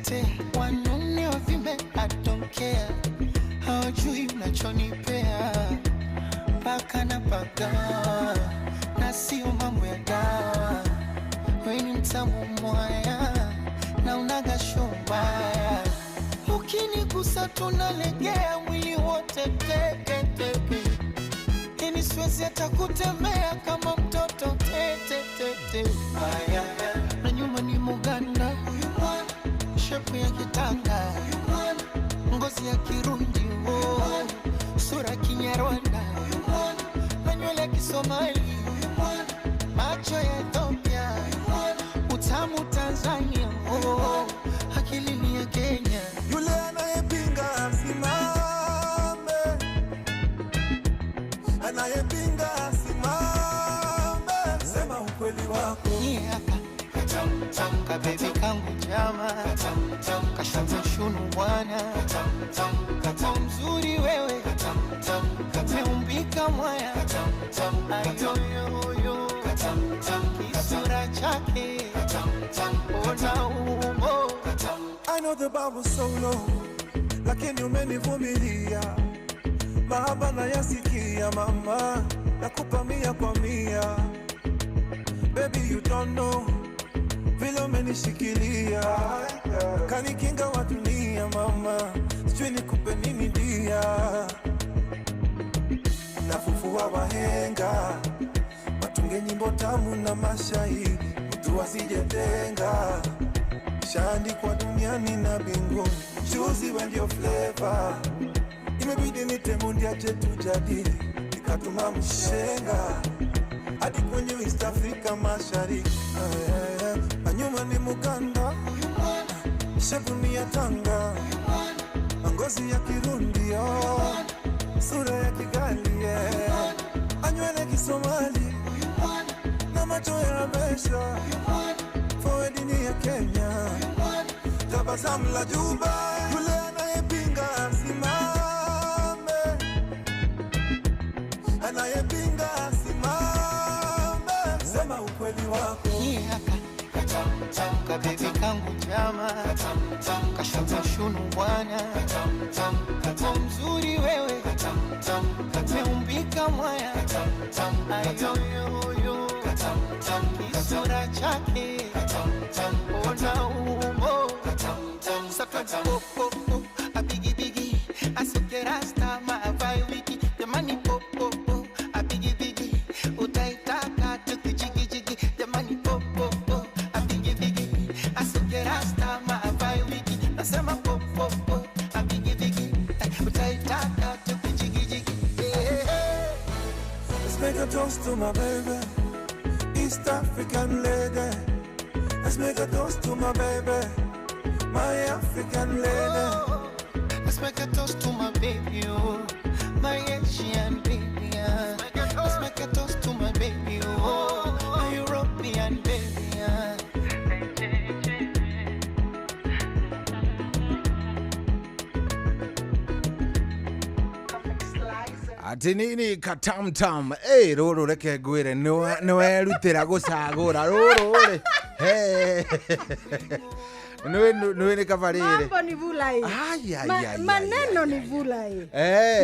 teketea, wanune wavimbe I don't care. Hawajui unachonipea, mpaka na paka, na sio mambo ya dawa. Wewe ni mtamu mwaya, na unaga shombaya. Ukinigusa tunalegea, mwili wote teke teke. Ini siwezi hata kutembea kama mtoto tete tete. Aya, na nyuma ni Muganda, shepu ya kitanga, ngozi ya Kirundi, sura Kinyarwanda, na nywele ya Kisomali, macho ya Ethiopia, utamu Tanzania, akili ni ya Kenya. Yule anayepinga asimame, anayepinga asimame, sema ukweli wako. Ka baby kangu jama, kashaza shunu bwana, kama mzuri wewe, umeumbika mwaya, ayoyoyo, kisura chake, ona umbo. I know the bar was so low, lakini umenivumilia. Mahaba na yasikia mama, nakupa 100 kwa 100. Baby you don't know, vile umenishikilia. Kanikinga wa dunia mama, sijui nikupe nini dia. Nafufua wahenga, watunge nyimbo tamu na mashairi, mtu asijetenga. Shaandikwa duniani na mbinguni, choose when your flavor. Imebidi nitemundi ache tujadili, nikatuma mshenga hadi kwenye East Africa mashariki. Anyuma ni Muganda, shepu ni ya Tanga, ngozi ya Kirundi, sura ya Kigali, anywele Kisomali, na macho ya Habesha, forward ni ya Kenya, tabasamu la Juba. Yule anayepinga asimame, anayepinga asimame, sema ukweli wako. Ka baby kangu jama, kashaza shunu bwana, kama mzuri wewe, umeumbika mwaya, ayoyoyo, kisura chake, ona umbo. Sakata popo, a biggie biggie, asuke rasta maavai wiki, jamani popo, a biggie biggie, utaitaka tukijigi jigi, jamani popo, a biggie biggie, asuke rasta maavai wiki, nasema popo, a biggie biggie, utaitaka tukijigi jigi. Let's make a toast to my baby, East African lady. Let's make a toast to my baby, my African lady. Let's make a toast to my baby, oh, my Asian baby. Let's make a toast to my baby, oh, my European baby. Ati nini katamtam, roro reke gwire noe rutira gusagura roro re. Noe ni kavarire. Mambo ni vulai. Maneno ni vulai.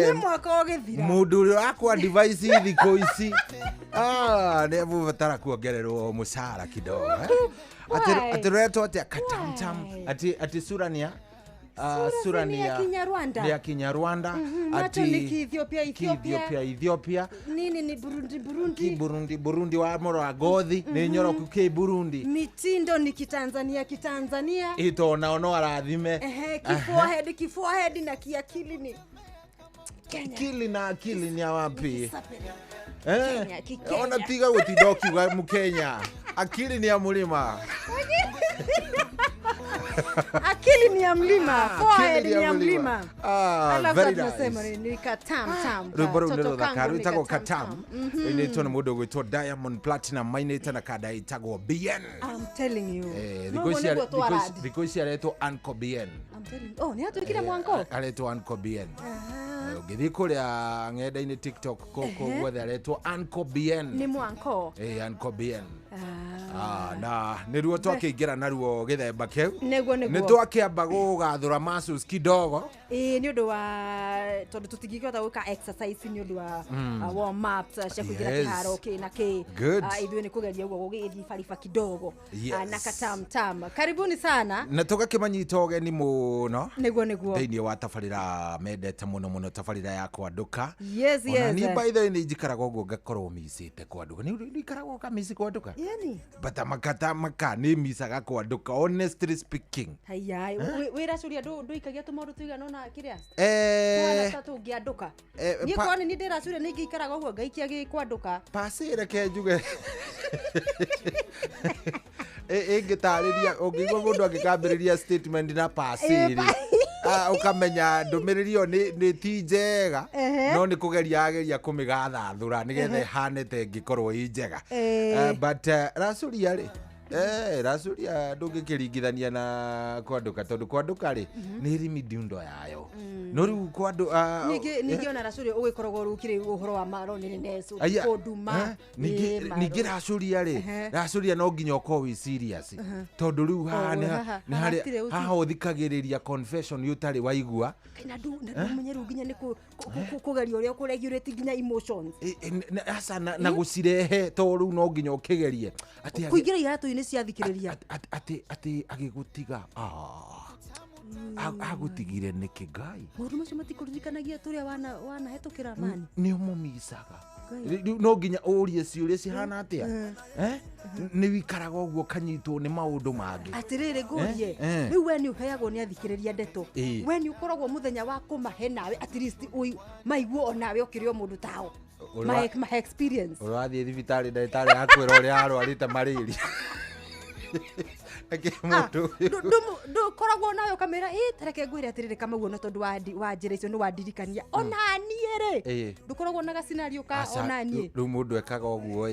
Ni mwaka ogethira. Muduri akwa device thiko ici. Nevu vatara kuongererwo musara kidogo. Ati reto ati katamtam. Ati sura ni ya sura ni ya Kinyarwanda. Ni ya Kinyarwanda. Macho ni Ethiopia. Nini ni Burundi wa moro wa gothi. Ni nyoro kuke Burundi. Mitindo ni Kitanzania. Ito naono arathime. Kiforehead na kiakili ni Kenya. Akili ni ya wapi? Kenya. Ona tiga gutidoki wa Mkenya. Akili ni ya mulima. Akili ni ya mlima, forehead ni ya mlima. Very nice. Tunasema ni katam. Rubaro ndero thakaru itagwo katam. Ine tona mudo gwitwo Diamond Platinum mainete na kada itagwo BN. I'm telling you. Because areto Uncle BN. I'm telling you. Ni hatu kile mwanko. Areto Uncle BN. Ugithi kuria ng'enda-ini TikTok koko gwethe areto Uncle BN. Ni mwanko. Uncle BN. na niruo twakiingira naruo githemba kiu niguo twakiamba gugathura muscles kidogo ni undu wa tondu tutingihota gwika exercise ni undu wa warm up cia kuingira kiharo na ithuĩ ni kugeria uguo gugithii bariba kidogo na katamtam. Karibuni sana na tugakimanyita ugeni muno niguo thiini wa tabarira mendete muno tabarira ya kwanduka. Yes ni by the way ni njikaraga uguo ngakorwo micite kwanduka ni ikaragwo kamisi kwanduka bata maka ni misaga kwanduka honestly speaking. Haya wira curia nduikagia tumaundu tuigana na kiria twana tungianduka ni kwani ni ndira curia ni ngikaraga uguo ngaikia gikwanduka pasire ke njuge ingitariria ungigwa mundu angikambiriria statement na pasiri ukamenya ndumiriri ni ti njega no ni kugeria kumigatha thura nigetha hanete ngikorwo i njega but racuria ri racuria ndungikiringithania na kwanduka tondu kwanduka ri ni rimi ndiundo yayo no riu kwandu ningi ona racuria ugikoragwo rukire uhoro wa maroni nesu koduma ningi racuria ri racuria no nginya ukorwo wi serious tondu riu ni haha uthikagiriria confession yutari waigua kana ndu nginya ni kugeria uria kuregulate nginya emotions asa na gucirehe to riu no nginya ukigerie ati kuingira iratu-ini cia thikiriria ati agigutiga agutigire niki ngai maundu macio matikuririkanagia turia wanahetukira mani ni umumisaga no nginya urie ciuria cihana atia ni wikaraga uguo kanyitwo ni maundu mangi atiriri ngurie riu we ni uheagwo ni athikiriria ndeto we ni ukoragwo muthenya wa kumahe nawe at least maiguo onawe ukirio mundu tao my experience urathie thibitari ndagitari akwira uria arwarite malaria ndu koragwo nayo kamera tareke ngwire atiriri kama uguo no tondu wa njira icio ni wandirikania ona nie ri ndukoragwo na gasinario ka ona nie riu mundu ekaga uguo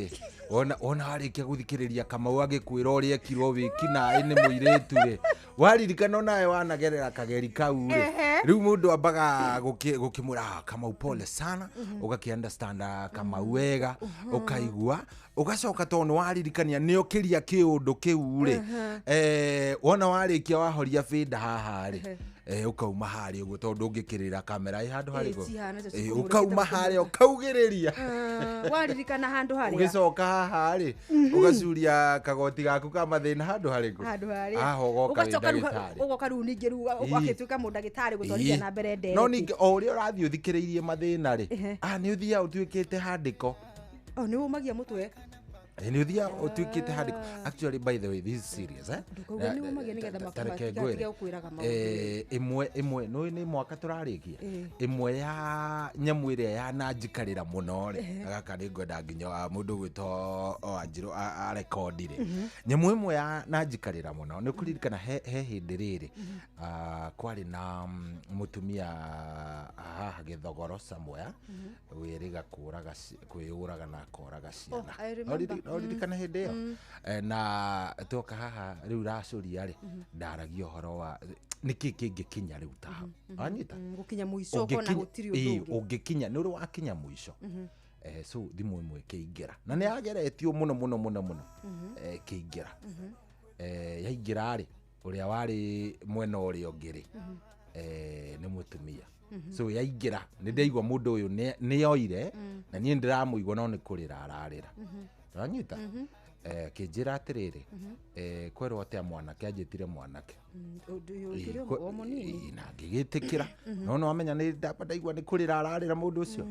ona warikia guthikiriria kama agikwira uria ekirwo wiki nae ni muiritu ri waririkana nae wanagerera kageri kau ri riu mundu ambaga gukimura kama pole sana ugaki understand kama wega ukaigua ugacoka tondu waririkania ni okiria kiundu kiu ri wona warikia wahoria binda haha ri ukauma hari uguo tondu ungikirira kamera handu harigo ukauma hari ukaugiriria waririkana handu hari ugicoka haha ri ugacuria kagoti gaku ka mathina handu harigo ugacoka ugoka riu ningi riu ugakituika mundagitari gutwarithia na mbere ndere no ningi o uria urathii uthikiriirie mathina ri ni uthia utuikite handiko ni umagia mutwe ni uthia utuikite handiko actually by the way this is serious ni umagia nigetha makumatige ukwiraga imwe no ni mwaka turarikia imwe ya nyamu iria ya nanjikarira muno ri agaka ni ngwenda nginya mundu gwito Anjiru arekondire nyamu imwe ya nanjikarira muno ni kuririkana he hindi riri kwari na mutumia haha Githogoro somewhere wiriga kwiyuraga na koraga ciana oririkana hindi yo na toka haha riu racuria ri ndaragia uhoro wa niki kingikinya riu ta anyita gukinya muico kona gutiri undu ungikinya ni uri wakinya muico so thimu imwe kiingira na ni ageretio muno kiingira yaingira ri uria wari mwena uria ungiri ni mutumia so yaingira ni ndaigwa mundu uyu ni yoire na ni ndiramuigwa no ni kurira ararira ranyita kinjira atiriri kwerwo atia mwanake anjitire mwanake na ngigitikira no amenya ni ndaigwa ni kurira ararira mundu ucio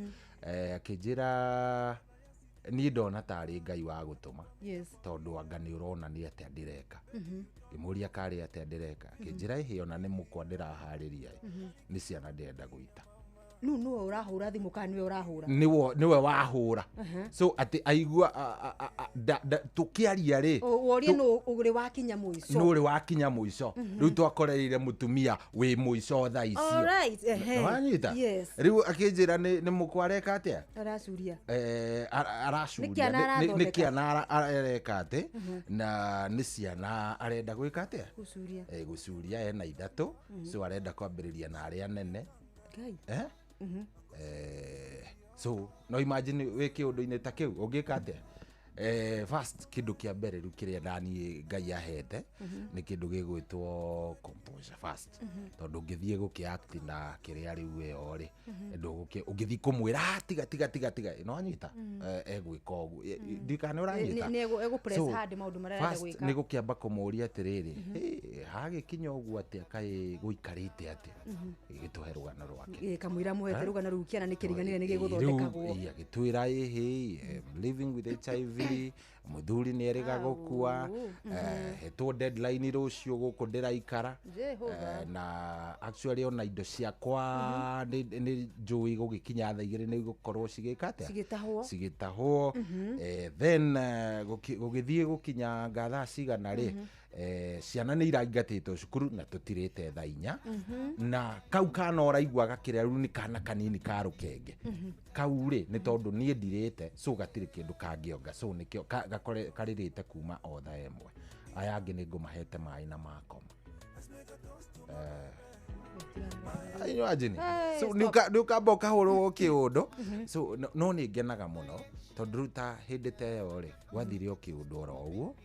kinjira ni ndona tari ngai wa gutuma tondu anga ni urona ni atia ndireka imuria kari atia ndireka kinjira ihio na ni mukwa ndirahariria ni ciana ndenda guita nu no urahura thimu kana niwe urahura niwe wahura so ati aigua tukiaria ri woria no uri wakinya muico no uri wakinya muico riu twakoreire mutumia wi muico tha icio alright wanyita riu akinjira ni mukwareka atia aracuria aracuria niki ana areka ati na ni ciana arenda gwika atia gucuria ena ithatu so arenda kwambiriria na aria nene so no imagine wiki undu-ini ta kiu ungika atia first kindu kia mbere ru kiria ndani ngai ahete ni kindu gigwitwo composure first tondu ngithie gukiact na kiria riu yo ri ndu ngithie kumwira tiga no anyita egwika ugu ndikane uranyita ni egu press hard maundu marenda gwika ni gukiamba kumuria atiriri hage kinya ugu atia kai guikarite atia gituhe rugano rwake kamwira muhete rugano rukiana ni kiriganire ni giguthondekagwo gitwira living with HIV muthuri ni eriga gukua hetwo deadline rucio guku ndiraikara na actually ona indo ciakwa ni njui gugikinya thaa 2 ni gukorwo cigikate cigitahwo then gugithie gukinya ngatha cigana ri ciana ni iraingatitwo cukuru na tutirite thaa 4 na kau kana oraigwa gakiria ru ni kana kanini ka rukenge kau ri ni tondu ni ndirite so gatiri kindu kangionga so nikio gakore karirite kuma o thaa emwe aya angi ni ngumahete mai na makoma ayo ajini so nuka boka horo kiundo so no ni ngenaga muno tondu ruta hindite yo ri gwathire kiundo ro uguo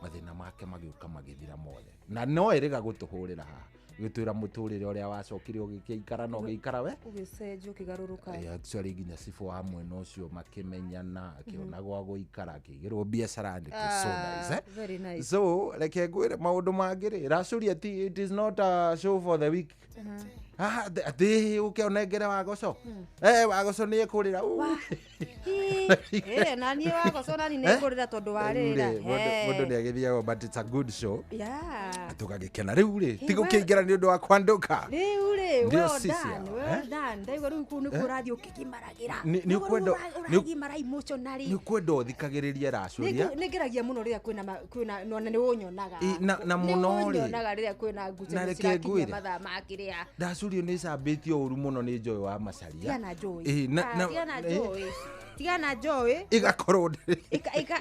mathina make magiuka magithira mothe na no eriga gutuhurira ha gitwira muturire uria wacokire ugiikara no giikara we ugicenjio kigaruruka actually ginya sifu wa mwena ucio makimenyana akiona gwa guikara akigirwo biacara ndi so nice very nice so like gwire maundu mangiri racuria it is not a show for the week ati ukiona wagoco wagoco ni ekurira nani wagoco nani ni ekurira tondu warira mundu ni agithiago but it's a good show tukagikena riu ri tigukiingira ni undu wa kwanduka riu ri well done ndaigwa riu ku ni kurathio kikimaragira ni kwendo uragimara emotionally ni kwendo uthikagiririe racuria ni ngeragia muno riria kwina no ni unyonaga na muno ri unyonaga riria kwina ngucanio ciakinya mathaa makiria racurio ni cambitio uru muno ni Joy wa Macharia tiana Joy tigana Joy igakorwo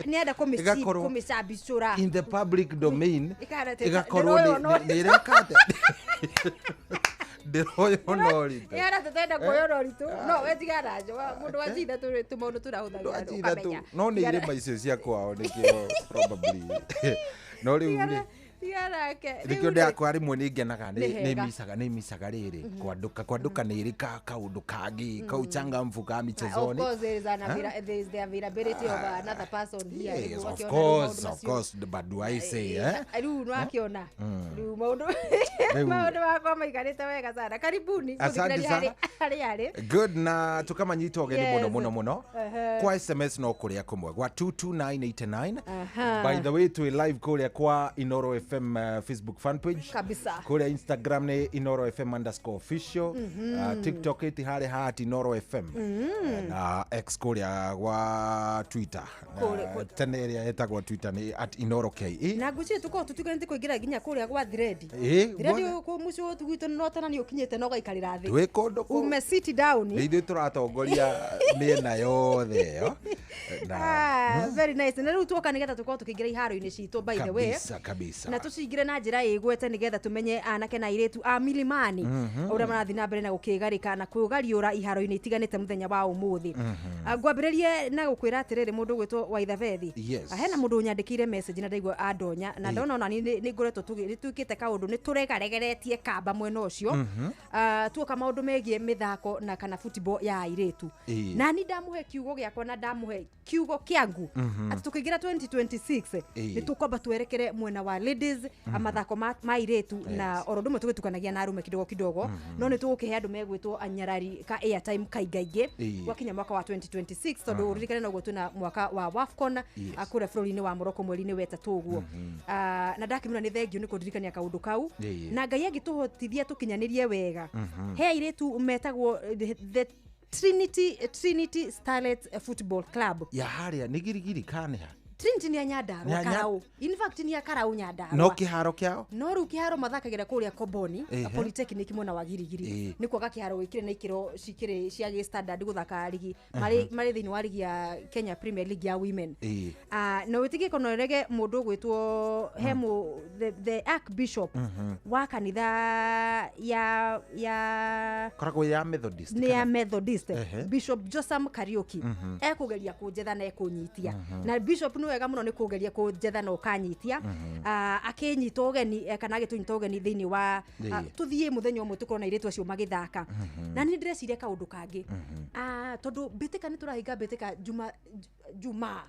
nienda kumisabicura in the public domain igakorwo ni irekate ndiroyo nori yara tutenda koyoro ritu no we tigana Joy mundu wa jitha tu mundu turahuthagira ukamenya no ni ire maicio cia kwao nikio probably no riu ri tigarake rikio ndako ari mwe ningenaga ni misaga riri kwanduka ni rika kaundu kangi kauchanga mfuka michezoni of course there is the availability of another person here yes, of course but do I say riu no akiona riu maundu wako maikarite wega sana karibuni asante good na tukamanyita ogeni muno kwa SMS no kuria kumwe gwa 22989 by the way to live kuria kwa Inoro FM Facebook fan page kabisa kuria Instagram ni Inoro FM _official TikTok iti hale hati Inoro FM na X kuria gwa Twitter tene ria etagwa Twitter ni @InoroKE na gucie tuko tutukanite kuingira ginya kuria gwa thread ko mucio tugwito no tana ni ukinyete no gaikarira thi twi kundu ume sit down ni ithu turatongoria miena yothe yo very nice na riu tuoka nigetha tuko tukiingira iharo-ini citu by the way kabisa na tucingire na njira igwete nigetha tumenye anake na iretu a milimani uria marathi na mbere na gukigarika na kugariura iharo-ini itiganite muthenya wa umuthi ngwambiririe na gukwira atiriri mundu gwitwo Waithabethi hena mundu nyandikire message na ndaigwa adonya na ndona ona ni ngoretwo tukite kaundu ni turegaregeretie kamba mwena ucio tuoka maundu megie mithako na kana football ya iretu na ni ndamuhe kiugo giakwa na ndamuhe kiugo kiangu ati tukigira 2026 ni tukwamba twerekere mwena wa ladies amathako ma iretu na orodumwe tugitukanagia na arume kidogo no ni tugukihe andu megwitwo anyarari ka airtime kaingainge gwakinya mwaka wa 2026 tondu ririkane no gwetuna mwaka wa WAFCON akure bũrũri-inĩ wa Morocco mweri-inĩ wa ĩtatũ ũguo na ndakĩmuna nĩ thengio nĩ kũndirikania kaũndũ kau na Ngai agĩtũhotithia tũkinyanĩrie wega he airĩtu metagwo the Trinity Starlet Football Club ya haria ni girigiri kaneha Trinity ni Nyandarua Karau. In fact ni ya Karau Nyandarua. No kiharo kiao? No ru kiharo mathakagira kuria Komboni, Polytechnic mona wa Girigiri. Ni kwaga kiharo wikire na ikiro cikire cia gi standard guthaka ligi. Mari thini wa ligi ya Kenya Premier League ya women. No witige kono rege mundu gwitwo hemu the Archbishop wa kanitha ya koragwo ya Methodist. Ni ya Methodist. Bishop Josam Kariuki. Ekugeria kunjetha na ekunyitia. Na Bishop no wega muno ni kugeria kunjetha na ukanyitia. Akinyita ugeni kana agitunyita ugeni thini wa tuthie muthenya umwe tukorwo na iretu acio magithaka. Na ni ndreciria kaundu kangi. Tondu bitika ni turahinga bitika juma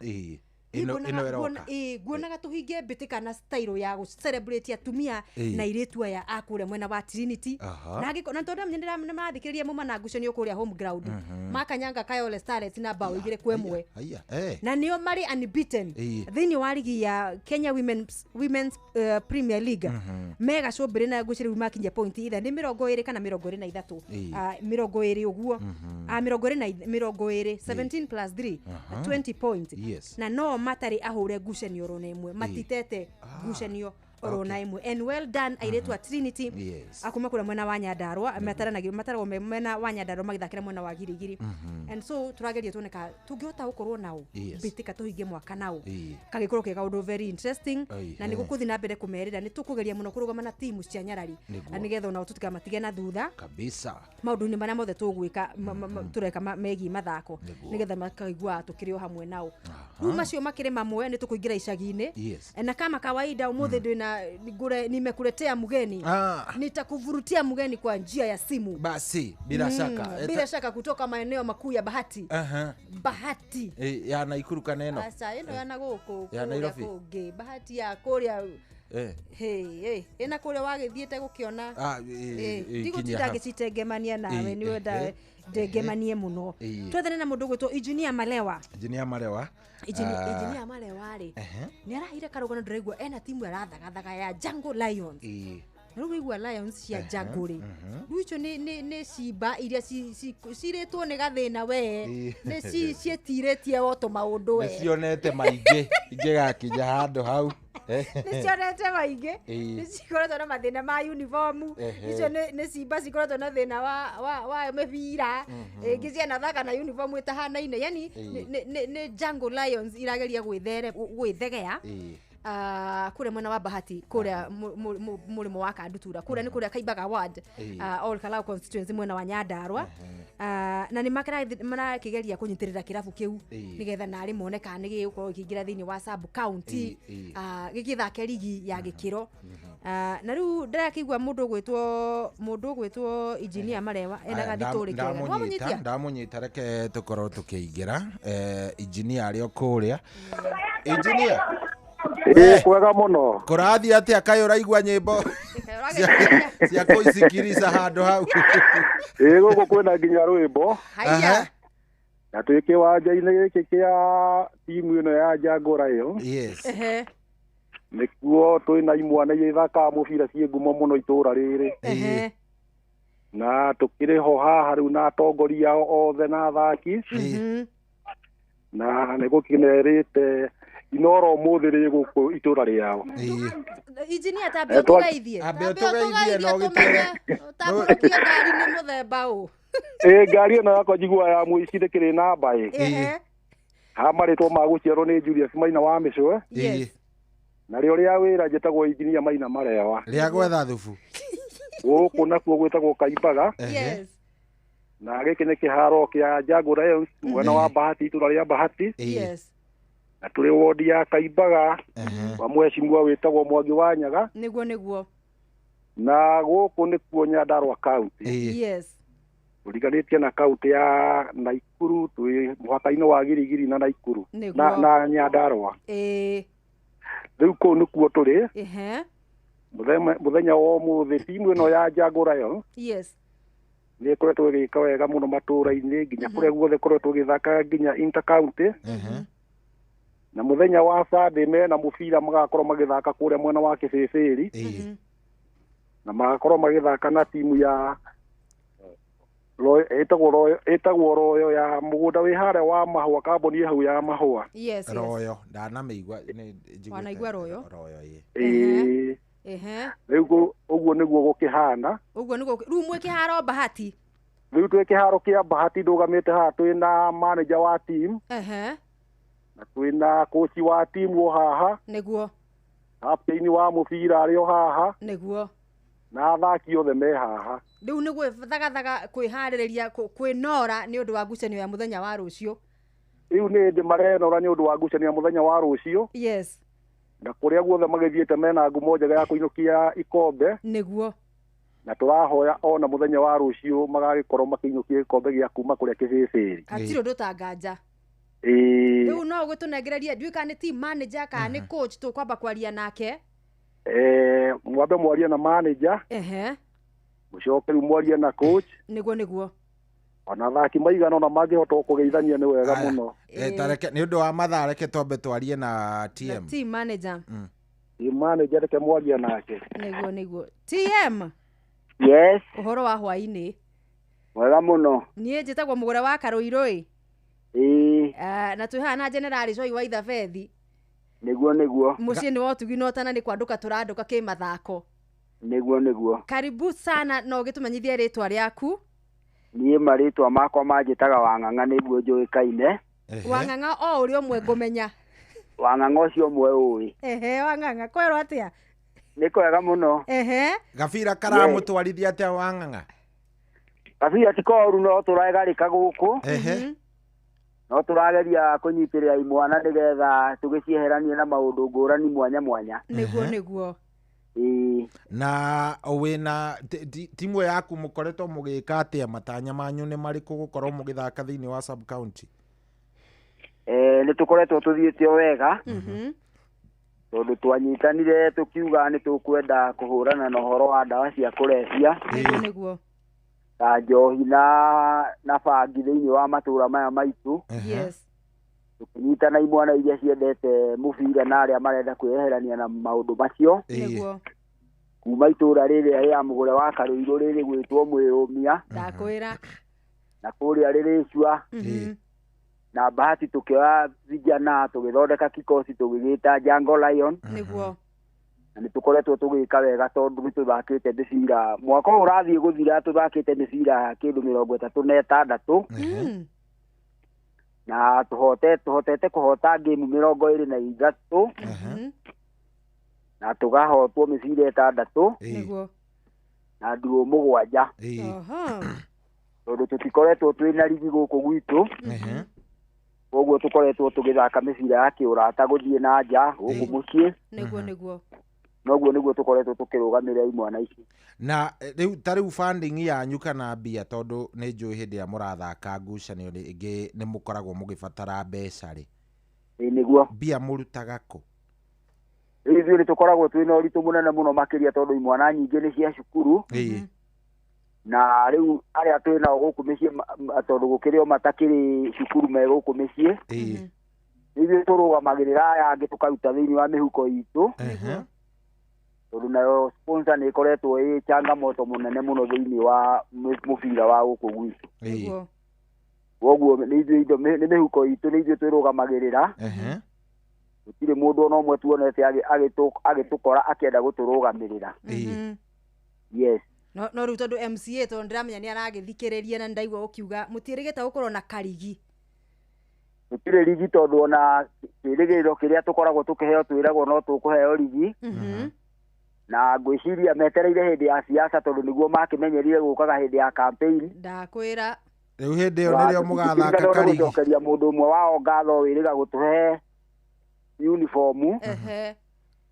guonaga tuhinge bitika na style ya gu celebrate atumia na iretu aya akure mwena wa Trinity na tondu ndira mathikiriria muma na ngucanio kuria home ground makanyanga Kayole Starlets na bao igire kwemwe na nio mari unbeaten thini wa ligi ya Kenya Women's Premier League mega shobere na nguciri makinya point either ni 20 kana 23 20 uguo 20 17 plus 3 20 points na no matari ahure ngucanio rona imwe matitete ngucanio rona imwe and well done airetu Trinity akuma kura mwena wa Nyandarua mataragwo mwena wa Nyandarua magithakira mwena wa Girigiri and so turageria tuoneka tungihota gukorwo nao bitika tuhinge mwaka nao kagikorwo ke kaundu very interesting na ni gukuthi na mbere kumerira ni tukugeria muno kurugama na timu cia Nyarari ani getho nao tutika matige na thutha kabisa maundu ni maria mothe tugwika tureka megi mathako ni getha makaigua tukiri o hamwe nao ruma cio makire mamwe ni tukuingira icagi-ini na kama kawaida umuthi ndina nimekuletea mgeni nitakuvurutia mgeni kwa njia ya simu basi bila shaka kutoka maeneo makuu ya Bahati Bahati ya Naikuru kaneno sasa ino yana guku ya Nairobi Bahati ya kuria ina kuria wagithiete gukiona ndigutira gicitengemania nawe ni wenda ndengemanie muno twethane na mundu gwitwo Engineer Malewa Engineer Malewa ri ni arahire karugano ndiraigua ena timu arathagathaga ya Jungle Lions Rugu igua Lions cia Jungle ruicho ni ciba iria ciretwo ni gathina we ni cietiretie woto maundu we cionete maingi ingigakinya handu hau ni cionete maingi ni cikoretwo na mathina ma uniform icio ni ciba cikoretwo na thina wa mebira ingi ciana thaka na uniform itahanaine yani ni Jungle Lions irageria gwithegea kule mwena wa Bahati kule mulimo wa Kandutura kule ni kule Kaibaga ward all Kalau constituency mwena wa Nyandarua na ni marakigeria kunyitirira kirabu kiu nigetha nari moneka ni gigukorwo kiingira thini wa sub county gigithake ligi ya gikiro na riu ndarakigwa mundu gwitwo Engineer Malewa ena gathituri kega ndamunyita reke tukorwo tukiingira engineer ari okuria Engineer kwega muno kurathi atia kayo raigwa nyimbo cia kuisikiriza handu hau guku kwina nginya rwimbo haya na twike wanja-ini giki kia timu ino ya Jungle Lions nikuo twina imwana ithaka mubira cie ngumo muno itura riri na tukiriho haha riu na atongoria othe na athaki na nigukinerite inoro muthiri guku itura riao Engineer tabio tugeithie no gitire tabukia ngari ni muthemba u ngari ino yakwa njigua ya muicire kiri namba ha maritwo maguciarwo ni Julius Maina wa Micwe na rio ria wira njitagwo Engineer Maina Malewa ria gwetha thubu guku nakuo gwitagwo Kaibaga na giki ni kiharo kia Jungle Lions mwena wa Bahati itura ria Bahati na turi wodi ya Kaibaga wa mweshimwa witagwo Mwangi wa Nyaga niguo na guku ni kuo Nyandarua county uriganitie na county ya Naikuru twi muhaka-ini wa Girigiri na Naikuru na Nyandarua riu ku ni kuo turi muthenya wa muthi timu ino ya Jungle Lions ni koretwo igika wega muno matura-ini nginya kuria guothe koretwo githaka nginya inter county na muthenya wa Sunday mena mubira magakorwo magithaka kuria mwena wa Kibibiri na magakorwo magithaka na timu ya Etagwo royo ya mugunda wi hare wa mahua kamboni hau ya mahua. Yes. Royo ndanameigua wanaigua royo Riu uguo niguo gukihana. Riu mwe kiharo Bahati. Riu twi kiharo kia Bahati ndugamite haha twina manager wa team. Na twina coach wa team wo haha. Niguo. Captain wa mubira ari o haha. Niguo. Na athaki othe me haha. Riu niguo thagathaga kwihariria kwinora ni undu wa ngucanio ya muthenya wa rucio. Riu ni ndi marenora ni undu wa ngucanio ya muthenya wa rucio. Yes. Na kuria guothe magithiete mena ngumo njega ya kuinukia ikombe. Niguo. Na turahoya ona muthenya wa rucio magagikorwo makiinukia ikombe gia kuma kuria kibiciri. Atiro ndutanganja. Riu no gutunengereria nduika ni team manager ka ni coach tu kwamba kwaria nake. Mwambe mwaria na manager. Mucoke riu mwaria na coach. Niguo. Ona thaki maigana ona mangihota kugeithania ni wega muno. Tareke ni undu wa mathaa reke twambe twarie na TM. Team manager. Team manager reke mwaria nake. Niguo. TM. Yes. Uhoro wa hwaini. Wega muno. Nie njitagwo mugure wa Karuirui. Na tuha na General Joy wa Ithabethi. Niguo. Mucie ni wotugi no tana ni kwanduka turanduka ki mathako. Niguo. Karibu sana no gitumenyithie ritwa riaku. Nie maritwa makwa manjitaga Wang'ang'a niguo njuikaine. Wang'ang'a o uri omwe ngumenya. Wang'ang'a ucio omwe ui. Wang'ang'a kwerwo atia? Ni kwega muno. Gabira karamutwarithia atia Wang'ang'a? Gabira tikoru no turaegarika guku. No turageria kunyitirira imwana nigetha tugicieheranie na maundu ngurani mwanya. Niguo. Na wina timu yaku mukoretwo mugika atia matanya manyu ni mariku gukorwo mugithaka thiini wa sub county? Ni tukoretwo tuthiite wega. Tondu twanyitanire tukiuga ni tukwenda kuhurana na uhoro wa ndawa cia kurebia. Niguo. Ta njohi na bangi thiini wa matura maya maitu. Yes. Tukinyitana imwana iria ciendete mubira na aria marenda kweherania na maundu macio. Niguo. Kuma itura riri ya mugure wa Karuiru riri gwitwo Mwiyumia. Ndakwira. Na kuria riri cua. Na Bahati tukioya vijana tugithondeka kikosi tugigita Jungle Lion. Niguo. Na nitukoretwo tugika wega tondu nituthakite micira mwaka urathie guthira tuthakite micira kindu 36. Na tuhotete kuhota game 23. Na tugahotwo micira 6. Niguo. Na nduo 7. Tondu tutikoretwo twina ligi guku gwitu. Koguo tukoretwo tugithaka micira ya kiurata guthie na nja guku mucii. Niguo. Noguo niguo tukoretwo tukirugamira imwana ici. Na riu funding yanyu kana mbia tondu ni njui hindi ya murathaka ngucanio ingi ni mukoragwo mugibatara mbeca ri? Niguo. Mbia murutaga ku? Riu ni tukoragwo twina uritu munene muno makiria tondu imwana nyingi ni cia cukuru. Na riu aria twina guku micii tondu gukirio matakiri cukuru me guku micii. Riu turugamagirira aya angi tukaruta thiini wa mihuko itu. Tondu nayo sponsor ni ikoretwo changamoto munene muno thiini wa mubira wa guku gwitu. Koguo ni mihuko itu ni ithuĩ twĩrũgamagĩrĩra. Gũtirĩ mũndũ ona ũmwe tuonete agĩtũkora akĩenda gũtũrũgamĩrĩra. Yes. No rĩu tondũ MCA tondũ ndĩramenya nĩ aragĩthikĩrĩria na ndaigua ũkiuga mũtiĩrĩgĩte gũkorwo na karigi. Gũtirĩ rigi tondũ ona kĩrĩgĩrĩro kĩrĩa tũkoragwo tũkĩheo twĩragwo no tũkũheo rigi. Na ngwĩciria metereire hĩndĩ ya siasa tondu niguo makĩmenyerire gũkaga hĩndĩ ya campaign. Ndakwĩra. Rĩu hĩndĩ ĩyo nĩrĩo mũgathaka karigi. Gũcokeria mũndũ ũmwe wao ngatho wĩrĩga gũtũhe uniform.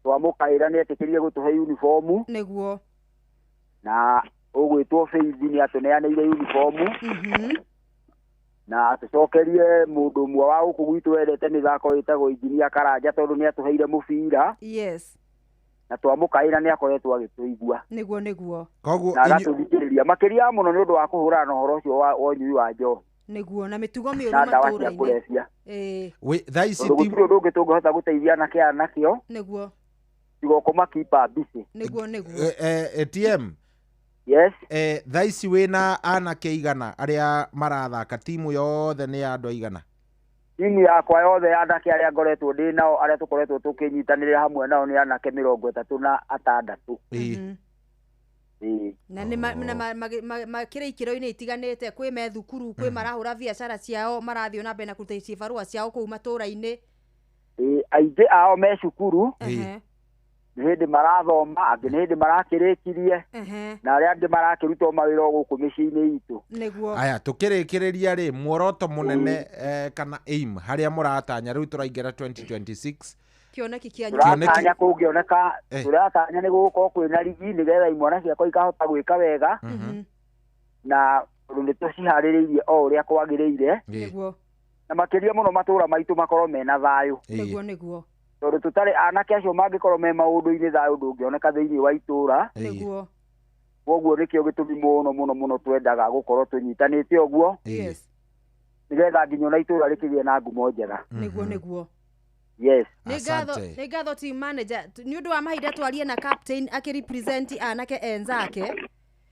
Twamũkaĩra nĩ etĩkĩrire gũtũhe uniform. Niguo. Na ũgwĩtwo Faith nĩ atũneanĩire uniform. Na tũcokerie mũndũ ũmwe wa gũkũ gwitũ wendete mĩthako wĩtagwo Injinia Karanja tondu nĩ atũheire mũbira. Yes. Na twamũkaĩra nĩ akoretwo agĩtũigua. Niguo. Koguo na agatũthikĩrĩria makĩria mũno nĩ ũndũ wa kũhũrana na ũhoro ũcio wa ũnyui wa njohi. Niguo na mĩtugo mĩũru matũũra-inĩ. Thaa ici gũtirĩ ũndũ ũngĩ tũngĩhota gũteithia anake aya nakĩo. Niguo. Tiga kũmakipa busy. Niguo. TM. Yes. Thaa ici wĩna anake igana arĩa marathaka timu yothe nĩ ya andũ aigana? Timu yakwa yothe ya anake arĩa ngoretwo ndĩ nao arĩa tũkoretwo tũkĩnyitanĩra hamwe nao nĩ anake 36. Na nĩ makĩrĩ ikĩro-inĩ itiganĩte, kwĩ me thukuru, kwĩ marahũra biacara ciao, marathiĩ na mbere na kũruta cibarũa ciao kũu matũũra-inĩ. Aingĩ ao me cukuru, nĩ hĩndĩ marathoma, angĩ nĩ hĩndĩ marakĩrĩkirie, na arĩa angĩ marakĩruta mawĩra gũkũ mĩciĩ-inĩ itũ. Nĩguo. Aya, tũkĩrĩkĩrĩria rĩ, muoroto mũnene kana aim harĩa mũratanya rĩu tũraingĩra 2026? Kĩoneki kĩanyu. Turatanya kũngĩoneka, turatanya nĩ gũgũkorwo kwĩna rigi nĩgetha imwana ciakwa ikahota gwĩka wega, na nĩ tũciharĩrĩirie o ũrĩa kwagĩrĩire. Nĩguo. Na makĩria mũno matũũra maitũ makorwo mena thayũ. Nĩguo. Tondũ tũtarĩ anake acio mangĩkorwo me maũndũ-inĩ thayũ ndũngĩoneka thĩinĩ wa itũũra. Nĩguo. Koguo nĩkĩo gĩtũmi mũno twendaga gũkorwo tũnyitanĩte ũguo. Nĩgetha nginya ona itũũra rĩkĩgĩe na ngumo njega. Nĩguo. Yes. Nĩ ngatho team manager nĩ ũndũ wa mahinda twarie na captain akĩrepresent anake enzake.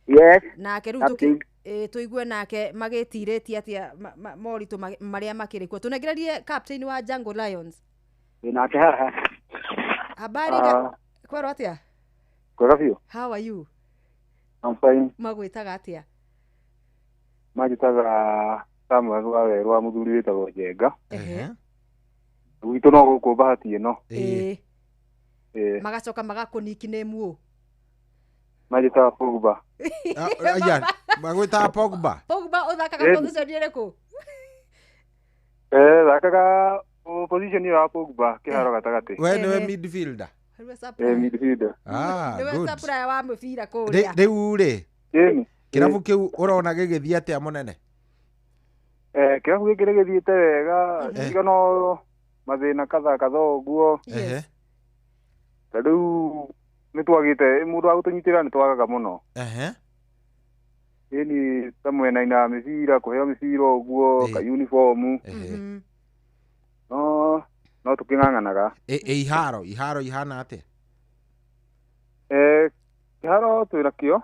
Yes. Nake rĩu tũigue nake magĩtirĩtie atĩa moritũ marĩa makĩrĩ kuo. Tũnengererie captain wa Jungle Lions. Nake haha. Habari kwero atĩa? Kwega biũ. How are you? I'm fine. Magwĩtaga atĩa? Manjĩtaga Samuel wa werũ wa mũthuri wĩtagwo Njenga. Gwitũ no gũkũ Bahati ĩno. Magacoka magakũniki nĩ muũ. Manjĩtaga Pogba. Magwĩtaga Pogba? Pogba ũthakaga position ĩrĩkũ? Thakaga position ya Pogba kĩharo gatagatĩ. We nĩwe midfielder? Midfielder. Nĩwe supplier wa mũbira kũrĩa. Rĩu rĩ, kĩrabu kĩu ũrona gĩgĩthiĩ atĩa mũnene? Kĩrabu gĩkĩ gĩthiĩte wega, tiga no mathĩna katha ũguo. Rĩu nĩ twagĩte mũndũ wa gũtũnyitĩrĩra nĩ twagaga mũno. Ĩni ta mwena-inĩ wa mĩbira, kũheo mĩbira ũguo, ka uniform. No tũkĩng'ang'anaga. Iharo ihana atĩa? Kĩharo twĩna kĩo,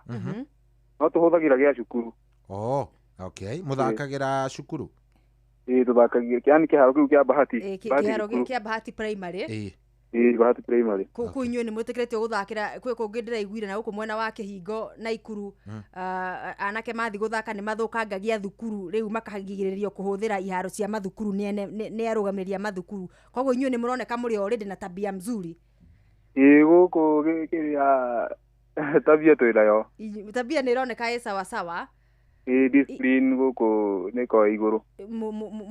no tũhũthagĩra gĩa cukuru. Okay. Mũthakagĩra cukuru? Tũthakagia kĩani kĩharo kĩu kĩa Bahati. Kĩharo kĩa Bahati Primary. Bahati Primary. Kũu inyuĩ nĩ mwĩtĩkĩrĩtio gũthakĩra, kwĩ kũngĩ ndĩraiguire na gũkũ mwena wa Kĩhingo na Ikuru, anake mathi gũthaka nĩ mathũkangagia thukuru, rĩu makagirĩrĩrio kũhũthĩra iharo cia mathukuru nĩ arũgamĩrĩria mathukuru. Koguo inyuĩ nĩ mũroneka mũrĩ already na tabia mzuri. Gũkũ kĩrĩa tabia twĩnayo. Tabia nĩ ĩroneka ĩ sawa sawa. Discipline gũkũ nĩko igũrũ.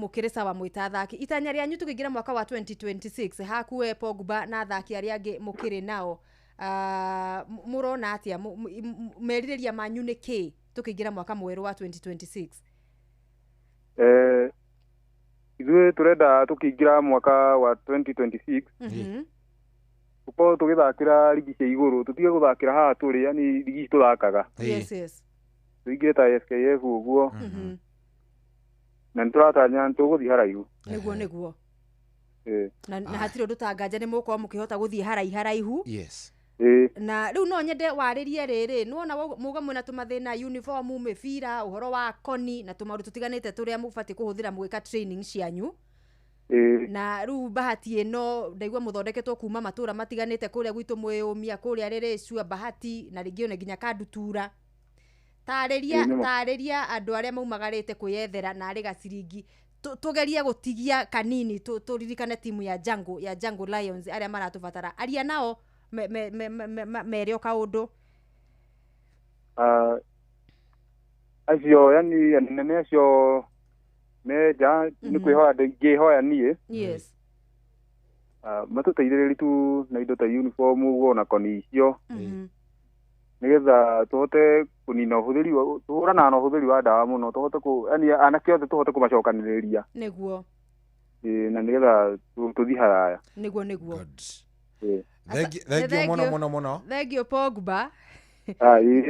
Mũkĩrĩ sawa mwĩta athaki. Itanya rĩanyu tũkĩingĩra mwaka wa 2026, hakuwe Pogba na athaki arĩa angĩ mũkĩrĩ nao, mũrona atĩa merirĩria manyu nĩ kĩ tũkĩingĩra mwaka mwerũ wa 2026? Ithuĩ tũrenda tũkĩingĩra mwaka wa 2026 tũkorwo tũgĩthakĩra ligi cia igũrũ, tũtige gũthakĩra haha tũrĩ, yani ligi tũthakaga. Yes. Tũingĩre ta FKF ũguo, na nĩtũratanya nĩtũgũthiĩ haraihu. Nĩguo. Na hatirĩ ũndũ ta nganja nĩ mũgũkorwo mũkĩhota gũthiĩ haraihu. Yes. Na rĩu no nyende warĩrie rĩrĩ, nĩwona muga mwĩna tũmathĩna uniform, mĩbira, ũhoro wa koni na tũmaũndũ tũtiganĩte tũrĩa mũbatiĩ kũhũthĩra mũgĩka training cianyu. Na rĩu Bahati ĩno ndaigua mũthondeketwo kuma matũũra matiganĩte, kũrĩa gwitũ Mwĩyũmia, kũrĩa Rĩrĩcua, Bahati na rĩngĩ one nginya Kandutura. Tarĩria andũ arĩa maumagarĩte kwĩyethera na arĩ gaciringi, tũgerie gũtigia kanini, tũririkane timu ya Jungle Lions arĩa maratũbatara, aria nao mere o kaũndũ. Acio yani anene acio meja nĩ kwĩhoya ngĩhoya niĩ. Yes. Matũteithĩrĩrie tu na indo ta uniform ũguo na koni icio. Nĩgetha tũhote kũnina ũhũthĩri, tũhũrana na ũhũthĩri wa ndawa mũno, tũhote yani anake othe tũhote kũmacokanĩrĩria. Nĩguo. Na nĩgetha tũthiĩ haraya. Nĩguo. Thengio mũno. Thengio Pogba.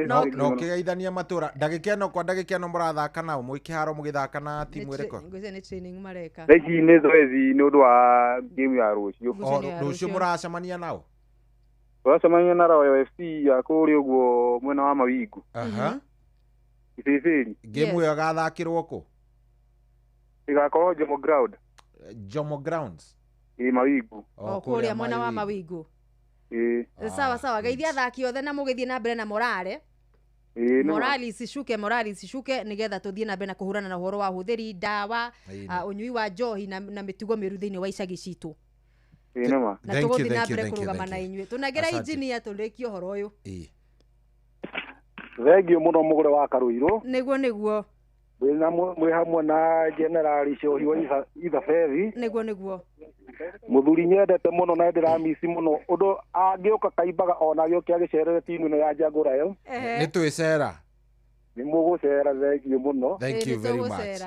No kĩgeithania matũra ndagĩka ĩno kwa ndagĩka ĩno mũrathaka nao mwĩ kĩharo mũgĩthaka na timu ĩrĩkũ? Ngwĩciria nĩ training mareka. Ici nĩ zoezi nĩ ũndũ wa game ya rũciũ. Rũciũ mũracemania nao? Twacemania na Royal FC ya kũrĩa ũguo mwena wa Mawingu. Ibĩbĩri. Game ĩyo gathakĩrwo kũ? Igakorwo Jomo Ground. Jomo Grounds. Mawingu. Kũrĩa mwena wa Mawingu. Sawa geithia athaki othe na mũgĩthiĩ na mbere na morale. Morali isishuke nigetha tuthie na mbere na kuhurana na uhoro wa huthiri ndawa unyui wa njohi na mitugo miru thiini wa icagi citu. Na tuguthi na mbere kurugama na inyue tunagera engineer turikio horo uyu. Thengio muno mugure wa Karuiro. Niguo Wina mwe hamwe na General Shohi wa Itha Fethi. Niguo Muthuri nyendete muno na ndiramisi muno undu angioka kaimbaga ona giokia gicerere timu no ya Jaguar yo. Ni twicera. Ni mugucera thengio muno. Thank you very much.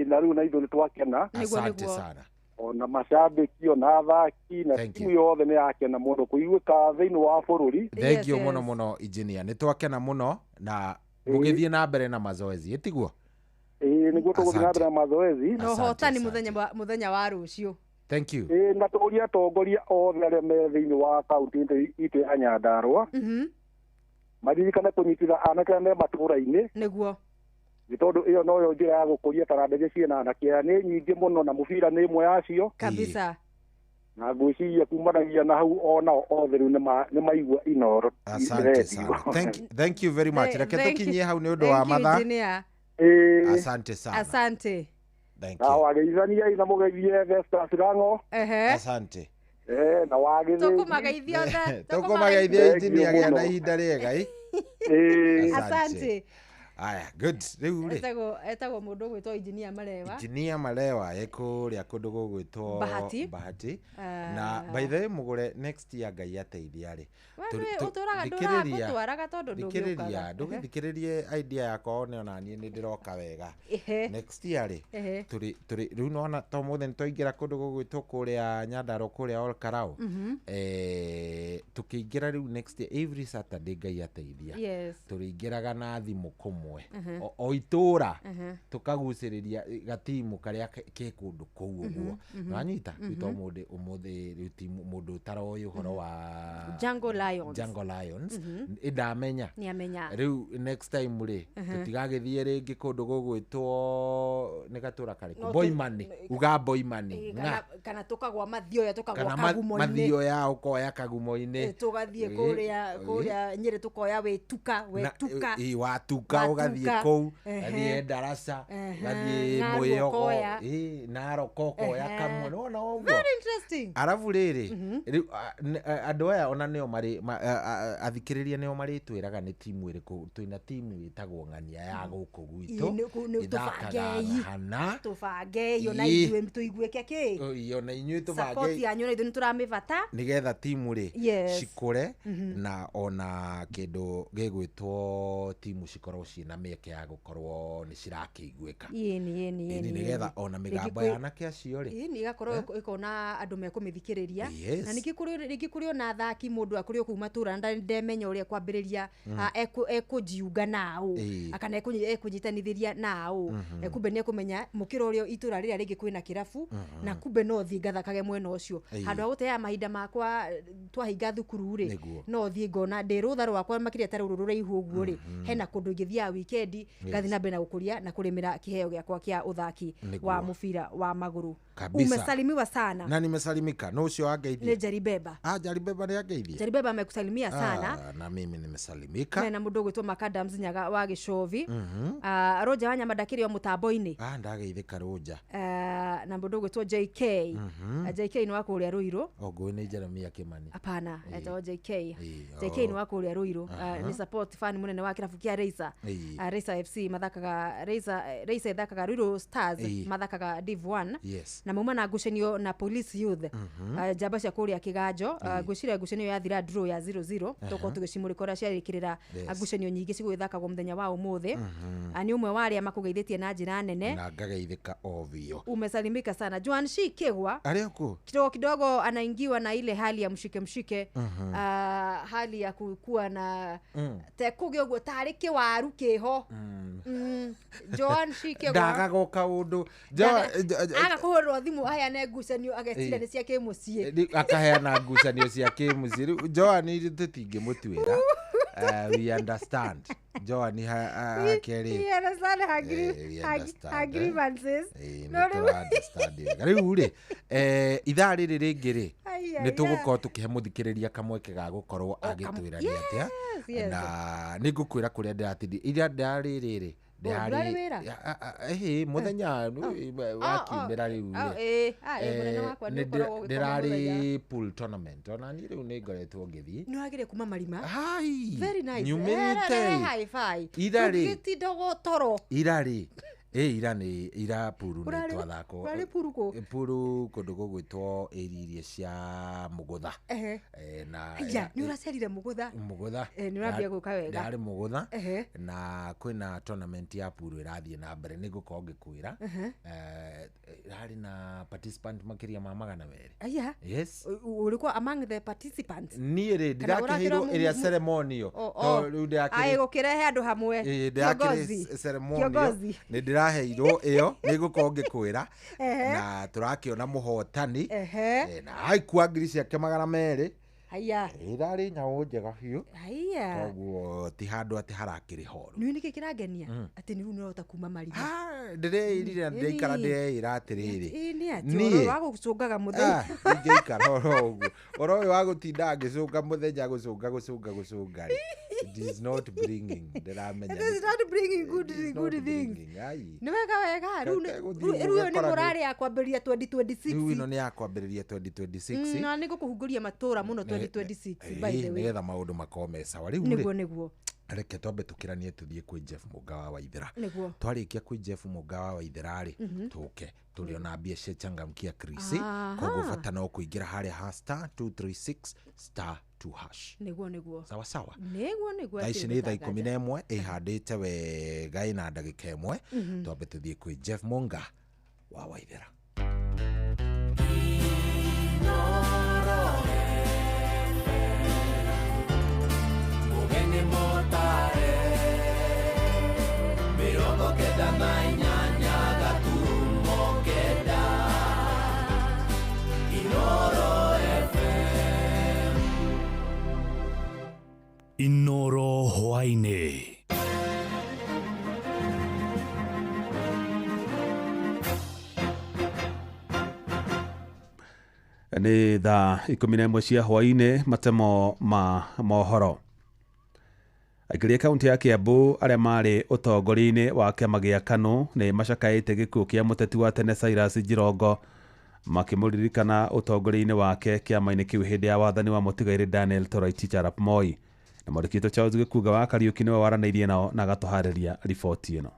Na riu na ithu ni twakena. Asante sana. Ona mashabiki ona athaki na timu yothe ni yakena muno kuiguika thiini wa bururi. Thank you muno engineer. Ni twakena muno na mugithie na mbere na mazoezi etiguo. Niguo tuguthie na mbere na mazoezi. No hotani muthenya wa rucio. Thank you. Na turia tongoria othe aria me thiini wa kaunti itu ya Nyandarua. Maririkane kunyititha anake me matura-ini. Niguo. Gitondu iyo no yo njira ya gukuria tarandege ciena anake ni nyingi muno na mubira ni imwe yacio. Kabisa. Na ngwiciria kumanagia na hau ona othe riu ni maigua inoro. Asante sana. Thank you very much. Reke tukinyie hau ni undu wa matha. Asante sana. Asante. Thank you. Na wageithania ina mugeithie Vestas Rango. Asante. Na wageithia. Tukumageithia engineer ya na ihinda riega Asante. Aya, good. Riu ri. Etagwo mundu gwitwo engineer Malewa. Engineer Malewa ekuria kundu gugwitwo Bahati. Na by the way mugure next year Ngai ateithia ri. Uturaga ndũratwaraga tondu ndũgĩũkaga. Ndũgĩthikĩrĩrie idea yakwa ne ona niĩ nĩ ndĩroka wega. Next year ri. Turi riu nona to mothe nĩtwaingĩra kundu gugwitwo kuria Nyandarua kuria Ol Karau. Tukĩingĩra riu next year every Saturday Ngai ateithia. Tũrĩingĩraga na thimu kumwe. O itura tukaguciriria gatimu karia ke kundu kuu uguo. Nanyita ito umuthi timu mundu taroyo horo wa Jungle Lions idamenya ni amenya riu next time ri tutigagithie ringi kundu gugwitwo ni gatura kariku Boimani uga Boimani kana tukagwa mathioya tukagwa kagumo-ini mathioya ukoya kagumo-ini tugathie kuria Nyeri tukoya wetuka watuka ugathie kou gathie Darasa gathie Mwihoko Narok ya kamwe nona uguo very interesting. Arabu riri andu aya ona nio mari athikiriria nio mari twiraga ni timu iriku twina timu itagwo ng'ania ya guku gwitu tubange yo na ithuĩ tuiguĩke ki yo na inyuĩ tubange support yanyu na ithuĩ nĩtũramĩbata nigetha timu ri cikure na ona kindu gigwitwo timu cikorwo ciina mĩeke ya gukorwo ni cirakĩiguĩka nigetha ona migambo ya anake acio ri ni igakorwo ikona andu mekumithikiriria na ningĩ kũrĩ ona athaki mundu akũrĩ kuma tura ndemenya ũrĩa kwambĩrĩria ekũjiunga nao akana ekũnyitanithĩria nao kumbe nĩ ekũmenya mũkĩra ũrĩa itura rĩrĩa rĩngĩ kwĩna kĩrabu na kumbe no thiĩ ngathakage mwena ũcio handũ ha gũteaga mahinda makwa twahinga thukuru rĩ no thiĩ ngona ndĩ rũtha rwakwa makĩria ta rũrũ rũraihu ũguo rĩ hena kũndũ ingĩthiaga wikendi ngathi na mbere na gũkũria na kũrĩmĩra kĩheo gĩakwa kĩa uthaki wa mũbira wa magũrũ. Umesalimiwa sana. Na nimesalimika. No ucio angeithia. Ni Jaribeba. Jaribeba ni angeithia. Jaribeba amekusalimia sana. Na mimi nimesalimika. Na mundu gwitwo Makadams Nyaga wa Gicovi. Roja wa Nyamadakiri wa mutambo-ini. Ndageithika Roja. Na mundu gwitwo JK. JK ni wako uria Ruiru. Ogo ni Jeremia Kimani. Hapana, eto JK. JK ni wako uria Ruiru. Ni support fan munene wa kirabu kia Raisa. Raisa FC mathakaga Raisa ithakaga Ruiru Stars mathakaga Div 1. Na muma na ngucanio na Police Youth jamba cia kuria Kiganjo nguciria ngucanio ya thira draw ya 0-0 toko tugicimurikora ciarikirira ngucanio nyingi cigwithakagwo muthenya wa umuthi ani umwe wari amakugeithitie na njira nene na ngageithika ovyo. Umesalimika sana Joan Shikegwa alioko kidogo anaingiwa na ile hali ya mshike hali ya kukua na tekuge uguo tari kiwaru kiho Joan Shike ndaga goka undu aga kuhurwo thimu aya ne ngucanio agetira ni cia kimucie akaheana ngucanio cia kimucie Joan ni tutingimutwira we understand Joan hakeri we understand grievances no understand riu ri ithaa riri ringi ri ni tugukorwo tukihe muthikiriria kamweke ga gukorwo agitwirania atia na ni ngukwira kuria ndiratindi iria ndariri muthenya wakiumira riu ndirari pool tournament ona ni riu ni ngoretwo ngithii ni wagire kuma marima very nice nyumite irari gitidogo toro irari ira puru ni twathako urari puru ko puru kundu gugwitwo iririe cia mugutha na ni uracerire mugutha ni urambia guka wega ndari mugutha na kwina tournament ya puru irathie na mbere ni gukorwo ngikwira hari na participant makiria ma 200 yes ulikuwa among the participants ni ndirakihiro area ceremonial to riu ai gukirehe andu hamwe kiongozi ceremonial ni ndiraheirwo iyo ni gukorwo ngikwira na turakiona muhotani na haikua ngiri ciake 200 haya irari nyau njega biu haya koguo ti handu ati harakiri horu ni niki kirangenia ati ni urota kuma marima ndireirire ndeikara ndeira atiriri ni wa gucungaga muthenya ndeikara oro wa gutinda ngicunga muthenya gucunga it is not bringing ndiramenya it is not bringing good things ni wega riu ni morali ya kwambiria 2026 riu ino ni ya kwambiria 2026 na ni gukuhunguria matura muno 2026 by the way nigetha maundu makome sawa riu niguo reke twambe tukiranie tuthie kwi Jeff Mugawa wa Ithera twarikia kwi Jeff Mugawa wa Ithera ri tuke tuliona mbia cia changamkia Krisi koguo bata no kuingira haria hasta 236 *2#. Niguo sawa niguo taici ni thaa 11 ihandite wega ina ndagika imwe twambe tuthie kwi Jeff Mugawa wa Waithera. Inoro hwaine ni thaa 11 cia hwaine matemo ma mohoro. Aikiria kaunti ya Kiambu aria mari utongori-ini wa kiama gia KANU ni macakaite gikuo kia muteti wa tene Cyrus Jirongo makimuririkana utongori-ini wake kiama-ini kiu hindi ya wathani wa mutigaire Daniel Toroitich arap Moi. Na mwandĩkĩtwo Charles Gĩkuga wa Kariuki nĩwe waranĩirie nao na gatuharĩria riboti ĩno.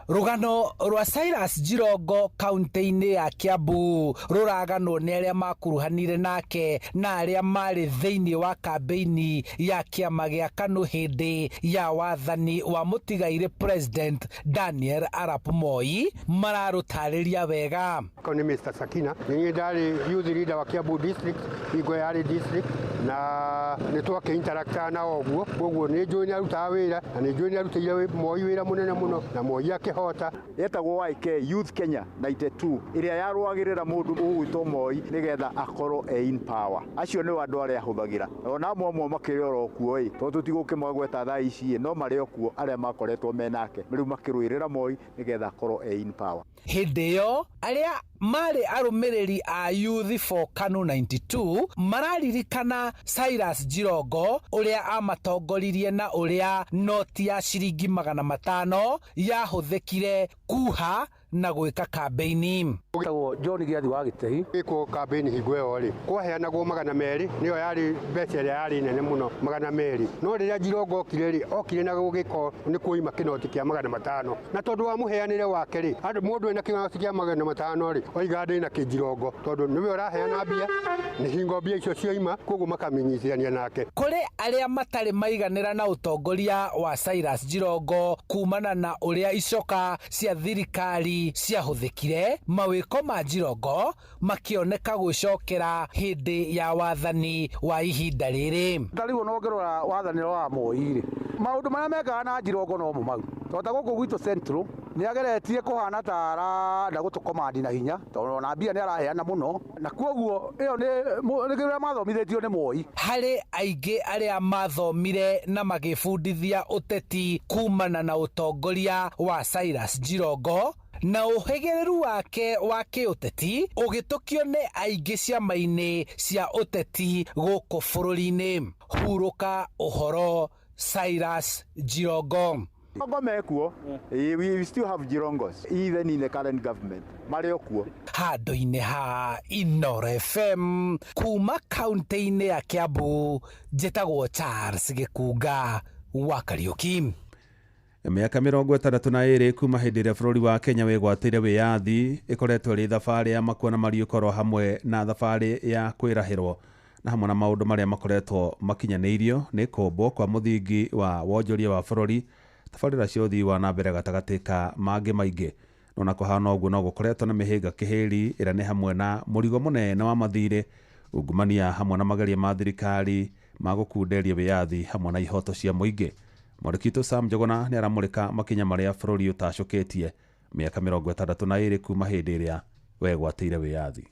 Rugano rwa Cyrus Jirongo kaunti-inĩ ya Kiambu ruraganwo nĩ arĩa makuruhanire nake na arĩa marĩ thĩinĩ wa kambeini ya kĩama gĩa KANU hĩndĩ ya wathani wa mũtigaire President Daniel arap Moi mararũtarĩria wega. Ni Mr. Sakina ni ndari youth leader wa Kiambu district Igwe district na nĩ twake interact na oguo nĩ njũĩ nĩ arutaga wĩra na nĩ njũĩ nĩ arutĩire Moi wĩra mũnene mũno na Moi akĩhota yetagwo YK Youth Kenya 92 iria yarũagĩrĩra mũndũ ũgwĩtwo Moi nĩgetha akorwo in power. Acio nĩ andũ arĩa ahũthagĩra ona amwe makĩrĩ oro kuo tondũ tutigũkĩmagweta thaa ici no marĩ okuo arĩa makoretwo menake rĩu makĩrũĩrĩra Moi nĩgetha akorwo in power. Hĩndĩ ĩyo arĩa marĩ arũmĩrĩri a Youth for KANU 92 mararirikana Cyrus Jirongo ũrĩa amatongoririe na ũrĩa noti ya ciringi 500 yahũthĩkire kuha na gwĩka kambeini. Gwĩtagwo John Gĩathi wa Gĩtei gwĩkwo kambeini hingo ĩyo rĩ kwaheanagwo 200 nĩyo yarĩ mbeca ĩrĩa yarĩ nene mũno 200 no rĩrĩa Jirongo okire na gũgĩko nĩ kuoima kĩnoti kĩa 500 na tondũ wa mũheanĩre wake rĩ andũ mũndũ ena kĩnoti kĩa 500 rĩ oiga ndĩ na Jirongo tondũ nĩwe ũraheana mbia nĩ hingo mbia icio cioima koguo makamenyithania nake. Kũrĩ arĩa matarĩ maiganĩra na ũtongoria wa Cyrus Jirongo kumana na ũrĩa icoka cia thirikari ciahũthĩkire mawĩko ma Jirongo makĩoneka gwĩcokera hĩndĩ ya wathani wa ihinda rĩrĩ. Tarĩu no ngerora wathani wa Moi maundu maria mekaga na Jirongo no mo mau tota guku gwito Central ni ageretie kuhana tara na gutukomandi na hinya tondu na mbia ni araheana muno na koguo iyo ni gira mathomithitio ni Moi. Hari aingi aria mathomire na magifundithia uteti kumana na utongoria wa Cyrus Jirongo na uhegereru wake wa kiuteti ugitukio ni aingi ciama-ini cia uteti guku bururi-ini. Huruka uhoro Cyrus Jirongo. Mekuo, we still have Jirongos, even in the current government. Mario kuo. Handu-ini ha Inooro FM kuma kaunti-ini ya Kiambu, njĩtagwo Charles Gĩkunga wa Kariuki. Miaka 62 kuma hĩndĩ ĩrĩa bũrũri wa Kenya wĩgwatĩire wĩyathi ĩkoretwo ĩrĩ thabarĩ ya makuona mariũkoro hamwe na thabarĩ ya kwĩrahĩrwo na hamwe na maũndũ marĩa makoretwo makinyanĩirio nĩ kũmbwo kwa mũthingi wa wonjoria wa bũrũri. Tabarĩra cia ũthii wa na mbere gatagatĩ ka mangĩ maingĩ no na kũhana ũguo no gũkoretwo na mĩhĩnga kĩhĩri ĩrĩa nĩ hamwe na mũrigo mũnene wa mathirĩ, ungumania hamwe na mageria ma thirikari ma gũkunderia wĩyathi hamwe na ihoto cia mũingĩ. Mwandĩki Sam Njuguna nĩ aramũrĩka makinya marĩa bũrũri ũtacũkĩtie mĩaka 62 kuma hĩndĩ ĩrĩa wegwatĩire wĩyathi.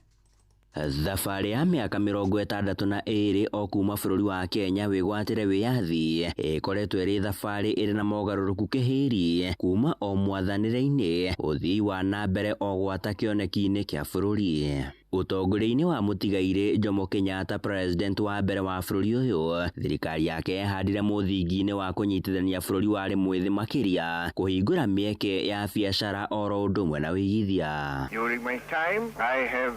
Thabarĩ ya mĩaka 62 o kuma bũrũri wa Kenya wĩgwatĩre wĩyathi ĩkoretwo ĩrĩ thabarĩ ĩrĩ na mogarũrũku kĩhĩri kuma o mwathanĩre-inĩ ũthii wa na mbere o gwata kĩoneki-inĩ kĩa bũrũri. Utongoria-inĩ wa mũtigairĩ Jomo Kenyatta, president wa mbere wa bũrũri ũyũ, thirikari yake yahandire mũthingi-inĩ wa kũnyitithania bũrũri warĩ mwĩthĩ makĩria kũhingũra mĩeke ya biacara oro ũndũ ũmwe na wĩigithia. During my time, I have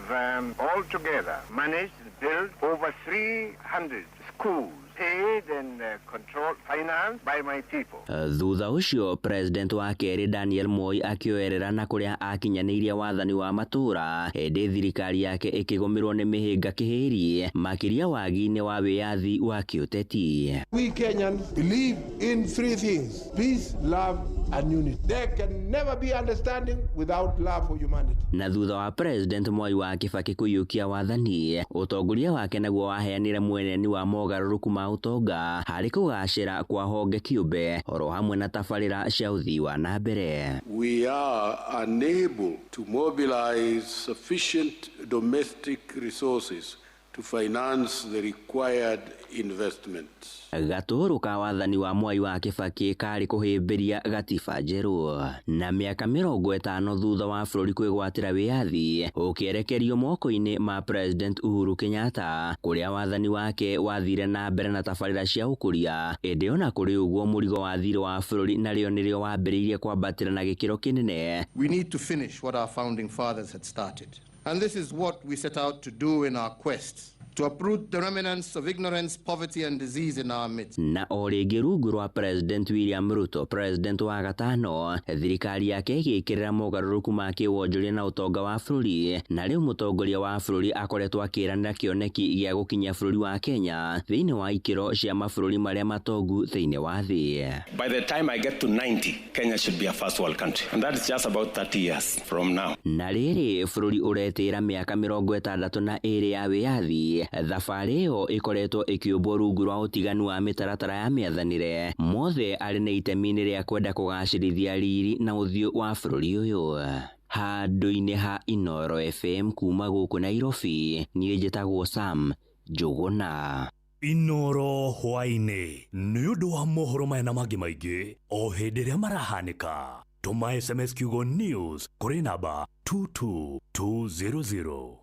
altogether managed to build over 300 schools. Paid and controlled, financed by my people. Thutha ũcio president wa kerĩ Daniel Moi akĩoerera na kũrĩa akinyanĩirie wathani wa matũra hĩndĩ thirikari yake ĩkĩgũmĩrwo nĩ mĩhĩnga kĩhĩri makĩria wagi-inĩ wa wĩyathi wa kĩũteti. We Kenyans believe in three things: peace, love and unity. There can never be understanding without love for humanity. Na thutha wa president Moi wa Kibaki kũiyũkia wathani, ũtongoria wake naguo waheanire mweneni wa mogarũrũku ma utonga harĩ kũgacĩra kwa honge kĩũmbe oro hamwe na tabarĩra cia ũthii wa na mbere. We are unable to mobilize sufficient domestic resources to finance the required investments. Gatũrũ ka wathani wa Mwai wa Kibaki karĩ kũhĩmbĩria gatiba njerũ na mĩaka 50 thutha wa bũrũri kwĩgwatĩra wĩyathi ũkĩerekerio moko-inĩ ma president Uhuru Kenyatta kũrĩa wathani wake wathire na mbere na tabarĩra cia ũkũria ĩndĩ ona kũrĩ ũguo mũrigo wa thirĩ wa bũrũri narĩo nĩrĩo wambĩrĩirie kwambatĩra na gĩkĩro kĩnene. We need to finish what our founding fathers had started, and this is what we set out to do in our quest to uproot the remnants of ignorance, poverty and disease in our midst. Na o rĩngĩ rungu rwa President William Ruto, president wa gatano, thirikari yake ĩgĩkĩrĩra mogarũrũku ma kĩwonjoria na ũtonga wa bũrũri na rĩu mũtongoria wa bũrũri akoretwo akĩĩranĩra kĩoneki gĩa gũkinyia bũrũri wa Kenya thĩinĩ wa ikĩro cia mabũrũri marĩa matongu thĩinĩ wa thĩ. By the time I get to 90, Kenya should be a first world country, and that is just about 30 years from now. Na rĩrĩ bũrũri ũretĩra mĩaka 62 ya wĩyathi, thabarĩ ĩyo ĩkoretwo ĩkĩũmbwo rungu rwa ũtiganu wa mĩtaratara ya mĩathanĩre mothe arĩ na itemi-inĩ rĩa kwenda kũgacĩrithia riri na ũthiũ wa bũrũri ũyũ. Handũ-inĩ ha Inooro FM kuma gũkũ Nairobi, niĩ njĩtagwo Sam Njuguna. Inooro hwainĩ nĩ ũndũ wa mohoro maya na mangĩ maingĩ o hĩndĩ ĩrĩa marahanĩka. Tũma SMS kiugo news kũrĩ namba 22200.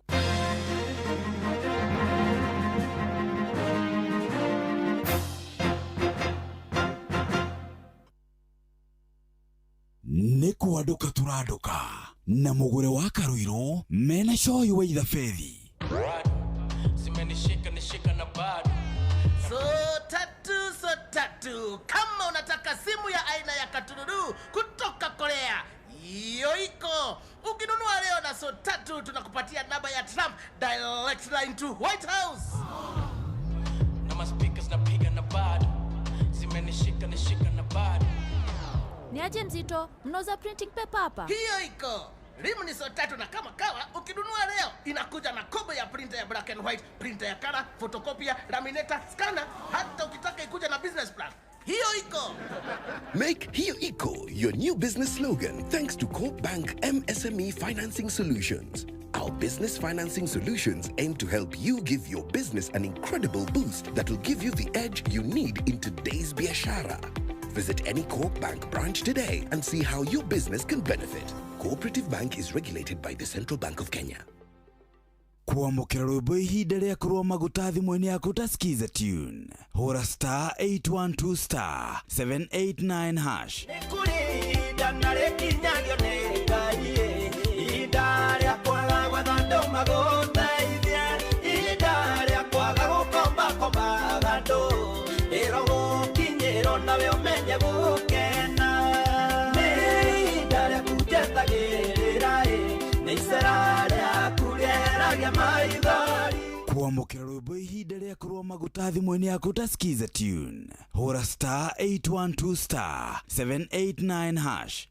Nĩ kũandũka tũrandũka na mũgũre wa Karuiro mena coyi wa ithabethi. Zimenishika na bado so tatu kama unataka simu ya aina ya Katururu kutoka Korea hiyo iko. Ukinunua leo na so tatu tunakupatia namba ya Trump direct line to White House. Na maspikers napiga na bado zimenishika na bado. Ni aje Mzito, mnauza printing paper hapa? Hiyo iko. Rimu ni so tatu na kama kawa ukinunua leo inakuja na kobo ya printer ya black and white, printer ya color, photocopy, laminator, scanner, hata ukitaka ikuja na business plan. hiyo iko. Make Hiyo Iko your new business slogan thanks to Coop Bank MSME Financing Solutions. Our business financing solutions aim to help you give your business an incredible boost that will give you the edge you need in today's biashara. Visit any Coop Bank branch today and see how your business can benefit. Cooperative Bank is regulated by the Central Bank of Kenya. Kuamukira rwimbo ihinda rĩa kurwa maguta thimũ-inĩ yaku utasikiza tune. Hora star 812 star 789 hash. Kuamukira rwimbo ihinda rĩa kurwa maguta thimũ-inĩ yaku utasikiza tune. Hora star 812 star 789 hash.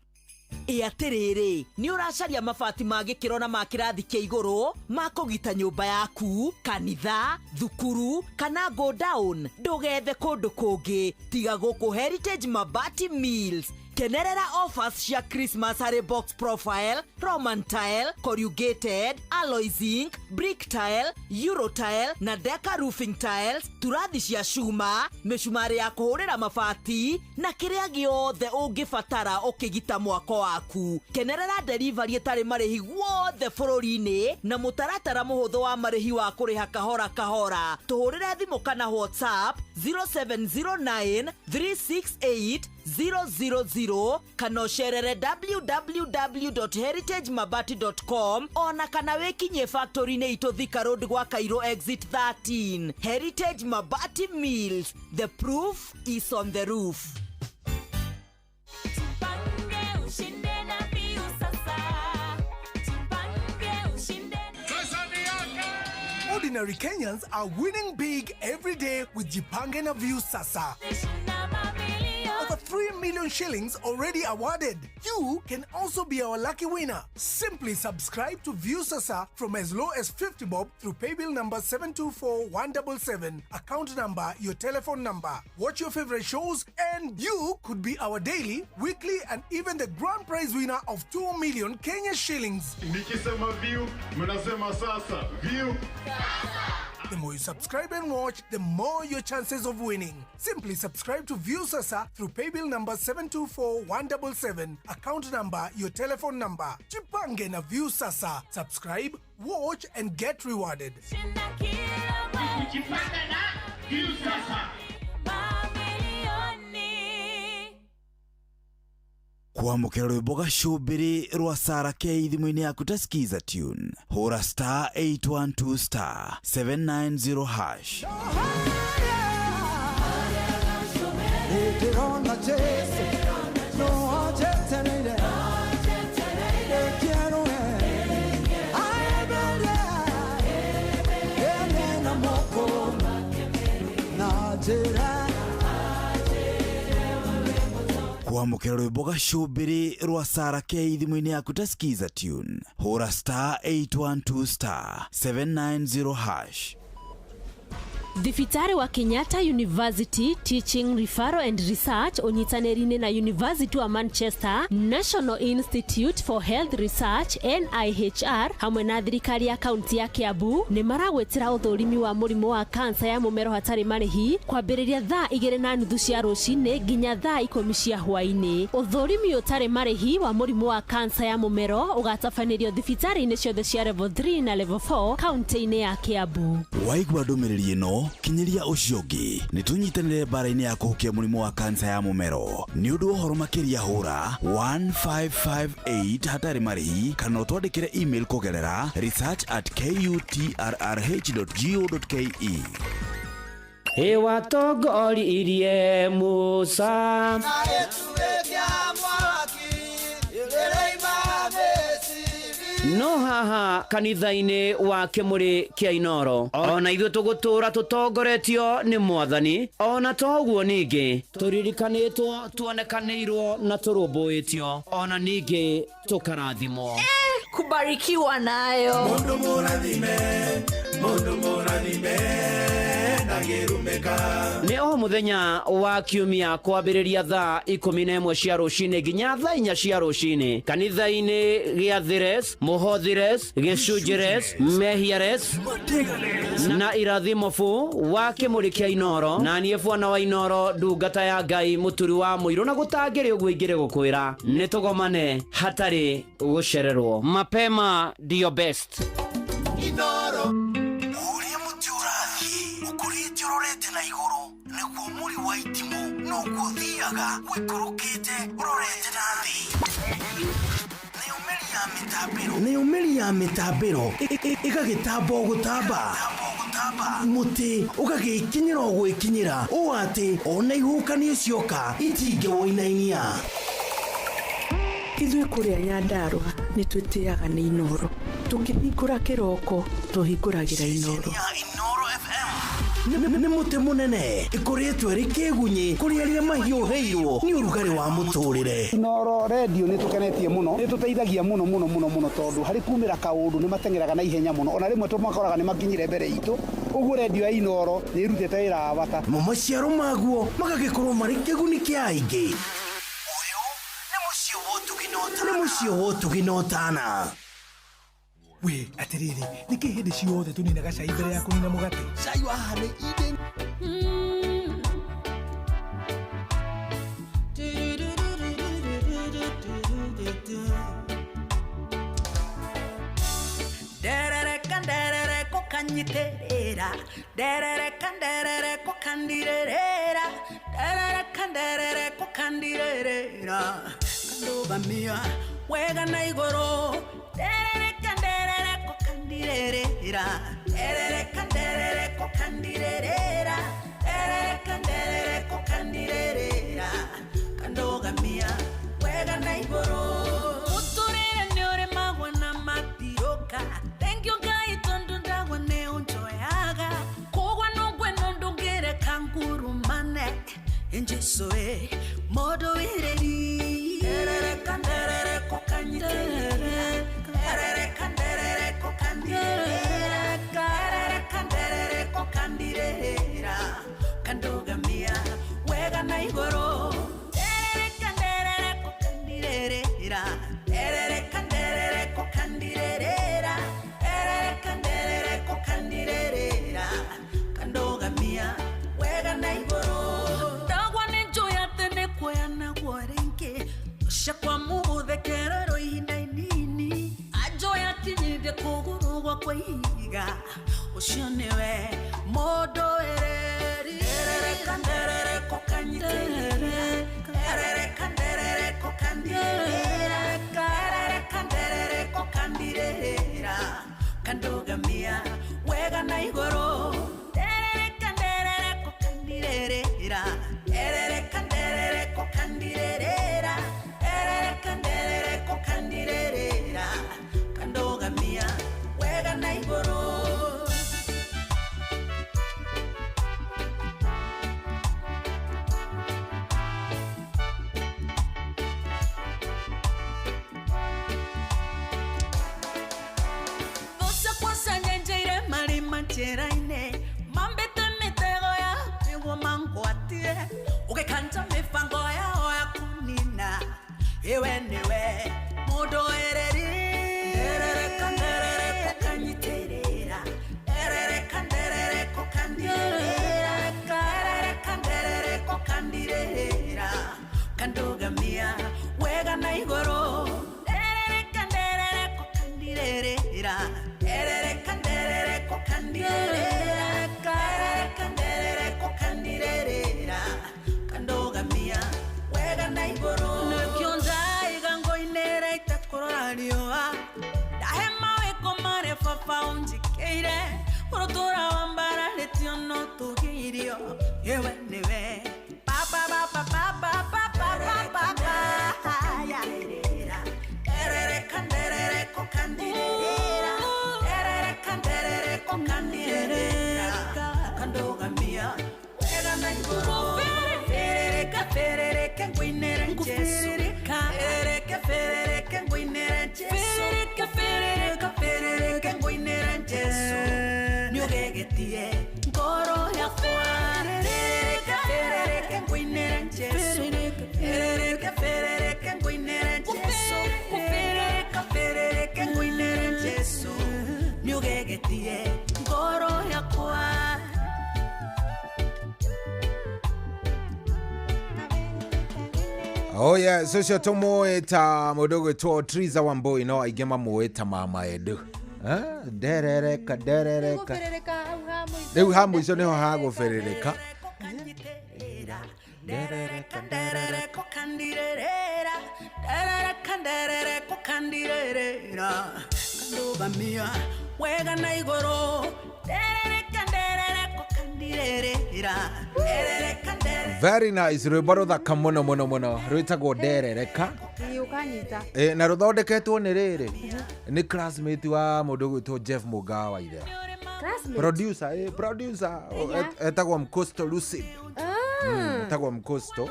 Atiriri ni uracaria mabati ma gikiro na ma kirathi kia iguru ma kugita nyumba yaku, kanitha, thukuru kana go down. Ndugethe kundu kungi tiga guku Heritage Mabati Mills. Kenerera offers cia Christmas harĩ box profile, Roman tile, corrugated, alloy zinc, brick tile, euro tile na Deca roofing tiles, turathi cia cuma, mĩcumarĩ ya kũhũrĩra mabati na kĩrĩa gĩothe ũngĩbatara ũkĩgita mwako waku. Kenerera delivery ĩtarĩ marĩhi guothe bũrũri-inĩ na mũtaratara mũhũthũ wa marĩhi wa kũrĩha kahora kahora. Tũhũrĩre thimũ kana WhatsApp 0709 368 000 kana ũcerere www.heritagemabati.com ona kana wĩkinye factory-inĩ itũ Thika Road gwa Cairo exit 13. Heritage Mabati Mills, the proof is on the roof. Ordinary Kenyans are winning big every day with Jipange na View Sasa. Over 3 million shillings already awarded. You can also be our lucky winner. Simply subscribe to View Sasa from as low as 50 bob through paybill number 724177, account number, your telephone number. Watch your favorite shows and you could be our daily, weekly and even the grand prize winner of 2 million Kenya shillings. Nikisema View, mnasema sasa. View. The more you subscribe and watch, the more your chances of winning. Simply subscribe to View Sasa through paybill number 724177, account number, your telephone number. Jipange na View Sasa. Subscribe, watch and get rewarded. Jipange na View Sasa. Kuamukira rwimbo gacũmbĩrĩ rwa Sarah K thimũ-inĩ yaku utasikiza tune. Hora star 812 star 790 hash. Kuamukira rwimbo gacũmbĩrĩ rwa Sarah K thimũ-inĩ yaku utasikiza tune. Hora star 812 star 790 hash. Thibitari wa Kenyatta University Teaching Referral and Research unyitanĩri-inĩ na University wa Manchester, National Institute for Health Research NIHR hamwe na thirikari ya kaunti ya Kiambu nĩ maragwetera ũthũrimi wa mũrimũ wa kansa ya mũmero hatarĩ marĩhi kwambĩrĩria thaa 2:30 cia rũcinĩ nginya thaa 10 cia hwaĩ-inĩ. Ũthũrimi ũtarĩ marĩhi wa mũrimũ wa kansa ya mũmero ũgatabanĩrio thibitari-inĩ ciothe cia level 3 na level 4 kaunti-inĩ ya Kiambu. Waigua ndũmĩrĩri ĩno kinyiria ũcio ũngĩ nĩ tũnyitanĩre mbara-inĩ ya kũhukia mũrimũ wa kansa ya mũmero. Nĩ ũndũ ũhoro makĩria hũra 1558 hatarĩ marĩhi kana ũtwandĩkĩre email kũgerera research@kutrrh.go.ke. Watongoririe Musa no haha kanitha-inĩ wa Kĩmũrĩ kĩa Inoro ona ithuĩ tũgũtũra tũtongoretio nĩ Mwathani, ona toguo ningĩ tũririkanĩtwo, tuonekanĩirwo na tũrũmbũĩtio, ona ningĩ tũkarathimwo. Kubarikiwa nayo. Mundu mũrathime nĩ o mũthenya wa kiumia kwambĩrĩria thaa 11 cia rũcinĩ nginya thaa 4 cia rũcinĩ kanitha-inĩ gĩa Thires, Mũhothires, Gĩcunjĩres, Mehiares na Irathimofu wa kĩmũrĩ kĩa Inoro, na niĩ Bwana wa Inoro ndungata ya Ngai mũturi wa mũirũ, na gũtangĩrĩ ũguo ingĩrĩ gũkwĩra nĩ tũgomane hatarĩ gũcererwo. Mapema ndio best. Inoro ũrĩa mũtĩ ũrathiĩ ũkũrĩte ũrorete na igũrũ, nĩguo mũri wa itimũ noguo ũthiaga wĩkũrũkĩte ũrorete na thĩ. Nĩ ũmeri ya mĩtambĩro ĩgagĩtamba o gũtamba, mũtĩ ũgagĩkinyĩra o gwĩkinyĩra, ũũ atĩ ona ihuhũkanio cioka itingĩwoinainia. Ithuĩ kũrĩa Nyandarua nĩ twĩtĩaga nĩ Inoro, tũkĩhingũra kĩroko tũhingũragĩra Inoro. Nĩ mũtĩ mũnene ĩkoretwo ĩrĩ kĩgunyi kũrĩ arĩa mahiũhĩirwo nĩ ũrugarĩ wa mũtũrĩre. Inoro radio nĩ tũkenetie mũno, nĩ tũteithagia mũno tondũ harĩ kumĩra kaũndũ nĩ matengeraga na ihenya mũno, ona rĩmwe tũmakoraga nĩ makinyire mbere itũ. Ũguo radio ya Inoro nĩ ĩrutĩte wĩra wa bata. Maciaro maguo magagĩkorwo marĩ kĩguni kĩa aingĩ. Nĩ mũciĩ wotũginotana. We, atiriri, niki hĩndĩ ciothe tũninaga cai mbere ya kũnina mũgate? Cai wa hane ide. Derere kokanyiterera, derere kokandirera, derere kokandirera, kandogamia wega na igoro. Derere kokandirera, derere kokandirera, derere kokandirera, kandogamia wega na igoro. Uturire ni ore magwa na matioka. Thank you guys, tondundagwa ne unjoyaga. Kogwa no gweno ndungere kanguru mane. Enjesoe modo ireri. Derere kokanyiterera, derere kokandirera, kandogamia wega na igoro. Derere kokandirera, derere kokandirera, derere kokandirera, kandogamia wega na igoro. Dagwa ne joya tene kwea na gwarenke, shakwa mude kerero inainini, ajoya tinyide kuguru gwa kwiga, ushionewe modo ereri. Derere kokanyiterera, derere kokandirera, kandogamia wega na igoro. Derere kokandirera, derere kokandirera, derere kokandirera, kandogamia wega na igoro. Cheraine mambete mitego ya pigo mangwatie ukekanta mifango ya oya kunina ewe niwe modo ereri. Derere kokanyiterera, derere kokandirera, kandogamia wega na igoro. Derere kokandirera, derere kokandirera, kandogamia wega na igoro. Nukionza igango inera itakororarioa, dahema weko mare fafa unjikeire, urotora wambara letiono tugirio, yewe niwe papa ya derere kokandirera, derere kokandirera, kandogamia wega na igoro. Ferere kenguinera Jesu, ferere kenguinera Jesu, ferere kenguinera Jesu, nyogegetie ngoro ya Oh yeah, so tumuita mudogo to Triza Wambui no aige mamuita mama edu. Derereka. Rĩu ha mũico nĩho hagũbĩrĩrĩka. Wega na igoro Very nice. Rwĩmbo rũthaka mũno rwĩtagwo nderereka. Na rũthondeketwo nĩ rĩrĩ nĩ classmate wa mũndũ gwĩtwo Jeff Mũngawa wa Ithera. Producer etagwo Mkosto Lucid. Etagwo Mkosto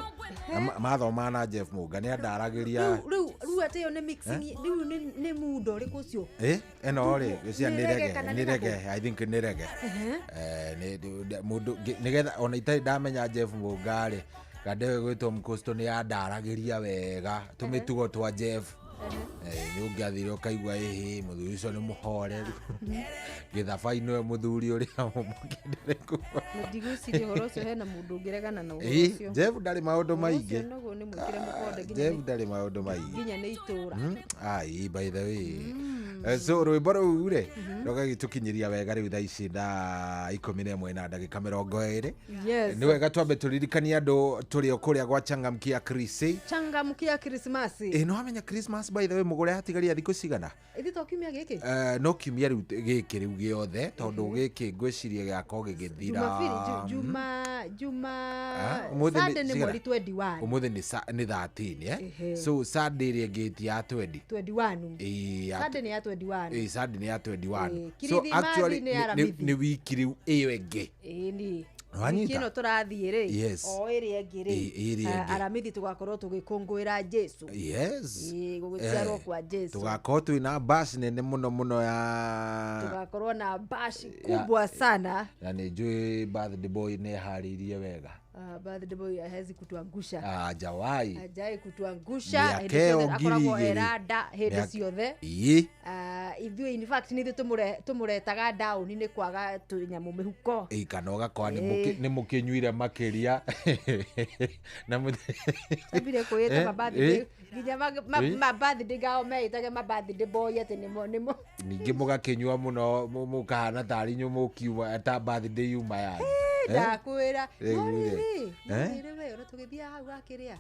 mathoma na Jeff Mũnga nĩ andaragĩria rĩu atĩ nĩ mixing rĩu nĩ mundo rĩkũ ũcio eno rĩ gũcia nĩ rege I think nĩ rege mũndũ nĩgetha ona itarĩ ndamenya Jeff Mũnga rĩ gadewe gwĩtwo Mkosto nĩ andaragĩria wega tũmĩtugo twa Jeff nĩ ũngĩathire ũkaigua mũthuri ũcio nĩ mũhoreru gĩthabai-inĩ mũthuri ũrĩa mũkĩendere kuo ndigwĩciria ũhoro ũcio hena mũndũ ũngĩregana na ũhoro ũcio Jeff ndarĩ maũndũ maingĩ nĩ mwĩkĩre mũkonde Jeff ndarĩ maũndũ maingĩ nginya nĩ itũra by the way so rwĩmbo rũu rĩ rũgagĩtũkinyĩria wega rĩu thaa ici thaa 11 na ndagĩka 20 nĩ wega twambe tũririkanie andũ tũrĩ o kũrĩa gwa Changamkia Christmas no amenya Christmas by the way mugore hatigaria thikũ cigana ithito kiumia gĩkĩ no kiumia rĩu gĩkĩ rĩu gĩothe tondũ gĩkĩ ngwĩciria gĩakorwo gĩgĩthira Sunday nĩ mweri 21 ũmũthĩ nĩ 13 so Sunday ĩrĩa ĩngĩti ya 21 Sunday nĩ ya 21 Sunday nĩ ya 21 so actually nĩ wiki rĩu ĩyo ĩngĩ Kino tũrathiĩ rĩ o ĩrĩa ĩngĩ rĩ aramithi tũgakorwo tũgĩkũngũĩra Jesu gũgĩciarwo kwa Jesu tũgakorwo twĩna bash nene mũno ya tũgakorwo na bash kubwa sana na nĩ njũĩ birthday boy nĩ harĩirie wega birthday boy hawezi kutuangusha hajai kutuangusha akoragwo erada hĩndĩ ciothe ithuĩ in fact nĩ tũmũretaga down nĩ kwaga tũnyamũ mĩhuko kana ũgakorwa nĩ mũkĩnyuire makĩria na mũthire kwĩta birthday nginya birthday gao meĩtage birthday boy atĩ nĩmo ningĩ mũgakĩnyua mũno mũkahana tarĩ nyũmũ ta birthday yuma yanyu ndakwĩra rĩrĩ ona tũgĩthia hau gakĩrĩa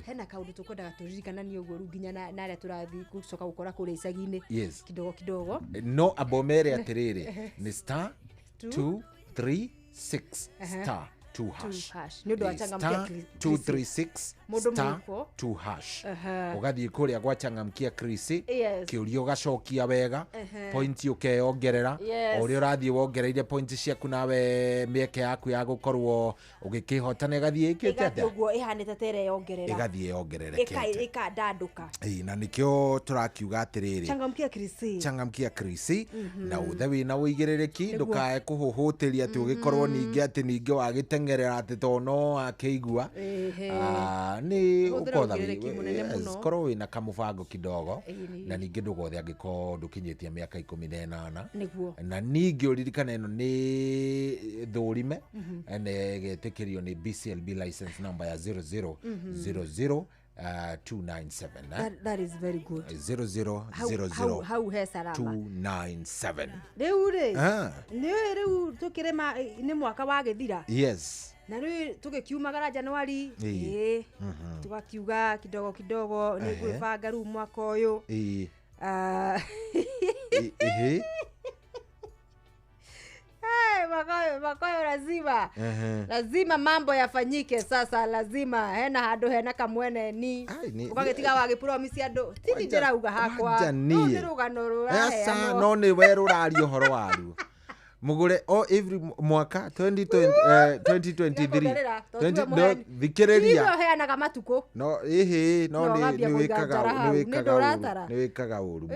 hena kaũndũ tũkwendaga tũririkananie ũguo rĩu nginya na arĩa tũrathiĩ gũcoka gũkora kũrĩa icagi-inĩ kidogo no abomere atĩrĩrĩ nĩ star 236 star 2 hash nĩ ũndũ wa Changamkia 236 star 2 hash ũgathiĩ kũrĩa gwa Changamkia Chrissy kĩũria ũgacokia wega point ũkeyongerera o ũrĩa ũrathiĩ wongereire point ciaku nawe mĩeke yaku ya gũkorwo ũgĩkĩhotana ĩgathiĩ ĩkĩte atĩa ũguo ĩhanĩte ta ĩreyongerera ĩgathiĩ yongererekete ĩkandandũka na nĩkĩo tũrakiuga atĩrĩrĩ Changamkia Chrissy na ũthe wĩna ũigĩrĩrĩki ndũkae kũhũhũtĩria atĩ ũgĩkorwo ningĩ wagĩteng'erera atĩ tono akĩigua nĩ ũkorwo wĩna kamũbango kidogo na ningĩ ndũgothe angĩkorwo ndũkinyĩtie mĩaka 18 na ningĩ ũririkane ĩno nĩ thũrime na ĩgetĩkĩrio nĩ BCLB license number ya 0000 297 that is very good 0000 how he salama 297 rĩu tukirema nĩ mwaka wa gĩthira na rĩu tũgĩkiumagara Januari tugakiuga kidogo nĩ gwĩbanga rĩu mwaka ũyũ Makayo lazima mambo yafanyike sasa, lazima hena handũ hena kamwene ni ũgagĩtiga wagĩpromise andũ tini ndĩrauga hakwa no nĩ rũgano rũraheanwo no nĩ we rũraria ũhoro waruo mugure every mwaka 2023 thikĩrĩria heanaga matuko no nĩ wĩkaga ũru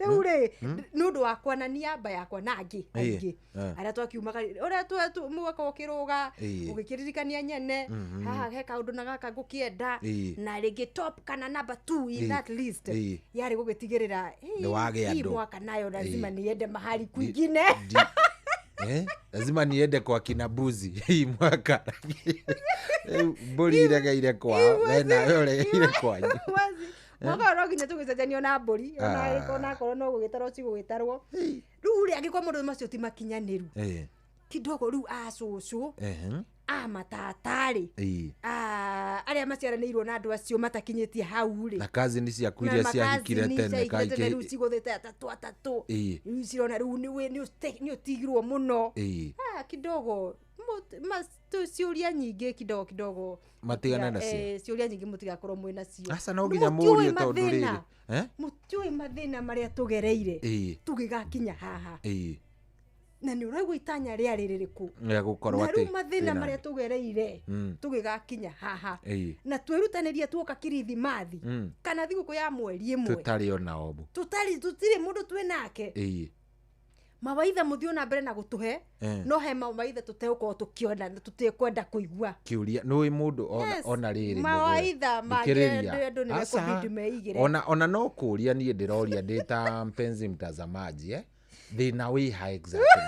rĩu rĩ nĩ ũndũ wakwa na niamba yakwa na angĩ aingĩ arĩa twakiumaga ũrĩa mwaka ũkĩrũga ũgĩkĩririkania nyene haha he kaũndũ na gaka ngũkĩenda na rĩngĩ top kana number 2 in that list yarĩ gũgĩtigĩrĩra hii mwaka nayo lazima niende mahali kwingine lazima niende kwa kina Buzi hii mwaka. Mburi iregeire kwao wena yoregeire kwanyu. Mwaka rogi ne tugicenjanio na mburi ona korwo no gugitarwo cigugitarwo riu ri angikwa mundu macio ti makinyaniru kidogo riu acucu matatari aria maciaranĩirwo na andũ acio matakinyĩtie hau ri na kazi ni cia kuiria cia hikire tene kaingĩ riu ciguthĩte atatũ riu cirona riu nĩ ũtigirwo mũno kidogo ciũria nyingĩ kidogo matigana nacio ciũria nyingĩ mũtigakorwo mwĩ nacio asa no nginya mũrie tondũ rĩrĩ mũtiũĩ mathĩna marĩa tũgereire tũgĩgakinya haha na nĩ ũraigua itanya rĩarĩ rĩrĩkũ rĩa gũkorwo atĩ na rĩu mathĩna marĩa tũgereire tũgĩgakinya haha na twĩrutanĩrie tuoka kirithimathi kana thigũkũ ya mweri ĩmwe tũtarĩ ona obu tũtirĩ mũndũ twĩ nake mawaitha mũthio na mbere na gũtũhe no he mawaitha tũtegũkorwo tũkĩona tũtekwenda kũigua kĩũria nĩ mũndũ ona rĩrĩ mawaitha mangĩ andũ nĩ mekũbidi meigĩre ona no kũria niĩ ndĩroria ndĩ ta mpenzi mtazamaji thina wĩ ha exactly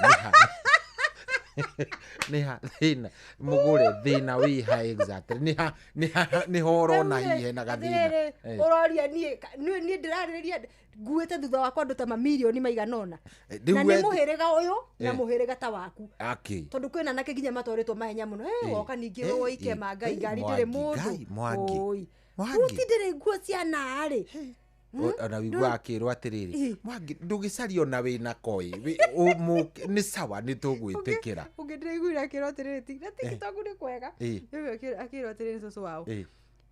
thina mũgũre thina wĩ ha exactly nĩ horo na hihe na gathina ũroria niĩ ndĩrarĩrĩria nguĩte thutha wakwa andũ ta mamirioni maiganona na nĩ mũhĩrĩga ũyũ na mũhĩrĩga ta waku tondũ kwĩna nake nginya matwarĩtwo mahenya mũno woka ningĩ woike mangai ngari ndĩrĩ mũndũ ndĩrĩ nguo cia narĩ ona wigua akirwo atiriri mwangi ndugicario na wina koi ni sawa ni tugwitikira ungindiraiguira akirwo atiriri tiktok ni kwega akirwo atiriri cucu wao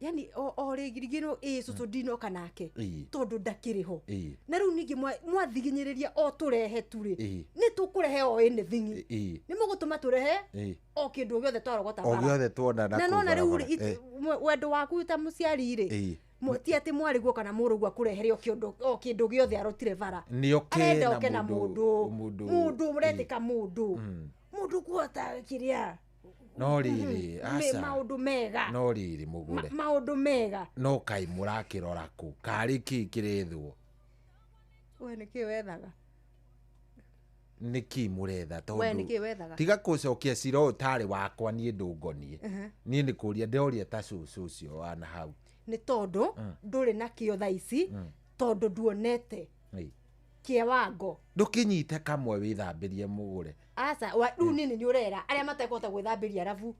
yani o rigirigino cucu ndinoka nake tondu ndakiriho na riu ningi mwathiginyiriria o turehe turi ni tukurehe o ene thingi ni mugutuma turehe o kindu giothe twarogota bara o giothe tuona na nona riu wendo waku ta muciari ri ti ati mwariguo kana mũrũguo akurehere o kindu giothe arotire bara arenda na mundu muretika mundu kuota kiria no riri asa maundu mega no riri mugure maundu mega no kai murakirora ku kari ki kirethwo we niki wethaga niki muretha tondu we niki wethaga tiga kucokia ciro utari wakwa nie ndungonie nie ni kuria ndoria ta cucu ucio wana hau ni tondu nduri na kio thaici tondu nduonete kiewango ndukinyite kamwe withambirie mugure asa wa riu nini ni urera aria matekota gwithambiria arabu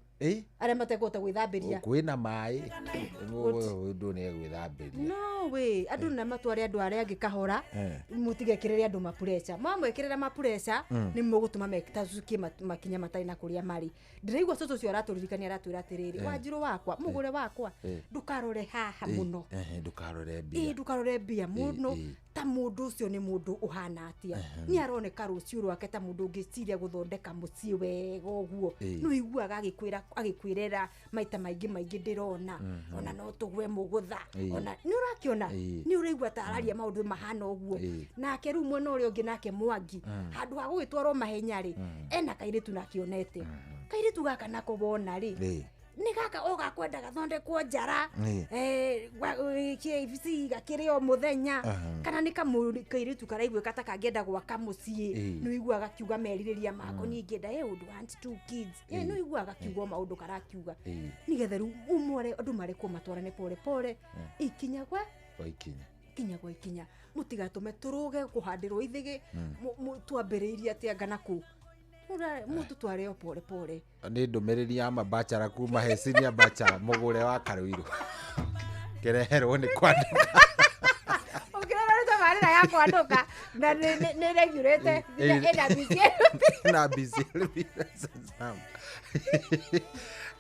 aria matekota gwithambiria kwina mai ndu ne gwithambiria no we andu na matware andu aria angi kahora mutigekirire andu mapurecha mamwekirira mapurecha ni mugutuma mekitazuki makinya matai na kuria mari ndiraigwa cucu cio araturirikania aratwira atiriri wanjiru wakwa mugure wakwa ndukarore haha muno ndukarore mbia muno ta mundu ucio ni mundu uhana atia ni aroneka ruciu rwake ta mundu ngiciria guthondeka mucii wega uguo no iguaga agikwirera maita maingi ndirona ona no tugwe mugutha ona ni urakiona ni uraigua ta araria maundu mahana uguo nake riu mwena uria ungi nake Mwangi handu ha gugitwarwo mahenya ri ena kairitu nakionete kairitu gaka nako bona ri ni gaka ogakwenda gathondekwo njara KFC gakirio muthenya kana ni kairitu karaigwe kata kangenda gwaka mucii no iguaga kiuga meririria mako ningienda undu want two kids no iguaga kiugo maundu karakiuga nigethe riu umore andu mareko matwarane pole ikinya gwa ikinya mutigatume turuge kuhandirwo ithigi twambiriirie atia ngana ku mutu twareo pole ni ndumiriri ya mabachara kuma hesini ya bachara mugure wa Karuiru kereherwo ni kwanduka ukirorete marira ya kwanduka na ni regulate na busy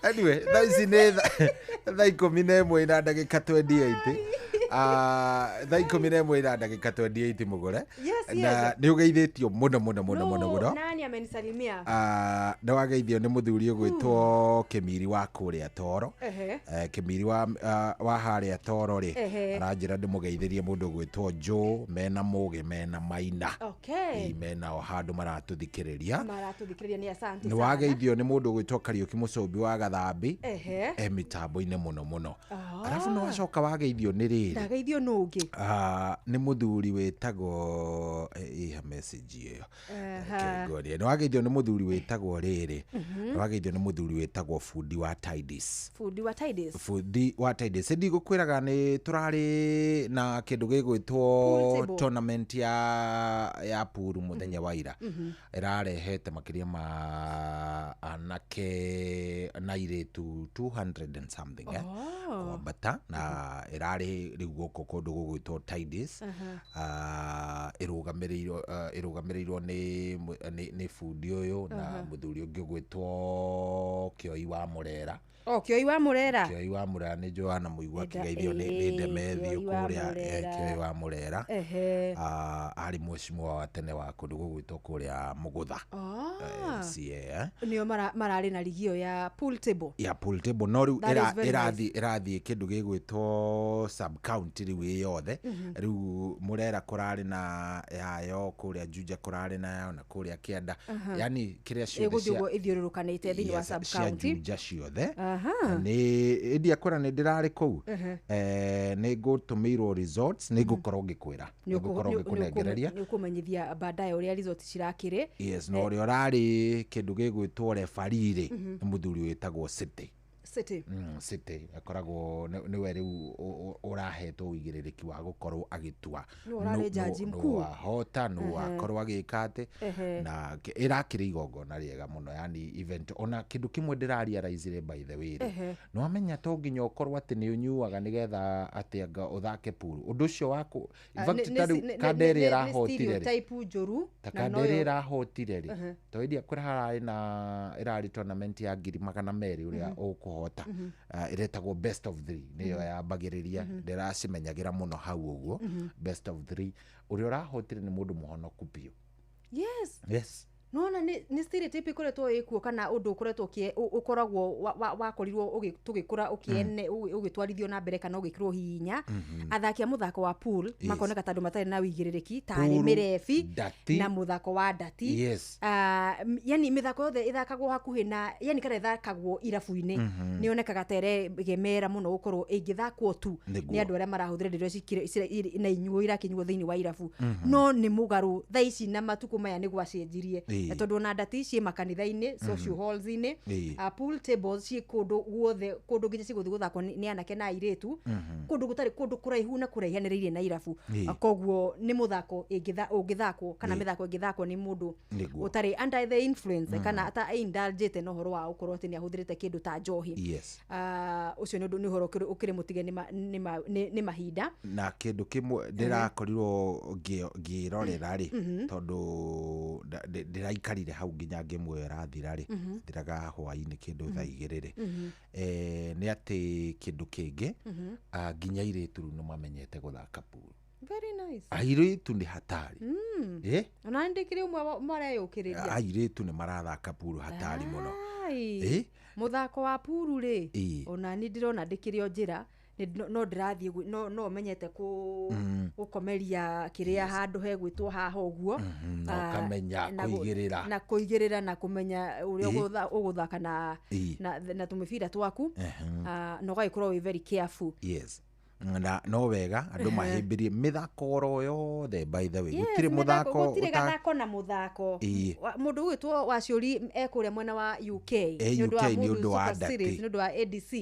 anyway thaisi nĩ thaa 11 na ndagĩka 28 thaa 11 na ndagĩka 28 mugure na nĩ ũgeithĩtio mũno nani amenisalimia nĩ wageithio nĩ mũthuri ũgwĩtwo Kĩmiri wa kũrĩa Toro Kĩmiri wa harĩa Toro rĩ aranjĩra ndĩmũgeithĩrie mũndũ ũgwĩtwo Joe mena Mũgĩ mena Maina mena o handũ maratũthikĩrĩria nĩ asante nĩ wageithio nĩ mũndũ ũgwĩtwo Kariuki Mũcũmbi wa Gathambi mitambo-inĩ mũno arabu no wacoka wageithio nĩ rĩrĩ ndageithio nungi nĩ mũthuri wĩtagwo iha message ĩyo kĩngũria nĩ wageithio nĩ mũthuri wĩtagwo rĩrĩ nĩ wageithio nĩ mũthuri wĩtagwo Fundi wa Tides ndigũkwĩraga nĩ tũrarĩ na kĩndũ gĩgwĩtwo tournament ya pool mũthenya wa ira ĩrarehete makĩria ma anake na iretu 200 and something kwambata na ĩrarĩ rĩu gũkũ kũndũ gũgwĩtwo Tides ĩrũgamĩrĩirwo nĩ Fundi ũyũ na mũthuri ũngĩ ũgwĩtwo Kioi wa Mũrera. Kioi wa Mũrera nĩ Joana Mũigua akĩgeithio nĩ Ndemethi kũrĩa Kioi wa Mũrera arĩ mheshimiwa wa tene wa kũndũ gũgwĩtwo kũrĩa Mũgũtha nĩo mararĩ na ligio ya pool table no rĩu ĩrathiĩ kĩndũ gĩgwĩtwo sub county rĩu ĩyothe rĩu Mũrera kũrarĩ na yayo kũrĩa Juja kũrarĩ nayo na kũrĩa Kĩanda yani kĩrĩa ciothe ithiũrũrũkanĩte thĩinĩ wa sub county Juja ciothe nĩ ndia kwĩra nĩ ndĩrarĩ kũu nĩ ngũtũmĩirwo resorts nĩ ngũkorwo ngĩkwĩra nĩ ngũkũnengereria nĩ ũkũmenyithia baadaye ũrĩa resorts cirakĩrĩ na ũrĩa ũrarĩ kĩndũ gĩgwĩtwo referee nĩ mũthuri wĩtagwo City akoragwo nĩwe rĩu ũrahetwo ũigĩrĩrĩki wa gũkorwo agĩtua nũ wahota nũ wakorwo agĩka atĩ na ĩrakĩrĩ igongona rĩega mũno yani event ona kĩndũ kĩmwe ndĩrarealize by the way no amenya to nginya ũkorwo atĩ nĩ ũnyuaga nĩgetha atĩ anga ũthake pool ũndũ ũcio wako Kandere ĩrahotire rĩ to india kũrĩa hararĩ na ĩrarĩ tournament ya 200,000 ũrĩa ũkũhota iretagwo best of 3 nĩyo yambagĩrĩria ndĩracimenyagĩra mũno hau ũguo best of 3 ũrĩa ũrahotire nĩ mũndũ mũhonoku biũ yes nona nĩ stereotype ikoretwo ĩkuo kana ũndũ ũkoragwo wakorirwo tũgĩkũra ũgĩtwarithio na mbere kana ũgĩkĩrwo hinya athaki a mũthako wa pool makoneka tondũ matarĩ na ũigĩrĩrĩki tarĩ mĩrebi na mũthako wa ndati yani mĩthako yothe ĩthakagwo hakuhĩ na yani kana ĩthakagwo irabu-inĩ nĩ onekaga tere gemera mũno gũkorwo ĩngĩthakwo tu nĩ andũ arĩa marahũthĩra ndĩrĩa na inyuo irakĩnyuo thĩinĩ wa irabu no nĩ mũgarũ thaa ici na matukũ maya nĩ gwacenjirie tondũ na ndati ciĩ makanitha-inĩ social halls-inĩ pool tables ciĩ kũndũ guothe kũndũ nginya cigũthiĩ gũthakwo nĩ anake na airĩtu kũndũ gũtarĩ kũndũ kũraihu na kũraihanĩrĩirie na irabu koguo nĩ mũthako ũngĩthakwo kana mĩthako ĩngĩthakwo nĩ mũndũ ũtarĩ under the influence kana ata indulgete na ũhoro wa gũkorwo atĩ nĩ ahũthĩrĩte kĩndũ ta njohi ũcio nĩ ũhoro ũkĩrĩ mũtige nĩ mahinda na kĩndũ kĩmwe ndĩrakorirwo ngĩrorera rĩ tondũ ndĩraikarire hau nginya ngĩmwe rathira rĩ ndĩraga hwainĩ kĩndũ thaa 2 rĩ nĩ atĩ kĩndũ kĩngĩ nginya airĩtu nĩ mamenyete gũthaka pool very nice airĩtu nĩ hatari ona ndĩkĩrĩ umwe mareyũkĩrĩria airĩtu nĩ marathaka pool hatari mũno mũthako wa pool rĩ ona nĩ ndĩrona ndĩkĩrĩ o njĩra no ndĩrathiĩ no menyete gũkomeria kĩrĩa handũ hegwĩtwo haha ũguo na ũkamenya kũigĩrĩra na kũmenya ũrĩa ũgũthaka na tũmĩbira twaku na ũgagĩkorwo wĩ very careful na no wega andũ mahĩmbĩrie mĩthako oro yothe by the way gũtirĩ gathako na mũthako mũndũ ũgĩtwo Waciũri ekũrĩa mwena wa UK nĩ ũndũ wa series nĩ ũndũ wa ADC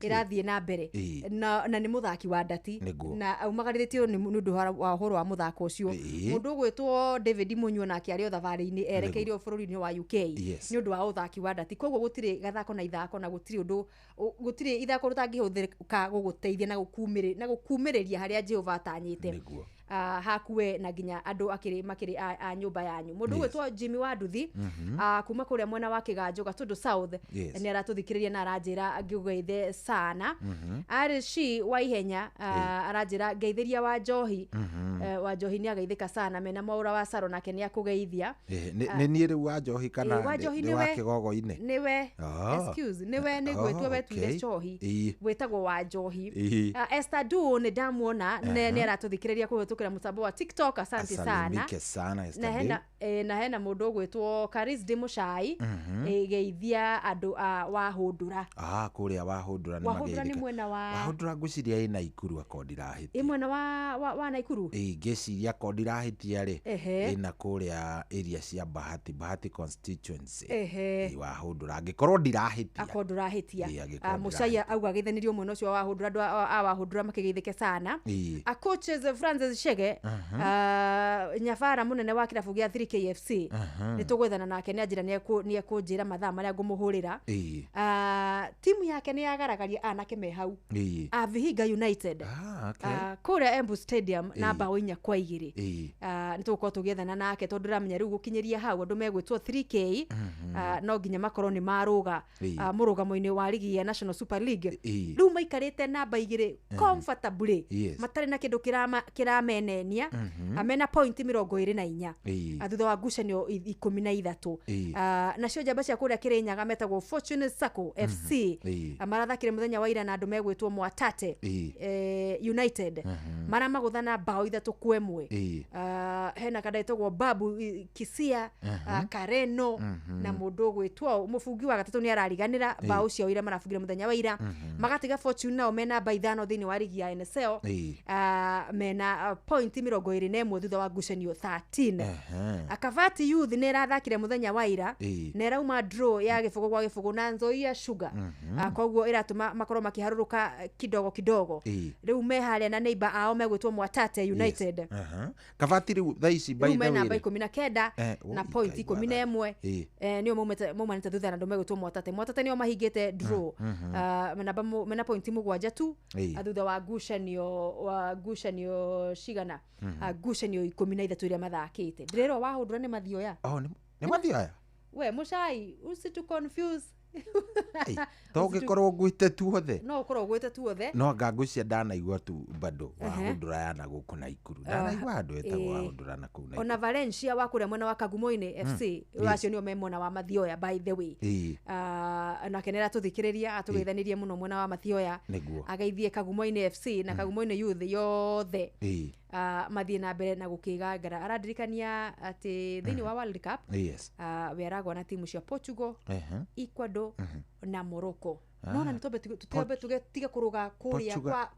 ĩrathiĩ na mbere na nĩ mũthaki wa ndati na aumagarĩtio nĩ ũndũ wa ũhoro wa mũthako ũcio mũndũ ũgĩtwo David Munyua nake arĩ o thabarĩ-inĩ erekeire bũrũri-inĩ wa UK nĩ ũndũ wa ũthaki wa ndati koguo gũtirĩ gathako na ithako na gũtirĩ ithako rũtangĩhũthĩka gũgũteithia na gũkumĩrĩria harĩa Jehova atanyĩte hakuwe na nginya andũ makĩrĩ a nyũmba yanyu mũndũ ũgwĩtwo Jimmy wa Nduthi kuma kũrĩa mwena wa Kĩganjo Gatundu South nĩ aratũthikĩrĩria na aranjĩra ngĩgeithe sana RC wa ihenya aranjĩra ngeithĩria wa Njohi nĩ ageithĩka sana mena Mwaura wa Saro nake nĩ akũgeithia nĩ niĩ rĩu wa Njohi kana nĩ wa Kĩgogo-inĩ nĩwe excuse nĩwe nĩ gwĩtwo wetuire Njohi wĩtagwo wa Njohi Esther Du nĩ ndamuona nĩ aratũthikĩrĩria kũhĩtũkĩra kuhithukira mutambo wa TikTok. Asante sana. Na hena mundu gwitwo Karis de Muchai geithia andu Wahundura. Kuria Wahundura ni Wahundura ni mwena wa Wahundura ngwiciria ina Ikuru akondirahiti. Mwena wa Naikuru. Ngeciria akondirahiti ri ina kuria area cia Bahati constituency. Wahundura angikorwo ndirahitia. Akondirahitia. Muchai auga geithanirio mwena ucio wa Wahundura, andu a Wahundura makigeithike sana. Coaches Francis Shege nyabara munene wa kirabu gia 3KFC nitugwethana nake ni ajira ni ekunjira mathaa maria ngumuhurira. Timu yake ni yagaragaria anake me hau Vihiga United kuria Embu Stadium na bao 4-2 nitugukorwo tugiethana nake tondu ramenya riu gukinyeria hau andu megwitwo 3K no nginya makorwo ni maruga murugamo-ini wa ligi ya National Super League. Riu maikarite namba 2 comfortably matari na kindu kiramenenia amena point 24 thutha wa ngucanio 13. Nacio njamba cia kuria Kirinyaga metagwo Fortune Sacco FC marathakire muthenya wa ira na andu megwitwo Mwatate United maramaguthana bao 3-1. Hena kada itagwo Babu Kisia Kareno na mundu gwitwo mufungi wa gatatu ni arariganira bao cio ira marafungire muthenya wa ira magatiga Fortune nao mena namba 5 thini wa ligi ya NSL mena point 21 thutha wa ngucanio 13. Akavati Youth ni rathakire muthenya wa ira na rauma draw ya gifugo gwa gifugo na Nzoia Sugar koguo iratuma makorwo makiharuruka kidogo. Riu meharia na neighbor ao megwitwo Mwatate United. Kavati riu thaici by the way namba 19 na point 11 nio mumanite thutha na andu megwitwo Mwatate nio mahingite draw mena point 7 tu thutha wa ngucanio cigana ngucanio 13 iria mathakite. Ndirero Wahundura ni mathioya ni mathioya we Muchai usitu confuse togikorwo gwite tuothe no ukorwo gwite tuothe no ngangwiciria ndanaigua tu bado Wahundura yana guku na Ikuru ndanaigua andu etagwo Wahundura na kuu na ona Valencia wa kuria mwena wa Kagumo-ini FC wacio nio memona wa mathioya by the way na kenera tuthikiriria atugeithanirie muno mwena wa mathioya ageithie Kagumo-ini FC na Kagumo-ini Youth yothe mathie na mbere na gukigangara. Aradirikania ati thini wa World Cup weragwo na timu cia Portugal, Ecuador na Morocco. Nona nitobe tugetiga kuruga kuria kwa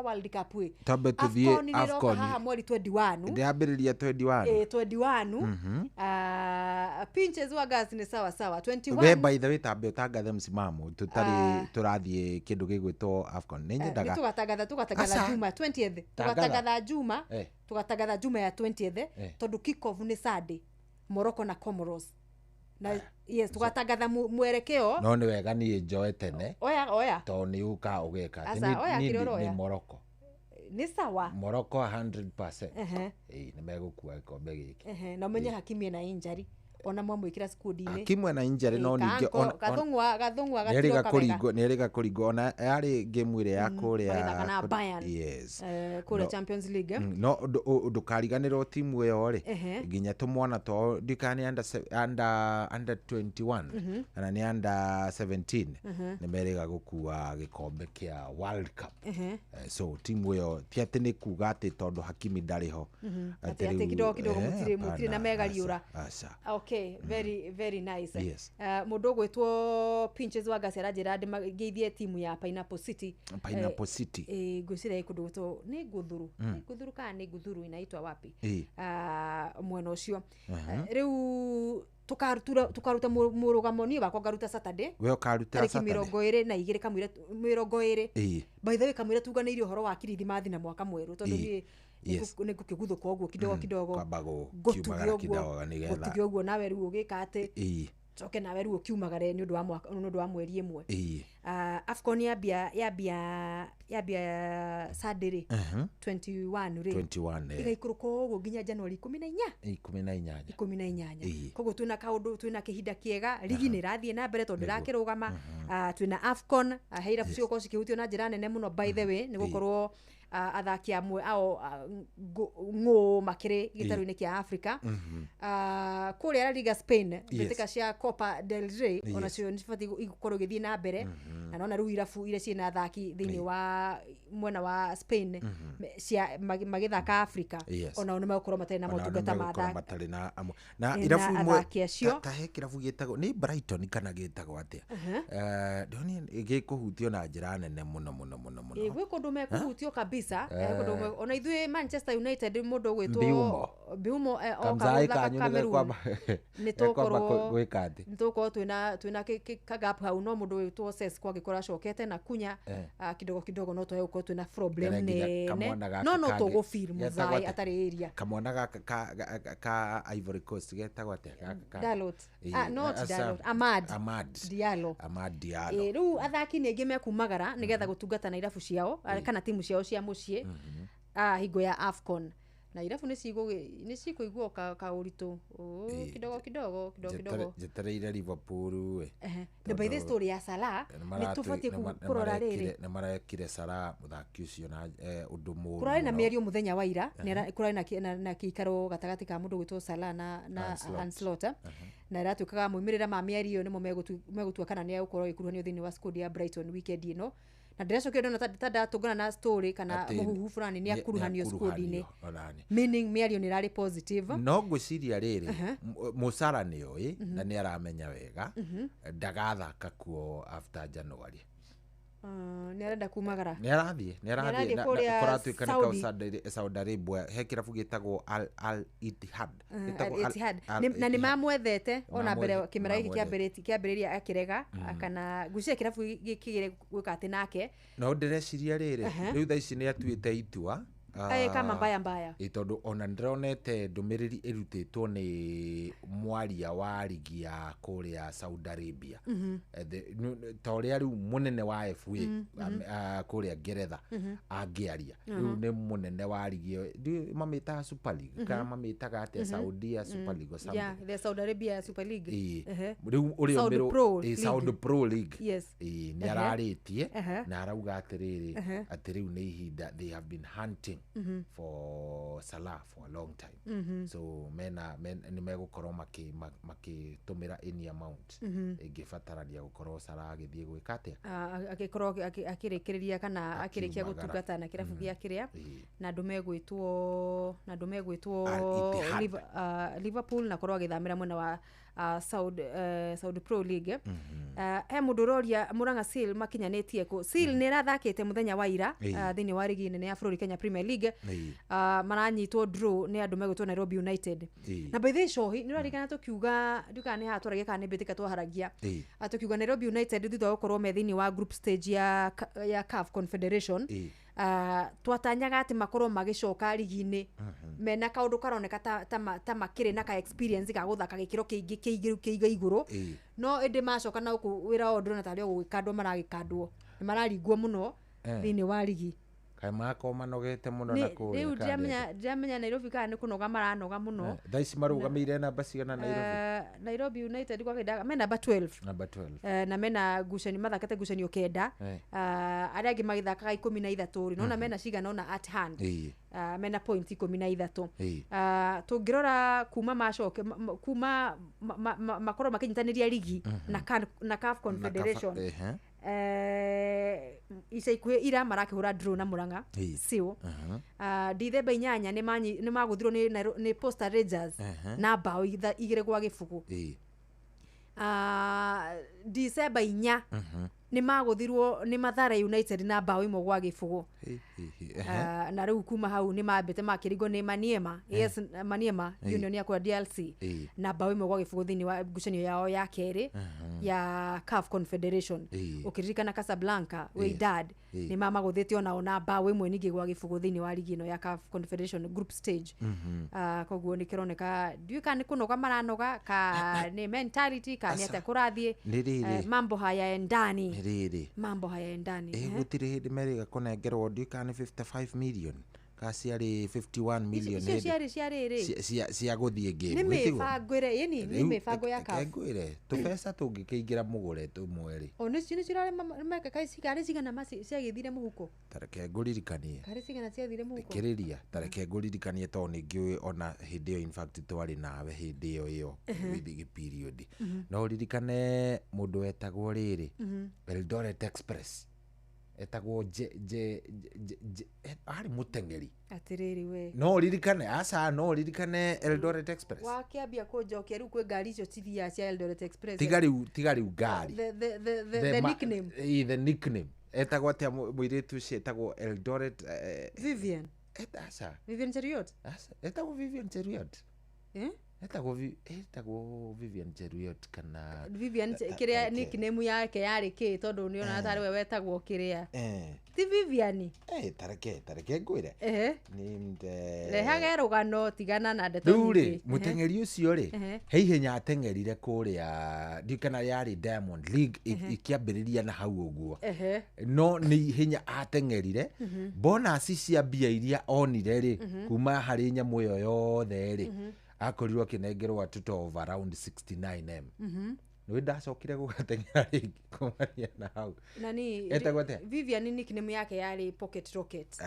World Cup we tobe tuthie AFCON haha mweri 21 ndiambiriria 21 pinches wa gas ni sawa 21 we by the way tabe utangathe msimamo tutari turathie kindu gigwitwo AFCON ni nyendaga tugatangatha Juma 20th tugatangatha Juma ya 20th tondu kick off ni Sunday Morocco na Comoros na yes tugatangatha mwerekeo no ni wega ni enjoy tene oya to ni uka ugeka ni Morocco ni sawa Morocco 100% ni megukua ikombe giki na menye Hakimi na injury ona mwamwikira skudi-ini Hakimi na injury no ninge gathungwa neriga kuringo ona yari game ile ya kuria yes kuria Champions League no ndukariganirwo timu iyo ri nginya tumwana to ndikani under 21 kana ni under 17 ni meriga gukua gikombe kia World Cup so timu iyo ti ati ni kuga ati tondu Hakimi ndariho ati kidogo mutire na megariura okay very nice mundu gwitwo Pinches wa Gasera Gerard mageithie timu ya Pineapple City ngwicira ikundu gwitwo ni Guthuru kana ni Guthuru inaitwa wapi mwena ucio riu tukaruta murugamo ni bakwa ngaruta Saturday we ukaruta Saturday 22 kamwire 20 by the way kamwire tuganeirio horo wa Kirithimathi na mwaka mweru tondu ni nikukiguthu koguo kidogo gutugio guo nawe riu ugika ati coke nawe riu kiumagare ni undu wa mweri imwe AFCON yambia Sunday 21 igaikuru koguo nginya January 18 koguo twina kihinda kiega ligi ni rathie na mbere tondu rakirugama twina AFCON heira cio ko cikihutio na njira nene muno by the way ni gukorwo athaki amwe ao ng'ũ makĩrĩ gĩtarũ-inĩ kĩa Africa kũrĩa La Liga Spain mbĩtĩka cia Copa del Rey onacio nĩcibatiĩ ikorwo igĩthiĩ na mbere na nona rĩu irabu iria ciĩna athaki thĩinĩ wa mwena wa Spain cia magĩthaka Africa ona nĩ megũkorwo matarĩ na motungata matarĩ na irabu imwe ta he kirabu gĩtagwo nĩ Brighton kana gĩtagwo atĩa ndoni gĩkũhutio na njĩra nene mũno gwĩ kũndũ mekũhutio kabisa ona ithuĩ Manchester United mũndũ gwĩtwo Biumo okaruga Cameroon nĩtũkorwo twĩna kagap hau no mũndũ gwĩtwo Ses kwa gĩkora acokete na kunya kidogo no tũgũkorwo twĩna problem nene no tũgũfirm mũthai atarĩ area kamwana ka Ivory Coast getagwo atĩa Dalot not Dalot Amad Diallo rĩu athaki nĩ aingĩ mekumagara nĩgetha gũtungata na irabu ciao kana timu ciao cia mũciĩ hingo ya AFCON na irabu nĩ cikũiguo kaũritũ kidogo jetereire Liverpool the by the story ya Salah nĩ tũbatiĩ kũrora rĩrĩ nĩ marekire Salah mũthaki ũcio na ũndũ mũru kũrarĩ na mĩario mũthenya wa ira kũrarĩ na kĩikaro gatagatĩ ka mũndũ gwĩtwo Salah na Ancelotti na ĩratuĩkaga moimĩrĩra ma mĩario nĩmo megũtua kana nĩ egũkorwo ĩkuruhanio thĩinĩ wa squad ya Brighton weekend ĩno na ndĩracokio ndona ta ndatũngana na story kana mũhuhu fulani nĩ akuruhanio squad-inĩ meaning mĩario nĩ ĩrarĩ positive no ngwĩciria rĩrĩ Mũsara nĩ oĩ na nĩ aramenya wega ndagathaka kuo after January nĩ arenda kumagara nĩ arathiĩ kũratuĩka nĩ Saudi Arabia he kĩrabu gĩtagwo Al Ittihad na nĩ mamwethete ona mbere kĩmera gĩkĩ kĩambĩrĩria akĩrega kana ngwĩciria kĩrabu gĩkĩgere gwĩka atĩ nake no ndĩreciria rĩrĩ rĩu thaa ici nĩ atuĩte itua kama mbaya tondũ ona ndĩronete ndũmĩrĩri ĩrutĩtwo nĩ mwaria wa ligi ya kũrĩa Saudi Arabia ta ũrĩa rĩu mũnene wa FA kũrĩa Ngeretha angĩaria rĩu nĩ mũnene wa ligi mamĩtaga Super League kana mamĩtaga atĩa Saudia Super League the Saudi Arabia Super League rĩu ũrĩa Saudi Pro League nĩ ararĩtie na arauga atĩrĩrĩ atĩ rĩu nĩ ihinda they have been hunting for Salah for a long time so nĩ megũkorwo makĩtũmĩra any amount ĩngĩbatarania gũkorwo Salah agĩthiĩ gwĩka atĩa agĩkorwo akĩrĩkĩrĩria kana akĩrĩkia gũtungata na kĩrabu gĩa kĩrĩa na andũ megwĩtwo Liverpool na korwo agĩthamĩra mwena wa Saudi Pro League he mũndũ ũroria Murang'a Seal makinyanĩtie kũ Seal nĩ ĩrathakĩte mũthenya wa ira thĩinĩ wa ligi nene ya bũrũri Kenya Premier League maranyitwo draw nĩ andũ megwĩtwo Nairobi United na by the shohi nĩ ũrarigana tũkiuga ndukana nĩ hatũragia kana nĩ mbĩtĩka twaharagia tũkiuga Nairobi United thutha wa gũkorwo me thĩinĩ wa group stage ya CAF Confederation twatanyaga atĩ makorwo magĩcoka ligi-inĩ mena kaũndũ karoneka ta makĩrĩ na ka experience ga gũthaka gĩkĩro kĩiga igũrũ no ĩndĩ macoka na gũkũ wĩra wao ndĩrona tarĩ gũgĩkandwo maragĩkandwo nĩ mararingwo mũno thĩinĩ wa ligi mako manogete mũno na kũrĩa rĩu ndiramenya Nairobi kana nĩ kũnoga maranoga mũno thaa ici marũgamĩire namba cigana Nairobi United kwa kĩndaga mena number 12 na mena ngucanio mathakĩte ngucanio kenda arĩa angĩ magĩthakaga 13 no na mena cigana ona at hand mena point 13 tũngĩrora kuma macoke kuma makorwo makĩnyitanĩria ligi na CAF Confederation ica ikuhĩ ira marakĩhũra draw na Murang'a Seal Dithemba 8 nĩ magũthirwo nĩ Posta Rangers na bao 2-0 Dithemba 4 nĩ magũthirwo nĩ Mathare United na bao 1-0 na rĩu kuma hau nĩ mambĩte makĩringwo nĩ Maniema Union ya kwa DRC na bao 1-0 thĩinĩ wa ngucanio yao ya kerĩ ya CAF Confederation ũkĩririkana Casablanca Wydad nĩ mamagũthĩte ona bao 1-0 thĩinĩ wa ligi ĩno ya CAF Confederation group stage koguo nĩ kĩroneka ndiũka nĩ kũnoga maranoga ka nĩ mentality ka nĩ atĩa kũrathiĩ mambo haya ndani mambo haya ndani gũtirĩ hĩndĩ merĩga kũnengerwo ndiũka nĩ 55 million kasi ari 51 million icio ciarĩ cia guthie game nĩ mĩbangũire yeni nĩ mĩbango ya CAF ngwire tũbeca tũngĩkĩingĩra mũgũre tũmwe o nĩcio cirarĩ meka karĩ cigana ciagĩthire mũhuko tareke ngũririkanie karĩ cigana ciathire mũhuko kĩrĩria tareke ngũririkanie tondũ nĩngĩũĩ ona hĩndĩ ĩyo in fact twarĩ nawe hĩndĩ ĩyo with period no ririkane mũndũ wetagwo rĩrĩ Eldoret Express etagwo ari mutengeri atiriri we no ririkane no ririkane Eldoret Express wakiambia kunjokia riu kwe ngari icio cithia cia Eldoret Express tigariu ngari the nickname the nickname etagwo atia muiritu ucio etagwo Eldoret Vivian Cheruiyot etagwo Vivian Cheruiyot etagwo Vivian Cheruiyot kana Vivian kiria nickname yake yari ki tondu ni ona atari we wetagwo kiria ti Vivian tareke ngwire rehage rugano tigana na ndeto ruri mutengeri ucio ri heihenya atengerire kuria ndikana yari Diamond League ikiambiriria na hau uguo no ni hinya atengerire bonus cia mbia iria onire ri kuma hari nyamu yo yothe ri akorirwo kinengerwo a total of around 69M nĩ ndacokire gũgatengera rĩngĩ kumania na hau nani etagwate Vivian nickname yake yari Pocket Rocket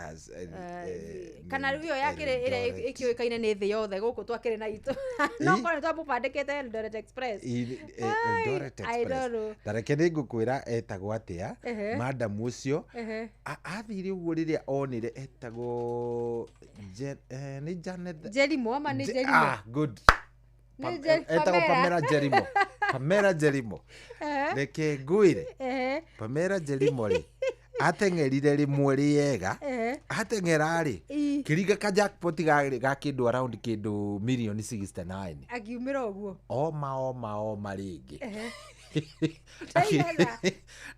kana iyo yake ĩrĩa ĩkĩoĩkaine nĩ thĩ yothe gũkũ twakĩrĩ na itũ no kone twamũbandĩkĩte Eldoret Express Eldoret Express tareke nĩngũkwĩra etagwo atĩa madam ũcio athire ũguo rĩrĩa onire etagwo nĩ Janet Jerimo ama nĩ Jerimo good etagwo Pamela Jerimo reke ngwire Pamela Jerimo ri atengerire rimwe riega atengera ri kiriga ka jackpot ga kindu around kindu million 69 agiumira uguo oma ringi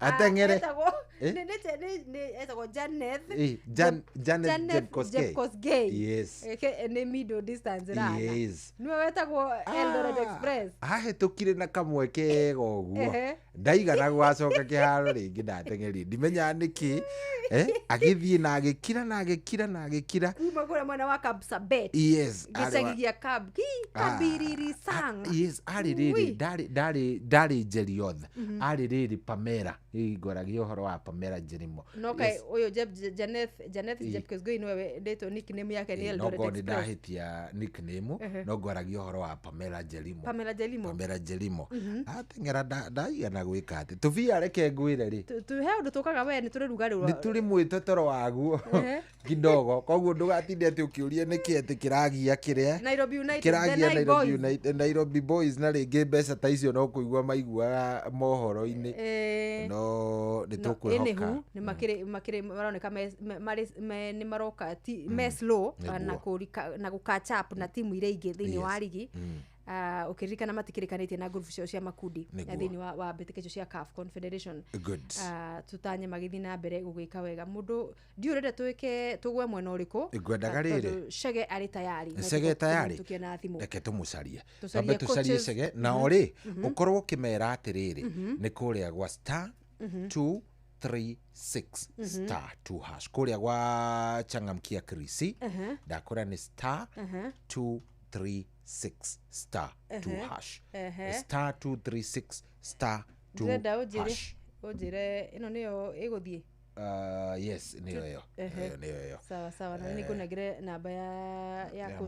atengere etagwo Janet Kosgei yes ni middle distance rana niwe wetagwo Eldoret Express ahetukire na kamwe kega uguo ndaigana gwacoka kiharo ringi ndatengeri ndimenya niki agithie na agikira kuma kure mwana wa Kapsabet yes gicagigia kabiriri sang yes ari riri ndari Jerioth ari riri Pamela igoragio horo wa Pamela Jerimo no kai uyo Janet Kosgei niwe ndeto nickname yake ni Eldoret Express no ndahitia nickname no goragio horo wa Pamela Jerimo atengera ndaigana gwika ati tuvia reke ngwire ri tuhe undu tukaga we ni turi ruga ru ni turi mwitotoro waguo kidogo koguo ndugatinde ati ukiuria niki ati kiragia kiria Nairobi United Nairobi Boys na ringi mbeca ta icio no kuigua maiguaga mohoro-ini no nitukwĩhoka ni makire maroneka ni maroka meslow na gukatch up na timu iria ingĩ thĩinĩ wa ligi ukiririkana matikirikanĩtie na group cia makundi thĩinĩ wa mbĩtĩka cia CAF Confederation tutanye magĩthiĩ na mbere gũgĩka wega mũndũ ndiũrĩte tũgwe mwena ũrĩkũ ngwendaga rĩrĩ Chege arĩ tayari reke tũmũcarie tũcarie Chege na ori ũkorwo ũkĩmera atĩrĩrĩ nĩ kũrĩa gwa star 236 star 2 hash kũrĩa gwa changamkia Krisi ndakora ni star 236 star 2 hash star 236 star 2 hash ujire ino niyo iguthie yes niyo yo sawa na nikunagire namba ya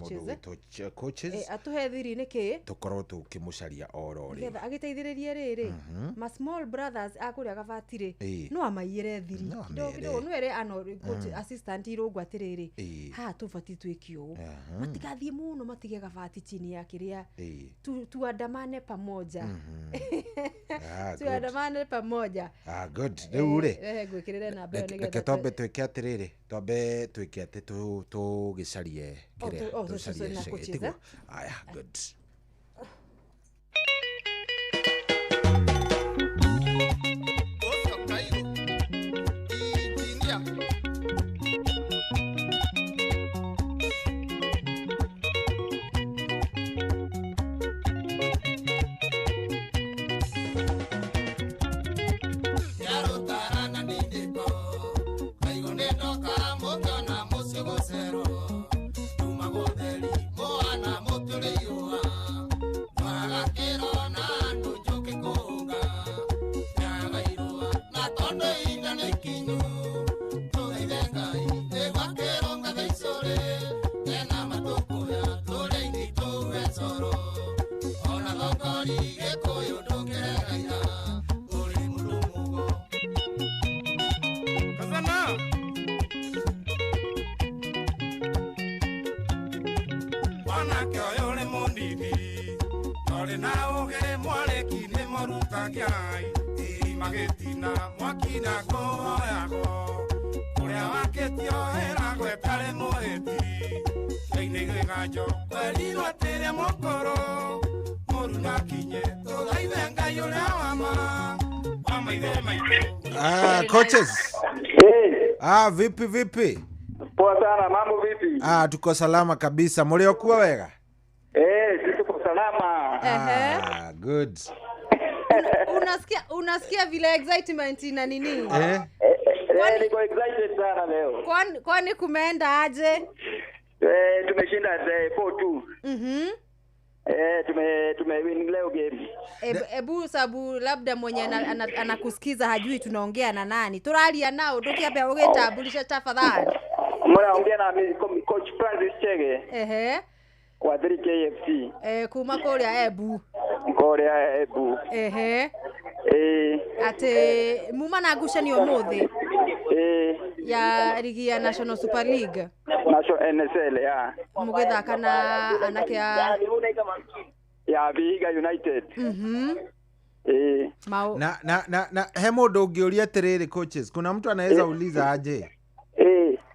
coaches atuhe thiri niki tukorwo tukimucaria orori getha agiteithiririe riri ma small brothers akuria gabatire no amaiyire thiri ndogido no ere ano coach assistant irogu atiriri ha tubati twikio matigathie muno matige gabati chini ya kiria tuandamane pamoja tuandamane pamoja good deure gwikirire reke tombe twike atiriri tombe twike ati tugicarie kire tucarie aya good Cero Coaches. Vipi? Poa sana, mambo vipi? Tuko salama kabisa. Mliokuwa wega? Sisi tuko salama. Good. Unasikia vile excitement na nini? Niko excited sana leo. Kwani kumeenda aje? Tumeshinda 4-2. Tumewin leo game. Ebu sabu labda mwenye anakusikiza hajui tunaongea na nani. Turalia nao tukiambia ugetambulisha tafadhali. Mnaongea na coach Francis Chege. Kwa 3KFC. Kuma Korea Ebu. Ate muma nagucanio muthi. Ya ligi ya National Super League. National NSL ya. Mugethaka na anake ya Vihiga United. Na hemo dogiulia terere coaches. Kuna mtu anaweza uliza aje?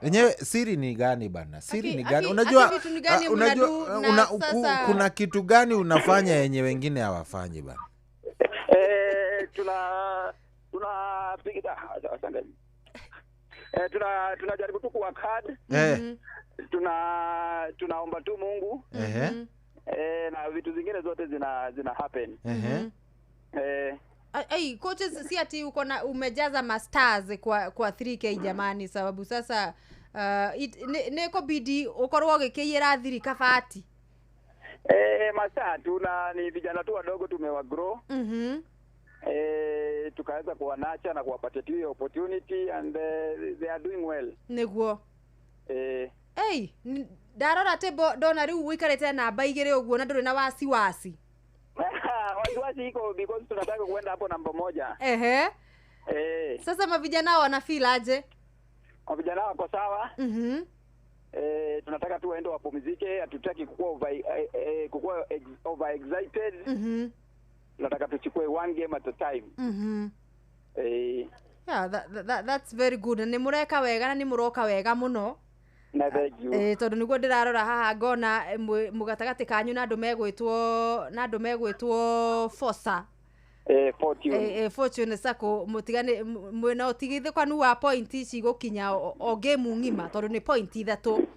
Enyewe siri ni gani bana? Siri ni gani? Unajua kuna kitu gani unafanya yenye wengine hawafanyi bana? Tunajaribu tu kuwork hard. Tunaomba tu Mungu. Na vitu zingine zote zina happen. Coaches si ati umejaza masters kwa 3K jamani, sababu sasa neko bidi ukorwo gikiyira thiri kabati. Masta ni vijana tu wadogo tumewa grow. Tukaweza kuwanacha na kuwapatia hiyo opportunity and they are doing well. Neguo. Darora tebo dona riu wikarete na baigire uguo na nduri na wasi. Wasiwasi iko because tunataka kuenda hapo namba 1. Sasa mavijana wana feel aje? Mavijana wako sawa. Tunataka tu waende wapumzike, hatutaki kukua over excited. Tunataka tuchukue one game at a time. Yeah, that's very good. Ni mureka wega na ni muroka wega muno. Na thank you. Tondu niguo ndirarora haha ngona mugatagati kanyu na andu megwitwo Fosa. Fortune Sacco mutigane mwena utigithukanu wa point ici gukinya o game ngima tondu ni point ithatu.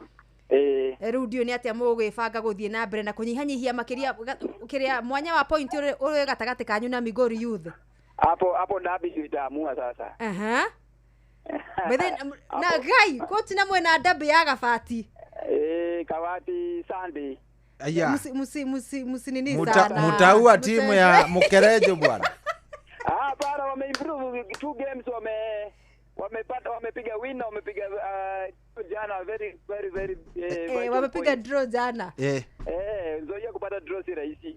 Rudio ni atia mugwibanga guthie na mbere na kunyihanyihia makiria kiria mwanya wa point uri gatagati kanyu na Migori Youth. Hapo ndabi itaamua sasa. Na gai coach na mwena ndabi ya gabati. Kabati Sunday. Aya. Musi nini sana. Mutaua timu ya Mukerejo bwana. Bana wameimprove 2 games wamepiga win na wamepiga jana very wamepiga draw jana. Nzoia kupata draw si rahisi.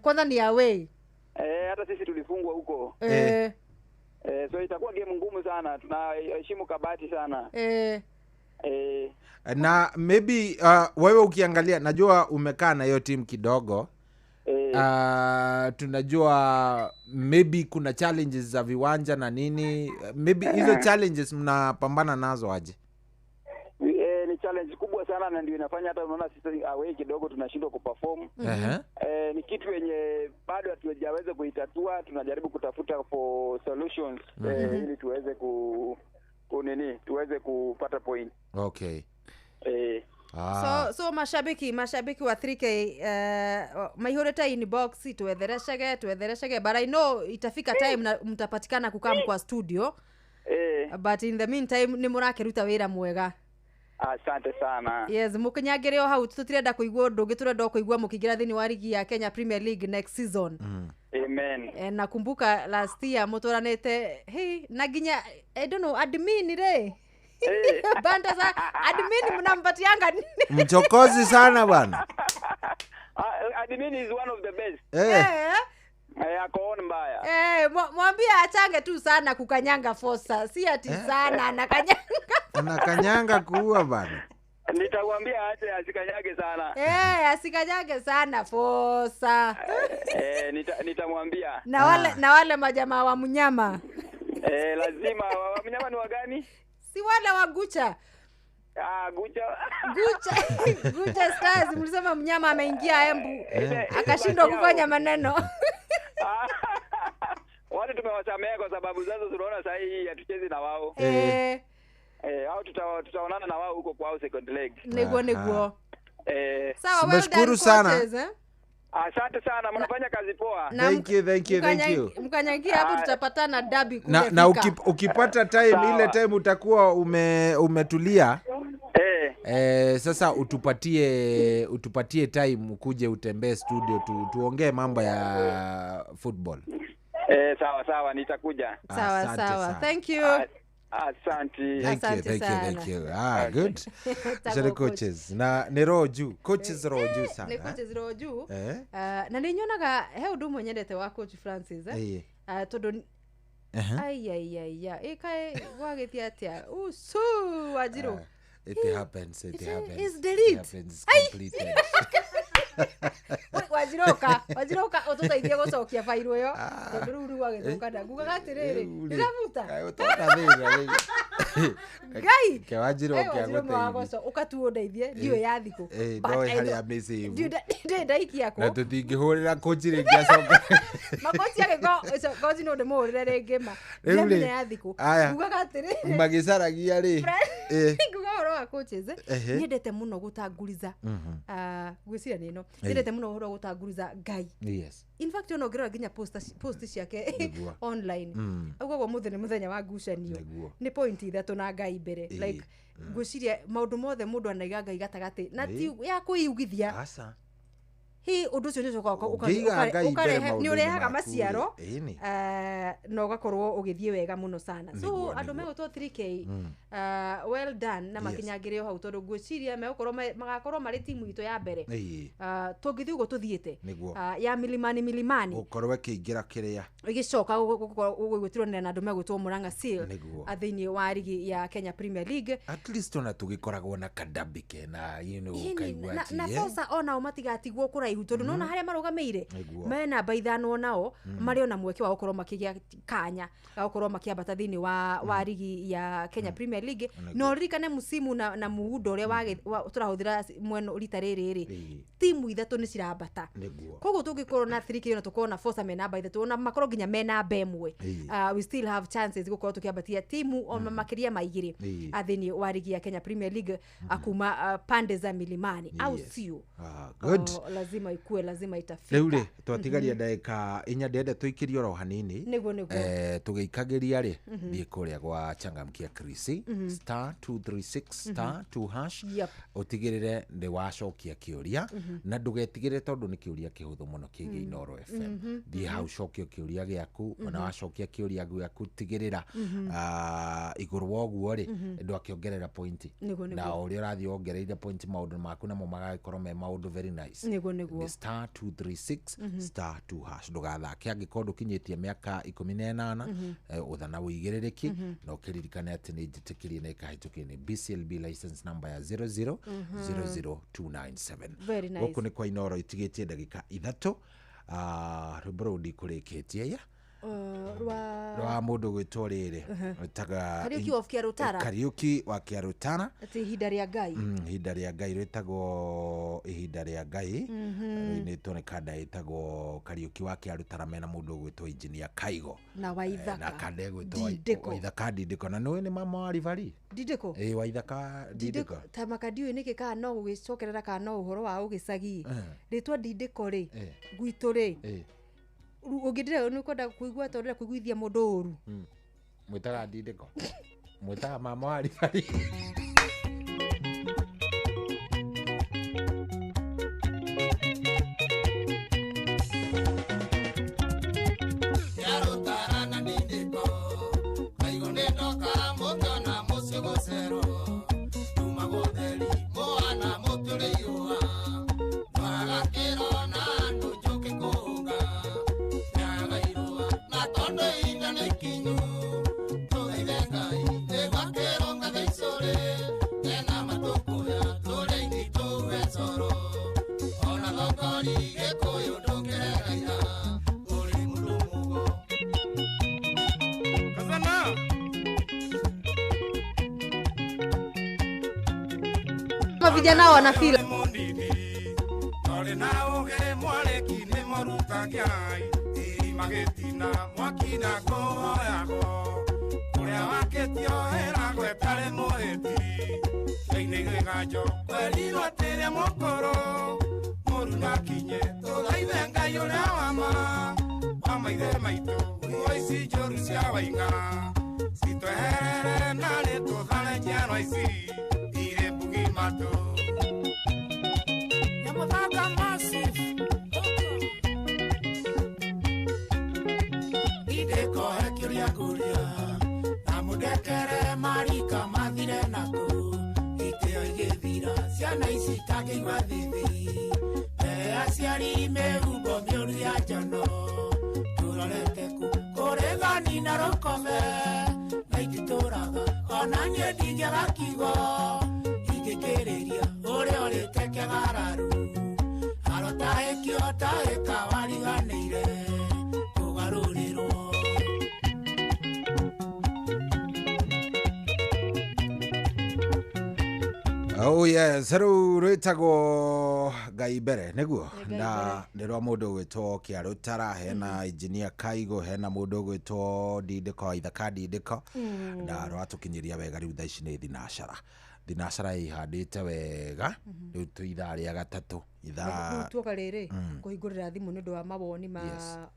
Kwanza ni away. Hata sisi tulifungwa huko. So itakuwa game ngumu sana. Tunaheshimu Kabati sana. Na maybe wewe ukiangalia, najua umekaa na hiyo team kidogo. Tunajua maybe kuna challenges za viwanja na nini. Maybe hizo challenges mnapambana nazo aje? Ni challenge kubwa sana na ndio inafanya hata unaona sisi away kidogo tunashindwa kuperform. Ni kitu yenye bado hatujaweza kuitatua, tunajaribu kutafuta for solutions ili tuweze tuweze kupata point. Okay. So mashabiki wa 3K maihoreta inbox tuwetherecege but I know itafika time na mtapatikana kukam kwa studio. But in the meantime ni murakiruta wira mwega. Asante sana. Yes, mukinyagire o hau tutirenda kuigua ndungi turenda kuigua mukigira thini wa ligi ya Kenya Premier League next season. Amen. Nakumbuka last year mutoranete na ginya I don't know admin re. Banda za admin mnampatianga nini? Mchokozi sana bwana. Admin is one of the best. Akaona mbaya. Mwambie achange tu sana kukanyanga Fosa. Si ati sana anakanyanga kuua bana. Nitakwambia aache asikanyage sana. Asikanyage sana Fosa. Nitamwambia. Na wale majamaa wa mnyama. Lazima wa mnyama ni wagani? Si wale wa Gucha. Gucha Stars mlisema mnyama ameingia Embu akashindwa kufanya maneno. Wale tumewasamea kwa sababu zazo tunaona sasa hii hatuchezi na wao. Au tutaonana na wao huko kwao second leg. Neguo. Sawa, well sana. Asante sana, mnafanya kazi poa. Thank you. Mkanyagia hapo tutapatana dabi kule. Na ukipata time ile time utakuwa umetulia. Sasa utupatie time ukuje utembee studio tuongee mambo ya football. Sawa nitakuja. Sawa. Thank you. Asante. Thank you. Good. Sasa coaches na ni roju. Coaches roju sana. Ni coaches roju. Na ninyonaga he undu mwenyendete wa coach Francis todo ikae wagetia atia usu wajiro. It happens. It's delete. It happens completely. Wajiroka ototaithia gucokia fairo yo tondu ruru wagithuka ndaguga gatiriri ndiravuta Gai ke wajiroka guteithia ukatuo ndeithie ndio ya thiku no hari amisi ndaikia ko na tutingihurira coach ringi acoka makochi yake coach no ndemurire ringi ma ndio ya thiku nguga gatiriri magicaragia ri nguga oro wa coaches nyendete muno gutanguriza gwicira nino ndete muno horo gutanguriza Ngai. Yes. In fact ono ngira ginya post ciake online. Agwo muthenya wa ngucanio. Ni point ithatu na Ngai mbere. Like gwiciria maundu mothe mundu anaiga Ngai gatagati na ti ya kuiugithia. Asa. Hi undu cio nicio ukarehe ni urehaga maciaro no gakorwo ugithie wega muno sana. So andu megutwo 3K well done na makinyagire hau tondu gwiciria magakorwo mari timu itu ya mbere tungithi ugo tuthiete ya milimani ukorwo kiingira kiria igicoka ugwitirwo na andu megutwo Murang'a Seal athiini wa ligi ya Kenya Premier League. At least ona tugikoragwo na kadabike na kaigwa na Fosa ona umatigatigwo kuraihu tondu nona haria marugameire mena baithano nao mari ona mweke wa gukorwo makigia kanya gukorwo makiambata thiini wa ligi ya Kenya Premier League no ririkane musimu na muundo uria turahuthira mweno rita riri timu ithatu ni cirambata koguo tungikorwo na 3K na tukorwo na Fosa mena baithatu na makorwo ginya mena bemwe we still have chances gukorwo tukiambatia timu on makiria maigiri athini wa ligi ya Kenya Premier League akuma pande za milimani au sio? Good. Lazima itafika. Riu twatigaria ndagika inya ndende tuikirio ro hanini tugeikagiria ri thie kuria gwa Changamkia Krisi *236 *2# utigirire ndi wacokia kiuria na ndugetigire tondu ni kiuria kihuthu muno kigi Inoro FM thie hau cokia kiuria giaku ona wacokia kiuria giaku tigirira iguru woguo ri ndu akiongerera point na uria urathie ongereire point maundu maku namo magagikorwo me maundu very nice *236 *2# ndugathake angikorwo ndukinyitie miaka 18 uthana wigiririki no kiririkane ati ni njitikirie na ikahitukie ni BCLB license number ya 0000297 guku ni kwa Inoro itigitie ndagika ithatu rubro ndikurikitie ya rwa mundu gwitwo riri taga Kariuki wa Kiarutara ati ihinda ria Ngai ihinda ria Ngai ritagwo ihinda ria Ngai ni tone kada itagwo Kariuki wa Kiarutara mena mundu gwitwo Engineer Kaigo na Waithaka na kada gwitwo Waithaka Didiko na no ni mama wa Rivari Didiko Waithaka Didiko tamakadiu niki ka no gugicokerera ka no uhoro wa ugicagi ritwa Didiko ri gwitu ri ugidire ni kwenda kuigua tondu kuiguithia mundu uru mwitaga Didiko mwitaga mama wa Rivari toro ona thongori gikuyu ndungiregaira uri mundu mugo kazana vijana wanafeel ore na ugere mwaleki ni morutagiai magetina mwakina koyago kuria waketio erago etare moheti thĩinĩ gĩganjo kwerirwo atĩrĩa mũkũrũ mũru na kinye tũthaithe Ngai ũrĩa wa ma wa maithe maitũ nguo ici njũru cia waing'a citweherere na nĩtũthare njiarwa ici irĩ mbugi matũ nyamũthanga massive idĩkohe kĩũria kũria na mũndekere marika mathire naku ciana ici itangĩigua thithi mbere aciari mĩhumbo mĩũru ya njono tũrorete ku kũrĩ thani na rũkome na ititũraga ona niĩ ndingĩaga kiugo ingĩkĩrĩria ũrĩa ũrĩte kĩgararu arotahĩkio tahĩka wariganĩire kũgarũrĩrwo. Oh yes, rĩu rwĩtagwo Ngai mbere nĩguo na nĩrwa mũndũ gwĩtwo Kĩarũtara hena engineer Kaigo hena mũndũ gwĩtwo Ndindĩko Ithaka Ndindĩko na rwatũkinyĩria wega rĩu thaa ici nĩ thinacara ihandĩte wega rĩu tũ ithaa rĩa gatatũ ithaa tuoka rĩrĩ kũhingũrĩra thimũ nĩ ũndũ wa mawoni ma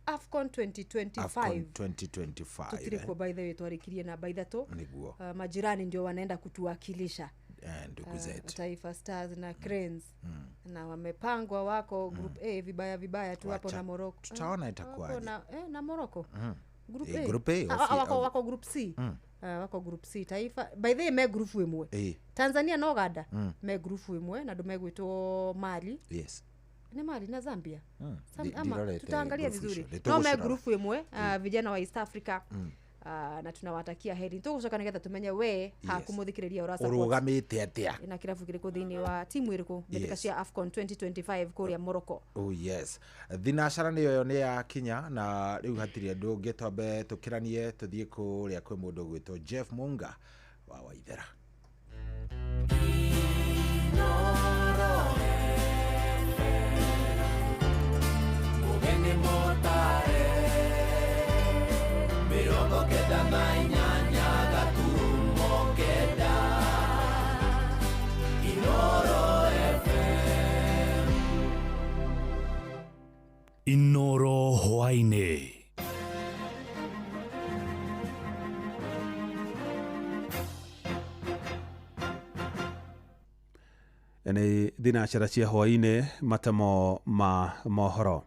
AFCON 2025 tutiri kwa by the way twarĩkirie namba 3 majirani ndio wanaenda kutuwakilisha ndugu zetu Taifa Stars na Cranes na wamepangwa wako group A vibaya tu hapo na Morocco. Tutaona itakuwaje na Morocco group A wako group C wako group C Taifa by the way me group imwe Tanzania na Uganda me group imwe na ndumegwitwo Mali ni Mali na Zambia ama tutaangalia vizuri no me group imwe vijana wa East Africa na tunawatakia heri tugucoka nigetha tumenye we hakumuthikiriria ura support urugamite atia ina kirafu kiriko thiini wa timu iriku betika cia AFCON 2025 kuria Morocco. Oh yes, thinacara niyo yo ni ya kinya na riu hatiri andu ngetombe tukiranie tuthie kuria kwi mundu gwitwo Jeff Munga wa Waithera. Inoro hwaine. Nĩ thinacara cia hwaine matamo ma mohoro.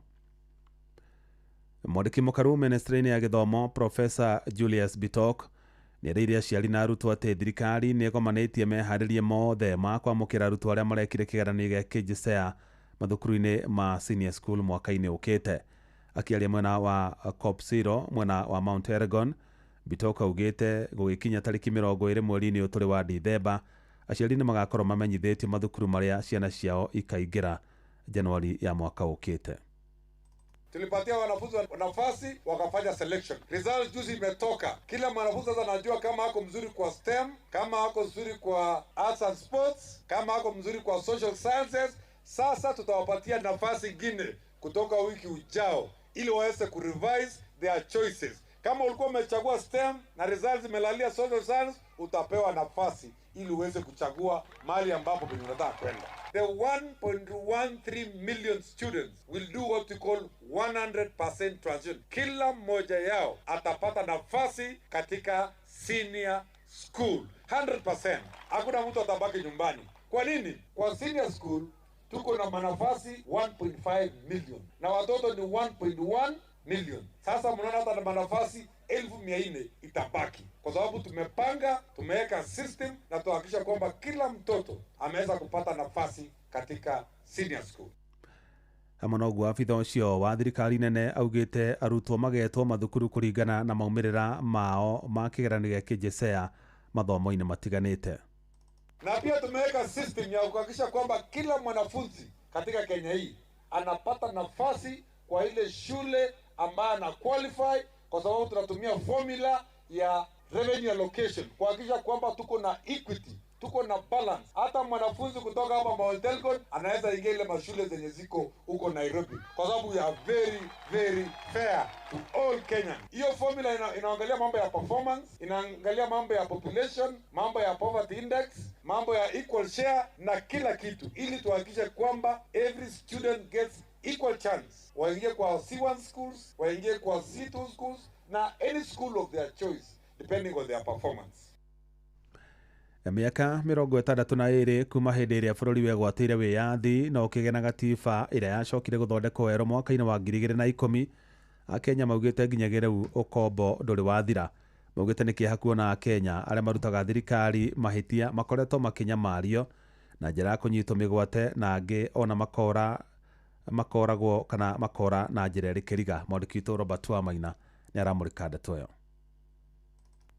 Mwandĩki mũkaru ministry-inĩ ya gĩthomo Professor Julius Bitok nĩerĩire aciari na arutwo atĩ thirikari nĩĩgomanĩtie meharĩrie mothe ma kwamũkĩra arutwo arĩa marekire kĩgeranio gĩa KJSEA mathukuru-inĩ ma senior school mwaka-inĩ ũkĩte. Akĩaria mwena wa Kopsiro mwena wa Mount Elgon, Bitok augĩte gũgĩkinya tarĩki 20 mweri-inĩ ũyũ tũrĩ wa Dithemba aciari nĩ magakorwo mamenyithĩtio mathukuru marĩa ciana ciao ikaingĩra Januari ya mwaka ũkĩte. Tulipatia wanafunzi nafasi wakafanya selection. Results juzi imetoka. Kila mwanafunzi sasa anajua kama ako mzuri kwa STEM, kama ako mzuri kwa arts and sports, kama ako mzuri kwa social sciences. Sasa tutawapatia nafasi nyingine kutoka wiki ujao ili waweze kurevise their choices. Kama ulikuwa umechagua STEM na results imelalia social science, utapewa nafasi ili uweze kuchagua mahali ambapo unataka kwenda. The 1.13 million students will do what we call 100% transition. Kila mmoja yao atapata nafasi katika senior school 100%. Hakuna mtu atabaki nyumbani. Kwa nini? Kwa senior school tuko na manafasi 1.5 million na watoto ni 1.1 million. Sasa mnaona hata na manafasi 1400 itabaki kwa sababu tumepanga, tumeweka system na tuhakikisha kwamba kila mtoto ameweza kupata nafasi katika senior school. Amanogu afitha ũcio wa thirikari nene augĩte arutwo magetwo mathukuru kũringana na maumĩrĩra mao ma kĩgeranio gĩa KJSEA mathomo-inĩ matiganĩte. Na pia tumeweka system ya kuhakikisha kwamba kila mwanafunzi katika Kenya hii anapata nafasi kwa ile shule ambayo ana qualify, kwa sababu tunatumia formula ya revenue allocation kuhakikisha kwamba tuko na equity, tuko na balance. Hata mwanafunzi kutoka hapa Mount Elgon anaweza ingia ile mashule zenye ziko huko Nairobi, kwa sababu we are very very fair to all Kenyans. Hiyo formula inaangalia mambo ya performance, inaangalia mambo ya population, mambo ya poverty index, mambo ya equal share na kila kitu, ili tuhakikishe kwamba every student gets equal chance. Waingie kwa C1 schools, waingie kwa C2 schools na any school of their choice depending on their performance. Miaka 62 kuma hindi iria bururi wegwatire wiyathi na ukigena gatiba iria yacokire guthondekwo werũ mwaka-inĩ wa 2010, Akenya maugite nginyagia riu ukombo nduri wathira. Maugite ni kĩeha kuona Akenya aria marutaga thirikari mahitia makoretwo makinyamario na njĩra ya kũnyitwo mĩgwate na angĩ ona makoragwo kana makora na njĩra ĩrĩ kĩriga. Mwandĩki witũ Robert Wamaina nĩ aramũrĩka ndeto ĩyo.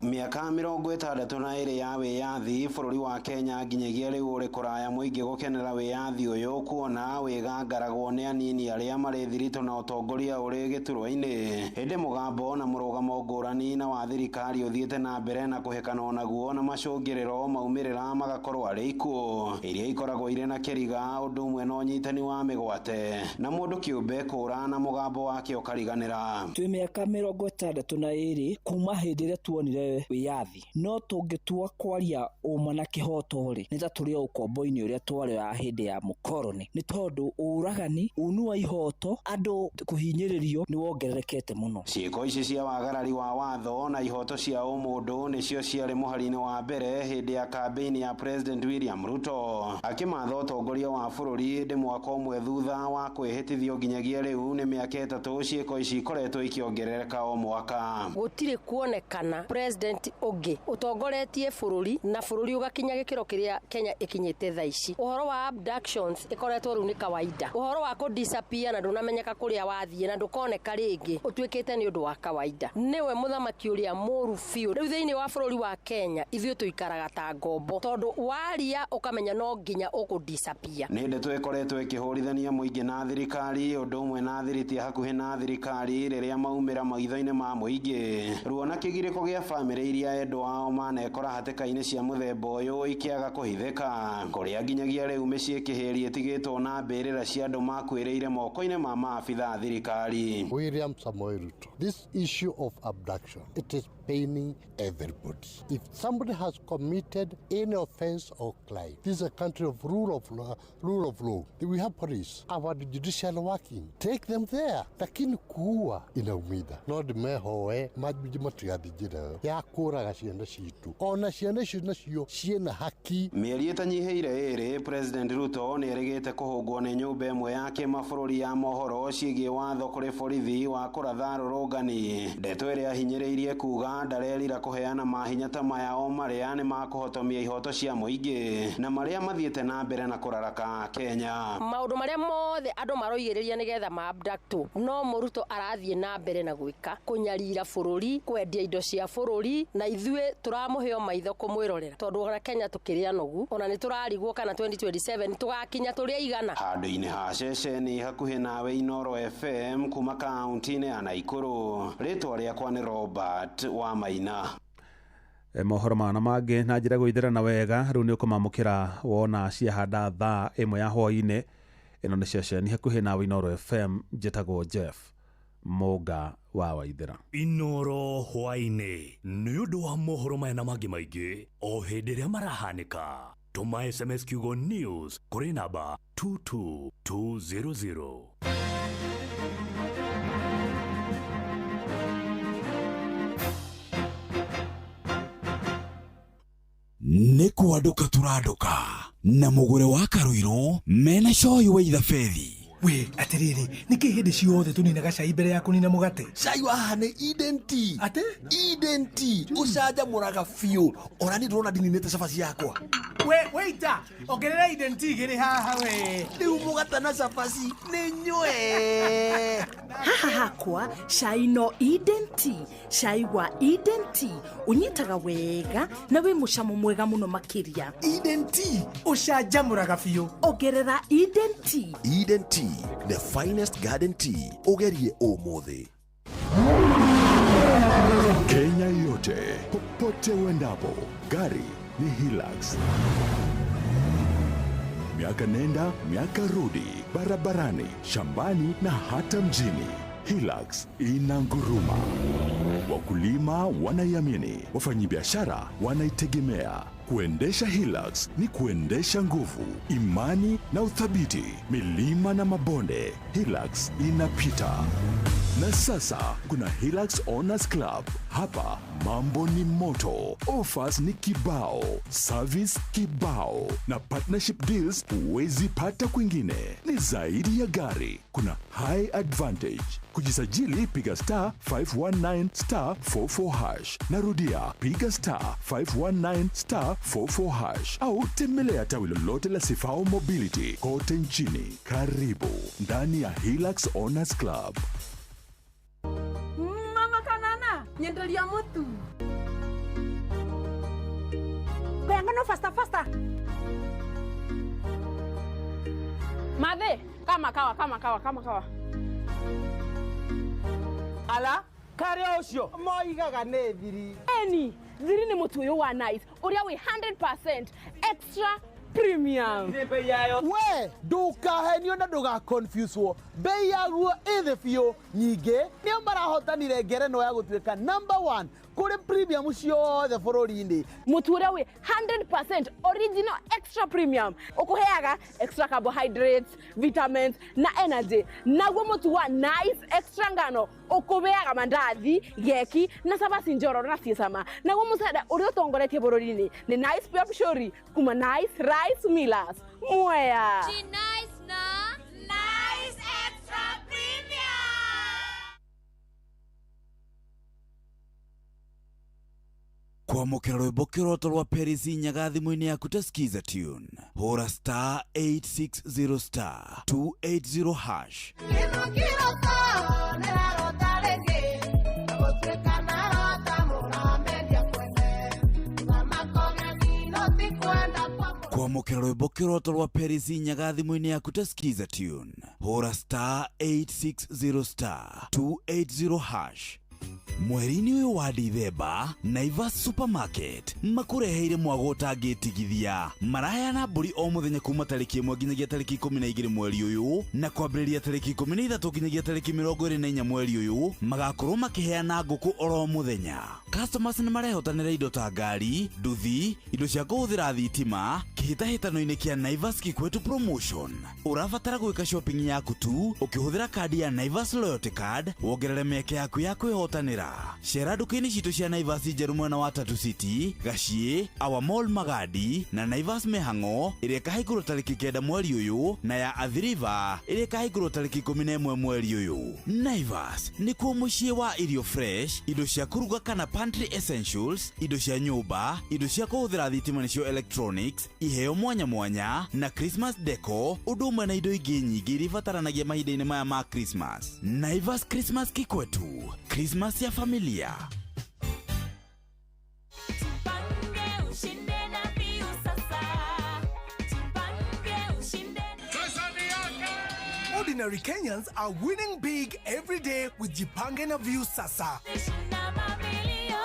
Miaka 62 ya wiyathi bururi wa Kenya nginyagia riu uri kuraya muingi gukenera wiyathi uyu kuona wigangaragwo ni anini aria mari thirito na utongoria uri giturwa-ini. Hindi mugambo na murugamo ngurani na wa thirikari uthiite na mbere na kuhekana naguo na macungiriro maumirira magakorwo ari ikuo iria ikoragwo ire na kiriga undu umwe na unyitani wa migwate na mundu kiumbe kura na mugambo wake ukariganira. Twi miaka 62 kuma hindi ria tuonire wiyathi no tungitua kwaria uma na kihoto ri nita turi ukombo-ini uria twari wa hindi ya mukoroni ni tondu uragani unu wa ihoto andu kuhinyiririo ni wongererekete muno. Ciiko ici cia wagarari wa watho na ihoto cia umundu nicio ciari muhari-ini wa mbere hindi ya kampeni ya President William Ruto akimatha utongoria wa bururi ndi mwaka umwe thutha wa kwihitithio nginyagia riu ni miaka 3 ciiko ici ikoretwo ikiongerereka o mwaka. Gutire kuonekana president ugi utongoretie bururi na bururi ugakinya gikiro kiria Kenya ikinyite tha ici. Uhoro wa abductions ikoretwo riu ni kawaida. Uhoro wa kudisappear na ndunamenyeka kuria wathie na ndukoneka ringi utwikite ni undu wa kawaida. Niwe muthamaki uria muru fiu riu thiini wa bururi wa Kenya ithuĩ tuikaraga ta ngombo tondu waria ukamenya no nginya ukudisappear. Ni ndeto ikoretwo ikihurithania muingi na thirikari undu umwe na thiriti hakuhi na thirikari riria maumira maitho-ini ma muingi. Ruona kigiriko gia family iria endo ao manekora hatĩka-inĩ cia mũthemba ũyũ ikiaga kũhithĩka kũrĩa nginyagia rĩu mĩciĩ kĩhĩri ĩtigĩtwo na mbĩrĩra cia andũ makwĩrĩire moko-inĩ ma maabitha thirikari. William Samoei Ruto, this issue of abduction, it is paining everybody. If somebody has committed any offense or crime, this is a country of rule of law. We have police, our judicial working. Take them there. Lakini kuua inaumida. Not mehoe majiji matigathijira ya kuraga ciana citu. Ona ciana icio nacio ciena haki. Mĩeri ĩtanyiheire ĩrĩ, President Ruto nĩ erĩgĩte kũhũngwo nĩ nyũmba ĩmwe ya kĩmabũrũri ya mohoro ciĩgiĩ watho kũrĩ borithi wa kũratha rũrũngani. Ndeto ĩrĩa ahinyĩrĩirie kuga ndarerira kũheana mahinya ta maya o marĩa nĩ makũhotomia ihoto cia mũingĩ na marĩa mathiĩte na mbere na kũraraka Kenya. Maũndũ marĩa mothe andũ maroigĩrĩria nĩgetha maabductwo no Ruto arathiĩ na mbere na gwĩka kũnyarira bũrũri, kwendia indo cia bũrũri na ithuĩ turamũhe maitho kũmwĩrorera tondu ona Kenya tukĩrĩa nogu ona nĩ tũrarigwo kana 2027 tugakinya tũrĩa igana. Handũ-inĩ ha ceceni hakuhĩ nawe Inoro FM kuma kaunti-inĩ ya Naikuru, rĩtwa rĩakwa nĩ Robert Wamaina. Mohoro mana mangĩ na njĩra gũithĩrana wega rĩu nĩ ũkũmamũkĩra wona ciahanda thaa 1 ya hwaĩ-inĩ. Ĩno nĩ ceceni hakuhĩ nawe Inoro FM, njĩtagwo Jeff Mũnga wa Waithĩra. Inoro hwaĩ-inĩ nĩ ũndũ wa mohoro maya na mangĩ maingĩ o hĩndĩ ĩrĩa marahanĩka. Tũma SMS kiugo news kũrĩ namba 22200. Nĩ kwanduka tũranduka na mũgũre wa Karuiro mena coyi wa ithabedi We, atiriri, niki hidi ciothe tuninaga cai mbere ya kunina mugate. Cai waha nĩ Eden Tea. Ate? Eden Tea. Ũcanjamũraga biũ. Ona ni ndĩrona ndininĩte cabaci yakwa. We, waiter, ongerera Eden Tea gĩrĩ haha we. Rĩu mũgate na cabaci nĩ nyue. Haha hakwa cai no Eden Tea. Cai wa Eden Tea unyitaga wega na wĩ mũcamo mwega mũno makĩria. Eden Tea ũcanjamũraga biũ. Ongerera Eden Tea. Eden Tea, the finest garden tea. Ugerie umuthi. Kenya yote, popote uendapo, gari ni Hilux. Miaka nenda, miaka rudi, barabarani, shambani na hata mjini. Hilux inanguruma. Wakulima wanaiamini, wafanyabiashara wanaitegemea. Kuendesha Hilux ni kuendesha nguvu, imani na uthabiti. Milima na mabonde, Hilux inapita. Na sasa kuna Hilux Owners Club. Hapa mambo ni moto, offers ni kibao, service kibao, na partnership deals huwezi pata kwingine. Ni zaidi ya gari, kuna high advantage. Kujisajili piga star 519 star 44 hash. Narudia piga star 519 star 44 hash, au tembelea tawi lolote la Sifao Mobility kote nchini. Karibu ndani ya Hilux Owners Club. Mama Kanana, nyendelia mutu. Kuyangano faster. Made, kama kawa. Ala, kare ocio moigaga nĩ thiri. Eni, thiri ni mutu uyu wa nice. Uria we 100% extra premium. Bei yayo. We, ndukahenio na nduga confuse wo. Bei yaguo ĩthĩ biũ. Nyingĩ nĩo marahotanire ngerenwa ya gũtuĩka number 1 kuri premium ciothe bũrũri-inĩ. Mutu uria we 100% original extra premium. Ukuheaga extra carbohydrates, vitamins na energy. Naguo mutu wa nice extra ngano ukubeaga mandathi, geki na cabaci njororo na ciecama. Naguo mucere uria utongoretie bũrũri-inĩ ni nice pia pshori kuma nice rice millers. Mwea. Nice na nice extra premium. Kwamũkĩra rwĩmbo kĩroto rwa Perisi Nyaga thimũ-inĩ yaku ta skiza tune. Hũra star 860 star 280 hash. Kwamũkĩra rwĩmbo kĩroto rwa Perisi Nyaga thimũ-inĩ yaku ta skiza tune. Hũra star 860 star 280 hash. Mweri-inĩ ũyũ wa Dithemba, Naivas Supermarket makũreheire mwago ũtangĩtigithia. Maraheana mbũri o mũthenya kuma tarĩki 1 nginyagia tarĩki 12 mweri ũyũ, na kwambĩrĩria tarĩki 13 nginyagia tarĩki 24 mweri ũyũ magakorwo makĩheana ngũkũ oro mũthenya. Customers nĩ marehotanĩra indo ta ngari, nduthi, indo cia kũhũthĩra thitima, kĩhĩtahĩtano-inĩ kĩa Naivas Kikwetu Promotion. Ũrabatara gwĩka shopping yaku tu ũkĩhũthĩra kadi ya Naivas Loyalty Card, wongerere mĩeke yaku ya kwĩhotanĩra. Cera nduka-inĩ citũ cia Naivas njerũ mwena wa Tatu City, Gaciĩ, Our Mall Magadi na Naivas Mĩhang'o ĩrĩa ĩkahingũrwo tarĩki 9 mweri ũyũ, na ya Athi River ĩrĩa ĩkahingũrwo tarĩki 11 mweri ũyũ. Naivas nĩkuo mũciĩ wa irio fresh, indo cia kũruga kana pantry essentials, indo cia nyũmba, indo cia kũhũthĩra thitima nĩcio electronics, iheo mwanya mwanya na Christmas deco, ũndũ ũmwe na indo ingĩ nyingĩ iria ibataranagia mahinda-inĩ maya ma Christmas. Naivas Christmas Kikwetu, Christmas ya familia. Ordinary Kenyans are winning big every day with Jipange na View Sasa.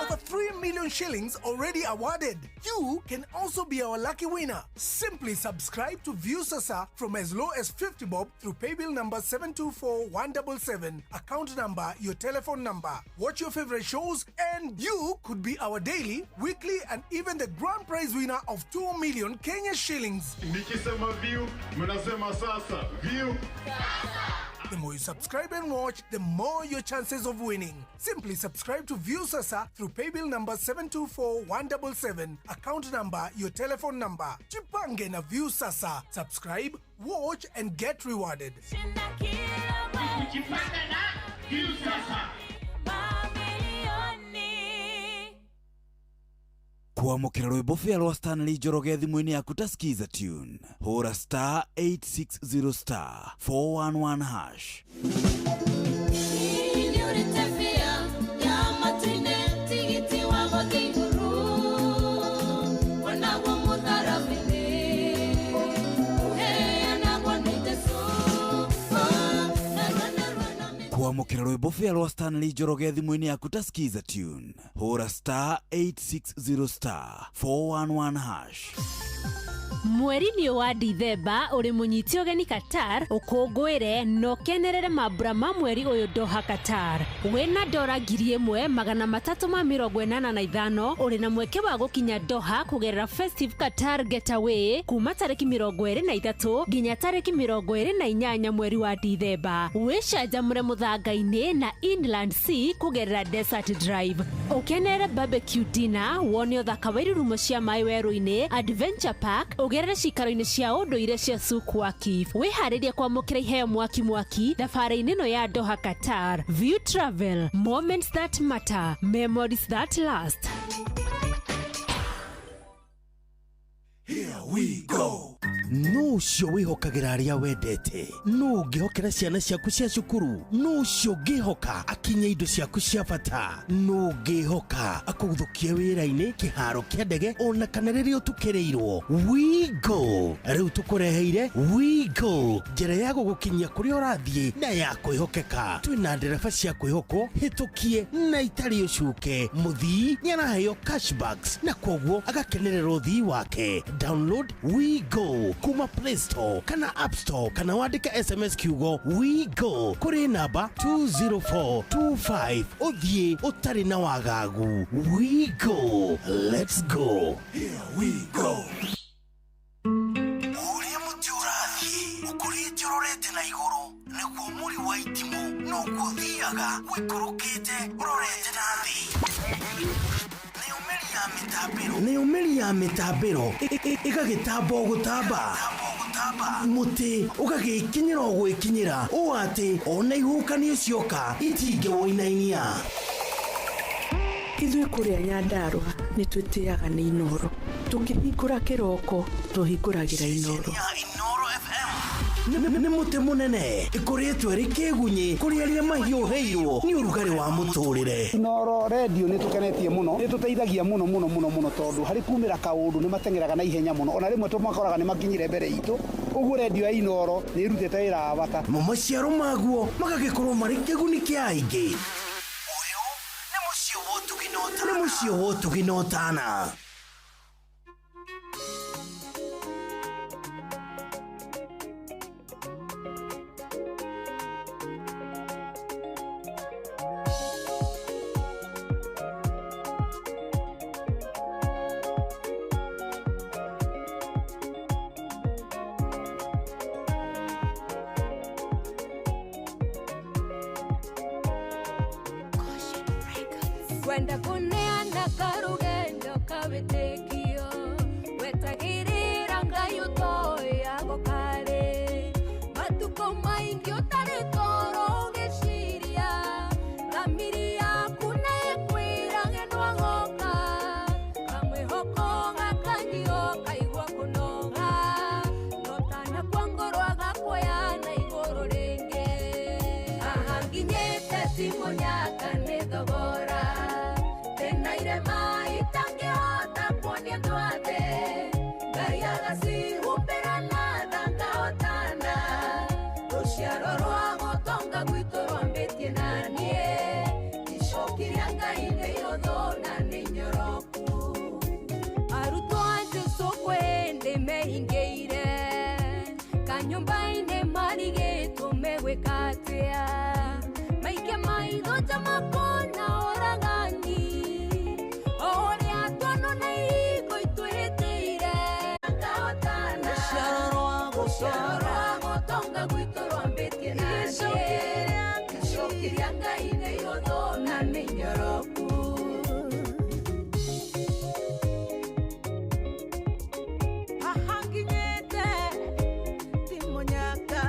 Over 3 million shillings already awarded. You can also be our lucky winner. Simply subscribe to View Sasa from as low as 50 bob through paybill number 724177, account number, your telephone number. Watch your favorite shows and you could be our daily, weekly and even the grand prize winner of 2 million Kenya shillings. Nikisema View, mnasema sasa. View. Sasa. The more you subscribe and watch, the more your chances of winning. Simply subscribe to Viusasa through paybill number 724-177, account number, your telephone number. Jipange na Viusasa. Subscribe, watch and get rewarded. Kuamukira rwimbo fia rwa Stanley Njoroge thimũ-inĩ yaku ta skiza tune. Hũra *860 411 hash. Kuamukira rwimbo fia rwa Stanley Njoroge thimũ-inĩ yaku ta skiza tune. Hũra *860 411 hash. Mweri-inĩ wa Dithemba uri munyiti ogeni Qatar ukungwire no kenerere mambura ma mweri uyu Doha Qatar. Wena $1,385 uri na mweke wa gukinya Doha kugerera Festive Qatar Getaway kuma tariki 23 nginya tariki 28 mweri wa Dithemba. Wichanjamure muthanga-ini na Inland Sea kugerera Desert Drive. Ukenere barbecue dinner, wone uthaka wa irurumo cia mai weru-ini, Adventure Park, ugerere cikaro-ini cia unduire cia Sukwa Kif. Wiharirie kwamukira iheo mwaki thabari-ini no ya Doha Qatar. View Travel, moments that matter, memories that last. Here we go. No cio wihokagira aria wendete. No ngihokera ciana ciaku cia cukuru. No cio ngihoka akinye indo ciaku cia bata. No ngihoka akuguthukie wira-ini kiharo kia ndege ona kana riria utukireirwo. We go. Riu tukureheire We go. Njira ya gugukinyia kuria urathie na ya kwihokeka. Twina ndereba cia kwihokwo hitukie na itari ucuke. Muthii niaraheo cashbacks na kwoguo agakenerera uthii wake. Download We go kuma Play Store kana App Store kana wandika SMS kiugo We go kuri namba 20425 uthie utari na wagagu. We go, let's go. Here we go. Uria muti urathie ukurite urorete na iguru niguo muri wa itimu no guthiaga wikurukite urorete na thi. Ni umeri ya mitambiro igagitambo gutamba muti ugagikinyira gwikinyira o ati ona ihukanio cioka itinge woinainia. Ithuĩ kũrĩa Nyandarua nĩ twĩtĩaga nĩ Inoro. Tũkĩhingũra kĩroko tũhingũragĩra Inoro. Nĩ muti munene ikoretwo ri kigunyi kuri aria mahiuheirwo ni urugari wa muturire. Inoro radio ni tukenetie muno, ni tuteithagia muno tondu hari kumira kaundu ni matengeraga na ihenya muno, ona rimwe tumakoraga ni makinyire mbere itu. Uguo radio ya Inoro ni irutete wira wa bata. Maciaro maguo magagikorwo mari kiguni kia aingi. Uyu ni mucio wotuginotana. Kwenda kuneana karugendo kabitekio wetagirira ngai utoya gokare matuko maingi utari toro ugiciria thamiri yaku nekwira ngenwa ngoka kamwihoko gakangio kaigua kunoga notana kwa ngoro agakuoya na iguru ringi ahanginyite timonyaka ni thogora maike maitho jamakona orangani oria tono na iko itweteire ngaotana sharoro gotonga gwitå rwambä tie nacokiria ngai nä yå na nä nyoroku haha nginyäte ti munyaka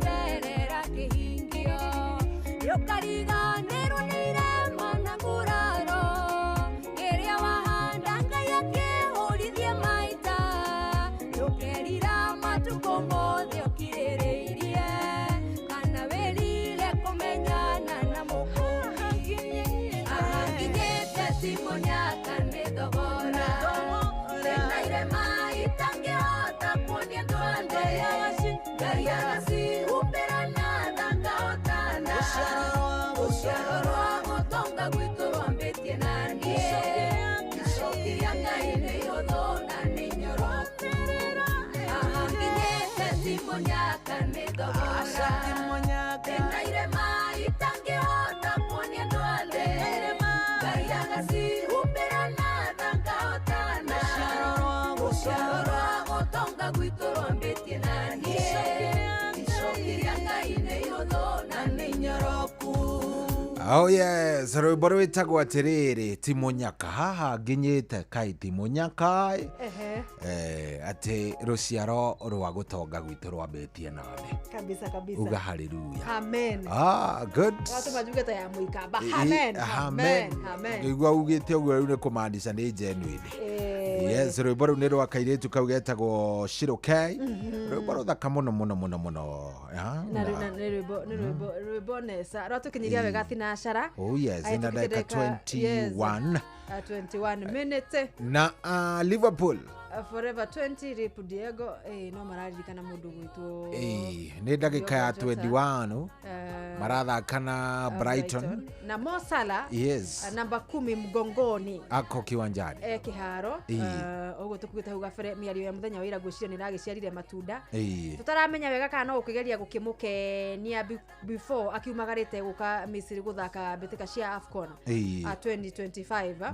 terera kihingio yokariganirwo nĩ irema na nguraro ĩrĩa wahanda ngai akĩhũrithie maita ndũkerira matukũ mothe ũkirĩrĩirie kana wĩrire kũmenyana na mũkũri ahanginyĩte ti mũnyaka nĩ thogora ĩna irema itangĩhota kuonia ndwande ngai agacihumbĩra na thangahotana rũciaro rwa mũtonga gwitũ rwambĩtie naniĩ icokiria ngai nĩ ihũthũ na nĩ nyoroku ahanginyĩte ti mũnyaka nĩ thogora ĩna irema itangĩhota kuonia ndwande ngai agacihumbĩra na thangahotana rũciaro rwa mũtonga gwitũ rwambĩtie naniĩ Oh yes, rwĩmbo rwĩtagwo atĩrĩrĩ ti mũnyaka haha nginyĩte kai ti mũnyaka atĩ rũciaro rwa gũtonga gwitũ rwambĩtie nane kabisa uga haleluya amen good watu majugeta ya muikamba amen igua ugĩte ũguo rĩu nĩ kũmaanisha nĩ genuine yes rwĩmbo rũu nĩ rwa kairĩtu kau getagwo Shiro K rwĩmbo rũthaka mũno na rwĩmbo nesa rwatũkinyiria wega thinacara oh yes ina dakika 21 minutes na Liverpool forever 20 Rip Diego no mararirikana mũndũ gwitwo nĩ ndagĩka ya 21 marathaka na Brighton na Mo Salah namba 10 mgongoni ako kiwanjani kiharo ũguo tũkugĩte hau gabere mĩario ya mũthenya wa ira gwĩciria nĩ ragĩciarire matunda tutaramenya wega kana no ũkĩgeria gũkĩmũkenia before akiumagarĩte gũka Misiri gũthaka mbĩtĩka cia AFCON 2025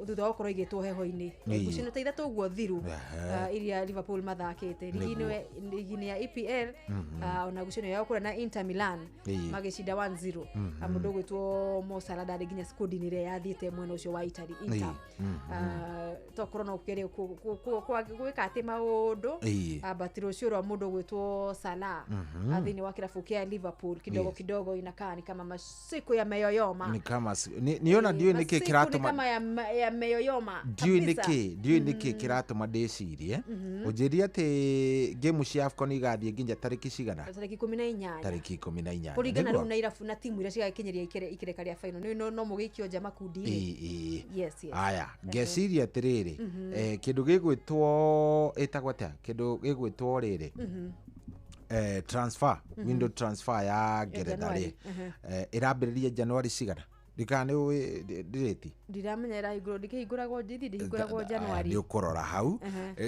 thutha wa gũkorwo igĩtwo heho-inĩ ngucanio ta ithatũ ũguo thiru iria Liverpool mathakĩte ligi-inĩ ya EPL ona ngucanio yao kũrĩa na Inter Milan magĩcinda 1-0 mũndũ gwĩtwo Mo Salah ndarĩ nginya skodi-inĩ ĩrĩa yathiĩte mwena ũcio wa Italy Inter tokorwo no ũkĩrĩ gwĩka atĩ maũndũ but rũcio rwa mũndũ gwĩtwo Salah thĩinĩ wa kĩrabu kĩa Liverpool kidogo inakaa ni kama masiku ya meyoyoma ni kama niona ndio niki kiratuma kama ya meyoyoma ndio niki kiratuma ndĩcirie ũnjĩria atĩ game cia AFCON igathiĩ nginya tarĩki cigana tarĩki 14 tarĩki 14 kũringana rĩu na irabu na timu iria cigakinyĩria ikereka rĩa final no mũgĩikio nja makundi yes aya ngeciria atĩrĩrĩ kĩndũ gĩgwĩtwo ĩtagwo atĩa kĩndũ gĩgwĩtwo rĩrĩ transfer window transfer ya Ngeretha rĩ ĩrambĩrĩria January cigana ndikane ndireti ndiramenya irahingũrwo ndikĩhingũragwo ndihingũragwo January nĩ ũkũrora hau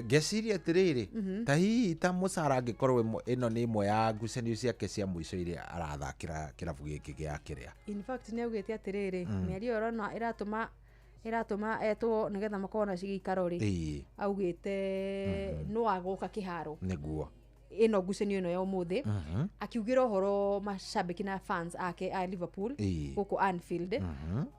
ngeciria atĩrĩrĩ ta hihi ta mũcara angĩkorwo ĩno nĩ imwe ya ngucanio ciake cia mũico iria arathakĩra kĩrabu gĩkĩ gĩa kĩrĩa in fact nĩ augĩte atĩrĩrĩ mĩario ĩrona iratuma etwo nigetha makona cigikaro ri augite no agoka kiharo niguo ino ngucanio ino ya umuthi akiugira horo mashabiki na fans ake a Liverpool guku Anfield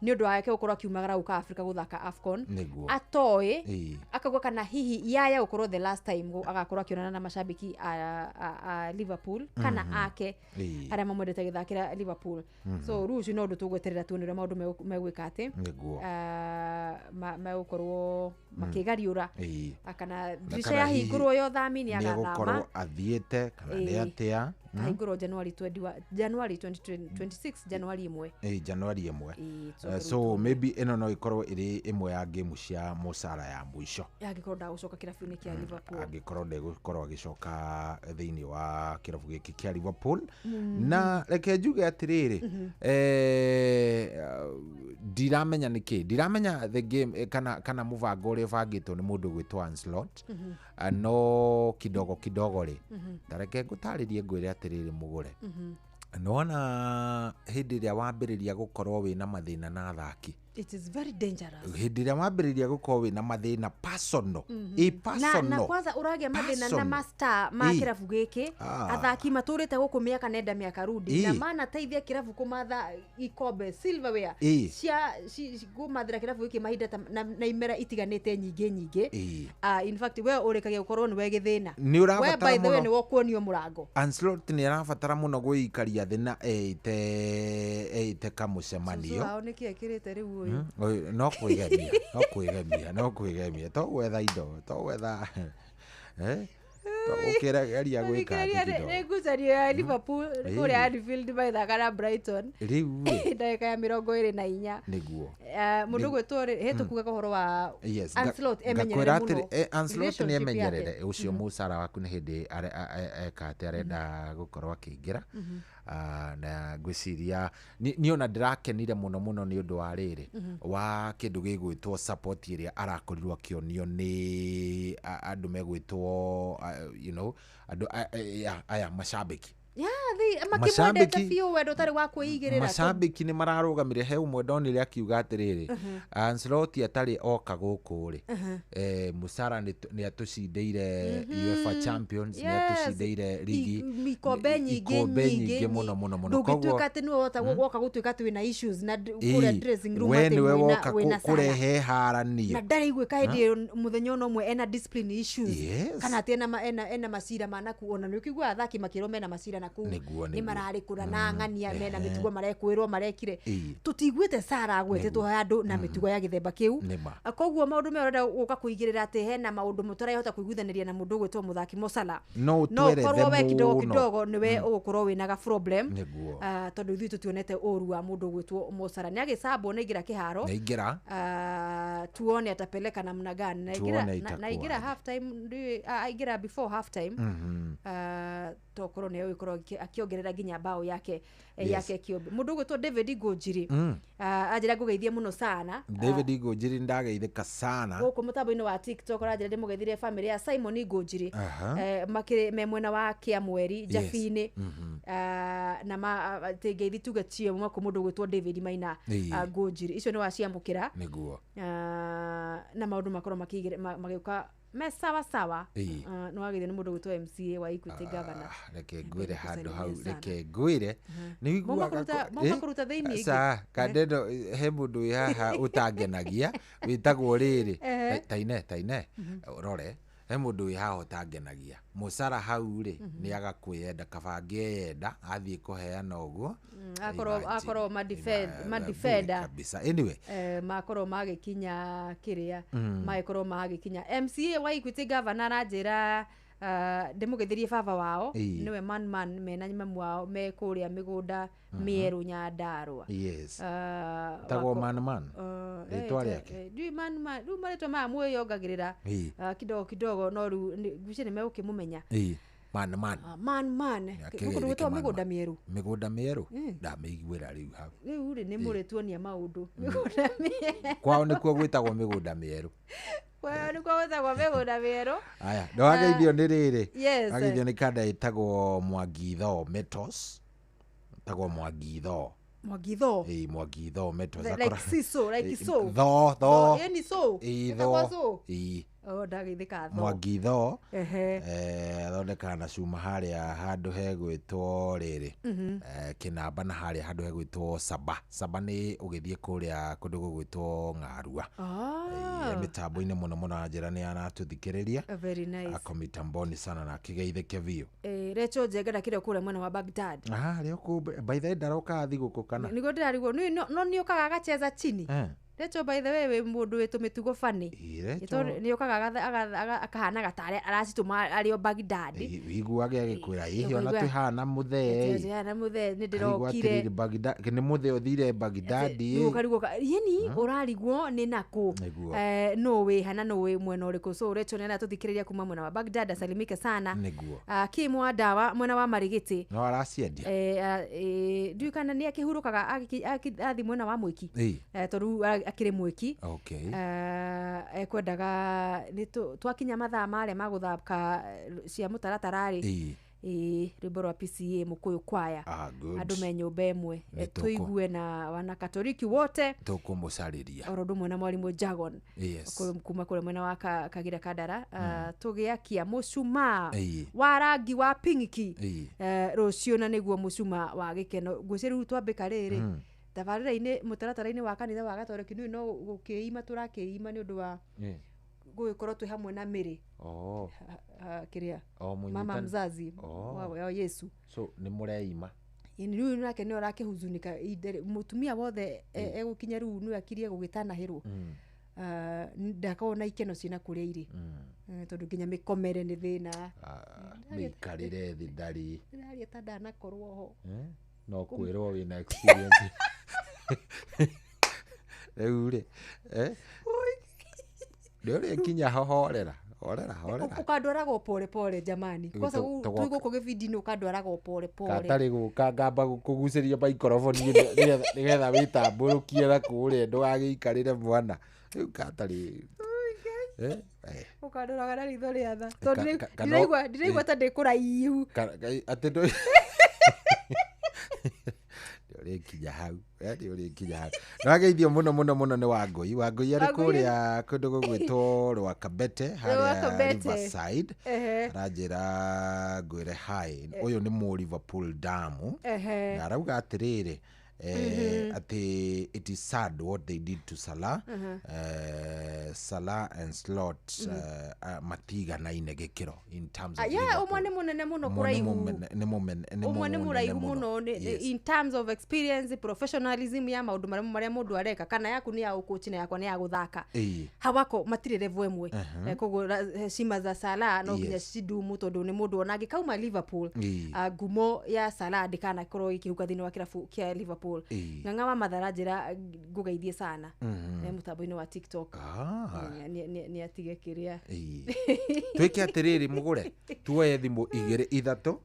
ni undu wake gukorwo akiumagara guka Africa guthaka AFCON atoe akagwa kana hihi yaya gukorwo the last time agakorwo akionana na mashabiki a Liverpool kana ake aria mamwendete githakira Liverpool so ruju no ndu tugweterera tuonere maundu megwika ati gukorwo makigariura akana dirisha ya hingurwo yo thamini agathama athiete kana ni atia hingurwo January 2026 January 1 January 1 so maybe ino no ikorwo iri imwe ya game cia Musara ya mwisho yagikorwo ndagucoka kirabu-ini kia Liverpool agikorwo ndegukorwo agicoka thiini wa kirabu giki kia Liverpool na reke njuge atiriri ndiramenya niki ndiramenya the game kana muvango uri bangitwo ni mundu gwitwa Anslot no kidogo ri tareke ngutaririe ngwire atiriri mugure nona hindi ria wambiriria gukorwo wina mathina na athaki it is very dangerous hindi ria wambiriria gukorwo wina mathina personal na kwanza uragia mathina na master ma kirabu giki athaki maturite guku miaka nenda miaka rudi na mana teithia kirabu kumatha ikombe silverware cia kumathira kirabu giki mahinda na imera itiganite nyingi in fact we urikagia gukorwo ni we githina we by the way ni wokuonio murango Anslot ni arabatara muno guikaria thina eite kamucemanio so niki ekirite riu no kwigemia to gwetha indo to gwetha ukira geria gwika kido negucario ya Liverpool kuri Anfield maithakana Brighton riu ndagika ya 24 niguo mundu gwetwo hetukuga kohoro wa Anslot emenyerere muno Anslot ni emenyerere ucio Musara waku ni hindi ekate arenda gukorwo akiingira na gwiciria ni ona ndirakenire muno ni undu wa riri wa kindu gigwitwo support iria arakorirwo akionio ni andu megwitwo andu aya mashabiki makimwendete biũ wendo tari wa kwĩigĩrĩra mashabiki ni mararugamire he umwe ndonire akiuga atiriri Anslot atari oka guku ri Musara ni atucindeire UEFA Champions ni atucindeire ligi mikombe nyingi muno ndungituika ati niwe woka gutuika twina issues na kure dressing room ati wina kurehe haranio na ndari igwika hindi muthenya no mwe ena discipline issues kana ati ena masira manaku ona ni ukigwa athaki makiro mena masira naku ni mararikura na ng'ania mena mitugo marekwirwo marekire tutigwite Sara agwetetwo handu na mitugo ya githemba kiu koguo maundu me urenda guka kuigirira ati hena maundu mutarahota kuiguthaniria na mundu gwetwo muthaki Musala no korwo we kidogo niwe ugukorwo wina ga problem tondu ithui tutionete uru wa mundu gwetwo Musala ni agisabwo na igira kiharo tuone atapeleka namna gani na igira half time igira before half time tokorwo ni ukorwo akiongerera ginya bao yake kiombe mundu gwetwo David Ngũnjiri ajira ngugeithie muno sana David Ngũnjiri ndageithika sana guku mutambo-ini wa TikTok ajira ndimugeithire family ya Simon Ngũnjiri makire memwena wa Kiamweri Jafini na tegeithi tugatie mwako mundu gwetwo David Maina Ngũnjiri icio ni waciamukira niguo na maundu makorwo mageuka me sawa no wagire ni mundu gwetwo MCA wa Equity Governor reke ngwire handu hau reke ngwire ni wiguaga kuruta thiini sa kadendo he mundu haha utangenagia witagwo riri taine rore he mundu haha utangenagia Musara hau ri ni agakwiyenda kabange yenda athie kuheana uguo akoro madefender kabisa anyway makoro magikinya kiria makoro magikinya MCA wa Equity Governor anjira ndimugeithirie baba wao niwe man mena mamu wao me kuria migunda Mieru Nyandarua tago man ritwa riake ndi man ru maretwa ma muyoongagirira kidogo no ru gucine me ukimumenya man kundu gwetwo migunda mieru ndameiguira riu hau riu ri ni muretuonia maundu migunda mieru kwao nikuo gwitagwo migunda mieru ni kwa gwetagwo migunda mieru aya ndageithio ni riri ageithio ni kada itagwo Mwangitho Metals tagwo Mwangitho Metals like so tho yani so tho ndagithika tho Mwangi tho athondekaga na cuma harĩa handũ hegwĩtwo rĩrĩ Kĩnamba na harĩa handũ hegwĩtwo Saba nĩ ũgĩthiĩ kũrĩa kũndũ gũgwĩtwo Ng'arua mĩtambo-inĩ mũno mũno na njĩra nĩ aratũthikĩrĩria very nice ako mitamboni sana na kĩgeithĩke biũ Rachel Njengera kĩrĩa kũrĩa mwena wa Baghdad rĩo by the way ndaroka thigũkũ kana nĩguo ndĩrarigwo no nĩũkaga agacheza chini Rachel by the way we mũndũ wĩ tũmĩtugo funny nĩũkaga akahana gatare aracitũma arĩo Baghdad wiguage agĩkwĩra hihi ona twĩhana mũthee nĩndĩrokire nĩ mũthee ũthire Baghdad ũkarigwo yeni ũrarigwo nĩ nakũ no wĩ hana no wĩ mwena ũrĩkũ so Rachel nĩ aratũthikĩrĩria kuma mwena wa Baghdad asalimike sana Kim wa Ndawa mwena wa Marigiti no araciendia ndiũ kana nĩ akĩhurũkaga athi mwena wa Mwiki tondũ akĩrĩ Mwiki ekwendaga twakinya mathaa marĩa magũthaka cia mũtaratara-rĩ rwĩmbo rwa PCA Mũkũyũ kwaya andũ me nyũmba ĩmwe tũigue na wanakatoliki wote tũkũmũcarĩria oro ũndũ ũmwe na mwarimũ Jagon kuma kũrĩa mwena wa Kagira Kandara tũgĩakia mũcuma wa rangi wa pinki rũciũ na nĩguo mũcuma wa gĩkeno ngwĩciria rĩu twambĩka rĩrĩ tabarĩra-inĩ mũtaratara-inĩ wa kanitha wa Gatoreki nĩ no gũkĩima tũrakĩima nĩ ũndũ wa gũgĩkorwo twĩ hamwe na Mĩrĩ kĩrĩa mama mzazi wa Yesu so nĩ mũreima rĩu nake nĩ arakĩhuzunika mũtumia wothe egũkinya rĩu nĩ akirie gũgĩtanahĩrwo ndakorwo na ikeno ciĩna kũrĩa irĩ tondũ nginya mĩkomere nĩ thĩna mĩikarĩre thĩ ndarĩ ndĩraria ta ndanakorwo ho no kwĩrwo wĩna experience rĩu rĩ nĩũrĩ kinya horera ukandwaragwo pole pole jamani kwanza tuigũkũ gĩbindi-inĩ ukandwaragwo pole pole katarĩ gũka ngamba kũgucĩria microphone nĩgetha wĩtambũrũkie na kũrĩa ndũgagĩikarĩre mwana rĩu katarĩ ukandwaraga na ritho rĩa tha tondũ ndiraigua ta ndĩkũraihu atĩ ũrĩkinya hau nĩwageithio mũno nĩ Wangũi arĩ kũrĩa kũndũ gũgwĩtwo rwa Kabete harĩa Riverside aranjĩra ngwĩre hai ũyũ nĩ mũ Liverpool damu na arauga atĩrĩrĩ atĩ it is sad what they did to Salah Salah and Slot matiganaine gĩkĩro in terms of ũmwe nĩ mũnene mũno kũraihu ũmwe nĩ mũraihu mũno in terms of experience professionalism ya maũndũ marĩa mũndũ areka kana yaku nĩ ya ũkochi na yakwa nĩ ya gũthaka hawako matirĩ level ĩmwe koguo heshima za Salah no nginya cidumu tondũ nĩ mũndũ ona angĩkauma Liverpool ngumo ya Salah ndĩkanakorwo ikĩhuka thĩinĩ wa kĩrabu kĩa Liverpool ng'ang'a wa Mathara njĩra ngũgeithie sana mũtambo-inĩ wa TikTok nĩ atige kĩrĩa twĩke atĩrĩrĩ mũgũre tuoye thimũ 2-3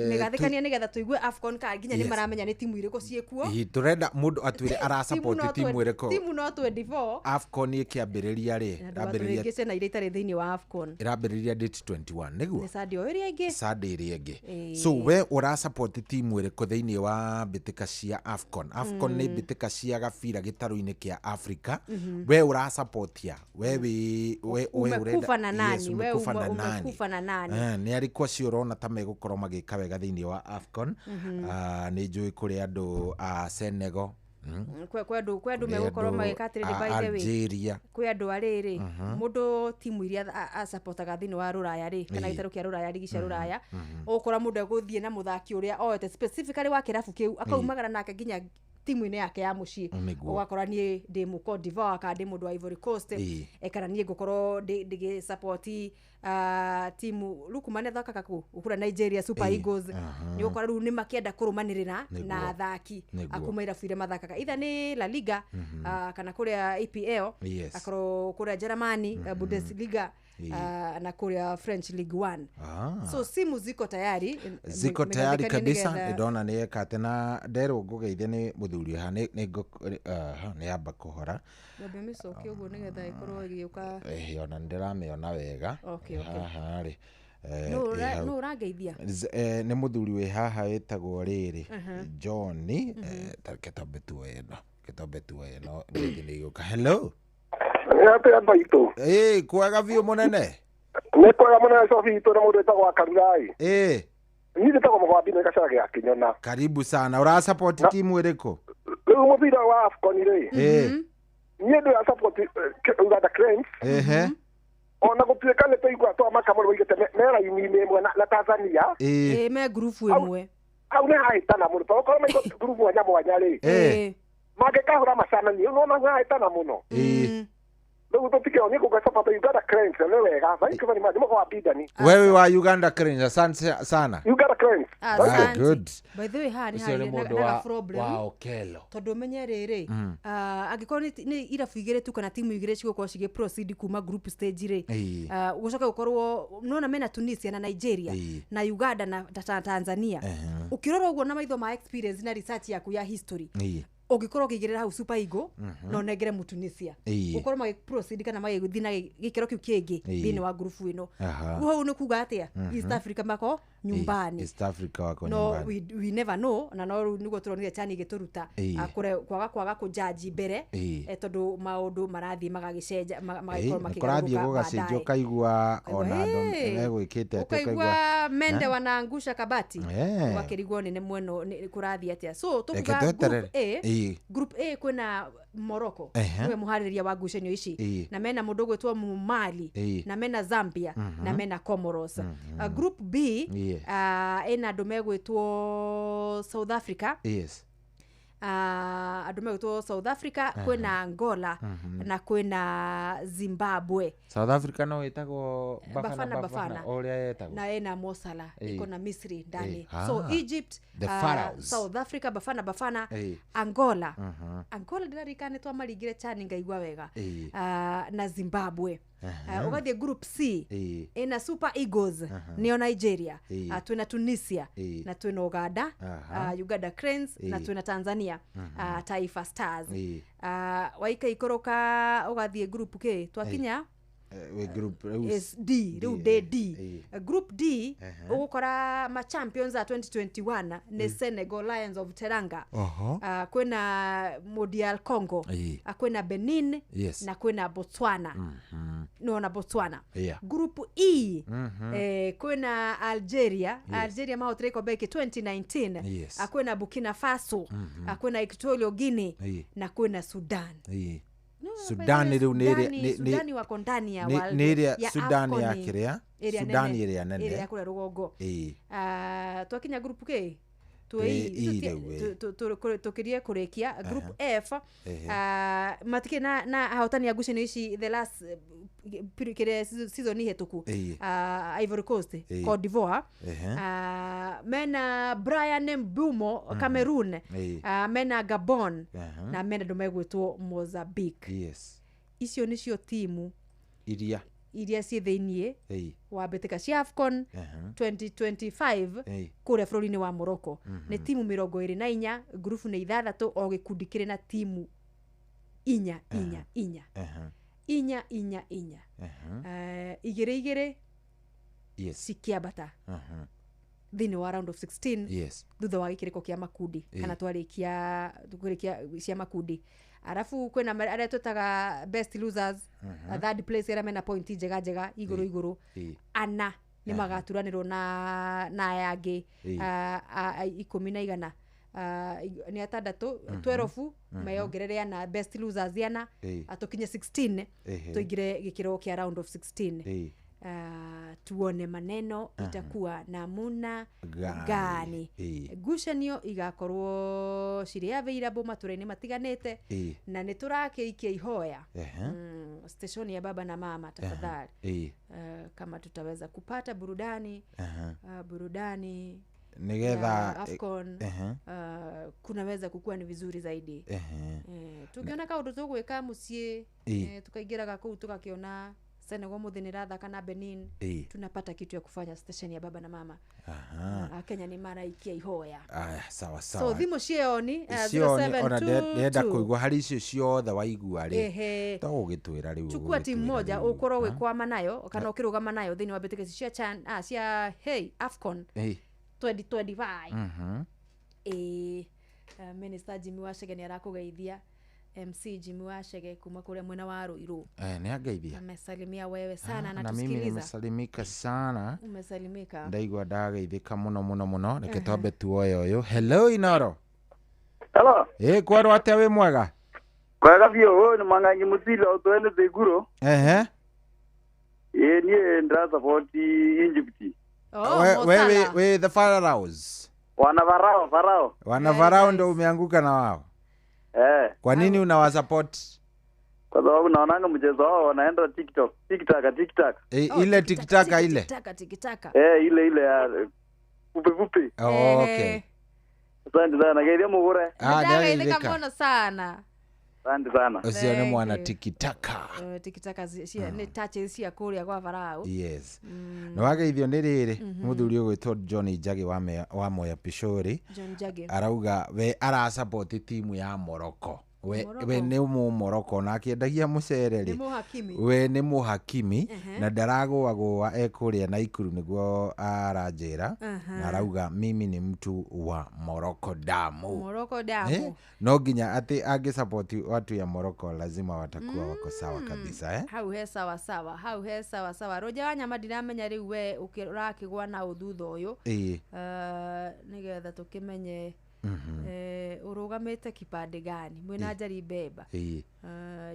nĩgathĩkania nĩgetha tũigue AFCON ka nginya nĩ maramenya nĩ timu irĩkũ ciĩkuo tũrenda mũndũ atwĩre arasupport timu ĩrĩkũ timu no 24 AFCON ĩkĩambĩrĩria rĩ cena iria itarĩ thĩinĩ wa AFCON ĩrambĩrĩria date 21 nĩguo Sunday ĩrĩa ĩngĩ so we ũrasupport timu ĩrĩkũ thĩinĩ wa mbĩtĩka cia AFCON nĩ mbĩtĩka cia gabira gĩtarũ-inĩ kĩa Africa we ũrasupportia we umekufa na nani nĩ arĩkũ acio ũrona ta gũkorwo magĩka wega thĩinĩ wa AFCON nĩ njũĩ kũrĩ andũ a Senegal kwĩ andũ megũkorwo magĩka atĩrĩrĩ by the way Algeria kwĩ andũ arĩrĩ mũndũ timu iria asapotaga thĩinĩ wa rũraya rĩ kana gĩtarũ kĩa rũraya ligi cia rũraya ũgũkora mũndũ egũthiĩ na mũthaki ũrĩa oete specifically wa kĩrabu kĩu akaumagara nake nginya timu-inĩ yake ya mũciĩ ũgakora niĩ ndĩ mũ Cote d'Ivoire kana ndĩ mũndũ wa Ivory Coast kana niĩ ngũkorwo ndĩgĩsupport timu Lukumane thakaga kũ ũkũra Nigeria Super Eagles nĩ ũkora rĩu nĩ makĩenda kũrũmanĩrĩra na athaki akuma irabu iria mathakaga either nĩ La Liga kana kũrĩa EPL akorwo kũrĩa Germany Bundesliga na kũrĩa French League 1 so simu ziko tayari kabisa ndona nĩ ekate na nderwo ngũgeithie nĩ mũthuri ha nĩ amba kũhora Ngombe mĩcoke ũguo nĩgetha ĩkorwo ĩgĩũka ona ndĩramĩona wega haha rĩ no ũrangeithia nĩ mũthuri wĩ haha wĩtagwo rĩrĩ John kĩtombe tu ĩno ngĩthi nĩ gĩũka hello Ate amba itu. Kwega biũ mũnene. Nĩ kwega mũnene cobi itu na mũndũ etagwo Akarurai. Niĩ ndĩtagwo Mũgwambi na Gacara gĩa Kĩnyona. Karibu sana. Ura support timu ĩrĩkũ? Rĩu mũbira wa AFCON rĩ. Niĩ ndĩra support Uganda Cranes. Ona gũtuĩka nĩ tũigua twamaka mũno oigĩte me raini-inĩ ĩmwe na Tanzania. Me ngurubu ĩmwe. Hau nĩ hahĩtana mũno tondũ korwo maigua ngurubu mwanya mwanya rĩ. Mangĩkahũra macananio no hahĩtana mũno. Rĩu tũtikĩo nĩ kũga support Uganda Cranes nĩ wega. Thank you very much. Mũko wa Bidani. Wewe wa Uganda Cranes, asante sana. Uganda Cranes. Good. By the way, ha nĩ na problem. Wa Okelo. Tondũ menye rĩrĩ, angĩkorwo nĩ irabu igĩrĩ tu kana timu igĩrĩ cigũkorwo cigĩ proceed kuma group stage rĩ. Gũcoka gũkorwo nona mena Tunisia na Nigeria na Uganda na Tanzania. Ukirora ũguo na maitho ma experience na research yaku ya history. Ũngĩkorwo ũkĩigĩrĩra hau Super Eagle no negere Mutunisia ũkorwo magĩ proceed kana magĩgũthiĩ na gĩkĩro kĩu kĩngĩ thĩinĩ wa grupu ĩno hau nĩ kuga atĩa East Africa mako nyumbani. East Africa wako nyumbani. No we never know na no nĩguo tũronire chani gĩtũruta kwaga kũjaji mbere tondũ maũndũ marathiĩ magagĩcenja magĩkorwo makĩgarũrũka gũgacenjio kaigua ona andũ megwĩkĩte kaigua mende wanaangusha kabati wakĩrigwo nĩ mweno kũrathiĩ atĩa so tũkuga Group A kwĩna Morocco niwe muharĩria wa ngucanio ici na mena mũndũ gwĩtwo Mali na mena Zambia na mena Comoros. Group B ena andũ megwĩtwo South Africa andũ megwĩtwo South Africa kwĩna Angola na kwĩna Zimbabwe. South Africa no ĩtagwo Bafana ũrĩa ĩtagwo na ena Mosala iko na Misri ndani. So Egypt, South Africa Bafana Angola ndirarikane twamarigire chani ngaigua wega na Zimbabwe. Ugathiĩ group C ina Super Eagles neo Nigeria, twina Tunisia na twina Uganda, Uganda Cranes na twina Tanzania, Taifa Stars. Waika ikoroka ugathiĩ group K twakinya group D group D ugukora ma champions a 2021 ni Senegal Lions of Teranga, kwina Modial Congo, kwina Benin na kwina Botswana. No na Botswana. Group E kwina Algeria mahotire ko beke 2019, kwina Burkina Faso, kwina Equatorial Guinea na kwina Sudan. Sudan Sudani wako ndani ya Sudan ya kiria Sudan ĩrĩa nene ĩrĩa kũrĩa rũgongo. Twakinya group K tukirie kurekia group F matike na ahotani ya ngucanio ici the last season hituku Ivory Coast, Cote d'Ivoire, mena Brian Mbumo Cameroon, mena Gabon na mena ndũmegwĩtwo Mozambique. Icio nĩcio timu iria ciĩ thĩinĩ wa mbĩtĩka cia AFCON 2025 kũrĩa bũrũri-inĩ wa Morocco. Nĩ timu 24, grupu nĩ 6, o gĩkundi kĩrĩ na timu 4 igĩrĩ cikiambata thĩinĩ wa round of 16 thutha wa gĩkĩrĩko kĩa makundi kana twarĩkia cia makundi. Arafu kwĩna arĩa twĩtaga best losers, third place arĩa mena point njega igũrũ ana nĩ magaturanĩrwo na yangĩ 10 ni 6 12 mayongerere na best losers yana atukinye 16 tuingire gĩkĩro kĩa round of 16. Tuone maneno itakuwa namuna gani. Ngucanio igakorwo cirĩ available matũra-inĩ matiganĩte na nĩ tũrakĩikia ihoya station ya baba na mama tafadhali, kama tutaweza kupata burudani nigetha AFCON kunaweza kukua ni vizuri zaidi. Tukiona kaundu tugwika muciĩ tukaingĩraga kũu tukakiona Senegal muthini rathaka na Benin, tunapata kitu ya kufanya station ya baba na mama. Kenya ni maraikia ihoya. Sawa. So thimo cioni 0722 nenda kuigua hari icio ciothe waigua ri to gũgĩtwĩra rĩu chukua timu moja ukorwo gwĩkwama nayo kana ukirugama nayo thĩinĩ wa mbĩtĩka cia AFCON 2025. Minister Jimmy Wachege ni arakũgeithia MC Jimmy Wachege kuma kule mwena wa Ruiru. Ni angeithia. Amesalimia wewe sana na na tusikiliza. mimi nimesalimika sana. Umesalimika. Ndaigwa ndageithika muno reke twambe tuoye uyu. Hello Inoro. Hello. Kwaro atia wi mwega? Kwega biyo ni Mwangangi Musila utwende Thiguru. Ni ndra support Egypt. Wewe the Pharaohs. Wana Farao ndo umeanguka na wao. Kwa nini unawasupport? Kwa sababu naonanga mchezo wao wanaenda TikTok. Ile TikTok ile. Ile ya fupi. Okay. Asante sana. Gaidia mugure. Ndio kama sana. Asante sana. Usione mwana TikTok. TikTok ni touches cia kuria kwa Farao. Yes. No wageithio ni riri muthuri ugwitwo John Njagi wa Moya Pishori. John Njagi. Arauga we ara support timu ya Morocco. We ni Morocco na akiendagia mucereri. We ni muhakimi na ndaragwa ekuria na Ikuru niguo aranjira. Na arauga mimi ni mtu wa Morocco damu. No nginya ati ange support watu ya Morocco lazima watakuwa wako sawa kabisa Hau he sawa. Roja Wanyama ndiramenya riu we ukirakigwa na uthutho uyu. Nigetha tukimenye urugamite kipande gani mwina njari beba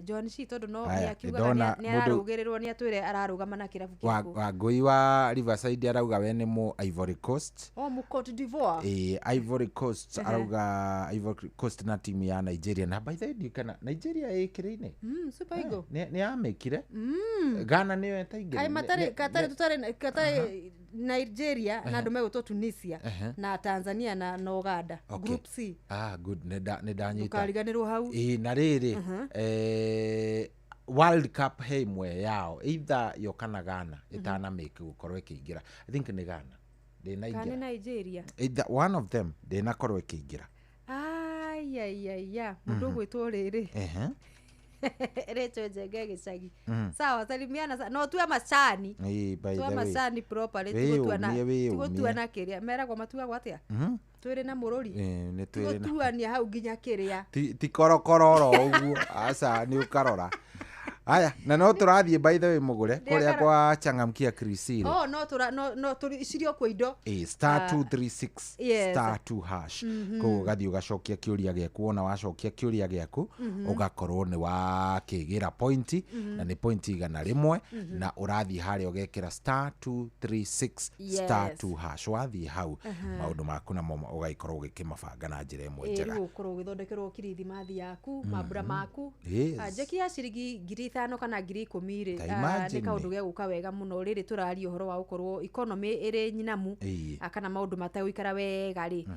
John C tondu no akiuga ni ararugirirwo ni atwire ararugama na kirabu kiku Wangui wa Riverside arauga we ni mu Ivory Coast mu Cote d'Ivoire Ivory Coast arauga Ivory Coast na timu ya Nigeria na by the way kana Nigeria ikirine Super Eagle ni amekire Ghana niyo etaingira ai matari katari Nigeria na ndume gutwo Tunisia na Tanzania na Uganda Group C good ne danyita ukariganirwo hau na riri World Cup heimwe yao either yokana Ghana itana make gukorwo ikiingira I think ni Ghana Nigeria either one of them they nakorwo ikiingira mundu gwitwo riri Recho Njenge Gicagi sawa salimiana no tuwe macani tuwe macani properly tugotua na kiria meragwo matua gwatia twire na mururi ni twire na tuania hau nginya kiria ti korokororo uguo asa ni ukarora Aya, na no turathie by the way mugure kuria kwa Changamkia Krisire. No turi kwa indo. Star 236 star 2 hash. Ko gathi ugacokia kiuria giaku ona wacokia kiuria giaku ugakorwo ni wa kigira pointi na ni pointi igana rimwe na urathi hari ugekira star 236 star 2 hash wathi hau maundu maku na mo ugaikorwo gikimabanga na njira imwe njega. Ukorwo ugithondekerwo kirithi mathi yaku mabura maku. Jeki ya ciringi 5,000 kana 10,000 ni kaundu gia guka wega muno riri turari uhoro wa ukorwo economy iri nyinamu akana maundu matagwikara wega ri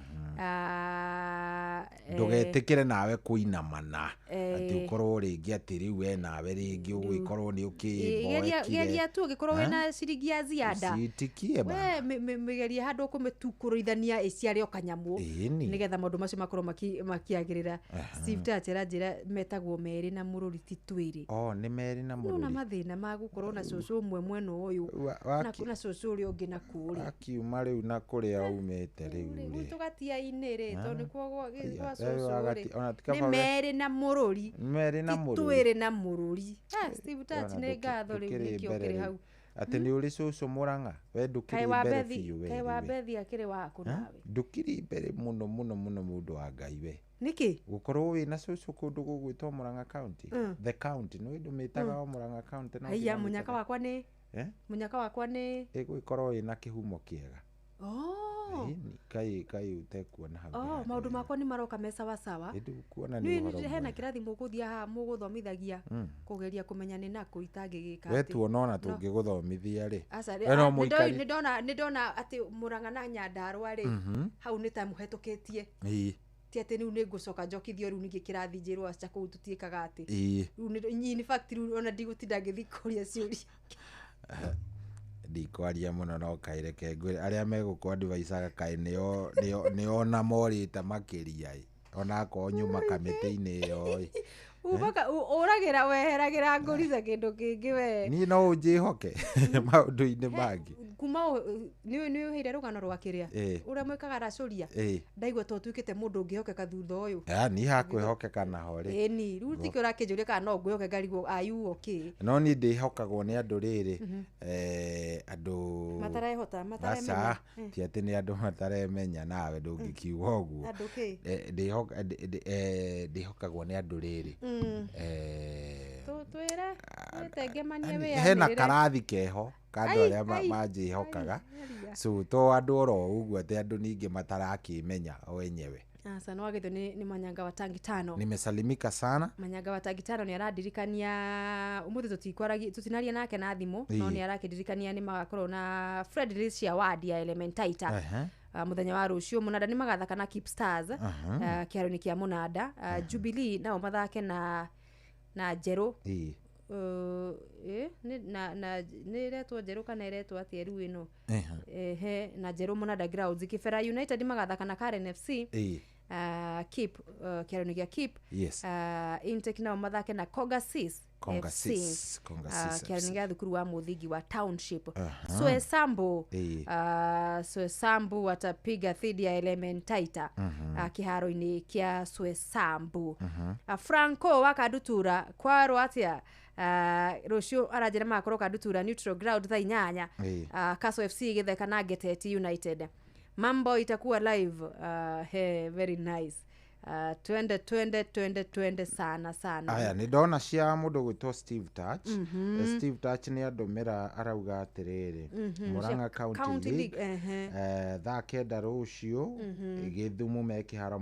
ndugetikire nawe kuinamana ati ukorwo ringi ati riu we nawe ringi ugikorwo ni ukimboekire geria tu ugikorwo wena ciringi ya ziada sitikie ba migeria handu ukumetukuruithania iciari okanyamu nigetha maundu macio makorwo makiagirira Steve Tachera njira metagwo meri na mururi titwiri ni meri na mururi na mathina magukorwo na cucu umwe mweno uyu na kuna cucu uri ungi na kuri akiuma riu na kuria umete riu ri tugatia inere to ni kwa cucu ni meri na mururi titwiri na mururi Steve Tach ni gatho riu nikiokire hau ati ni uri cucu Muranga we ndukiri mbere fiu we kai wa bethi akiri waku nawe ndukiri mbere muno mundu wa Ngai we niki gukorwo wi na cucu kundu gugwitwo Muranga County the county no ndu metaga Muranga County na ya munyaka wakwa ni igwikorwo ina kihumo kiega kai utekuona hapo maundu makwa ni maroka me sawa sawa kuona ni uhoro ni hena kirathi muguthia ha muguthomithagia kugeria kumenya ni naku itangigika we tuonona tungiguthomithia ri ni ndona ati Muranga na Nyandarua ri hau ni time hetukitie ti ati riu ni ngucoka njokithio riu ningi kirathi njirwo acha kuu tutiikaga ati in fact riu ona ndigutinda ngithikuria ciuria ndikwaria muno no kaireke ngwire aria megukwa advice kai nio na morita makiria ona ko nyuma kamite-ini yo ubaka uragira weheragira nguriza kindu kingi we ni no ujihoke maundu-ini mangi kuma ni uhire rugano rwa kiria uria mwikaga racuria ndaigua to tuikite mundu ngihokeka thutha uyu ni hakwihokeka naho ri ni riu tiki urakinjuria kana no ngwihoke ngarigo ayu okay no ni ndihokagwo ni andu riri andu matarehota mataremenya ti ati ni andu mataremenya nawe ndungikiuga uguo ndihokagwo ni andu riri twire tegemanie we hena karathi keho kandu aria manjihokaga so to andu oro uguo ati andu ningi matarakimenya wenyewe. Sana wagitho ni Manyanga wa Tangi Tano. Nimesalimika sana. Manyanga wa Tangi Tano ni aradirikania umuthi tutinaria nake na thimu no ni arakidirikania ni magakorwo na Fred Rich Award ya Elementaita. Muthenya wa rucio munada ni magathaka na Keep Stars kiaro ni kia munada Jubilee nao mathake na Jero ni retwo Jero kana retwo atia riu ino na Jero munada Grounds Kibera United magathaka na Karen FC Keep kiaro ni kia Keep Intake nao mathake na Konga Sis kiaro ni kia thukuru wa muthingi wa Township Suesambu watapiga dhidi ya Elementaita kiharo-ini kia Suesambu Franco wa Kadutura kwaro atia rucio arajira makoro Kadutura neutral ground thaa 8 Kaso FC githeka na Geteti United. Mambo itakuwa live very nice. Twende sana. Aya ni ndona cia mundu gwitwo Steve Touch. Steve Touch ni andumira arauga atiriri Murang'a County League thaa 9 rucio Githumu me kiharo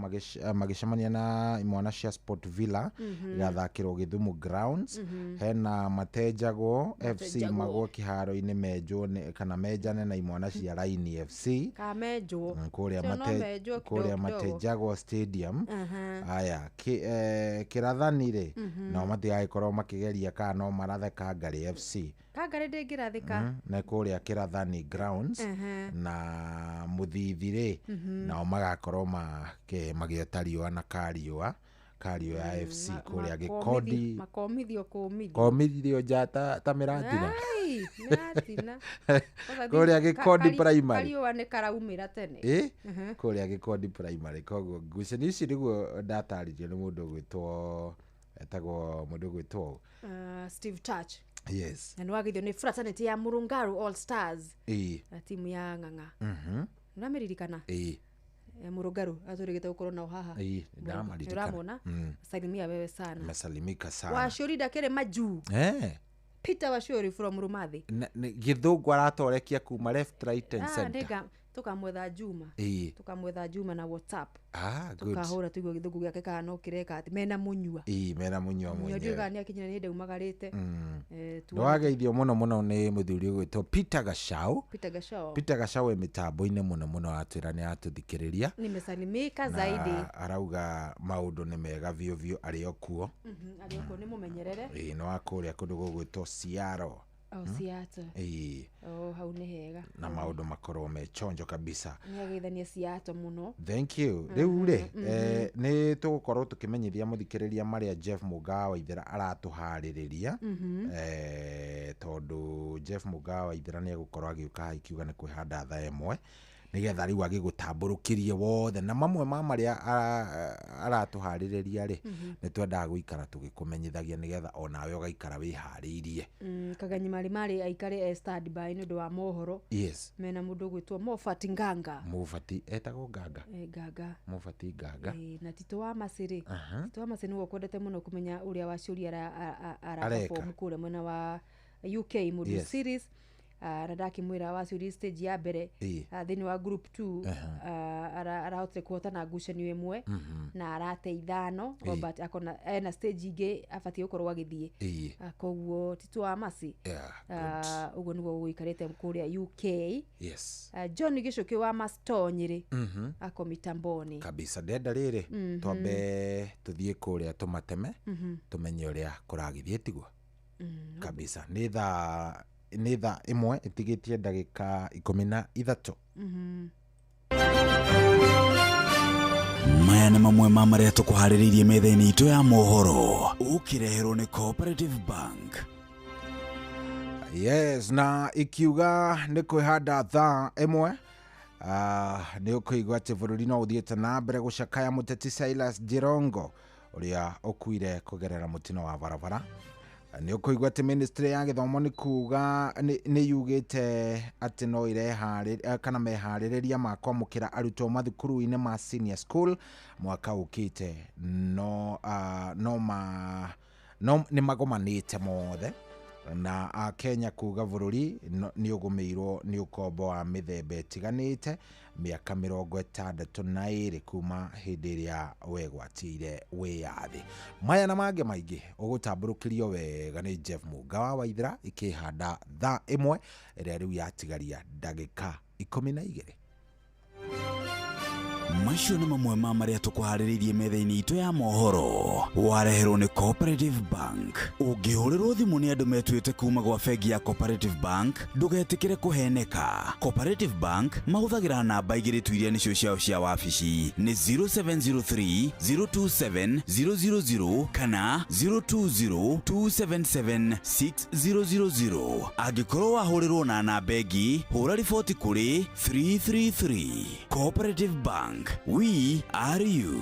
magicemania na imwana cia Sport Villa gathakirwo Githumu Grounds. Hena Matejago FC magwo kiharo-ini menjwo kana menjane na imwana cia Raini FC kuria Matejago Stadium. Aya kirathani ri no matigagikorwo makigeria kana no marathe Kangari FC. Kangari ndingirathika na kuria Kirathani Grounds na Muthithi ri nao magakorwo magietariwa na Kario ya FC kuria Gikodi komithio jata ta miratina kuria Gikodi Primary Kario ne karaumira tene kuria Gikodi Primary koguo ngucani ici niguo ndataririo ni mundu gwitwo etagwo mundu gwitwo Steve Touch. Yes. Na wagithio ni fraternity ya Murungaru All Stars timu ya Ng'ang'a nameririkana Murungaru aturigite gukorwo na haha ndamaririkana uramona salimia wewe sana. Mesalimika sana Washuri dakere maju Peter Washuri from Rumathi Githungu aratorekia kuma left right and center tukamwetha Juma na WhatsApp tukahura tuigwa Githungu giake kana no kireka ati mena munyua mwenyewe ndio ni akinyira ni ndaumagarite twageithio muno ni muthuri gwitwo Peter Gashau mitambo-ini muno atwira ni atuthikiriria nimesalimika zaidi arauga maundu ni mega vio ari okuo ni mumenyerere no akuria kundu gugwitwo Siaro Seattle hau ni hega na maundu makorwo me chonjo kabisa ni ageithania Seattle muno. Thank you riu ri ni tugukorwo tukimenyithia muthikiriria maria Jeff Mugawa Ithera aratuhaririria tondu Jeff Mugawa Ithera ni gukorwo agiuka ikiuga ni kwihanda thaa imwe nigetha riu agigutamburukirie wothe na mamwe ma maria aratuhaririria ri ni twendaga guikara tugikumenyithagia nigetha onawe ugaikara wihariirie. Kaganyimari mari aikare stand by ni ndo wa mohoro mena mundu gwitwo Mofati Nganga etagwo Mofati Nganga na Tito wa Masiri ni gwendete muno kumenya uria wacuri araperform kure mwena wa UK Modu series radaki mwira wacuri stage ya mbere thini wa group 2 arahotire kuhotana ngucanio imwe na arate ithano Robert akona ena stage ingi abatie gukorwo agithie koguo Tito wa Masi uguo niguo guikarite kuria UK John Gicuki wa Mastonyiri ako mitamboni kabisa ndenda riri twambe tuthie kuria tumateme tumenye uria kuragithie tigwa kabisa ni thaa imwe itigitie ndagika 13 maya nĩ mamwe ma marĩa tũkũharĩrĩirie metha-inĩ itũ ya mohoro ũkĩreherwo nĩ Cooperative Bank. Yes, na ikiuga nĩ kwĩhanda thaa ĩmwe nĩ ũkũigua atĩ bũrũri no ũthiĩte na mbere gũcakaya mũteti Silas Jirongo ũrĩa ũkuire kũgerera mũtino wa barabara. Nĩ ũkũigua atĩ ministry ya gĩthomo nĩ kuga nĩ yugĩte atĩ no ireharĩrĩria kana meharĩrĩria ma kwamũkĩra arutwo mathukuru-inĩ ma senior school mwaka ũkĩte no nĩ magomanĩte mothe na Kenya kuga bũrũri nĩ ũgũmĩirwo nĩ ũkombo wa mĩthemba ĩtiganĩte mĩaka 62 kuma hĩndĩ ĩrĩa wegwatĩire wĩyathi. Maya na mangĩ maingĩ ũgũtambũrũkĩrio wega nĩ Jeff Mũnga wa Waithĩra ikĩhanda thaa ĩmwe ĩrĩa rĩu yatigaria ndagĩka 12. Macio nĩ mamwe ma marĩa tũkũharĩrĩirie metha-inĩ itũ ya mohoro wareherwo nĩ Cooperative Bank. Ũngĩhũrĩrwo thimũ nĩ andũ metuĩte kuma gwa bengi ya Cooperative Bank ndũgetĩkĩre kũheneka. Cooperative Bank mahũthagĩra namba igĩrĩ tu iria nĩcio ciao cia wabici nĩ 0703 027 000 kana 020 277 6000. Angĩkorwo wahũrĩrwo na namba ĩngĩ hũra riboti kũrĩ 333. Cooperative Bank, we are you.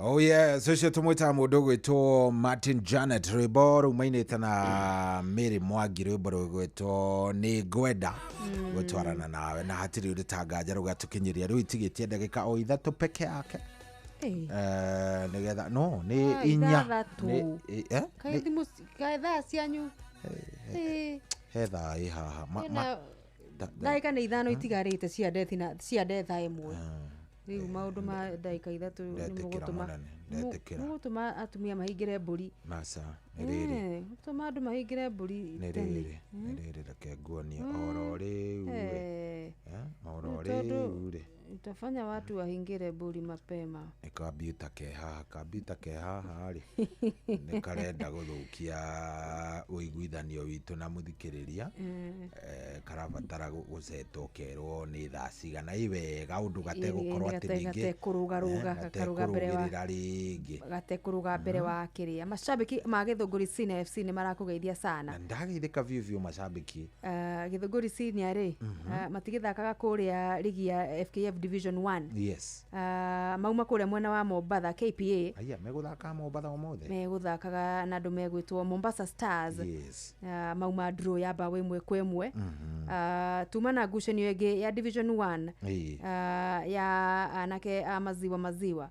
Oh yeah, so tumwita mundu gwitwo Martin Janet rwimbo rumainite na Mary Mwangi rwimbo rwitwo ni ngwenda gutwarana nawe na hatiri urutanganja rugatukinyiria rwiu itigitie ndagika o 3 peke yake. Nigetha no ni 4 kaitha cianyu hetha ihaha ndagika ni 5 itigarite cia ndetha imwe riu maundu ma ndagika 3 nimugutuma atumia mahingire mburi masa riri gutuma andu mahingire mburi riri reke nguonie oro riu utafanya watu wahingire mburi mapema. Kabiuta kehaha ri nikarenda guthukia uiguithanio witu na muthikiriria karabatara gucetwo kerwo ni thaa cigana iwega undu gategukorwo ati ningi gateguruga mbere wa kiria. Mashabiki ma Githunguri Senior FC ni marakugeithia sana. Ndageithika vivyo mashabiki Githunguri Senior ri matigithakaga kuria ligi ya FKF Division 1. Yes. Mauma kuria mwena wa Mombasa KPA. Aya meguthaka Mombasa omothe. Meguthakaga na andu megwitwo Mombasa Stars. Yes. Mauma draw ya bawe imwe kwa imwe. Tuma na ngucanio ingi ya Division 1 ya anake maziwa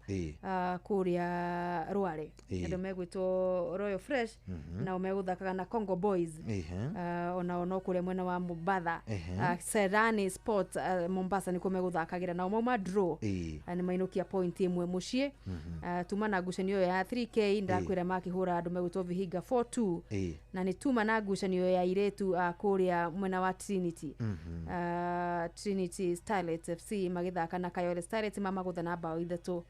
kuria Rware. Andu megwitwo Royal Fresh na meguthakaga na Congo Boys. Ona kuria mwena wa Mombasa. Serani Sport Mombasa niko meguthakagira na mauma draw ni mainukia point imwe mucie. Tuma na ngucanio ya 3K ndakwira makihura andu megwitwo Vihiga 4-2 na ni tuma na ngucanio ya iretu kuria mwena wa Trinity. Trinity Starlets FC magithaka na Kayole Starlets mamagutha na bao 3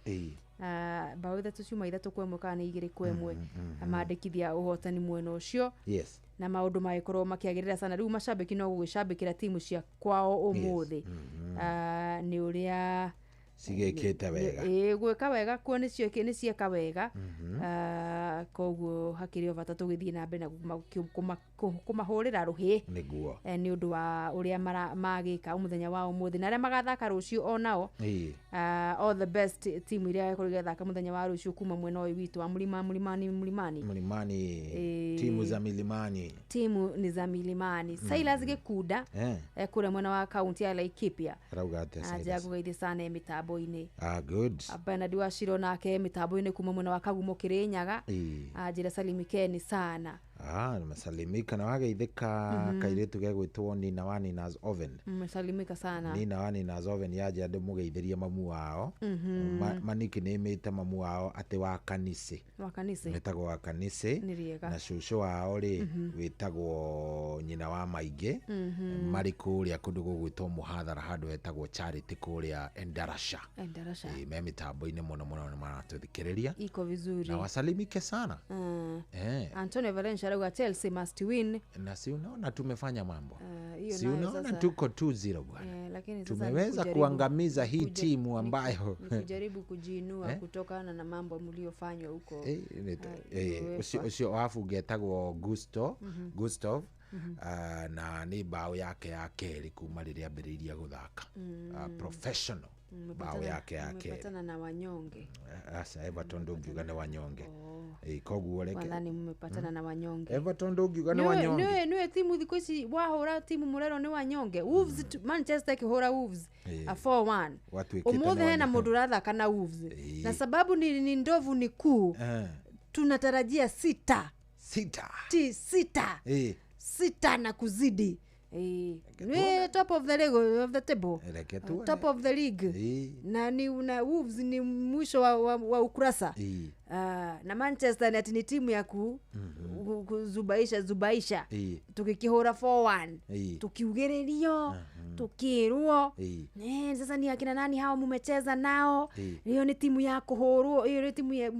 bao 3 ciuma 3 kwa imwe kana 2 kwa imwe amandikithia uhotani mwena ucio. Yes. Na maundu magikorwo makiagirira sana riu mashabiki no gugicambikira timu cia kwao umuthi. Ni uria cigikite wega gwika wega kuo ni cieka wega. Koguo hakirio bata tugithie na mbere na kumahurira ruhi niguo ni undu wa uria magika umuthenya wa umuthi na aria magathaka rucio onao. All the best team iria ikurigethaka muthenya wa rucio kuma mwena uyu witu wa Mlimani timu za Milimani ni za Milimani. Silas Gikunda kure mwena wa kaunti ya Laikipia raugate aja gugeithia sana mitambo-ini. Good. Bernard Washiro nake mitambo-ini kuma mwena wa Kagumo Kirinyaga ajira salimikeni sana. Masalimika na wageithika kairetu gegwitwo Nina wa Nina's Oven. Masalimika sana. Nina wa Nina's Oven yaje andu mugeithiria mamu wao. Maniki nimite mamu wao ati wa kanisi. Metagwo wa kanisi. Na shusho wao ri witagwo Nyina wa Maige. Mari kuria kundu gugwitwo Muhathara handu wetagwo Charity kuria Endarasha. Me mitambo-ini muno maratuthikiriria. Iko vizuri. Na wasalimike sana. Antonio Valencia wa Chelsea must win. Na si unaona tumefanya mambo. Si unaona tuko 2-0 bwana. Tumeweza kuangamiza hii timu ambayo kujaribu kujiinua kutokana na mambo mliofanywa huko. Usio afu getagwo Gustav na ni bao yake ya keri kuma riria ambiriria guthaka. Professional bao yake mmepatana na wanyonge. Asa Everton ndugiuga na wanyonge. Koguo reke wadhani mmepatana na wanyonge. Everton ndugiuga na wanyonge. Niwe timu thiko ici wahura timu murero ni wanyonge. Wolves Manchester kihura Wolves 4-1. Umothe hena mundu rathaka na Wolves. Na sababu ni ndovu ni kuu. Tunatarajia 6 na kuzidi. Top of the table. Top of the league. Na ni una Wolves ni mwisho wa ukurasa. Na Manchester ni timu ya kuzubaisha. Tukikihora 4-1. Tukiugeririo. Tukirwo. Sasa ni akina nani hao mumecheza nao? Hiyo ni timu ya kuhorwo. Hiyo ni timu ya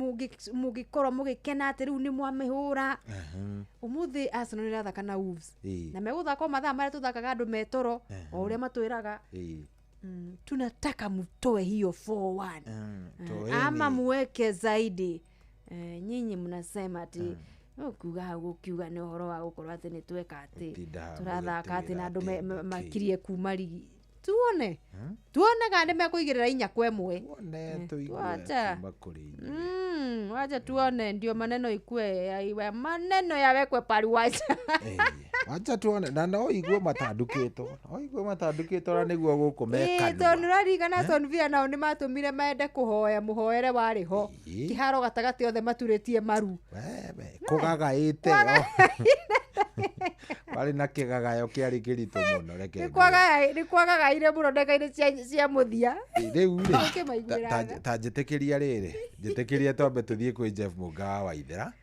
mugikorwo mugikena ati riu ni mwamihura. Umuthi Arsenal irathaka na Wolves. Na meguthaka mathaa maria tuthakaga andu metoro o uria matwiraga. Tunataka mtoe hiyo 4-1. Ama muweke zaidi. Nyinyi mnasema ati ukiuga ni uhoro wa gukorwo ati ni tweka ati turathaka ati na andu makirie kuma ligi tuone kana mekuigirira inya kwa imwe wacha wacha tuone ndio maneno ikue maneno yawekwe paliwacha wacha tuone na no igwe matandukito na niguo guku mekana tonurarigana tonvia nao ni matumire mende kuhoya muhoere wariho kiharo gatagati othe maturitie maru kugagaite bali na kigagayo kiari kiritu muno reke ni kwagagaire muno ndeka-ini cia muthia riu ta njitikiria riri njitikiria twambe tuthie kwi Jeff Munga wa Waithera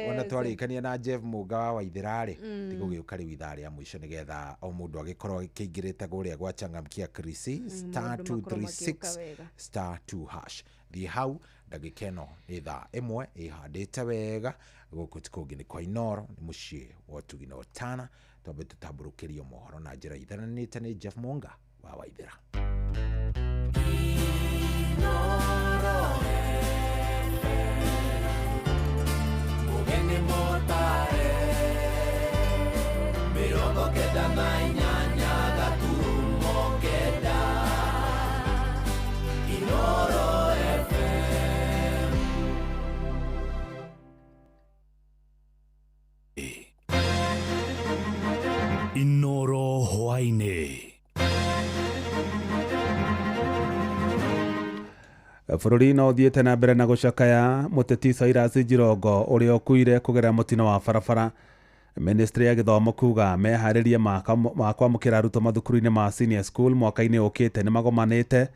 ona twarikania na Jeff Munga wa Waithera ri tigugiuka riu ithaa ria mwisho nigetha o mundu agikorwo akiingirite guria gwa Changamkia Krisi *236*2# thie hau ndagika ino ni thaa imwe ihandite wega guku tikungi ni kwa Inoro ni mucii wa Tugi na Otana twambe tutamburukirio mohoro na njira ithananite ni Jeff Munga wa Waithera. Inoro hwaine. Bũrũri no ũthiĩte na mbere na gũcakaya mũteti Cyrus Jirongo ũrĩa ũkuire kũgerera mũtino wa barabara. Ministry ya gĩthomo kuga meharĩria ma kwamũkĩra arutwo mathukuru-inĩ ma senior school mwaka-inĩ ũkĩte nĩ magomanĩte,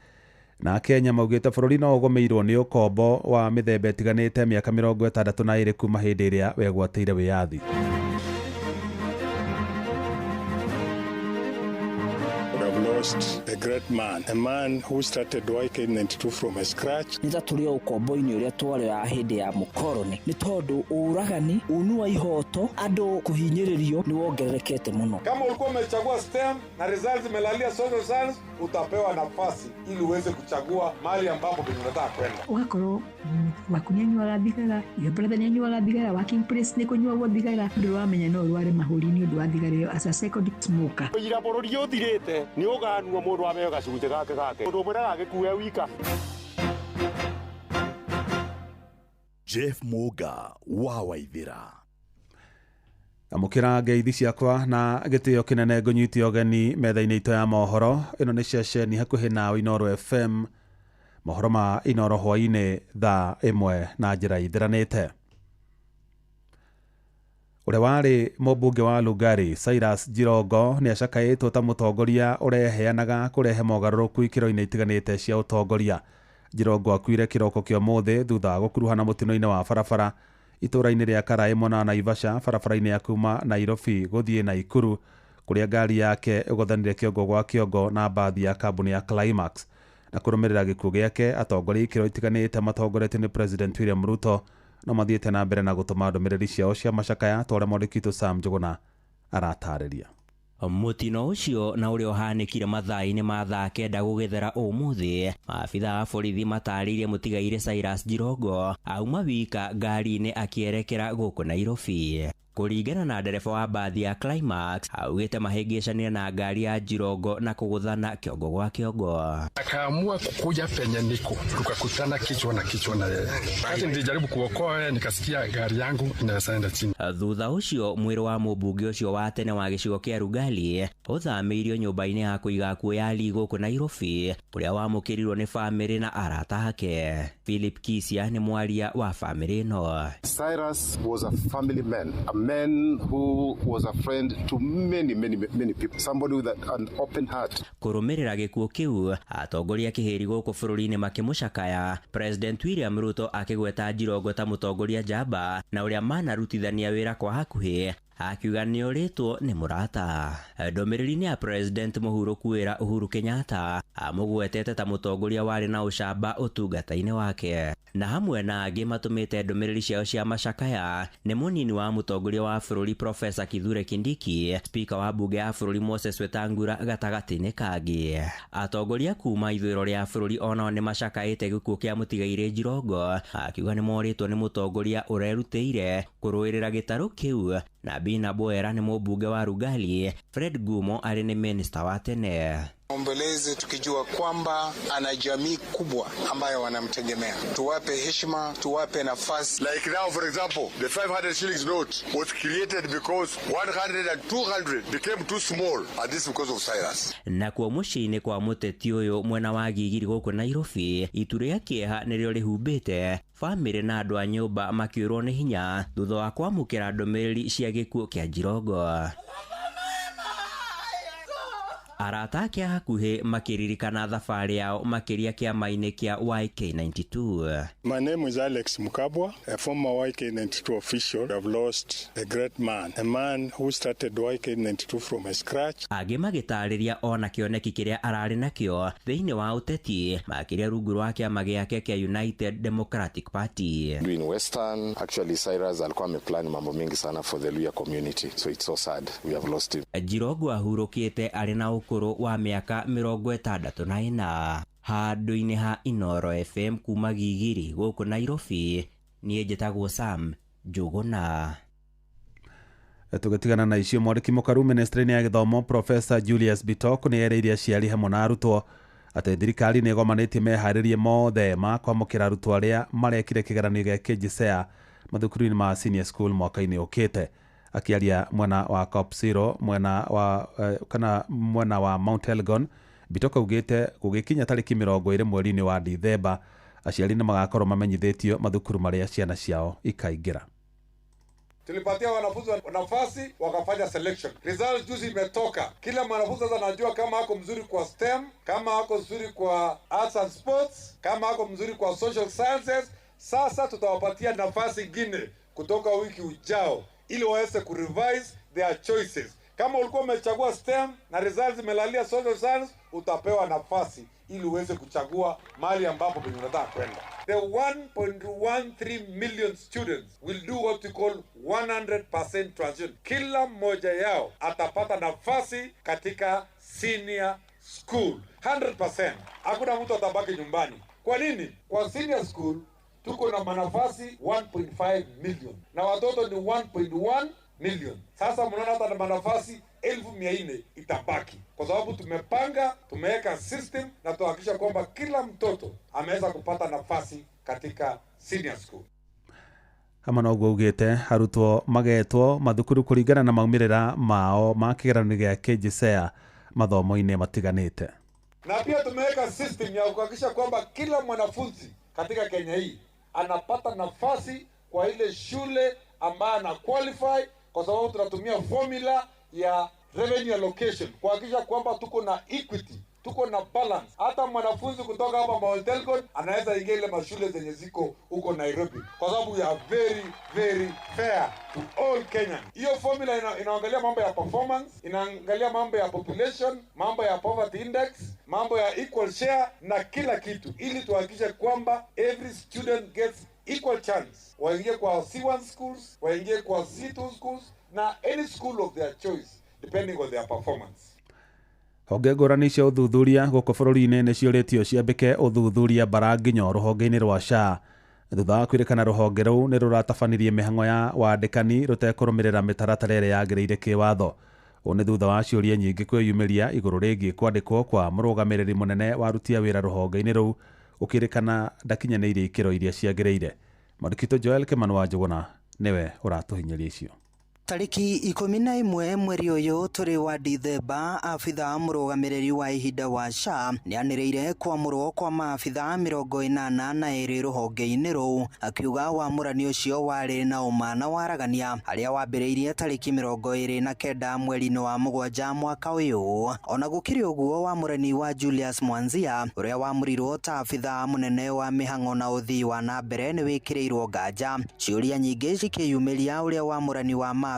na Kenya maugĩte bũrũri no ũgũmĩirwo nĩ ũkombo wa mĩthemba ĩtiganĩte mĩaka 62 kuma hĩndĩ ĩrĩa wegwatĩire wĩyathi. A great man, a man who started YK92 from scratch. Nita turio ukombo-ini uria twari wa hindi ya mukoroni ni tondu uragani unua ihoto andu kuhinyiririo ni wongererekete muno. Kama ulikuwa umechagua STEM na results imelalia social science, utapewa nafasi ili uweze kuchagua mahali ambapo unataka kwenda. Ugakorwo wakunyanywa thigara yobretha nyanywa thigara working place ni kunywa gwa thigara ndu wamenya no rware mahuri ni undu wa thigara yo as a second smoker. Ira borori uthirite ni uganua mundu ameo gacunje gake mundu mwira agikuwe wika. Jeff Munga wa Waithera. Amukira ngeithi ciakwa na gĩtĩo kĩnene ngũnyiti ogeni metha-inĩ itũ ya mohoro. Ĩno nĩ ceceni hakuhĩ na Inoro FM, mohoro ma Inoro hwainĩ thaa ĩmwe na njĩra itheranĩte. Ũrĩa warĩ mũmbunge wa Lugari Cyrus Jirongo nĩ acakaĩtwo ta mũtongoria ũreheanaga kũrehe mogarũrũku ikĩro-inĩ itiganĩte cia ũtongoria. Jirongo akuire kĩroko kĩa ũmũthĩ thutha wa gũkuruhana mũtino-inĩ wa barabara itũra-inĩ rĩa Karaimo na Naivasha, barabara-inĩ ya kuma Nairobi gũthiĩ Naikuru, kũrĩa ngari yake ĩgũthanire kĩongo gwa kĩongo na mbathi ya kambuni ya Climax. Na kũrũmĩrĩra gĩkuũ gĩake, atongoria ikĩro itiganĩte matongoretio nĩ President William Ruto no mathiĩte na mbere na gũtũma ndũmĩrĩri ciao cia macakaya ta ũrĩa mwandĩki Sam Njuguna aratarĩria. Mutino ucio na uria uhanikire mathaa-inĩ ma thaa kenda gũgĩthera ũmũthĩ, maabitha a borithi matarĩirie mũtigaire Cyrus Jirongo auma wika ngari-inĩ akĩerekera gũkũ Nairobi. Kũringana na ndereba wa mbathi ya Climax, augĩte mahĩngĩcanire na ngari ya Jirongo na kũgũthana kĩongo gwa kĩongo. Akaamua kukuja penye niko, tukakutana kichwa na kichwa na yeye. Wakati nilijaribu kuokoa, nikasikia gari yangu inaenda chini. Thutha ũcio mwĩrĩ wa mũmbunge ũcio wa tene wa gĩcigo kĩa Rugali ũthamĩirio nyũmba-inĩ ya kũiga akuũ ya Lee gũkũ Nairobi, kũrĩa wamũkĩrirwo nĩ bamĩrĩ na arata ake. Philip Kisia nĩ mwaria wa bamĩrĩ ĩno. Cyrus was a family man, a man who was a friend to many people, somebody with an open heart. Kũrũmĩrĩra gĩkuũ kĩu, atongoria kĩhĩri gũkũ bũrũri-inĩ makĩmũcakaya, President William Ruto akĩgweta Jirongo ta mũtongoria njamba na ũrĩa manarutithania wĩra kwa hakuhĩ, akiuga nĩ ũrĩtwo nĩ mũrata. Ndũmĩrĩri-inĩ ya President mũhurũku wĩra Uhuru Kenyatta amũgwetete ta mũtongoria warĩ na ũcamba ũtungata-inĩ wake. Na hamwe na angĩ matũmĩte ndũmĩrĩri ciao cia macakaya nĩ mũnini wa mũtongoria wa bũrũri Profesa Kithure Kindiki, spika wa mbunge ya bũrũri Moses Wetangula gatagatĩ-inĩ kangĩ. Atongoria kuma ithũĩro rĩa bũrũri onao nĩ macakaĩte gĩkuũ kĩa mũtigaire Jirongo, akiuga nĩ morĩtwo nĩ mũtongoria ũrerutĩire kũrũĩrĩra gĩtarũ kĩu na Bina Boera ni mbunge wa Rugali, Fred Gumo ari ni minister wa tene. Ombeleze tukijua kwamba ana jamii kubwa ambayo wanamtegemea. Tuwape heshima, tuwape nafasi. Like now for example, the 500 shillings note was created because 100 and 200 became too small, and this because of Cyrus. Na kwa mushini kwa muteti uyu mwena wa Gigiri guku Nairobi, ituria kieha nirio rihumbite family na andu a nyumba makiurwo ni hinya thutha wa kwamukira ndomereri cia gikuo kia Jirogo. Arata kia hakuhe makiririkana thabari yao makiria kiama-ini kia YK92. My name is Alex Mukabwa, a former YK92 official. I've lost a great man, a man who started YK92 from scratch. Age magitariria ona kioneki kiria arari nakio thiini wa uteti makiria rungu rwa kiama giake kia United Democratic Party. In Western, actually Cyrus alikuwa ameplan mambo mengi sana for the Luya community, so it's so sad we have lost him. Jirogo ahurukite ari na ukuru wa miaka 64 handu-ini ha Inoro FM kuma Gigiri guku Nairobi. Nie njitagwo Sam Njuguna. Tugatigana na icio mwandiki mukaru ministry-ini ya githomo Professor Julius Bitok ni ereirie aciari hamwe na arutwo ati thirikari ni gomanĩtie meharirie mothe ma kwamũkĩra arutwo aria marekire kĩgeranio gĩa KJSEA mathukuru-inĩ ma senior school mwaka-inĩ ũkĩte. Akiaria mwena wa Kopsiro mwena wa Mount Elgon, Bitok augĩte gũgĩkinya tarĩki 20 mweri-inĩ wa Dithemba aciari nĩ magakorwo mamenyithĩtio mathukuru marĩa ciana ciao ikaingĩra. Tulipatia wanafunzi nafasi wakafanya selection. Result juzi imetoka. Kila mwanafunzi sasa anajua kama ako mzuri kwa STEM, kama ako mzuri kwa arts and sports, kama ako mzuri kwa social sciences. Sasa tutawapatia nafasi nyingine kutoka wiki ujao ili waweze kurevise their choices. Kama ulikuwa umechagua STEM na results zimelalia social science, utapewa nafasi ili uweze kuchagua mahali ambapo unataka kwenda. The 1.13 million students will do what we call 100% transition. Kila mmoja yao atapata nafasi katika senior school 100%. Hakuna mtu atabaki nyumbani. Kwa nini? Kwa senior school tuko na manafasi 1.5 million na watoto ni 1.1 million. Sasa mnaona hata na manafasi 1400 itabaki, kwa sababu tumepanga, tumeweka system na tuhakikisha kwamba kila mtoto ameweza kupata nafasi katika senior school. Hamana uguo ugite arutwo magetwo mathukuru kuringana na maumirira mao ma kigeranio gĩa KJSEA mathomo-inĩ matiganĩte. Na pia tumeweka system ya kuhakikisha kwamba kila mwanafunzi katika Kenya hii anapata nafasi kwa ile shule ambayo ana qualify, kwa sababu tunatumia formula ya revenue allocation kuhakikisha kwamba tuko na equity, tuko na balance. Hata mwanafunzi kutoka hapa Mount Elgon anaweza ingia ile mashule zenye ziko huko Nairobi, kwa sababu we are very very fair to all Kenyans. Hiyo formula inaangalia mambo ya performance, inaangalia mambo ya population, mambo ya poverty index, mambo ya equal share na kila kitu, ili tuhakikishe kwamba every student gets equal chance. Waingie kwa C1 schools, waingie kwa C2 schools na any school of their choice depending on their performance. Honge ngũrani cia ũthuthuria gũkũ bũrũri-inĩ nĩ ciũrĩtio ciambĩke ũthuthuria bara nginya rũhonge-inĩ rwa SHA thutha wa kwĩrĩkana rũhonge rũu nĩ rũratabanirie mĩhang'o ya wandĩkani rũtekũrũmĩrĩra mĩtaratara ĩrĩa yagĩrĩire kĩwatho. Ũũ nĩ thutha wa ciũria nyingĩ kwĩyumĩria igũrũ rĩgiĩ kwandĩkwo kwa mũrũgamĩrĩri mũnene wa aruti a wĩra rũhonge-inĩ rũu ũkĩrĩkana ndakinyanĩirie ikĩro iria ciagĩrĩire. Mwandĩkitũ Joel Kimani wa Njũgũna niwe ũratũhinyĩria icio. Tariki 11 mweri uyu turi wa Dithemba, afitha murugamiriri wa ihinda wa SHA nianĩrĩire kwamũrwo kwa maabitha 82 rũhonge-inĩ rũu, akiuga wamũrani ũcio warĩ na ũmana waragania harĩa wambĩrĩirie tariki 29 mweri-inĩ wa mũgwanja mwaka ũyũ. Ona gũkĩrĩ ũguo, wamũrani wa Julius Mwanzia ũrĩa wamũrirwo ta abitha mũnene wa mĩhang'o na ũthii wa na mbere nĩ wĩkĩrĩirwo nganja. Ciũria nyingĩ cikĩyumĩria ũrĩa wamũrani wa maabitha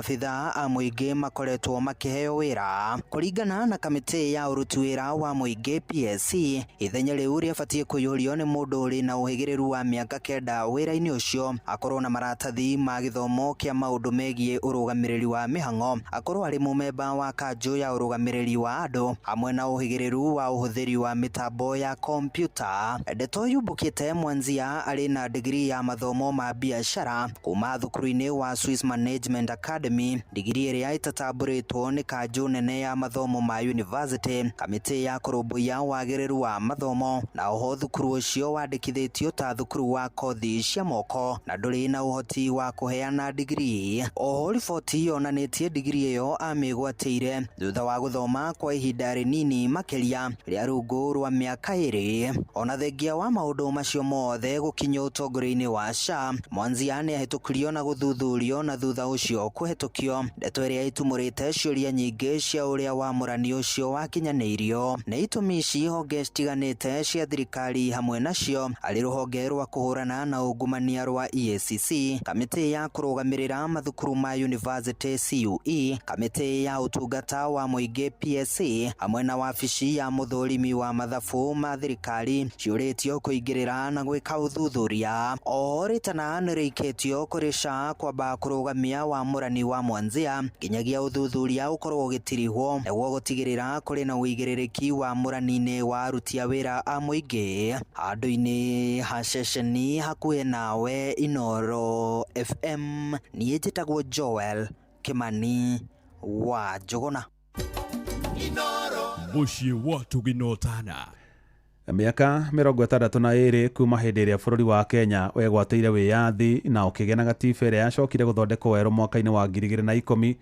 a mũingĩ makoretwo makĩheo wĩra. Kũringana na kamĩtĩ ya ũruti wĩra wa mũingĩ PSC, ithenya rĩu rĩabatiĩ kũiyũrio nĩ mũndũ ũrĩ na ũhĩgĩrĩru wa mĩaka 9 wĩra-inĩ ũcio, akorwo na maratathi ma gĩthomo kĩa maũndũ megiĩ ũrũgamĩrĩri wa mĩhang'o, akorwo arĩ mũmemba wa kanjũ ya ũrũgamĩrĩri wa andũ, hamwe na ũhĩgĩrĩru wa ũhũthĩri wa mĩtambo ya kompyuta. Ndeto yumbũkĩte Mwanzia arĩ na degree ya mathomo ma biacara kuma thukuru-inĩ wa Swiss Management Academy Academy digiri ĩrĩa ĩtatambũrĩtwo nĩ kanjũ nene ya mathomo ma university kamĩtĩ ya kũrũmbũiya wagĩrĩru wa mathomo na oho thukuru ũcio wandĩkithĩtio ta thukuru wa kothi cia moko na ndũrĩ na ũhoti wa kũheana digiri. Oho riboti yonanĩtie digiri ĩyo amĩgwatĩire thutha wa gũthoma kwa ihinda rĩnini makĩria rĩa rungu rwa mĩaka 2. Ona thengia wa maũndũ macio mothe gũkinya ũtongoria-inĩ wa SHA, Mwanzia nĩ ahĩtũkirio na gũthuthurio na thutha ũcio kũhĩtũkio. Ndeto ĩrĩa itumũrĩte ciũria nyingĩ cia ũrĩa wamũrani ũcio wakinyanĩirio nĩ itũmi ici honge citiganĩte cia thirikari hamwe nacio arĩ rũhonge rwa kũhũrana na ungumania rwa EACC, kamĩtĩ ya kũrũgamĩrĩra mathukuru ma university CUE, kamĩtĩ ya ũtungata wa mũingĩ PSA hamwe na wabici ya mũthũrimi wa mathabu ma thirikari ciũrĩtio kũingĩrĩra na gwĩka ũthuthuria. Oho rĩtana nĩ rĩikĩtio kũrĩ SHA kwamba kũrũgamia wamũrani wa Mwanzia nginyagia ũthuthuria ũkorwo ũgĩtirihwo nĩguo gũtigĩrĩra kũrĩ na ũigĩrĩrĩki wa mũrani-inĩ wa aruti a wĩra a mũingĩ. Handũ-inĩ ha ceceni hakuhĩ nawe Inooro FM, niĩ njĩtagwo Joel Kimani wa Njũgũna. Mũciĩ wa Tũginotana. Mĩaka 62 kuma hĩndĩ ĩrĩa bũrũri wa Kenya wegwatĩire wĩyathi na ũkĩgĩa na gatiba ĩrĩa yacokire gũthondekwo werũ mwaka-inĩ wa 2010,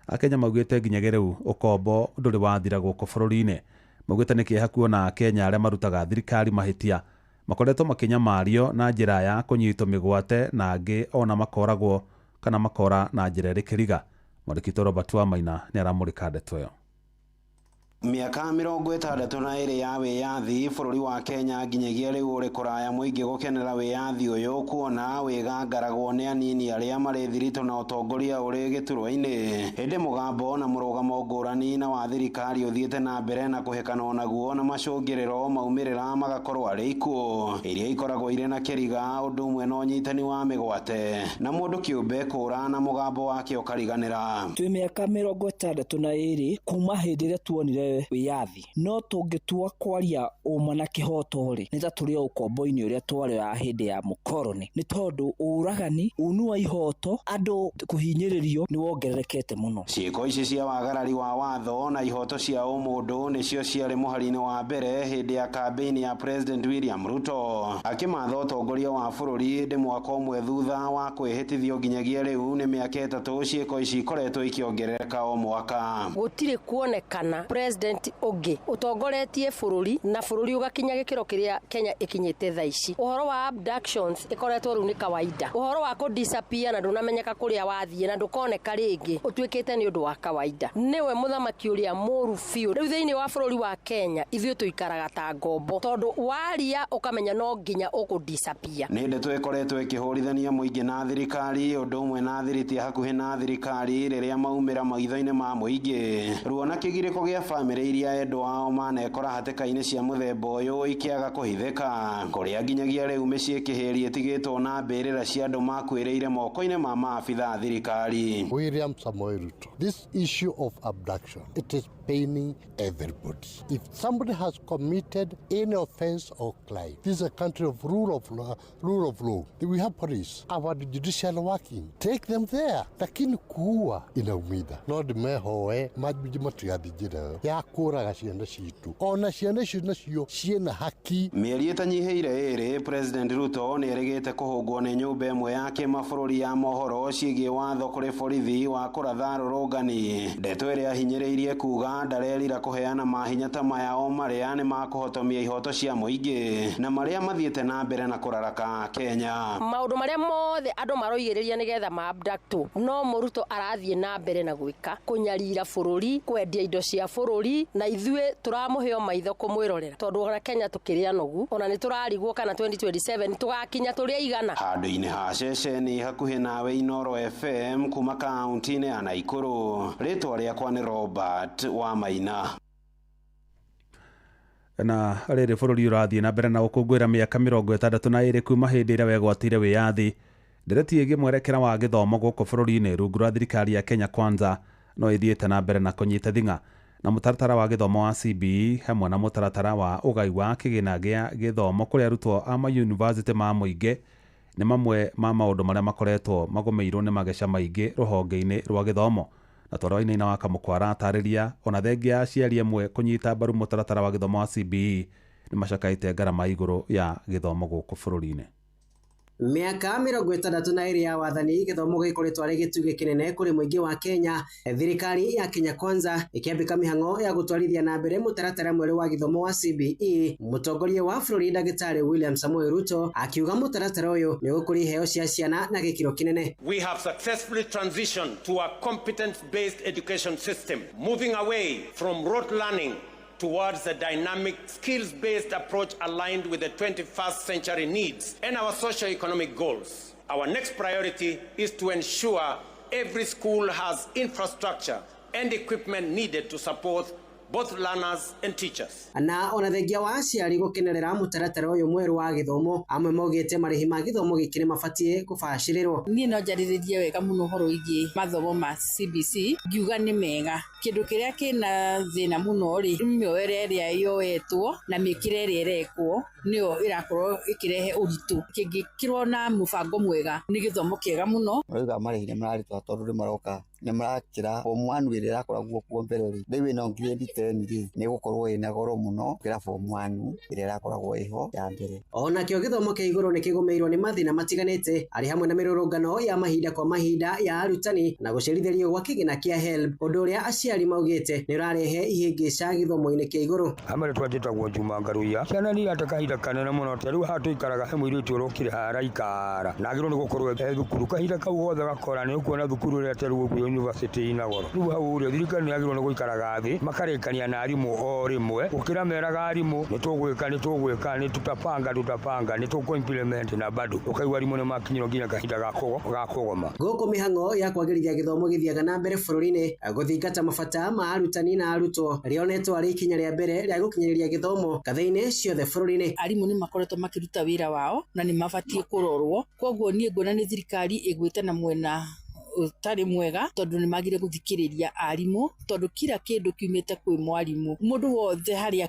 Akenya maugĩte nginyagia rĩu ũkombo ndũrĩ wathira gũkũ bũrũri-inĩ. Maugĩte nĩ kĩeha kuona Akenya arĩa marutaga thirikari mahĩtia makoretwo makinyamario na njĩra ya kũnyitwo mĩgwate na angĩ ona makoragwo kana makora na njĩra ĩrĩ kĩriga. Mwandĩki Robert Wamaina nĩ aramũrĩka ndeto ĩyo. Miaka 62 ya wĩyathi bũrũri wa Kenya nginyagia rĩu ũrĩ kũraya mũingĩ gũkenera wĩyathi ũyũ kuona wĩgangaragwo nĩ anini arĩa marĩ thiritũ na ũtongoria ũrĩ gĩturwa-inĩ. Hĩndĩ mũgambo na mũrũgamo ngũrani na wa thirikari ũthiĩte na mbere na kũhekana naguo na macũngĩrĩro maumĩrĩra magakorwo arĩ ikuũ iria ikoragwo irĩ na kĩriga ũndũ ũmwe na ũnyitani wa mĩgwate na mũndũ kĩũmbe kũra na mũgambo wake ũkariganĩra. Twĩ mĩaka 62 kuma hĩndĩ ĩrĩa tuonire wĩyathi no tũngĩtua kwaria ũma na kĩhoto rĩ nĩ ta tũrĩ ũkombo-inĩ ũrĩa twarĩ wa hĩndĩ ya mũkoroni, nĩ tondũ ũragani unu wa ihoto andũ kũhinyĩrĩrio nĩ wongererekete mũno. Ciĩko ici cia wagarari wa watho na ihoto cia ũmũndũ nĩcio ciarĩ mũhari-inĩ wa mbere hĩndĩ ya kambĩini ya President William Ruto akĩmatha ũtongoria wa bũrũri hĩndĩ mwaka ũmwe thutha wa kwĩhĩtithio nginyagia rĩu nĩ mĩaka 3 ciĩko ici ikoretwo ikiongerereka o mwaka. Gũtirĩ kuonekana president ũngĩ ũtongoretie bũrũri na bũrũri ũgakinya gĩkĩro kĩrĩa Kenya ĩkinyĩte thaa ici. Ũhoro wa abductions ĩkoretwo rĩu nĩ kawaida. Ũhoro wa kũdisappear na ndũnamenyeka kũrĩa wathiĩ na ndũkoneka rĩngĩ ũtuĩkĩte nĩ ũndũ wa kawaida. Nĩwe mũthamaki ũrĩa mũru biũ. Rĩu thĩinĩ wa bũrũri wa Kenya ithuĩ tũikaraga ta ngombo tondũ waria ũkamenya no nginya ũkũdisappear. Nĩ ndeto ĩkoretwo ĩkĩhũrithania mũingĩ na thirikari ũndũ ũmwe na thiriti hakuhĩ na thirikari rĩrĩa maumĩra maitho-inĩ ma mũingĩ. Ruo na kĩgirĩko gĩa bamĩrĩ iria endwa ao manekora hatĩka-inĩ cia mũthemba ũyũ ikiaga kũhithĩka kũrĩa nginyagia rĩu mĩciĩ kĩhĩri ĩtigĩtwo na mbĩrĩra cia andũ makwĩrĩire moko-inĩ ma maabitha thirikari. William Samoei Ruto, this issue of abduction, it is paining everybody. If somebody has committed any offense or crime, this is a country of rule of law. We have police, our judicial working. Take them there. Lakini kuua inaumida. Not mehoe majiji matigathijira ya kũraga ciana citu. Ona ciana icio nacio ciena haki. Mĩeri ĩtanyihĩire ĩrĩ, President Ruto nĩ erĩgĩte kũhũngwo nĩ nyũmba ĩmwe ya kĩmabũrũri ya mohoro ciĩgiĩ watho kũrĩ borithi wa kũratha rũrũngani. Ndeto ĩrĩa hinyĩrĩirie kuga ndarerira kũheana mahinya ta maya o marĩa nĩ makũhotomia ihoto cia mũingĩ na marĩa mathiĩte na mbere na kũraraka Kenya. Maũndũ marĩa mothe andũ maroigĩrĩria nĩgetha maabductwo no Ruto arathiĩ na mbere na gwĩka kũnyarira bũrũri, kwendia indo cia bũrũri na ithuĩ tũramũheo maitho kũmwĩrorera tondũ ona Kenya tũkĩrĩa nogu ona nĩ tũrarigwo kana 2027 tũgakinya tũrĩa igana. Handũ-inĩ ha ceceni hakuhĩ nawe Inooro FM kuma kaunti-inĩ ya Naikuru, rĩtwa rĩakwa nĩ Robert Wamaina. Na rĩrĩ bũrũri ũrathiĩ na mbere na gũkũngũĩra mĩaka 62 kuma hĩndĩ ĩrĩa wegwatĩire wĩyathi. Ndereti ĩgiĩ mwerekera wa gĩthomo gũkũ bũrũri-inĩ rungu rwa thirikari ya Kenya Kwanza no ĩthiĩte na mbere na kũnyita thing'a na mũtaratara wa gĩthomo wa CBE hamwe na mũtaratara wa ũgai wa kĩgĩna gĩa gĩthomo kũrĩ arutwo a mayunivasĩtĩ ma mũingĩ nĩ mamwe ma maũndũ marĩa makoretwo magomeirwo nĩ mageca maingĩ rũhonge-inĩ rwa gĩthomo. Na Twarwa-Inaina wa Kamũkwa atarĩria ona thengia ya aciari amwe kũnyita mbaru mũtaratara wa gĩthomo wa CBE nĩ macakaĩte ngarama igũrũ ya gĩthomo gũkũ bũrũri-inĩ. Miaka 62 ya wathani gĩthomo gĩkoretwo arĩ gĩtugĩ kĩnene kũrĩ mũingĩ wa Kenya. Thirikari ya Kenya Kwanza ĩkĩambĩka mĩhang'o ya gũtwarithia na mbere mũtaratara mwerũ wa gĩthomo wa CBE. Mũtongoria wa bũrũri Ndagĩtarĩ William Samoei Ruto akiuga mũtaratara ũyũ nĩ ũkũria iheo cia ciana na gĩkĩro kĩnene. We have successfully transitioned to a competence-based education system, moving away from rote learning towards a dynamic, skills-based approach aligned with the 21st century needs and our socio-economic goals. Our next priority is to ensure every school has infrastructure and equipment needed to support both learners and teachers. Na ona thengia wa aciari gũkenerera mũtaratara ũyũ mwerũ wa gĩthomo, amwe maugĩte marĩhi ma gĩthomo gĩkĩ nĩ mabatiĩ gũbacĩrĩrwo. Niĩ no njarĩrĩrie wega mũno ũhoro wĩgiĩ mathomo ma CBC, ngiuga nĩ mega. Kĩndũ kĩrĩa kĩna thĩna mũno rĩ, mĩoere ĩrĩa yoetwo na mĩkĩre ĩrĩa ĩrekwo nĩyo ĩrakorwo ĩkĩrehe ũritũ. Kĩngĩkĩrwo na mũbango mwega nĩ gĩthomo kĩega mũno. Rĩu marĩhi nĩ mararĩtwo tondũ nĩ maroka nĩ marakĩra form 1 ĩrĩa ĩrakoragwo kuo mbere rĩ, rĩu ĩno grade 10 rĩ nĩ gũkorwo ĩna goro mũno gũkĩra form 1 ĩrĩa ĩrakoragwo ĩho ya mbere. Ona kĩo gĩthomo kĩa igũrũ nĩ kĩgũmĩirwo nĩ mathĩna matiganĩte, arĩ hamwe na mĩrũrũngano ya mahinda kwa mahinda ya arutani na gũcerithĩrio gwa kĩgĩna kĩa HELB, ũndũ ũrĩa aciari maugĩte nĩ ũrarehe ihĩngĩca gĩthomo-inĩ kĩa igũrũ. Hamwe twatĩtagwo Juma Ngaruiya, ciana nĩ ate kahinda kanene mũno, rĩu haha tũikaraga he mũirĩtu ũrokire haraikara na agĩrĩirwo nĩ gũkorwo thukuru kahinda kau gothe gakora nĩ ũkuona thukuru ĩrĩa terwo ũguo university ina goro. Rĩu hau rĩo thirikari nĩ yagĩrĩirwo nĩ gũikaraga thĩ makarĩkania na arimũ o rĩmwe, gũkĩra meraga arimũ nĩ tũgwĩka nĩ tutapanga nĩ tũkũ-implement na bado ũkaigua arimũ nĩ makinyĩrwo nginya kahinda ga kũgoma. Gũkũ mĩhang'o ya kwagĩrithia gĩthomo gĩthiaga na mbere bũrũri-inĩ, gũthingata mabata ma arutani na arutwo rĩonetwo arĩ ikinya rĩa mbere rĩa gũkinyĩrĩria gĩthomo gathĩ-inĩ ciothe bũrũri-inĩ. Arimũ nĩ makoretwo makĩruta wĩra wao na nĩ mabatiĩ kũrorwo, koguo niĩ nguona nĩ thirikari ĩgwĩte na mwena ũtarĩ mwega, tondũ nĩ magire gũthikĩrĩria arimũ, tondũ kila kĩndũ kiumĩte kwĩ mwarimũ. Mũndũ wothe harĩa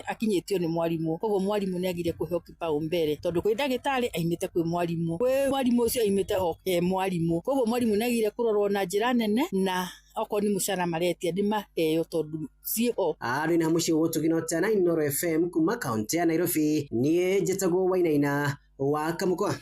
akinyĩtio nĩ mwarimũ, koguo mwarimũ nĩ agire kũheo kipaumbele, tondũ kwĩ ndagĩtarĩ aimĩte kwĩ mwarimũ, kwĩ mwarimũ ũcio aimĩte mwarimũ, koguo mwarimũ nĩ agire kũrorwo na njĩra nene na okorwo nĩ mũcara maretia nĩ maheo tondũ ciĩho. Arĩ na mũciĩ gũtũgina na Inooro FM kuma kaunti ya Nairobi, niĩ njĩtagwo Wainaina wa Kamũkwa.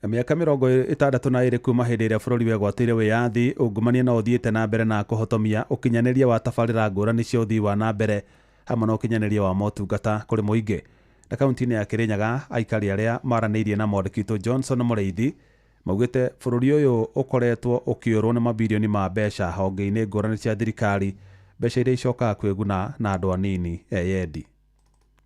Mĩaka 62 kuma hĩndĩ ĩrĩa bũrũri wegwatĩire wĩyathi, ungumania no ũthiĩte na mbere na kũhotomia ũkinyanĩria wa tabarĩra ngũrani cia ũthii wa na mbere hamwe na ũkinyanĩria wa motungata kũrĩ mũingĩ. Na kaunti-inĩ ya Kĩrĩnyaga, aikari arĩa maranĩirie na mwandĩki Johnson Mũrĩithi maugĩte bũrũri ũyũ ũkoretwo ũkĩũrwo nĩ mabilioni ma mbeca honge-inĩ ngũrani cia thirikari, mbeca iria icokaga kwĩguna na andũ anini eyendi.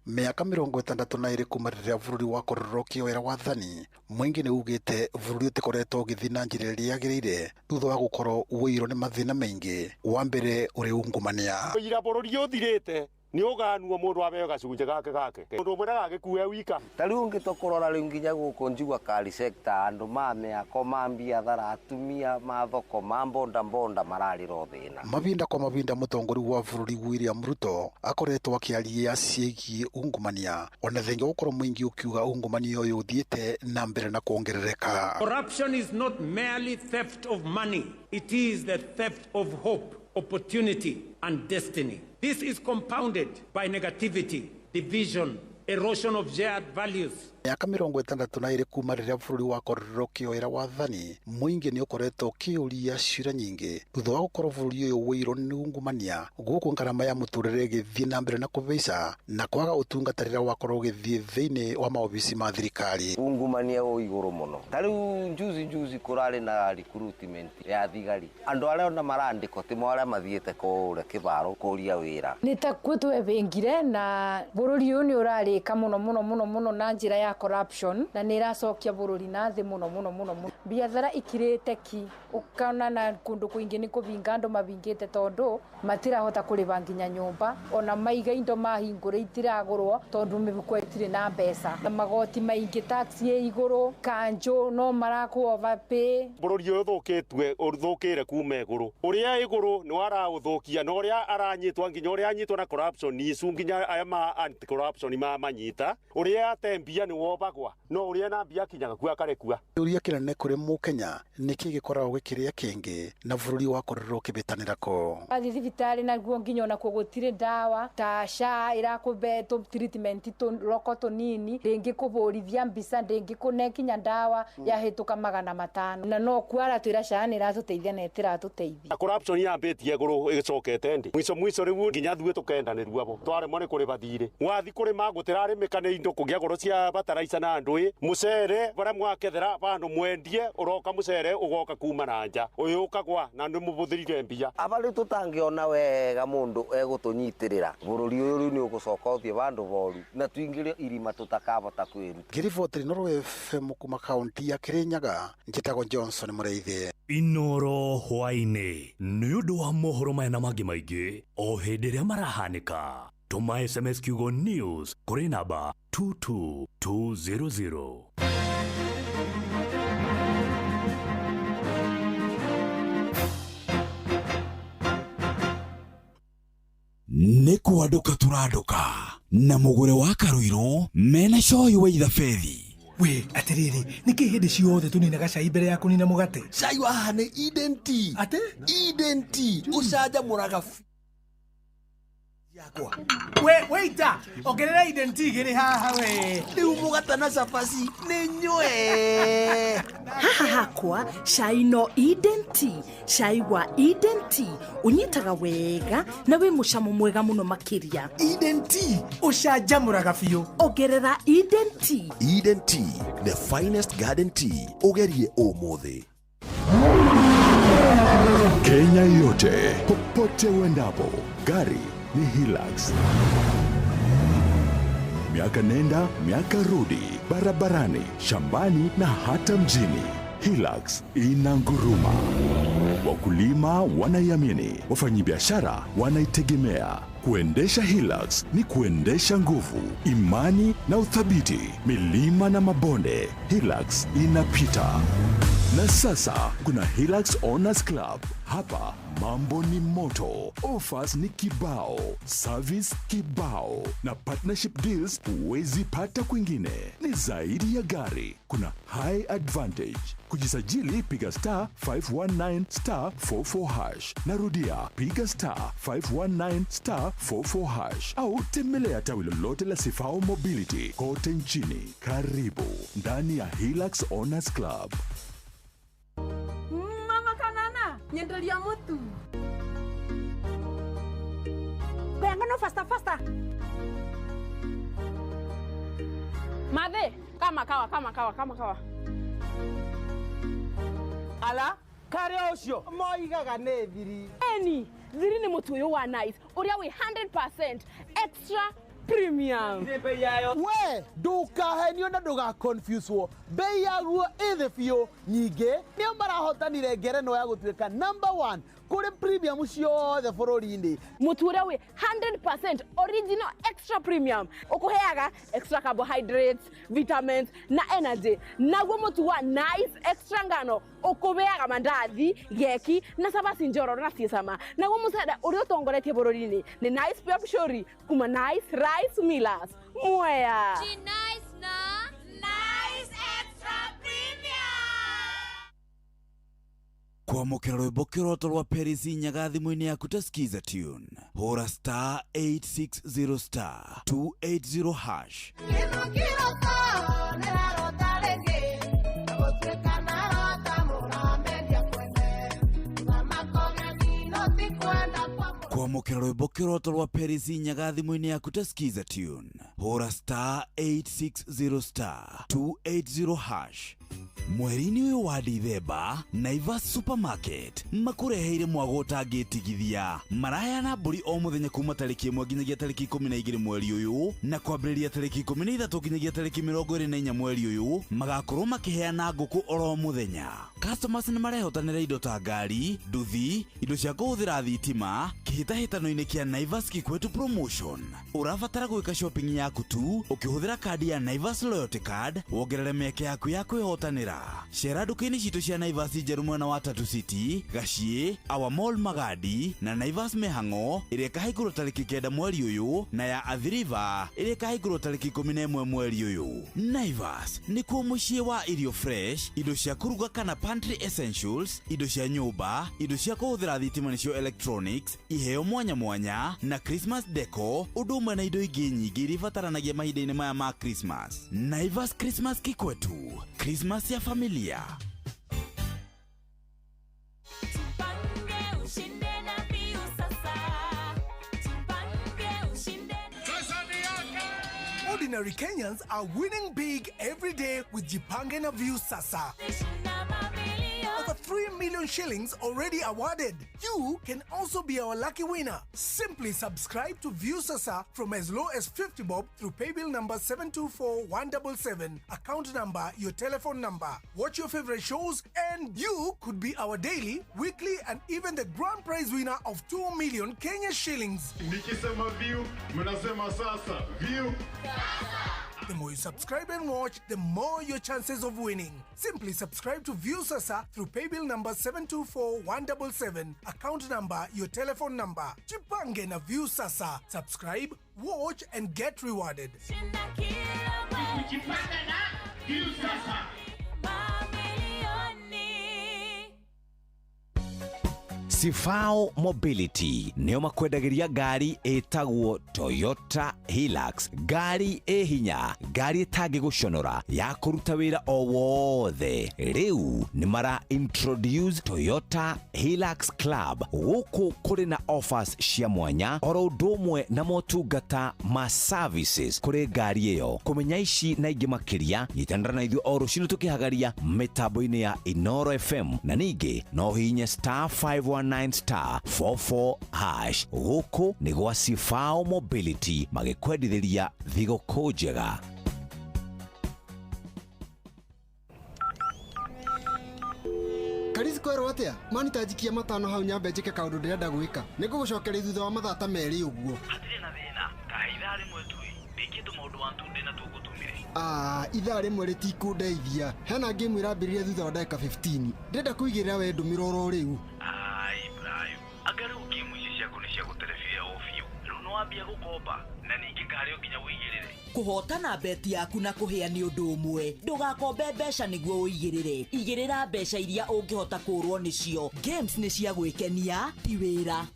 Mĩaka 62 kuma rĩrĩa bũrũri wakororokio wĩra wathani, mũingĩ nĩ ugĩte bũrũri ũtikoretwo ũgĩthiĩ na njĩra ĩrĩa yagĩrĩire thutha wa gũkorwo ũiyũrwo nĩ mathĩna maingĩ, wa mbere ũrĩ ungumania. Ũira bũrũri ũthirĩte nĩ ũganuo mũndũ abeo gacunjĩ gake mũndũ ũmwe ndagagĩkue wika. Ta rĩu ũngĩtũkũrora rĩu nginya gũkũ njigua kari sector, andũ ma mĩako ma mbiathara, atumia ma thoko ma mbonda mararĩra thĩna. Mavinda kwa mavinda mũtongoria wa bũrũri William Ruto akoretwo akĩaria ciĩgiĩ ungumania, ona thengia gũkorwo mũingĩ ũkiuga ungumania ũyũ ũthiĩte na mbere na kuongerereka. Corruption is not merely theft of money, it is the theft of hope, opportunity and destiny. This is compounded by negativity, division, erosion of shared values. Miaka 62 kuma rĩrĩa bũrũri wakororokio wĩra wathani, mũingĩ nĩ ũkoretwo ũkĩũria ciũria nyingĩ thutha wa gũkorwo bũrũri ũyũ ũiyũrwo nĩ ungumania, gũkũ ngarama ya mũtũrĩre ĩgĩthiĩ na mbere na kũhaica na kwaga ũtungata rĩrĩa wakorwo ũgĩthiĩ thĩinĩ wa maobici ma thirikari. Ungumania wĩ igũrũ mũno. Ta rĩu njuzi kũrarĩ na recruitment ya thigari, andũ arĩa ona marandĩkwo ti arĩa mathiĩte kũrĩa kĩbaro kũria wĩra. Nĩ ta kwĩtwebĩngire na bũrũri ũyũ nĩ ũrarĩka mũno na njĩra ya corruption na nĩ iracokia bũrũri na thĩ mũno. Biathara ikirĩte ki, ũkana na kũndũ kũingĩ nĩ kũvinga andũ mavingĩte tondũ matirahota kũrĩva nginya nyũmba, ona maiga indo mahingũre itiragũrwo tondũ mĩhuko itirĩ na mbeca, na magoti maingĩ taxi ĩ igũrũ, kanjũ no marakũ overpay. Bũrũri ũyũ ũthũkĩtwe ũthũkĩre kuma igũrũ, ũrĩa igũrũ nĩ waraũthũkia na ũrĩa aranyitwa nginya ũrĩa anyitwa na corruption icu nginya aya ma anti corruption manyita, ũrĩa atembia nĩ wobagwa no uria na mbia kinyaga ku akarekua uria kinene kuri mu Kenya niki gikoragwo gikiria kingi na bururi wa korero kibitanira ko thibitari na guo nginya na kugutire dawa ta SHA irakube to treatment to roko to nini ringi kuburithia mbisa ringi kunekinya dawa ya hituka 500 na no kwara twira SHA ni ratuteithia na tiratuteithia corruption yambitie iguru igicokete ndi mwiso riu nginya thuwe tukendanirua abo tware mone kuri bathire wathi kuri magutirari mikane indo kugia goro cia bataraisa na ndui mucere bara mwakethera bandu mwendie uroka mucere ugoka kuma na nja uyu ukagwa na ndu mubuthirire mbia abari tutangiona wega mundu egutunyitirira bururi uyu ni ugucoka uthie bandu boru na twingire irima tutakabota kwiruta Girivoti Inoro FM kuma kaunti ya Kirinyaga njitagwo Johnson Mureithi Inoro hwaine nĩ ũndũ wa mohoro maya na mangĩ maingĩ o hĩndĩ ĩrĩa marahanĩka tũma SMS kiugo news kũrĩ namba 22200 nĩ kwanduka tũranduka na mũgũre wa Karuiro mena coyi wa ithabethi we atiriri niki hindi ciothe tuninaga cai mbere ya kunina mugate cai waha ni Eden Tea ate Eden Tea ucaja muraga yakwa we waita ongerera Eden Tea giri haha we riu mugate na cabaci ni nywe haha hakwa cai no Eden Tea cai wa Eden Tea unyitaga wega na we mucamo mwega muno makiria Eden Tea ucaja muraga biu ongerera Eden Tea Eden Tea the finest garden tea ugerie umuthi Kenya yote popote uendapo gari ni Hilux. Miaka nenda, miaka rudi, barabarani, shambani na hata mjini. Hilux inanguruma. Wakulima wanaiamini, wafanyabiashara wanaitegemea. Kuendesha Hilux ni kuendesha nguvu, imani na uthabiti. Milima na mabonde, Hilux inapita. Na sasa kuna Hilux Owners Club. Hapa mambo ni moto, offers ni kibao, service kibao na partnership deals huwezi pata kwingine. Ni zaidi ya gari, kuna high advantage. Kujisajili piga star 519 star 44 hash. Narudia piga star 519 star 44 hash au tembelea tawi lolote la Sifao Mobility kote nchini. Karibu ndani ya Hilux Owners Club. Mama Kanana, nyendelia mutu. Benga no faster. Made, kama kawa. Ala, kare ocio moigaga ne thiri. Eni, thiri ni mutu uyu wa nice. Uria we 100% extra premium. We, ndukahenio na nduga confuse wo. Bei yaguo ithe biũ nyingĩ nĩo marahotanire ngerenwa ya gũtuĩka #1 kũrĩ premium ciothe bũrũri-inĩ. Mũtu ũrĩa wĩ 100% original extra premium ũkũheaga extra carbohydrates, vitamins na energy. Naguo mũtu wa nice extra ngano ũkũheaga mandathi, geki na cabaci njororo na ciecama. Naguo mũcere ũrĩa ũtongoretie bũrũri-inĩ nĩ Nice Pure Pishori kuma Nice Rice Millers. Mwea. Nice na Nice Extra Premium. Kwamũkĩra rwĩmbo kĩroto rwa Perisi Nyaga thimũ-inĩ yaku ta skiza tune. Hũra star 860 star 280 hash. Kwamũkĩra rwĩmbo kĩroto rwa Perisi Nyaga thimũ-inĩ yaku ta skiza tune. Hũra star 860 star 280 hash. Mweri-inĩ ũyũ wa Dithemba, Naivas Supermarket makũreheire mwago ũtangĩtigithia. Maraheyana mbũri o mũthenya kuma tarĩki 1 nginyagia tarĩki 12 mweri ũyũ, na kwambĩrĩria tarĩki 13 nginyagia tarĩki 24 mweri ũyũ, magakorwo makĩheana ngũkũ oro mũthenya. Customers nĩ marehotanĩra indo ta ngari, nduthi, indo cia kũhũthĩra thitima, kĩhĩtahĩtano-inĩ kĩa Naivas Kikwetu Promotion. Ũrabatara gwĩka shopping yaku tu, ũkĩhũthĩra kadi ya Naivas Loyalty Card, wongerere mĩeke yaku ya kwĩhotanĩra. Nyamira. Cera nduka-inĩ citũ cia Naivas njerũ mwena wa Tatu City, Gaciĩ, Our Mall Magadi na Naivas Mĩhang'o ĩrĩa ĩkahingũrwo tarĩki 9 mweri ũyũ na ya Athi River ĩrĩa ĩkahingũrwo tarĩki 11 mweri ũyũ. Naivas nĩkuo mũciĩ wa irio fresh, indo cia kũruga kana pantry essentials, indo cia nyũmba, indo cia kũhũthĩra thitima nĩcio electronics, iheo mwanya mwanya na Christmas deco, ũndũ ũmwe na indo ingĩ nyingĩ iria ibataranagia mahinda-inĩ maya ma Christmas. Naivas Christmas kikwetu, Christmas ya familia. Ordinary Kenyans are winning big every day with Jipange na View Sasa. Over 3 million shillings already awarded. You can also be our lucky winner. Simply subscribe to View Sasa from as low as 50 bob through paybill number 724177, account number, your telephone number. Watch your favorite shows and you could be our daily, weekly and even the grand prize winner of 2 million Kenya shillings. Nikisema View, mnasema sasa. View. The more you subscribe and watch, the more your chances of winning. Simply subscribe to View Sasa through paybill number 724177, account number, your telephone number. Jipange na View Sasa. Subscribe, watch and get rewarded. Jipange na View Sasa. Sifao Mobility nĩo makwendagĩria ngari ĩtagwo Toyota Hilux, ngari hinya, ngari ĩtangĩgũconora ya kũruta wĩra o wothe. Rĩu nĩ mara introduce Toyota Hilux Club, gũkũ kũrĩ na offers cia mwanya oro ũndũ ũmwe na motungata ma services kũrĩ ngari ĩyo. Kũmenya ici na ingĩ makĩria, nyitanĩra na ithuĩ o rũciinĩ tũkĩhagaria mĩtambo-inĩ ya Inoro FM na ningĩ no hihinye *519 *44#. Gũkũ nĩ gwa Sifao Mobility magĩkwendithĩria thigũkũ njega. Karisi kwerwo atia mani tajikia matano hau nyambe njike kaundu ndirenda gwika nigugucokeria thutha wa mathaa ta meri uguo. Atire na thina kaitha rimwe tu ndikitu maundu wantu ndina tugutumire. Ithaa rimwe ritikundeithia. Hena game irambiririe thutha wa ndagika 15. Ndenda kuigirira we ndumiro ro riu. Ibrahim agaru game ici ciaku ni cia guterefia ofio. Riu no wambia gukomba na ningi ngari nginya wigirire. Kuhotana beti yaku na kuhia ni undu umwe. Ndugakombe mbeca niguo uigirire. Igirira mbeca iria ungihota kurwo nicio. Games ni cia gwikenia ti wira.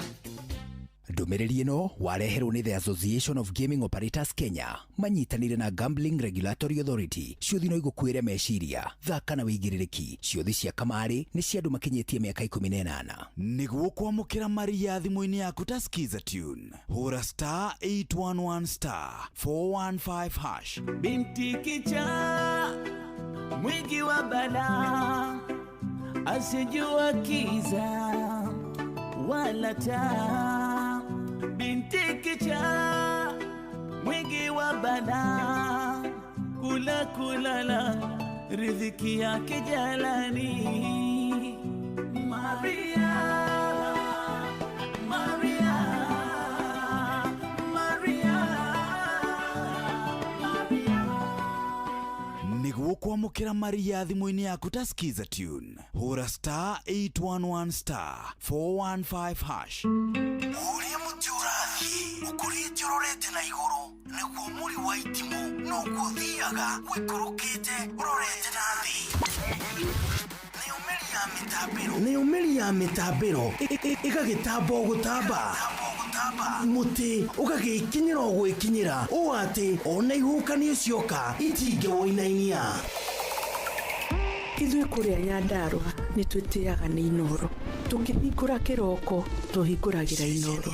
Ndũmĩrĩri ĩno wareherwo nĩ the Association of Gaming Operators Kenya manyitanire na Gambling Regulatory Authority. Ciuthi no igũkuĩre meciria, thaka na wĩigĩrĩrĩki. Ciuthi cia kamarĩ nĩ cia andũ makinyĩtie mĩaka 18. Nĩguo kwamũkĩra marĩa thimũ-inĩ yaku ta Skiza Tune, hũra *811*415#. Binti kicha mwingi wa bala, asijua kiza wala taa. Binti kicha mwingi wa bala, kulala riziki yake jalani. Maria nĩguo kwamũkĩra marĩa thimũ-inĩ yaku ta Skiza Tune, hũra *811*415#. Ũrĩa mũtĩ ũrathiĩ ũkũrĩte ũrorete na igũrũ, nĩguo mũri wa itimũ no gũthiaga wĩkũrũkĩte ũrorete na thĩ. Nĩ ũmĩri ya mĩtambĩro ĩgagĩtamba o gũtamba, mũtĩ ũgagĩkinyĩra o gwĩkinyĩra, ũũ atĩ ona ihuhũkanio cioka itingĩwoinainia. Ithuĩ kũrĩa Nyandarua nĩ twĩtĩaga nĩ Inoro. Tũkĩhingũra kĩroko tũhingũragĩra Inoro.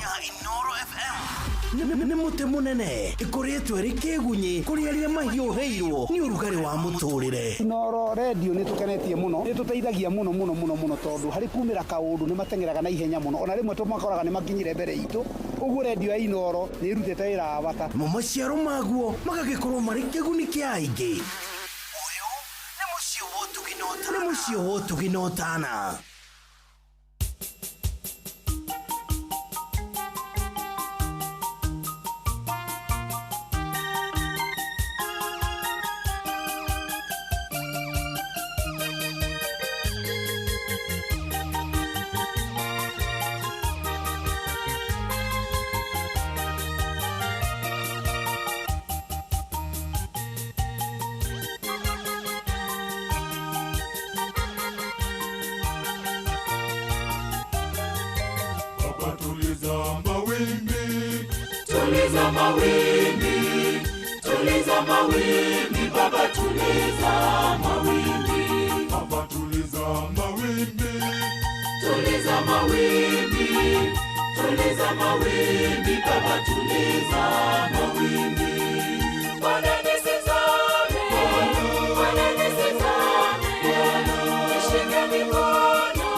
Nĩ mũtĩ mũnene ĩkoretwo ĩrĩ kĩgunyi kũrĩ arĩa mahiũhĩirwo nĩ ũrugarĩ wa mũtũrĩre. Inoro radio nĩ tũkenetie mũno, nĩ tũteithagia mũno tondũ harĩ kumĩra kaũndũ nĩ matengeraga na ihenya mũno, ona rĩmwe tũmakoraga nĩ makinyire mbere itũ. Ũguo radio ya Inoro nĩ ĩrutĩte wĩra wa bata. Maciaro maguo magagĩkorwo marĩ kĩguni kĩa aingĩ. Ũyũ nĩ mũciĩ wa Ũtugi na Ũtana. tuliza mawimbi, tuliza mawimbi, Baba tuliza mawimbi, Baba tuliza mawimbi, tuliza mawimbi, tuliza mawimbi, Baba tuliza mawimbi. Bwana nisizame, Bwana nisizame, nishike mikono,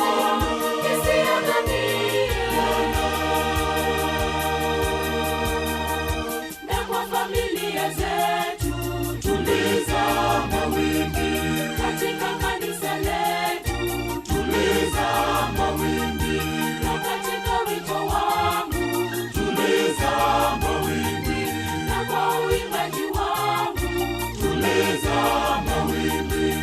nisiangamie. Na kwa familia zetu tuliza mawimbi, katika kanisa letu tuliza mawimbi, na katika wito wangu tuliza mawimbi, na kwa uimbaji wangu tuliza mawimbi.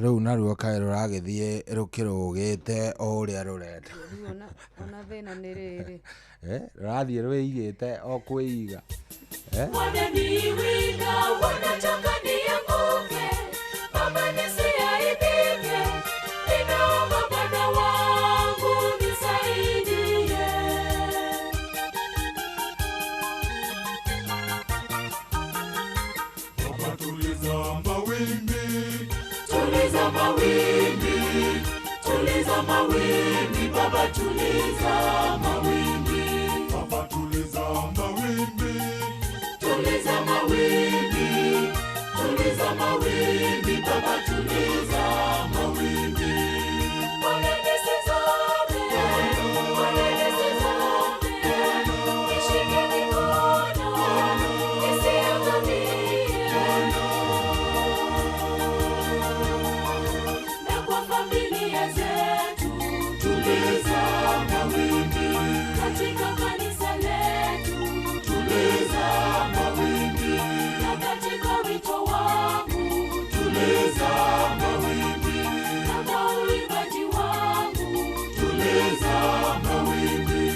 Riu naruo kae ruragithie rukirugite o uria rurenda ona thina ni riri rurathie rwigite o kwiiga Wananiwinda, wanataka nianguke, Baba nisiaibike, ninaomba Bwana wangu nisaidie. Baba tuliza mawimbi, tuliza mawimbi, tuliza mawimbi, Baba tuliza mawimbi, Baba tuliza mawimbi, tuliza mawimbi, tuliza mawimbi, Baba tuliza mawimbi. Bwana nisizame, Bwana nisizame, nishike mikono, nisiangamie. Na kwa familia zetu tuliza mawimbi, katika kanisa letu tuliza mawimbi, na katika wito wangu tuliza mawimbi, na kwa uimbaji wangu tuliza mawimbi.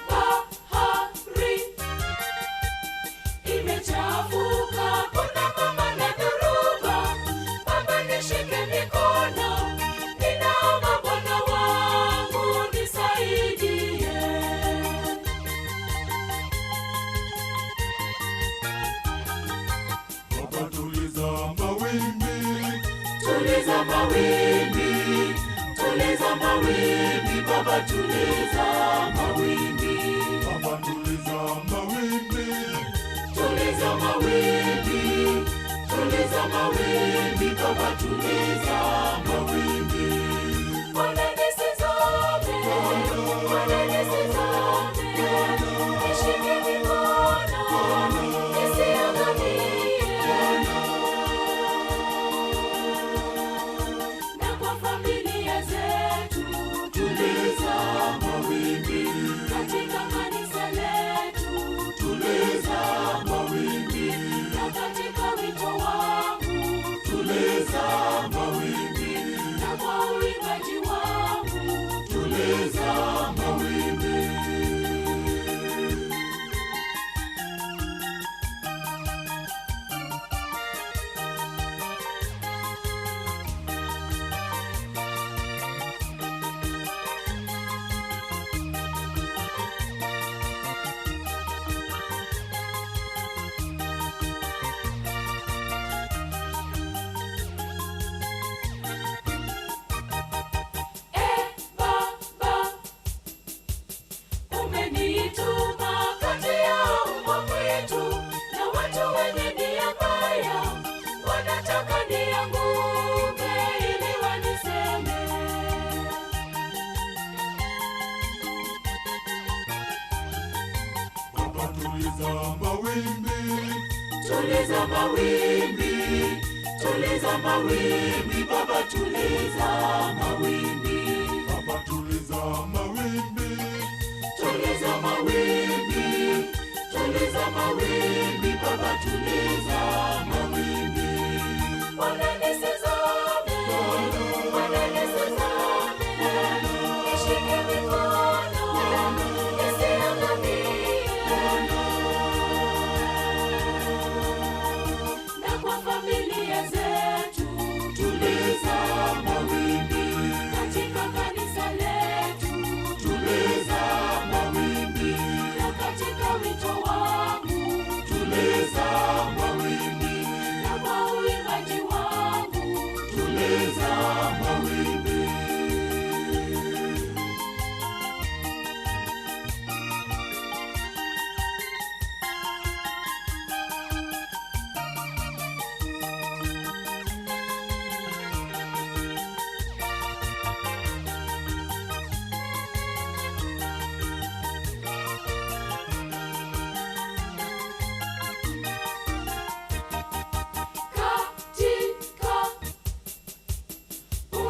Bahari imechafuka, kuna mama na dhoruba, Baba nishike mikono, ninaomba Bwana wangu nisaidie. Baba tuliza mawimbi, tuliza mawimbi, tuliza mawimbi, Baba tuliza mawimbi, Baba tuliza mawimbi, tuliza mawimbi, tuliza mawimbi, Baba tuliza mawimbi. Bwana nisizame, Bwana nisizame, nishike mikono, nisiangamie. Na kwa familia zetu tuliza mawimbi, katika kanisa letu tuliza mawimbi, na katika wito wangu tuliza mawimbi, mawimbi, tuliza mawimbi, Baba tuliza mawimbi, Baba tuliza mawimbi, tuliza mawimbi, tuliza mawimbi, Baba tuliza mawimbi. Bwana nisizame, Bwana nisizame, nishike mikono, nisiangamie. Na kwa familia zetu tuliza mawimbi, katika kanisa letu tuliza mawimbi, na katika wito wangu tuliza mawimbi, na kwa uimbaji wangu tuliza mawimbi. Katika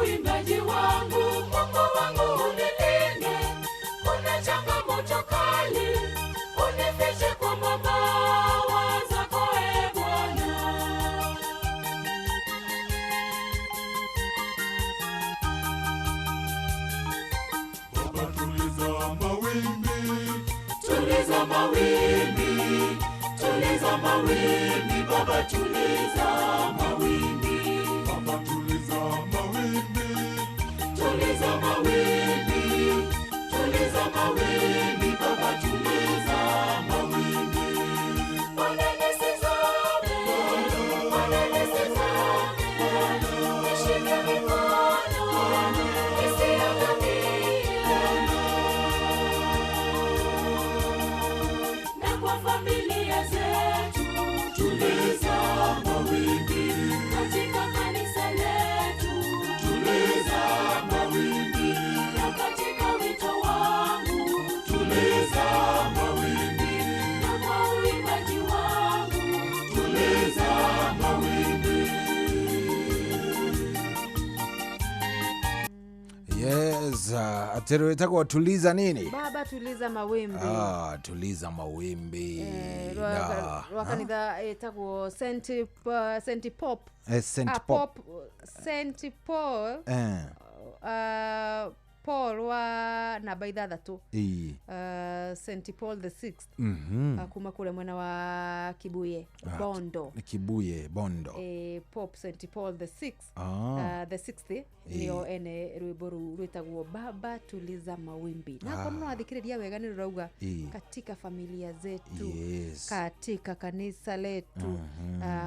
uimbaji wangu, Mungu wangu unilinde, kuna changamoto kali, unifiche kwa mabawa zako, e Bwana. Baba tuliza mawimbi, tuliza mawimbi, tuliza mawimbi, Baba tuliza mawimbi, Baba tuliza mawimbi, tuliza mawimbi, tuliza mawimbi, Baba tuliza mawimbi. Bwana nisizame, Bwana nisizame, nishike mikono, nisiangamie. Na kwa familia zetu tuliza mawimbi, katika kanisa letu tuliza mawimbi, na katika wito wangu tuliza mawimbi, na kwa uimbaji wangu tuliza mawimbi. Yes, atero itako tuliza nini? Baba tuliza mawimbi. Tuliza mawimbi. Rwakanitha etagwo Saint Pop. Saint Pop. Saint Paul. Paul wa namba 6. Saint Paul the 6th. Kuma kule mwena wa Kibuye Bondo. Kibuye Bondo. Pop Saint Paul the 6th. The 6th nio ene rwimbo rwitagwo Baba tuliza mawimbi. Na kwa mno athikiriria wega ni rurauga katika familia zetu, katika kanisa letu,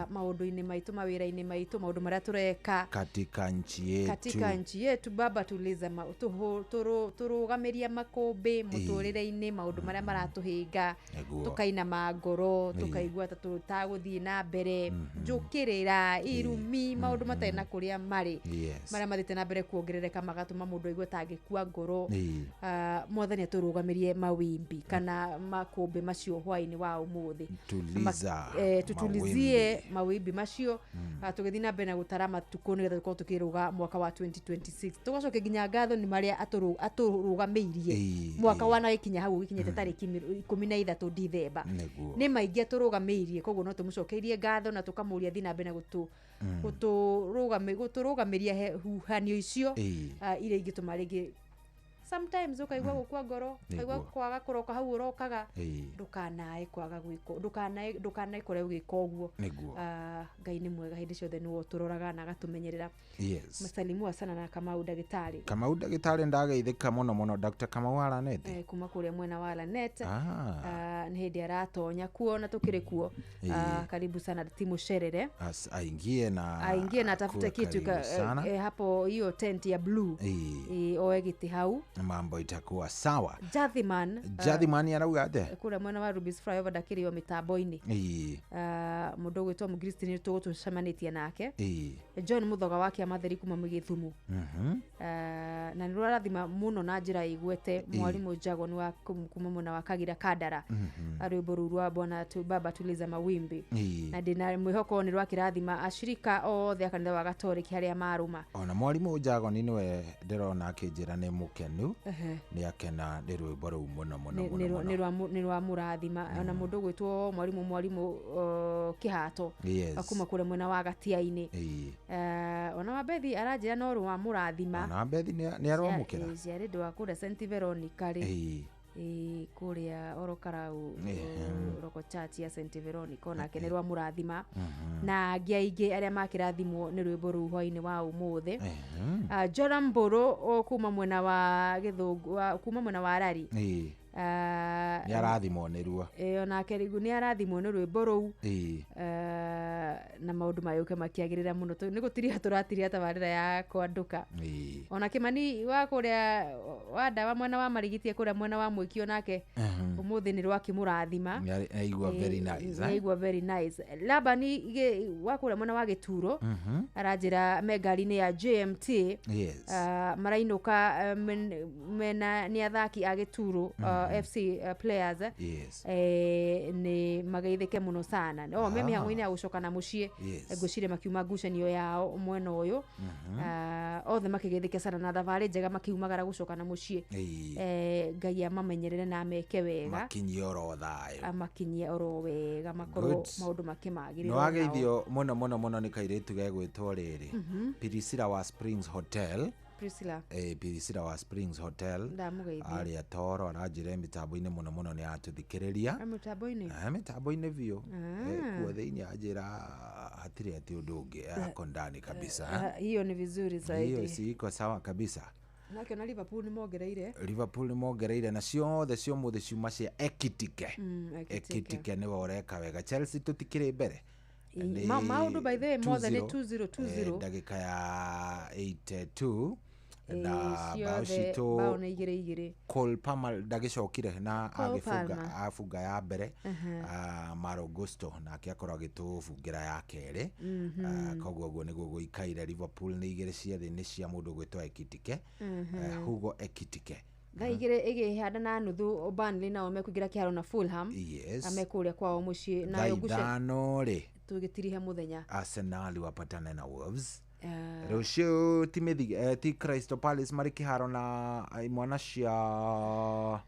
maundu-ini maitu, mawira-ini maitu, maundu maria tureka katika nchi yetu, Baba tuliza turugamiria makumbi muturire-ini, maundu maria maratuhinga, tukaina magoro, tukaigua tutaguthii na mbere, njukirira irumi, maundu matena kuria mari, maria mathite na mbere kuongerereka magatuma mundu aigua tangikua ngoro. Mwathani aturugamirie mawimbi kana makumbi macio hwaini wa umuthi, tutulizie mawimbi macio, tugithi na mbere na gutara matuko ni getha tukiruga mwaka wa 2026, tugacoke nginya ngatho ni maria aturugamiirie mwaka wana ikinya hau ikinyete tariki 13 Dithemba, ni maingi aturugamiirie, koguo no tumucokeirie ngatho na tukamuria thina mbere na guturugamiria huhanio icio ire ingituma ringi sometimes ukaigua gukua ngoro, ukaigua kwaga kuroka hau urokaga, ndukanae kwaga gwiko, ndukanae kore ugika uguo. Ngai ni mwega hindi ciothe ni woturoraga na agatumenyerera. Masalimu sana na Kamau Ndagitari ndageithika muno Dr. Kamau Aranete kuma kuria mwena wa Aranete. Ni hindi aratonya kuo na tukiri kuo. Karibu sana timu Sherere. Aingie na atafute kitu hapo hiyo tent ya blue. Oegiti hau mambo itakuwa sawa. Jathiman anauga ate kura mwena wa Rubis Flyover ndakirio mitambo-ini mundu gwitwa Mugristi ni tugutucemanitie nake John Muthoga wake amatheri kuma Mugithumu na nirwa rathima muno na njira igwete mwalimu Jago ni wa kuma mwena wa Kagira Kandara ari borurwa bwana tu baba tuliza mawimbi na ndina mwihoko ni rwa kirathima ashirika othe akanitha wa Gatoriki haria maruma ona mwalimu Jago ni niwe ndirona akinjira ni mukenu ni akena ni rwimbo ru muno ni rwa murathima ona mundu gwitwo mwalimu Kihato akuma kure mwena wa Gatia-ini ona Wabethi aranjira no rwa murathima ona Wabethi ni aromukira ciari ndwa kure St Veronica ri kuria Orokarau Roko Church ya St Veronica ona kenerwa murathima na ngiaingi aria makirathimwo ni rwimbo ru hwaini wa umuthe Joram Mburu kuma mwena wa Githungu kuma mwena wa Rari ni arathimwo ni ruo ona kerigu ni arathimwo ni rwimbo ruu na maundu mayuke makiagirira muno ni gutiria turatiria tabarira ya kwanduka ona Kimani wa kuria wa dawa mwena wa Marigitie kuria mwena wa Mwikio nake umuthi ni rwa kimurathima aigua very nice Labani wa kuria mwena wa Gituro aranjira megari-ini ya JMT marainuka mena ni athaki a Gituro FC players ni magaithike muno sana memi hangu-ini agucoka na mucie ngucire makiuma ngucanio yao mwena uyu othe makigeithike sana na thabari njega makiumagara gucoka na mucie Ngai amamenyerere na ameke wega makinyie oro thayo makinyie oro wega makorwo maundu makimagirira no ageithio muno ni kairitu gegwitwo riri Pirisira wa Springs Hotel Pirisira wa Springs Hotel aria toro aranjire mitambo-ini muno ni atuthikiriria mitambo-ini biu kuo thiini anjira hatiri ati undu ungi akondani kabisa hiyo ni vizuri zaidi hiyo siko sawa kabisa nake na Liverpool ni mongereire na ciothe cio muthe ciuma cia Ekitike ni woreka wega Chelsea tutikire mbere maundu by the way more than 2020 ndagika ya 82 na bao na igire Cole Palmer ndagicokire na afunga ya mbere Malo Gusto na akiakora agitufungira ya kere koguo guo niguo guikaire Liverpool ni igire cia thi ni cia mundu gwitwa Ekitike Hugo Ekitike igire igihanda na nuthu Burnley nao mekugira kiharo na Fulham amekuria kwao mucie nayo guce tugitirihe muthenya Arsenal wapatana na Wolves Rusho ti Crystal Palace mari kiharo na imwana cia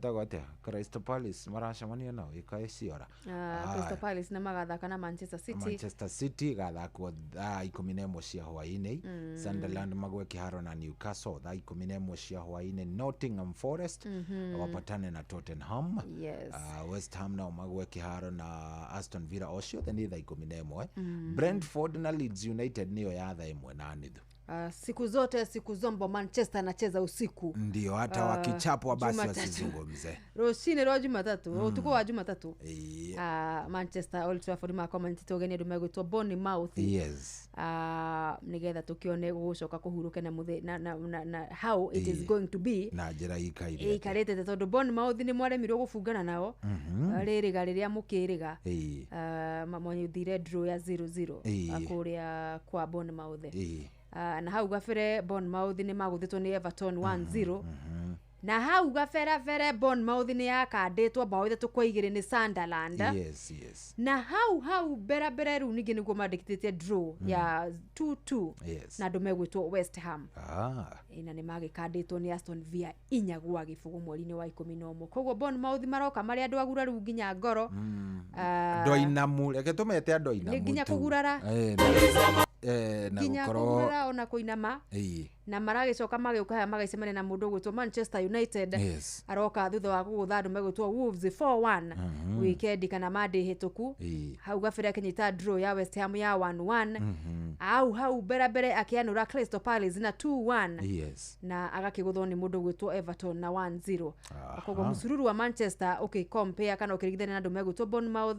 Dagate Crystal Palace maracemania nao ikaiciora Crystal Palace na magathaka na Manchester City gathakwo thaa 11 cia hwaini Sunderland magwe kiharo na Newcastle thaa 11 cia hwaini Nottingham Forest wapatane na Tottenham West Ham nao magwe kiharo na Aston Villa ocio theni thaa 11 Brentford na Leeds United niyo ya thaa 1:30 siku zote siku zombo Manchester anacheza usiku ndio hata wakichapwa basi wasizungumze Rosine ro Jumatatu utuko wa Jumatatu Manchester Old Trafford ma comment togeni ndumegwitwo Bournemouth nigetha tukione gucoka kuhuruka na muthe na how it is going to be na njira ikarete tondu Bournemouth ni mwaremirwo gufungana nao ririga riria mukiriga mamonyithire draw ya 0-0 akuria kwa Bournemouth na hau gafere Bournemouth ni maguthitwo ni Everton 1-0 na hau gafere Bournemouth ni yakanditwo bao itatu kwa igiri ni Sunderland na hau bera ru ningi niguo mandikitite draw ya 2-2 na ndumegwitwo West Ham ina ni magikanditwo ni Aston Villa inyagwa gifugo mweri-ini wa 11 koguo Bournemouth maroka mari andu agura ru nginya ngoro ndoinamu reke tumete andoinamu nginya kugurara na gukoro ona kuinama na maragicoka magiuka magaicemania na mundu gwitwo Manchester United aroka thutha wa gugutha andu megwitwo Wolves 4-1 weekend kana Monday hituku hau gafira kinyita draw ya West Ham ya 1-1 hau bere akianura Crystal Palace na 2-1 na agakiguthwo ni mundu gwitwo Everton na 1-0 koguo musururu wa Manchester compare kana ukirigithania na andu megwitwo Bournemouth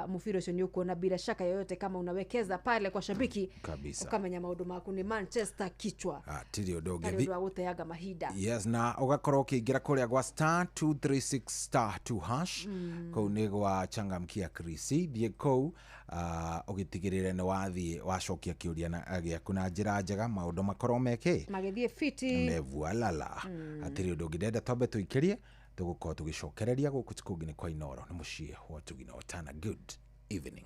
mufiro ucio ni ukuona bila shaka yoyote kama unawekeza pale kwa shabiki wiki kabisa ukamenya maundu maku ni Manchester kichwa tirio doge ndio waguteaga mahinda. Yes, na ugakorwo ukiingira kuria gwa *236*2# kou ni gwa changamkia Krisi thie kou ugitigirire ni wathie wacokia kiuria na giaku na njira njega maundu makorwo meke magithie fiti mevualala atirio doge ndenda tobe tuikirie tugukorwo tugicokereria guku tikungi ni kwa Inoro ni mucie wa Tugina Otana. Good evening.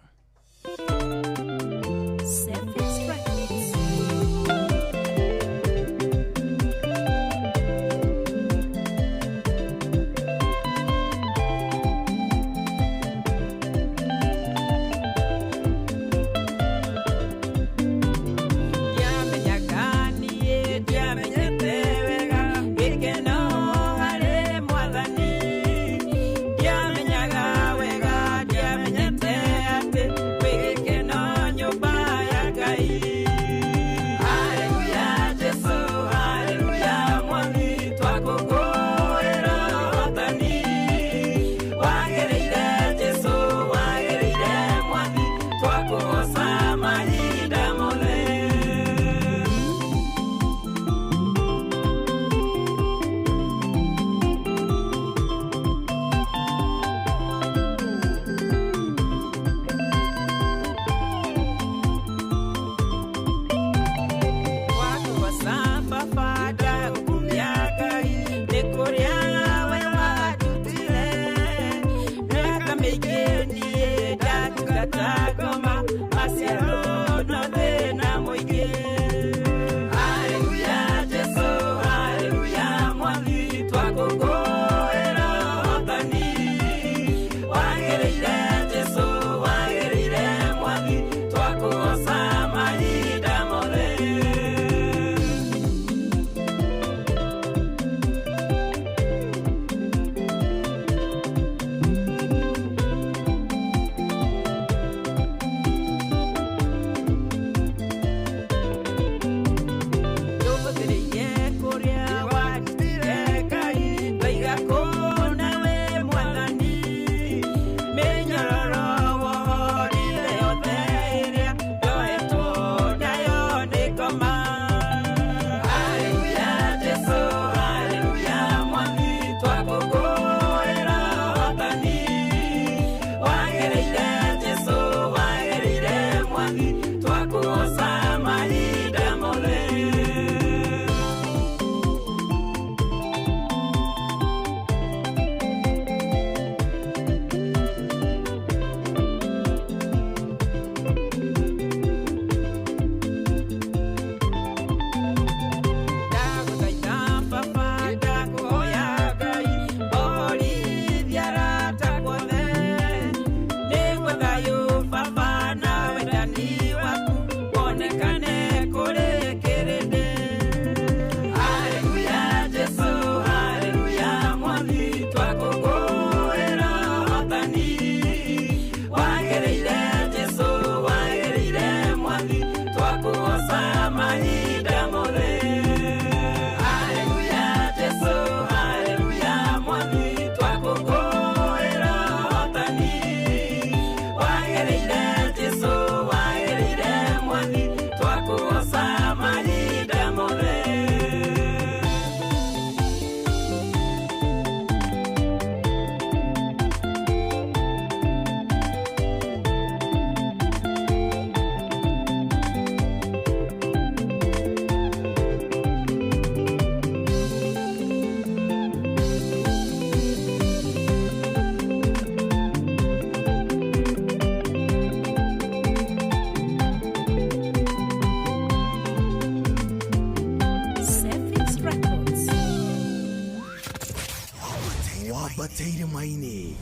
wabateire maini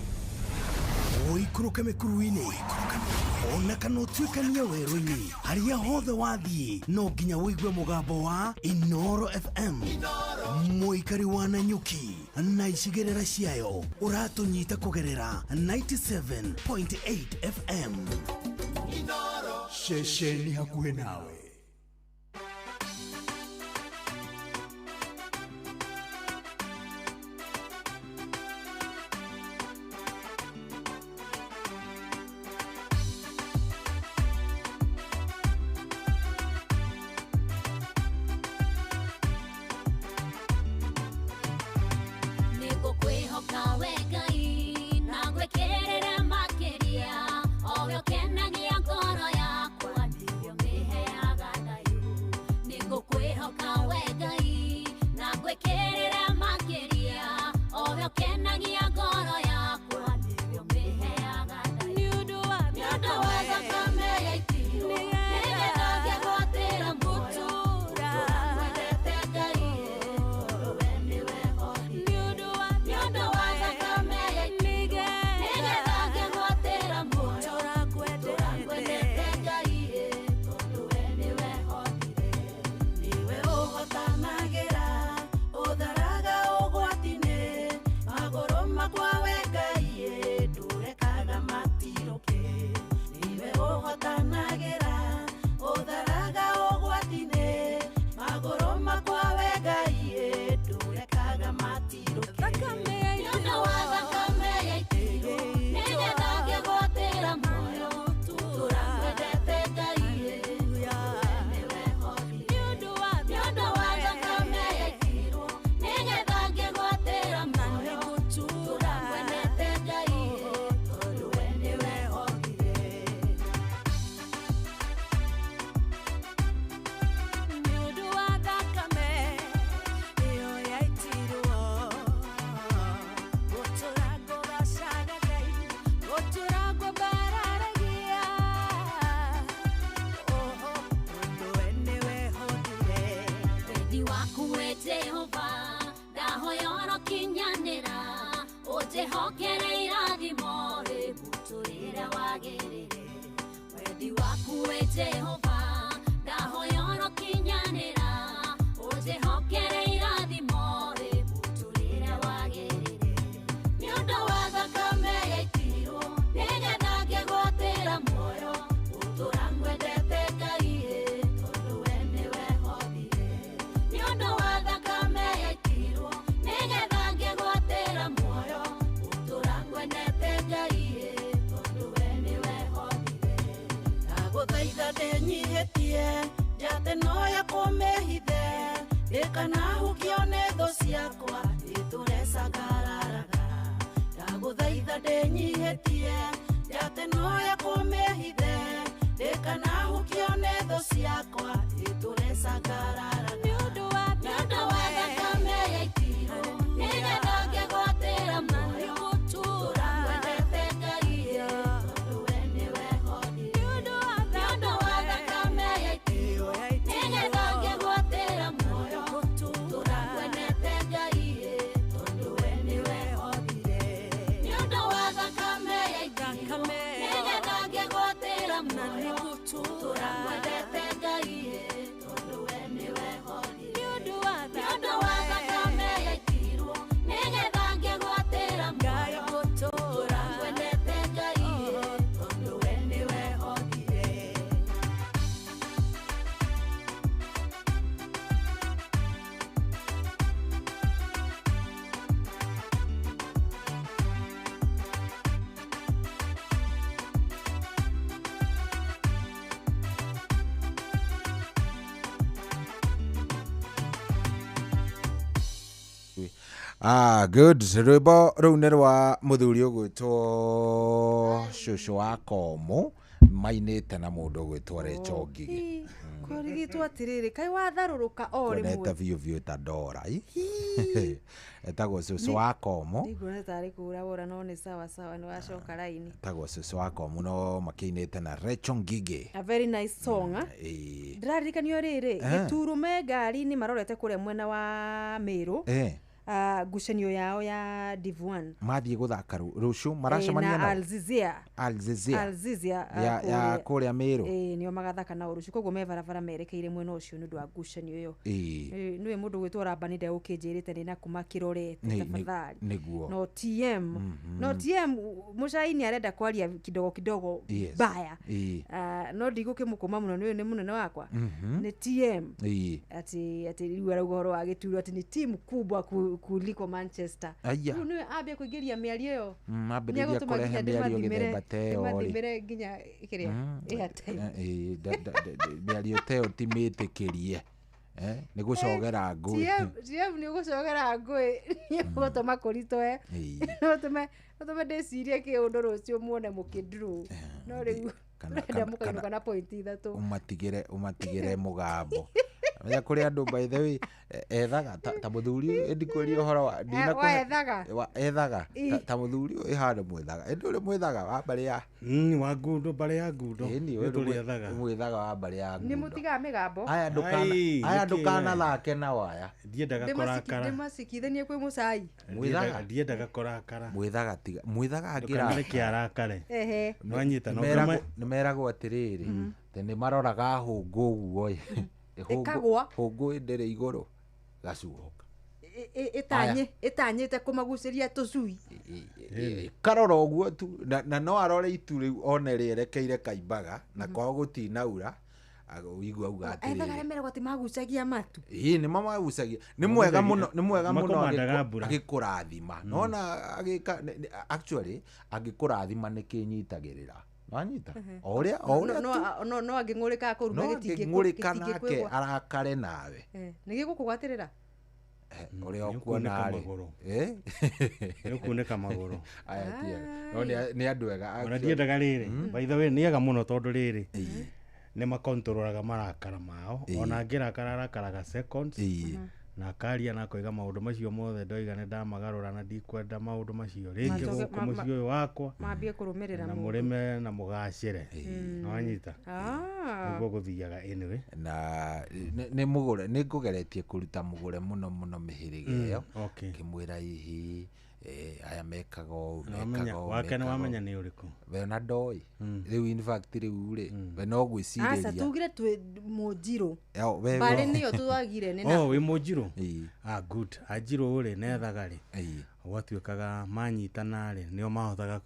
oikũrũke mĩkuru-inĩ ona kana ũtuĩkanie werũ-inĩ harĩa hothe wathiĩ no nginya wĩigue mũgambo wa Inoro FM mũikari wa Nanyuki na icigĩrĩra ciayo ũratũnyita kũgerera 97.8 FM Inoro ceceni hakuhĩ nawe. nyihetie njate noya kũmĩhithe ĩkanahukio nĩ thũ ciakwa ĩtũrecagararaga ndagũthaitha ndĩnyihĩtie njate noya kũmĩhithe ĩkanahukio nĩ thũ ciakwa ĩtũrecagararaga nĩ ũndũ wa thakame yaitirwo nĩgetha ngĩgwatĩra muoyo gũtũũra wendete Ngai tondũ we nĩwe honire nĩ ũndũ wa thakame yaitirwo nĩgetha ngĩgwatĩra muoyo gũtũũra wendete Ngai tondũ we nĩwe honire nĩ ũndũ wa thakame yaitirwo nĩgetha ngĩgwatĩra muoyo gũtũũra wendete Ngai tondũ we nĩwe honire nĩ ũndũ wa thakame yaitirwo nĩgetha ngĩgwatĩra muoyo gũtũũra wendete Ngai tondũ we nĩwe honire. Good. Rwĩmbo rũu nĩ rwa mũthuri ũgwĩtwo Cũcũ wa Komu mainĩte na mũndũ ũgwĩtwo Rachel Ngigi. Kũrigitwo atĩrĩrĩ kaĩ watharũrũka o rĩmwe Kuonete biũ ta Dora etagwo Cũcũ wa Komu. Ndigũona tarĩ kũra no nĩ sawa sawa nĩ wacoka raini. Etagwo Cũcũ wa Komu no makĩinĩte na Rachel Ngigi. A very nice song. Ndĩrarikanio rĩrĩ gĩturume ngari-inĩ marorete kũrĩa mwena wa Mĩrũ. Ngucanio yao ya Div1 mathiĩ gũthaka rũciũ maracemania na Alzizia ya kũrĩa Mĩrũ nĩo magathaka na rũciũ koguo me barabara merekeire mwena ũcio nĩ ũndũ wa ngucanio ĩyo nĩwe mũndũ gwĩtwo Rabani ndegũkĩnjĩrĩte nĩ nakuma kĩrorete tafadhali no TM mũcaini arenda kwaria kidogo baya no ndigũkĩmũkũma mũno nĩ mũnene wakwa nĩ TM ati rĩu arauga ũhoro wa gĩturo ati ni timu kubwa kuliko Manchester. Rĩu nĩwe ambia kũingĩria mĩario ĩyo. Mambĩrĩria kũrehe mĩario gĩthemba ta ĩyo rĩ. Mathimĩre nginya kĩrĩa Airtime. Mĩario ta ĩyo ti mĩtĩkĩrie. Nĩ gũcogera ngũĩ. TM nĩ gũcogera ngũĩ. Nĩ gũtũma kũritũhe. Gũtũma ndĩcirie kĩũndũ rũciũ muone mũkĩndurũ. No rĩu ndĩrenda mũkainũka na point ithatũ. Ũmatigĩre mũgambo. Ya kuri andu by the way ethaga ta muthuri ndikwĩria ũhoro wa ethaga ta muthuri ihana mwethaga nduri mwethaga wa bari ya wa ngundo bari ya ngundo nduri ethaga mwethaga wa bari ya ngundo ni mutiga migambo aya ndukana thake na waya ndiendaga korakara ndimasikithanie kwĩ mucai mwethaga ndiendaga korakara mwethaga agira kiarakare no anyita no nimeragwo atiriri tene maroraga hũngũ guo hũngũ ndĩrĩ igũrũ gacuoka ĩtanyĩte kũmagucĩria tũcui karora ũguo tu na no arore itu rĩu one rĩerekeire kaimbaga na kwao gũtinaura ũigua auga atĩrĩrĩ ethaga remeragwo atĩ magucagia matu nĩ mamagucagia nĩ mwega mũno agĩkũrathima nona actually agĩkũrathima nĩ kĩnyitagĩrĩra wanyita oria no angĩng'ũrĩka kũruga gĩtingĩng'ũrĩka nake arakare nawe nĩ gĩgũkũgwatĩrĩra ũrĩa ũkuona rĩ nĩ kunĩka magũrũ aya tiega nĩ andũ ega ona ndiendaga rĩrĩ by the way nĩ ega mũno tondũ rĩrĩ nĩ makontrolaga marakara mao ona angĩrakara arakaraga seconds na akaria na koiga maũndũ macio mothe ndoiga nĩ ndamagarũra na ndikwenda maũndũ macio rĩngĩ gũkũ mũciĩ ũyũ wakwa mambie kũrũmĩrĩra na mũrĩme na mũgacĩre no anyita nĩguo gũthiaga anyway na nĩ mũgũre nĩ ngũgeretie kũruta mũgũre mũno mĩhĩrĩga ĩyo kĩmwĩra hihi aya mekaga wake nĩ wamenya nĩ ũrĩkũ we na ndoi rĩu in fact rĩu rĩ we no gwĩcirĩria tugire twĩ Mũnjirũ mbarĩ nĩyo twagire nĩ na wĩ Mũnjirũ good Anjirũ rĩ nethaga rĩ gwatuĩkaga manyitana rĩ nĩo mahotaga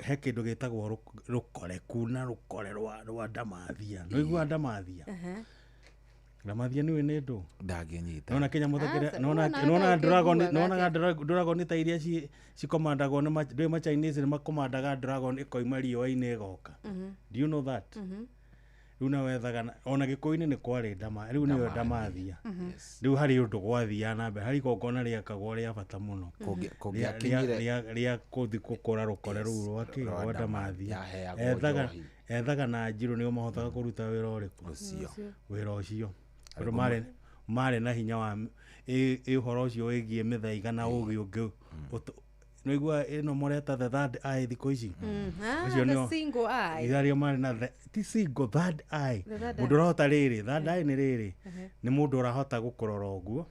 he kĩndũ gĩtagwo rũkoreku na rũkore rwa ndamathia no igua ndamathia ndamathia nĩwe nĩ ndũ ndangĩnyita nona Kenya mũthekere nona dragon ta iria cikomandagwo nĩ ma Chinese nĩ makomandaga dragon ĩkoima riũa-inĩ ĩgoka do you know that riu na wethaga ona gikuini ni kwari ndama riu niyo ndamathia riu hari undu gwathia na mbe hari kokona ria kagwo ria bata muno ria kuthi kukora rukore ru rwake rwa ndamathia ethaga na njiru nio mahotaga kuruta wira uriku wira ucio andu mare na hinya wa uhoro ucio wigie mithaiga na ugi ungi no igua ino moreta the third eye thiko ici ucio no single eye ithario mari na ti single third eye mundu rahota riri third eye ni riri ni mundu rahota gukurora uguo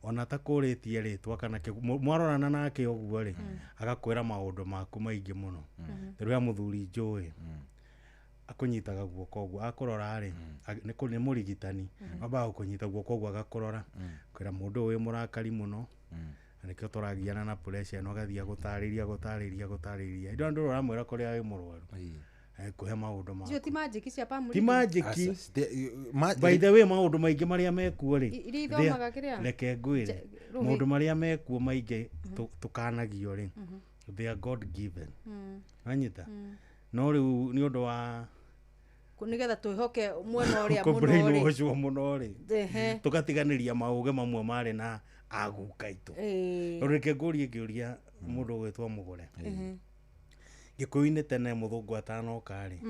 ona ta kuritie ritwa kana mwarorana nake uguo ri agakwira maundu maku maingi muno riu muthuri njui akunyitaga guoko uguo akurora ri ni murigitani aba ukunyita guoko uguo agakurora kwira mundu wi murakari muno nikio turagiana na pressure no gathia gutariria indo ndu ramwira kuria wi murwaru kuhe maundu ma ti magic cia pamuri ti magic by the way maundu maingi maria mekuo ri reke ngwire maundu maria mekuo maingi tukanagio ri they are god given anyita no riu ni undu wa nigetha twihoke mwena uria muno ri tukatiganiria mauge mamwe mari na agukaitu reke ngurie ngiuria mundu gwitwa mugure gikuini tene muthungu atano kari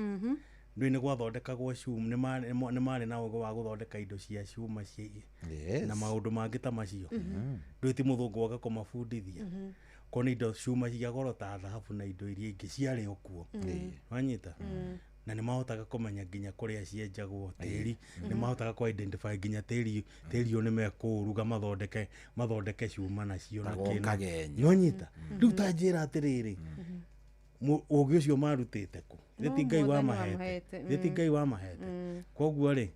ndui ni gwathondekagwo cuma ni mari na ugo wa guthondeka indo cia cuma na maundu mangi ta macio ndui ti muthungu waka kumabundithia koni indo cuma cia goro ta thahabu na indo iria ingi ciari okuo wanyita na ni mahotaga kumenya nginya kuria cienjagwo tiri ni mahotaga ku identify nginya tiri ni mekuruga mathondeke cuma na cio na kina nyonyita riu ta njira atiriri ugi ucio marutite ku ritingai wa mahete koguo ri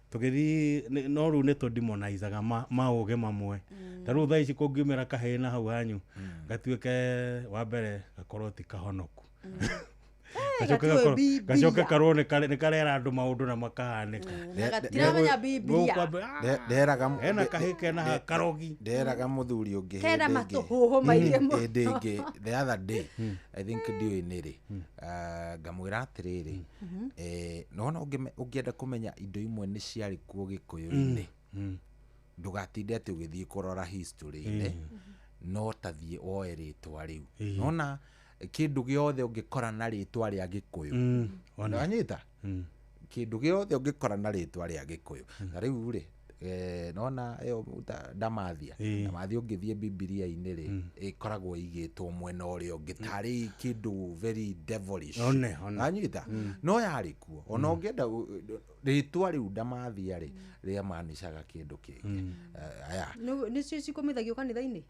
tugithi no ru ni to demonizaga mauge mamwe taru tha ici kungiumira kahena hau hanyu gatuike wa mbere gakorwo ti kahonoku gacoke karone karera andu maundu na makahanika tiramenya biblia ena kahike na karogi nderaga muthuri ungi kenda matuhuho mairie mo ndingi the other day I think ndio iniri ngamwira atiriri nona ungienda kumenya indo imwe ni ciari kuo gikuyu-ini ndugatinde ati ugithii kurora history no tathie oe ritwa riu nona kindu giothe ungikora na ritwa ria gikuyu wanyita kindu giothe ungikora na ritwa ria gikuyu na riu ri nona yo ndamathia ungithie bibilia-ini ri ikoragwo igitwo mwena uria ngitari kindu very devilish wanyita no yari kuo ona ungienda ritwa riu ndamathia ri ria manicaga kindu kingi aya nicio cikomithagio kanitha-ini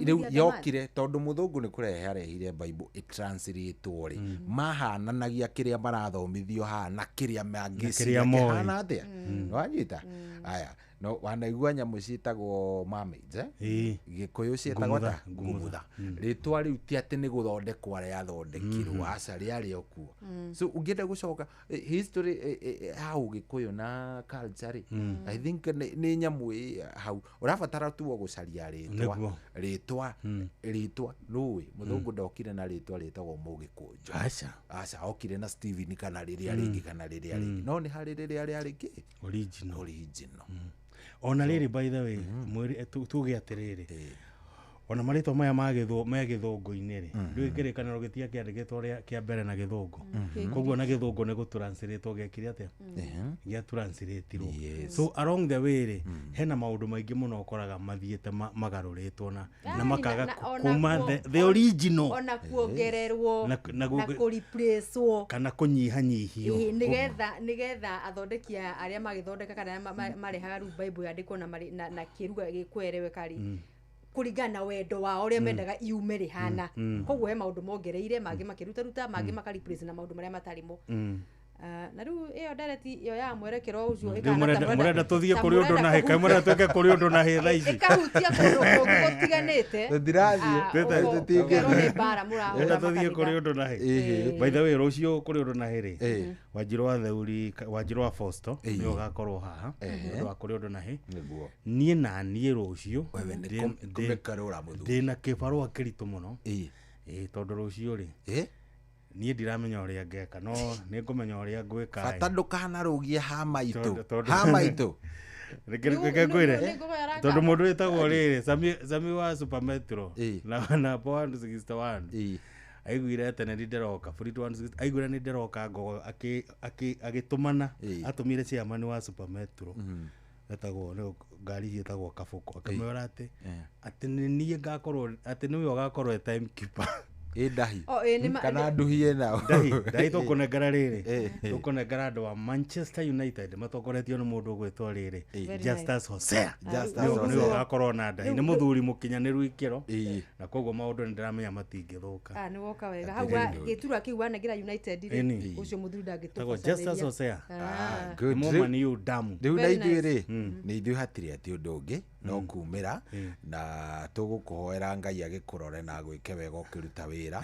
riu yokire tondu muthungu ni kurehe arehire bible itranslatewo ri mahananagia kiria marathomithio hana kiria mangiciria hana atia wanyita aya no wanaigua nyamu ciitagwo mermaids gikuyu ciitagwo ta ngumutha ritwa riu ti ati ni guthondekwa ria thondekirwo aca riari okuo so ungienda gucoka history hau gikuyu na culture I think ni nyamu hau urabatara tu gucaria ritwa ruwi muthungu ndokire na ritwa ritagwo mugikunjo aca okire na Steven kana riria ringi kana riria ringi no ni hari riria ringi original ona riri by the way mwiri tuge atiriri ona maritwa maya me githungu-ini ri riu kirikaniro gitia kiandikitwo ria kia mbere na githungu koguo na githungu ni gutranslate gekire atia gia translateirwo so along the way ri hena maundu maingi muno ukoraga mathiete magaruritwo na makaga kuma the original ona kuongererwo na ku replacewo kana kunyihanyihio nigetha athondekia aria magithondeka kana marehaga ru bible yandikwo na kiruga gikwerewe kari kuringana wendo wa uria mendaga iume rihana koguo he maundu mongereire mangi makiruta mangi makariplace na maundu maria matarimo na riu iyo direct iyo ya mwerekero ucio ikana murenda tuthie kuri undu na heka murenda tweke kuri undu na hitha ici ikahutia kundu gutiganite ndirathie tutigene bara murahura tuthie kuri undu na he by the way rucio kuri undu na hiri Wanjirwa Theuri Wanjirwa Fosto nio gakorwo haha wa kuri undu na he nie na nie rucio kumekarura muthu ndina kibarua kiritu muno tondu rucio ri niĩ ndiramenya ũrĩa ngeka no nĩ ngũmenya ũrĩa ngwĩka bata ndũkanarugie hama itũ reke ngwĩre tondũ mũndũ wĩtagwo rĩrĩ Sami wa Super Metro na po 161 aiguire tene ndiroka Fleet 160 aiguire nĩ ndiroka Ngogo agĩtũmana atũmire chairman wa Super Metro etagwo ngari ciĩtagwo Kabuko akamwĩra atĩ nĩ niĩ ngakorwo atĩ nĩwe ũgakorwo timekeeper ndahi kana nduhie nao ndahi tũkũnengera rĩrĩ tũkũnengera andũ wa Manchester United matokoretio nĩ mũndũ ũgwĩtwo rĩrĩ Justus Hosea nĩwe ũgakorwo na ndahi nĩ mũthuri mũkinyanĩru ikĩro na koguo maũndũ nĩ ndĩramenya matingĩthũka nĩ woka wega hau gĩturwa kĩu wanengera United ũcio mũthuri ndangĩtũkũcokeria Justus Hosea good ni udamu rĩu na ithuĩ nĩ ithuĩ hatirĩ atĩ ũndũ ũngĩ no kumĩra na tũgũkũhoera Ngai agĩkũrore na gwĩke wega ũkĩruta wĩra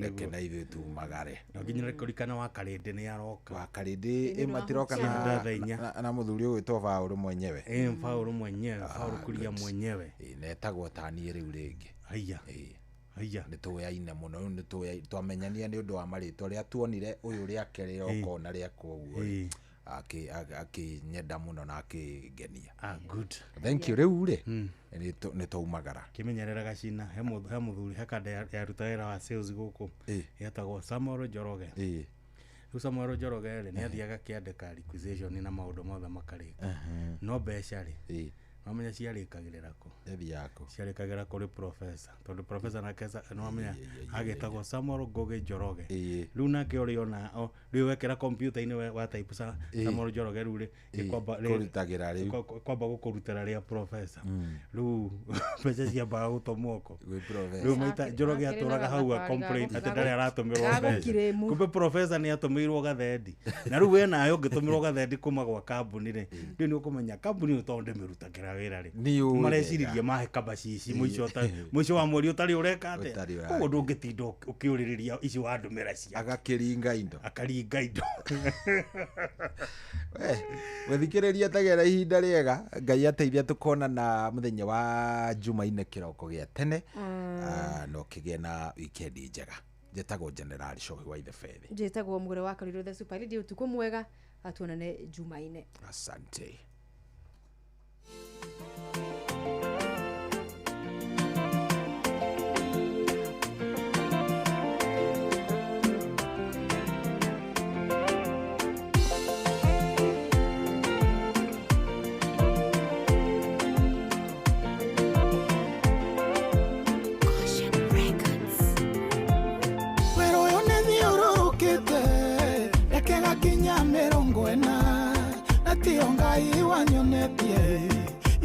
reke na ithuĩ tumagare no nginya kũrikana wa Karĩndĩ nĩ aroka wa Karĩndĩ matiroka na mũthuri ũgwĩtwo Paul mwenyewe Paul mwenyewe Paul Kuria mwenyewe netagwo tani rĩu rĩngĩ haya nĩ tũyaine mũno nĩ twamenyania nĩ ũndũ wa marĩtwa rĩa tuonire ũyũ rĩa kerĩ okona rĩa koguo akĩnyenda mũno na akĩngenia good thank you rĩu nĩ taumagara kĩmenyerera gacina he mũthuri hakanda ya ruta wĩra wa sales gũkũ yetagwo Samuel Njoroge rĩu Samuel Njoroge nĩ athiaga kĩandĩka requisition na maũndũ mothe makarĩka no mbeca wamenya ciarĩkagĩrĩra kũ ciarĩkagĩra kũrĩ professor tondũ professor na kesa wamenya agĩtagwo Samuel Ngoge Njoroge rĩu nake ũrĩ ona rĩu wekĩra computer-inĩ wa type Samuel Njoroge rĩu kwamba gũkũrutĩra rĩa professor rĩu mbeca ciambaga gũtomoko rĩu maita Njoroge atũraga hau a complain atĩ ndarĩ aratũmĩrwo mbeca kumbe professor nĩ atũmĩirwo gathendi na rĩu we nayo ũngĩtũmĩrwo gathendi kuma gwa kambuni rĩ rĩu nĩ ũkũmenya kambuni ũtondũ ndĩmĩrutagĩra wĩra rĩ mareciria mahe kabacici mũico wa mweri ũtarĩ ũreka atĩa koguo ndũngĩtinda ũkĩũrĩrĩria icio wa ndũmĩra cia akaringa indo wethikĩrĩria tagera ihinda rĩega Ngai ateithia tũkona na mũthenya wa Jumaine kĩroko gĩa tene no kĩgĩe na weekend njega njĩtagwo General Shohi wa Ithebeth njĩtagwo Mũgũre wa Karirũ the Super League ũtukũ mwega atuonane Jumaine asante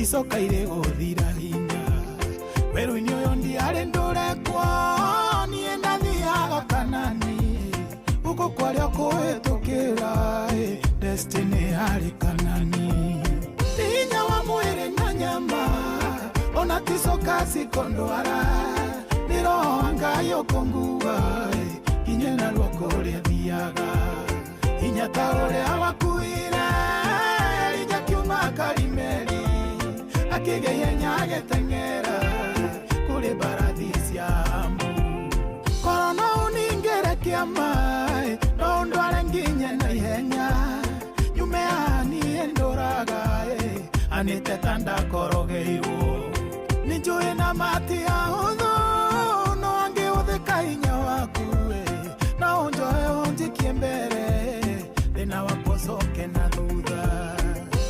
icoka irĩ gũthira hinya werũ-inĩ ũyũ ndiarĩ ndũrekwo niĩ ndathiaga Kanani gũkũ kwarĩa kũhĩtũkĩra destiny harĩ Kanani hinya wa mwĩrĩ na nyama ona ticoka cikondwara nĩ roho wa Ngai ũkũngua nginya na ruoko rũrĩa thiaga hinya ta ũrĩa wakuire rĩnja kiuma Karimeli akĩgĩhenya agĩteng'era kũrĩ mbarathi cia Ambu korona uningĩre kĩama no ndware nginya na ihenya nyume niĩ ndũraga anĩte ta ndakorogeirwo nĩ njũĩ na matiahũthũ no angĩhũthĩka hinya waku no njoe ũnjikie mbere thĩna wakwa ũcoke na thutha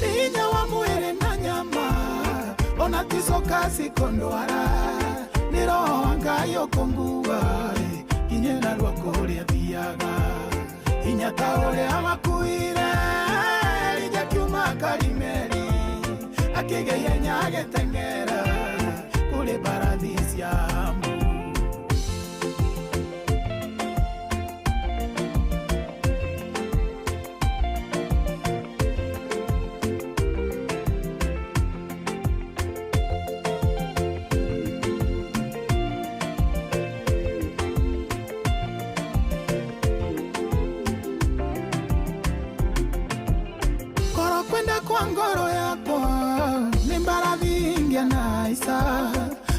hinya wa mwĩrĩ na nyama ona ticoka cikondwara nĩ roho wa Ngai ũkũngua nginya na ruoko rũrĩa thiaga hinya ta ũrĩa wakuire rĩnja kiuma Karimeli akĩgĩhenya agĩteng'era kũrĩ mbarathi cia Ambu ngoro yakwa nĩ mbarathi ingĩ na ica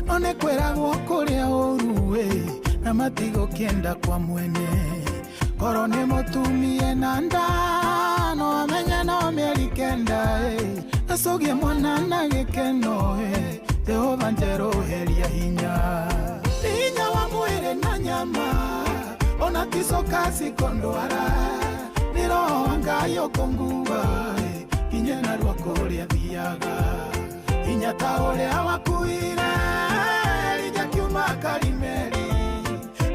no nĩ kwĩragwo kũrĩa ũru na kia matigo kienda kwa mwene koro ni mutumie na nda no amenye no mieri kenda asogie mwana na gikeno Jehova njeroheria hinya wa mwere na nyama ona kisoka sikondwara ni roho wangayo konguwa kinye na rwako ria thiaga hinya ta uria wakuire rija kiuma karimeri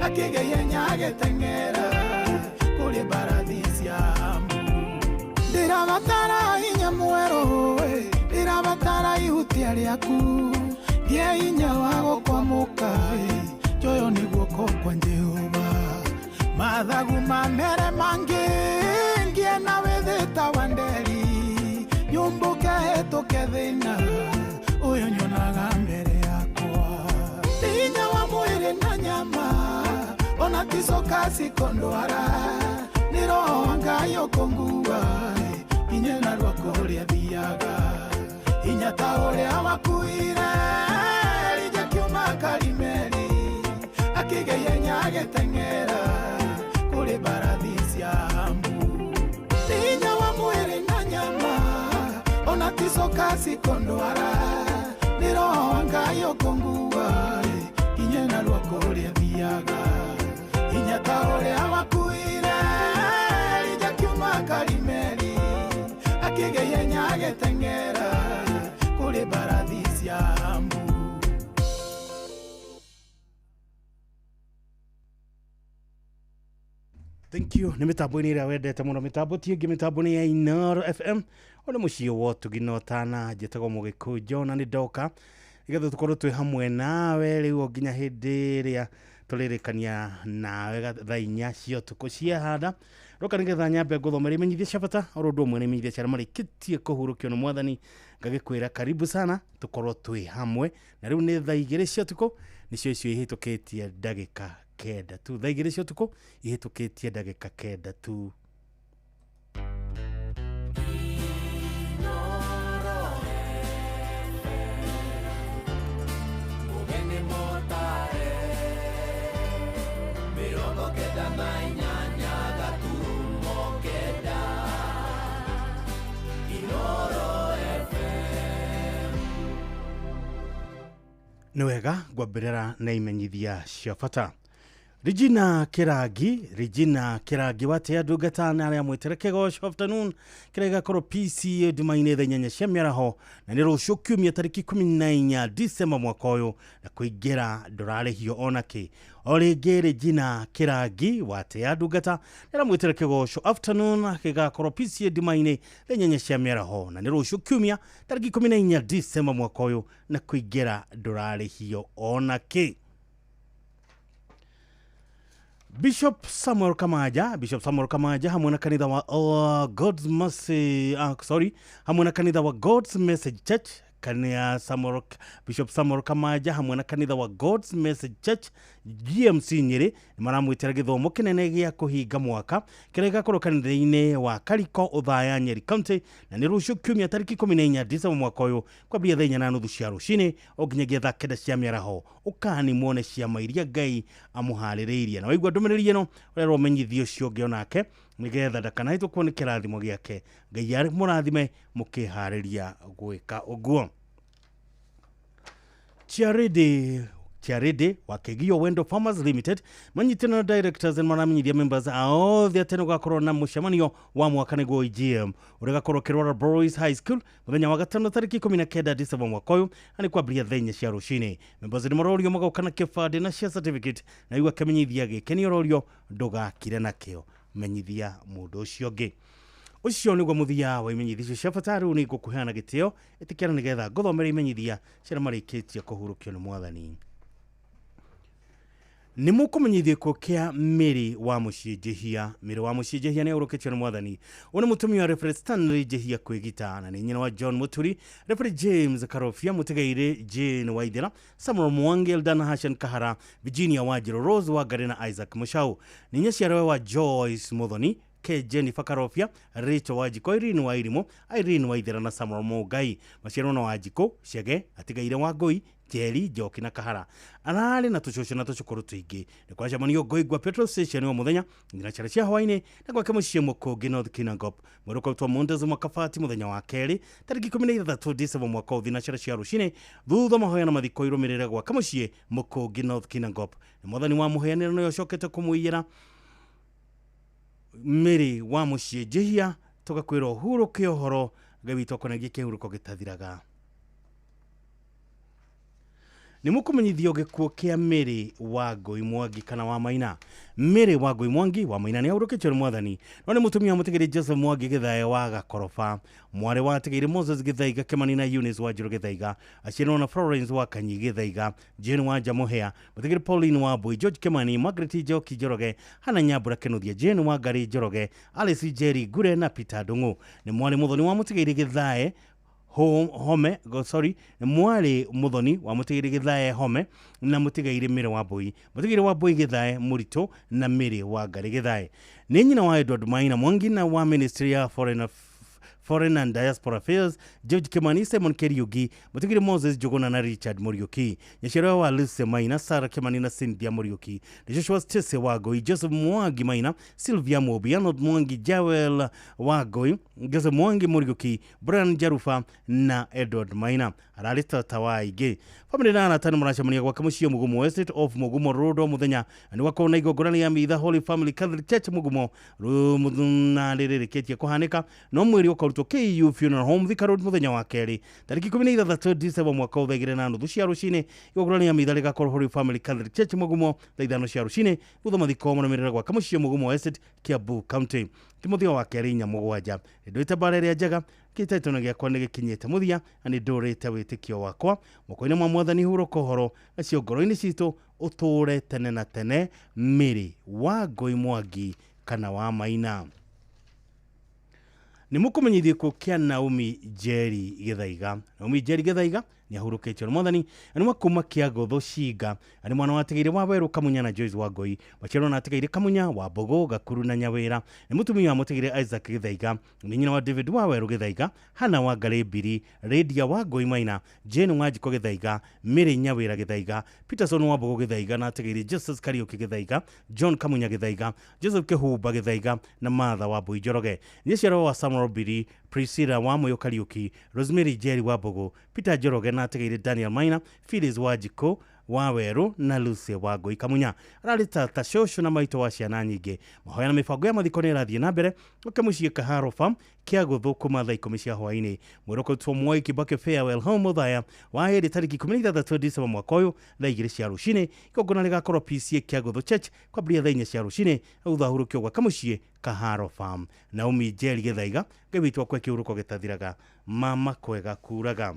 akigeia nyage tengera kuri baradisi ya ambu ndirabatara hinya mwero ndirabatara ihutia riaku ye hinya wago kwa muka joyo ni guoko kwa Jehova mathagu mamere mangi ngie na wetheta wanderi nyumbuke hetuke thina uyo nyonaga mbere yakwa hinya wa mwiri na nyama ona tisoka sikondwara ni roho wangayo konguwa inye na rwako ria thiaga hinya ta uria wakuire rija kiuma karimeri akigeia nyage tengera kuri baradisi ya ambu hinya wa mwiri na nyama ona tisoka sikondwara ni roho wangayo konguwa inye na rwako ria thiaga hinya ta uria wakuire rija kiuma karimeri akigeia nyage tengera kuri baradisi ya ambu. Thank you. Nĩ mĩtambo-inĩ ĩrĩa wendete mũno, mĩtambo ti ĩngĩ, mĩtambo-inĩ ya Inooro FM. Ona mũciĩ wa Tũgino Tana, njĩtagwo Mũgĩkũnjũ na nĩ ndoka nĩgetha tũkorwo twĩ hamwe nawe rĩu o nginya hĩndĩ ĩrĩa tũrĩrĩkania nawe thaa 4 cia ũtukũ ciahanda. Roka nĩgetha nyambe ngũthomera imenyithia cia bata oro ũndũ ũmwe na imenyithia cia arĩa marĩkĩtie kũhurũkio nĩ Mwathani. Ngagĩkwĩra karibu sana tũkorwo twĩ hamwe, na rĩu nĩ thaa 2 cia ũtukũ nĩcio icio ihĩtũkĩtie ndagĩka kenda tu. Thaa 2 cia ũtukũ ihĩtũkĩtie ndagĩka kenda tu. Nĩ wega ngwambĩrĩra na imenyithia cia bata. Regina Kirangi wate ndungata na arĩa mwĩtere Kĩgoco afternoon kĩrĩa gĩgakorwo PCA nduma-inĩ thaa 8 cia mĩaraho na nĩ rũciũ kiumia tarĩki 14 December mwaka ũyũ na kũingĩra ndũrarĩhio ona kĩ. O rĩngĩ Regina Kirangi wate ndungata na arĩa mwĩtere Kĩgoco afternoon gĩgakorwo PCA nduma-inĩ thaa 8 cia mĩaraho na nĩ rũciũ kiumia tarĩki 14 December mwaka ũyũ na kũingĩra ndũrarĩhio ona kĩ. Bishop Samuel Kamaja hamwe na kanitha wa hamwe na kanitha wa God's Message Church Bishop Samuel Kamaja hamwe na kanitha wa God's Message Church GMC Nyeri maramwĩtĩra gĩthomo kĩnene gĩa kũhinga mwaka kĩrĩa gĩgakorwo kanitha-inĩ wa Kariko Othaya Nyeri County na nĩ rũciũ kiumia tarĩki 14 December mwaka ũyũ kwambia thaa 4:30 cia rũcinĩ o nginyagia thaa 9 cia mĩaraho ũkani muone ciama iria Ngai amũharĩrĩirie. Na waigua ndũmĩrĩri ĩno ũrerwo ũmenyithio ũcio ũngĩ onake nĩgetha ndakanahĩtũkwo nĩ kĩrathimo gĩake. Ngai arĩ mũrathime mũkĩharĩria gwĩka ũguo. Charity wa Kegio Wendo Farmers Limited manyitana directors and maramenyithia members ao thia tene gakorwo na mũcemanio wa mwaka nĩguo IGM ũrĩa gakorwo Kĩrwara Boys High School mũthenya wa gatano tarĩki 19 December mwaka ũyũ na kwambĩrĩria thaa 4 cia rũcinĩ. Members nĩ marorio magauka na kĩbandĩ na cia certificate na igua kĩmenyithia gĩkĩ nĩ ũrorio ndũgakire nakĩo menyithia mũndũ ũcio ũngĩ. Ucio nĩguo mũthia wa imenyithia cia bata rĩu nĩ ngũkũheana gĩtĩo ĩtĩkĩra nĩgetha ngũthomera imenyithia cia marĩkĩtie kũhurũkio nĩ Mwathani. Nĩ mũkũmenyithia kĩa Mary wa Mũciĩ Njĩhia nĩ aurũkĩtio nĩ Mwathani. Ũyũ nĩ mũtumia wa Reverend Stanley Njĩhia kwĩgita na nĩ nyina wa John Mũturi, Reverend James Karofia, mũtigairĩ Jane Waithera, Samuel Mwangi, Eldana Hassan Kahara, Virginia Wanjiru, Rose Wangari na Isaac Mũchau. Nĩ nyaciarĩwe wa Joyce Muthoni, K. Jennifer Karofia, Rachel Wanjiko, Irene Wairimu, Irene Waithera na Samuel Mũngai. Maciarwo na Wanjiko, Chege, atigaire Wangui, Jerry Joki na Kahara arari na tucocyo na tucukuru twingi ni kwa jamanio Ngoigwa petrol station wa muthenya ngina chara cia hwaini na kwa kemucie Mukungi North Kinangop mweruko twa Mondezo Makafati muthenya wa keri tariki 13 December mwaka uthi chara cia rucine thutha mahoya na mathiko irumirire gwa kemucie Mukungi North Kinangop ni mwathani wa muheaniro no yocokete kumuyira Mary wa mucie jehia tugakwira uhuru kiohoro gabito konagie kihuruko gitathiraga ni mukumenyithio gikuo kia Mary wa Ngui Mwangi kana wa Maina. Mary wa Ngui Mwangi wa Maina ni aurukitio ni mwathani no ni mutumia mutigiri Joseph Mwangi Githae wa Gakorofa mware wa tigiri Moses Githaiga Kimani na Eunice wa Njiro Githaiga aciarwo na Florence wa Kanyi Githaiga Jane wa Jamuhea mutigiri Pauline wa Bui George Kimani Margaret Njoki Njoroge Hana Nyambura Kinuthia Jane wa Ngari Njoroge Alice Jerry Gure na Peter Ndungu ni mware muthoni wa mutigiri Githae Home ni mwari muthoni wa mutigiri Githae Home na mutigaire Mary wa Bui mutigiri wa Bui Githae Murito na Mary wa Ngari Githae ni nyina wa Edward Maina Mwangi na wa Ministry ya Foreign and Diaspora Affairs George Kimani Simon Keriugi mutigiri Moses Jogona na Richard Muriuki nyashiro wa Lucy Maina Sarah Kimani na Cynthia Muriuki Joshua Stese wa Ngui Joseph Mwangi Maina Sylvia Mobi Arnold Mwangi Jawel wa Ngui Joseph Mwangi Muriuki Brian Jarufa na Edward Maina aralista tawaige family na tano mrachamania kwa kamushio Mugumo Estate of Mugumo Road muthenya ni wako na igogorani ya mitha Holy Family Catholic Church Mugumo na ririkitie kuhanika no mwiri ukarutwo KU Funeral Home Thika Road muthenya wa keri tariki 13 December mwaka uthegire na nuthu cia rucine igogorani ya mitha ligakorwo Holy Family Catholic Church Mugumo thaithano cia rucine thutha mathiko maramirira kwa kamushio Mugumo Estate Kiambu County Timotheo wa keri nya mugwanja ndoite barere njaga kitetono giakwa ni gikinyete muthia ani ndurite witikio wakwa mukoine mwa mwathani huro kohoro acio ngoro-ini citu uture tene na tene Mary wa Ngui Mwangi kana wa Maina ni mukumenyithie ku kia Naomi Jerry Githaiga Naomi Jerry Githaiga ni ahurukitio ni mwathani ani makuma kia Gotho Shinga ani mwana wa tigiri wa Weru Kamunya na Joyce wa Ngui machero na tigiri Kamunya wa Mbogo Gakuru na Nyawira ni mutumia wa mutigiri Isaac Githaiga ni nyina wa David wa Weru Githaiga Hana wa Ngari Mbiri Lydia wa Ngui Maina Jane Wanjiko Githaiga Mary Nyawira Githaiga Peterson wa Mbogo Githaiga na tigiri Jesus Kariuki Githaiga John Kamunya Githaiga Joseph Kihumba Githaiga na Martha wa Bui Njoroge ni ciaro wa Samuel Mbiri Priscilla wa Moyo Kariuki Rosemary Jerry wa Mbogo Peter Njoroge na tigiri Daniel Maina Phyllis Wanjiko wa Weru na Lucy wa Ngui Kamunya aralita tashosho na maito wa ciana nyingi mahoya na mifango ya mathiko ni rathie na mbere ukamucie Kaharo Farm kia Gotho kuma thaa 10 cia hwaini mwiroko twa Mwai Kibaki Farewell Home muthaya wa heri tariki 13 December mwaka uyu thaa 2 cia rucine igogona ligakorwo PCA kia Gotho Church kwambia thaa 4 cia rucine thutha hurukio gwa kamucie Kaharo Farm Naomi Jerry Githaiga gabitwa kwa kiuruko gitathiraga mama kwega kuraga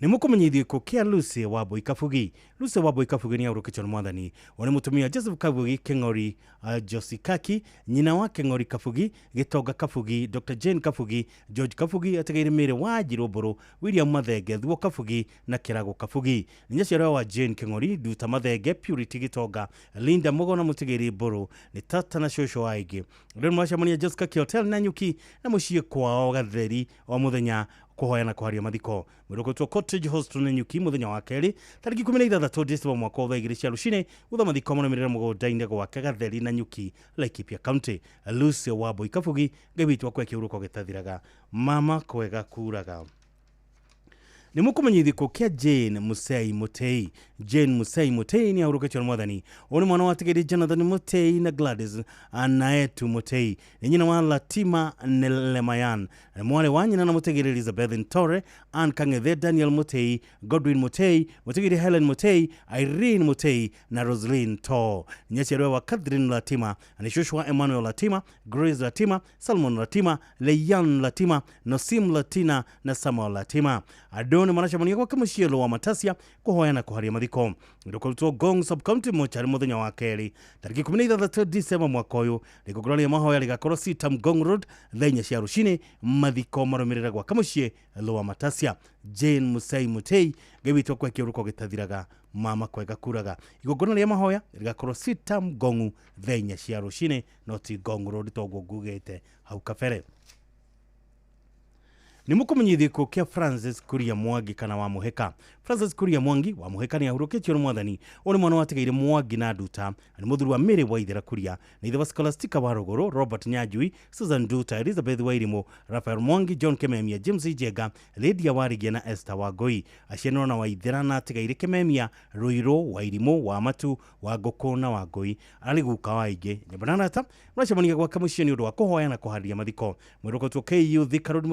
ni mukumenyithie ku kia Lucy wa Bui Kafugi Lucy wa Bui Kafugi ni aurukitio ni mwathani oni mutumia Joseph Kafugi Kengori Josikaki nyina wa Kengori Kafugi Gitonga Kafugi Dr. Jane Kafugi George Kafugi ategeire Mary wa Jiroboro William Mathenge Thuo Kafugi na Kirago Kafugi nyacero wa Jane Kengori Duta Mathenge Purity Gitonga Linda Mogona mutigiri Boro ni tata na shosho waigi rero mwachamania Jessica Hotel na Nyuki na mucie kwao Gatheri wa muthenya kuhoya na kuharia mathiko mwiroko twa Cottage Hostel na Nyuki muthenya wa keri tariki 13 December mwaka wa 2 cia rucine thutha mathiko maramirira mugonda-ini gwa Gatheri na Nyuki Laikipia County Lucy wa Bui Kafugi gabitwa kwa kiuruko gitathiraga mama kwega kuraga ni mukumenyithie ku kia Jane Musei Mutei Jane Musei Mutei ni aurukitio ni mwathani oni mwana wa tigiri Jonathan Mutei na Gladys Anaetu Mutei ni nyina wa Latima Nelemayan ni mwale wa nyina na mutigiri Elizabeth Ntore Ann Kangethe Daniel Mutei Godwin Mutei mutigiri Helen Mutei Irene Mutei na Roslyn To nyacero wa Catherine Latima ni Joshua Emmanuel Latima Grace Latima Salmon Latima Leyan Latima Nosim Latina na Samuel Latima Adoni manachamania kwa kamushio wa Matasia kuhoya na kuharia mathiko ndokoruto Gong Sub County mochari muthenya wa keri tariki 13 December mwaka uyu ligogorani mahoya ligakorwo Sitam Gong Road thenya cia rucine mathiko marumirira gwa kamushie wa Matasia Jane Musei Mutei gabitwa kwa kiuruko gitathiraga mama kwega kuraga igogorani ya mahoya ligakorwo Sitam Gongu thenya cia rucine not Gong Road togwo gugete hau kafere Ni mukumenyithie ko kia Francis Kuria Mwangi kana wa Muheka. Francis Kuria Mwangi wa Muheka ni ahurukitio ni mwathani uri mwana watigaire Mwangi na Nduta ni muthuri wa Mary Waithera Kuria na ithe wa Scholastica wa Ruguru Robert Nyajui, Susan Nduta, Elizabeth Wairimu, Rafael Mwangi, John Kememia, James Ijega, Lydia Warigia na Esther Wangui. Aciarwo na Waithera na atigaire Kememia, Ruiro, Wairimu, Wamatu, Wangũkũ na Wangui. Ari guka wa ingi nyabanana ta mracemania gwaka muciĩ ni undu wa kuhoya na kuharĩria mathiko. Mwĩroko tu KU Thika Road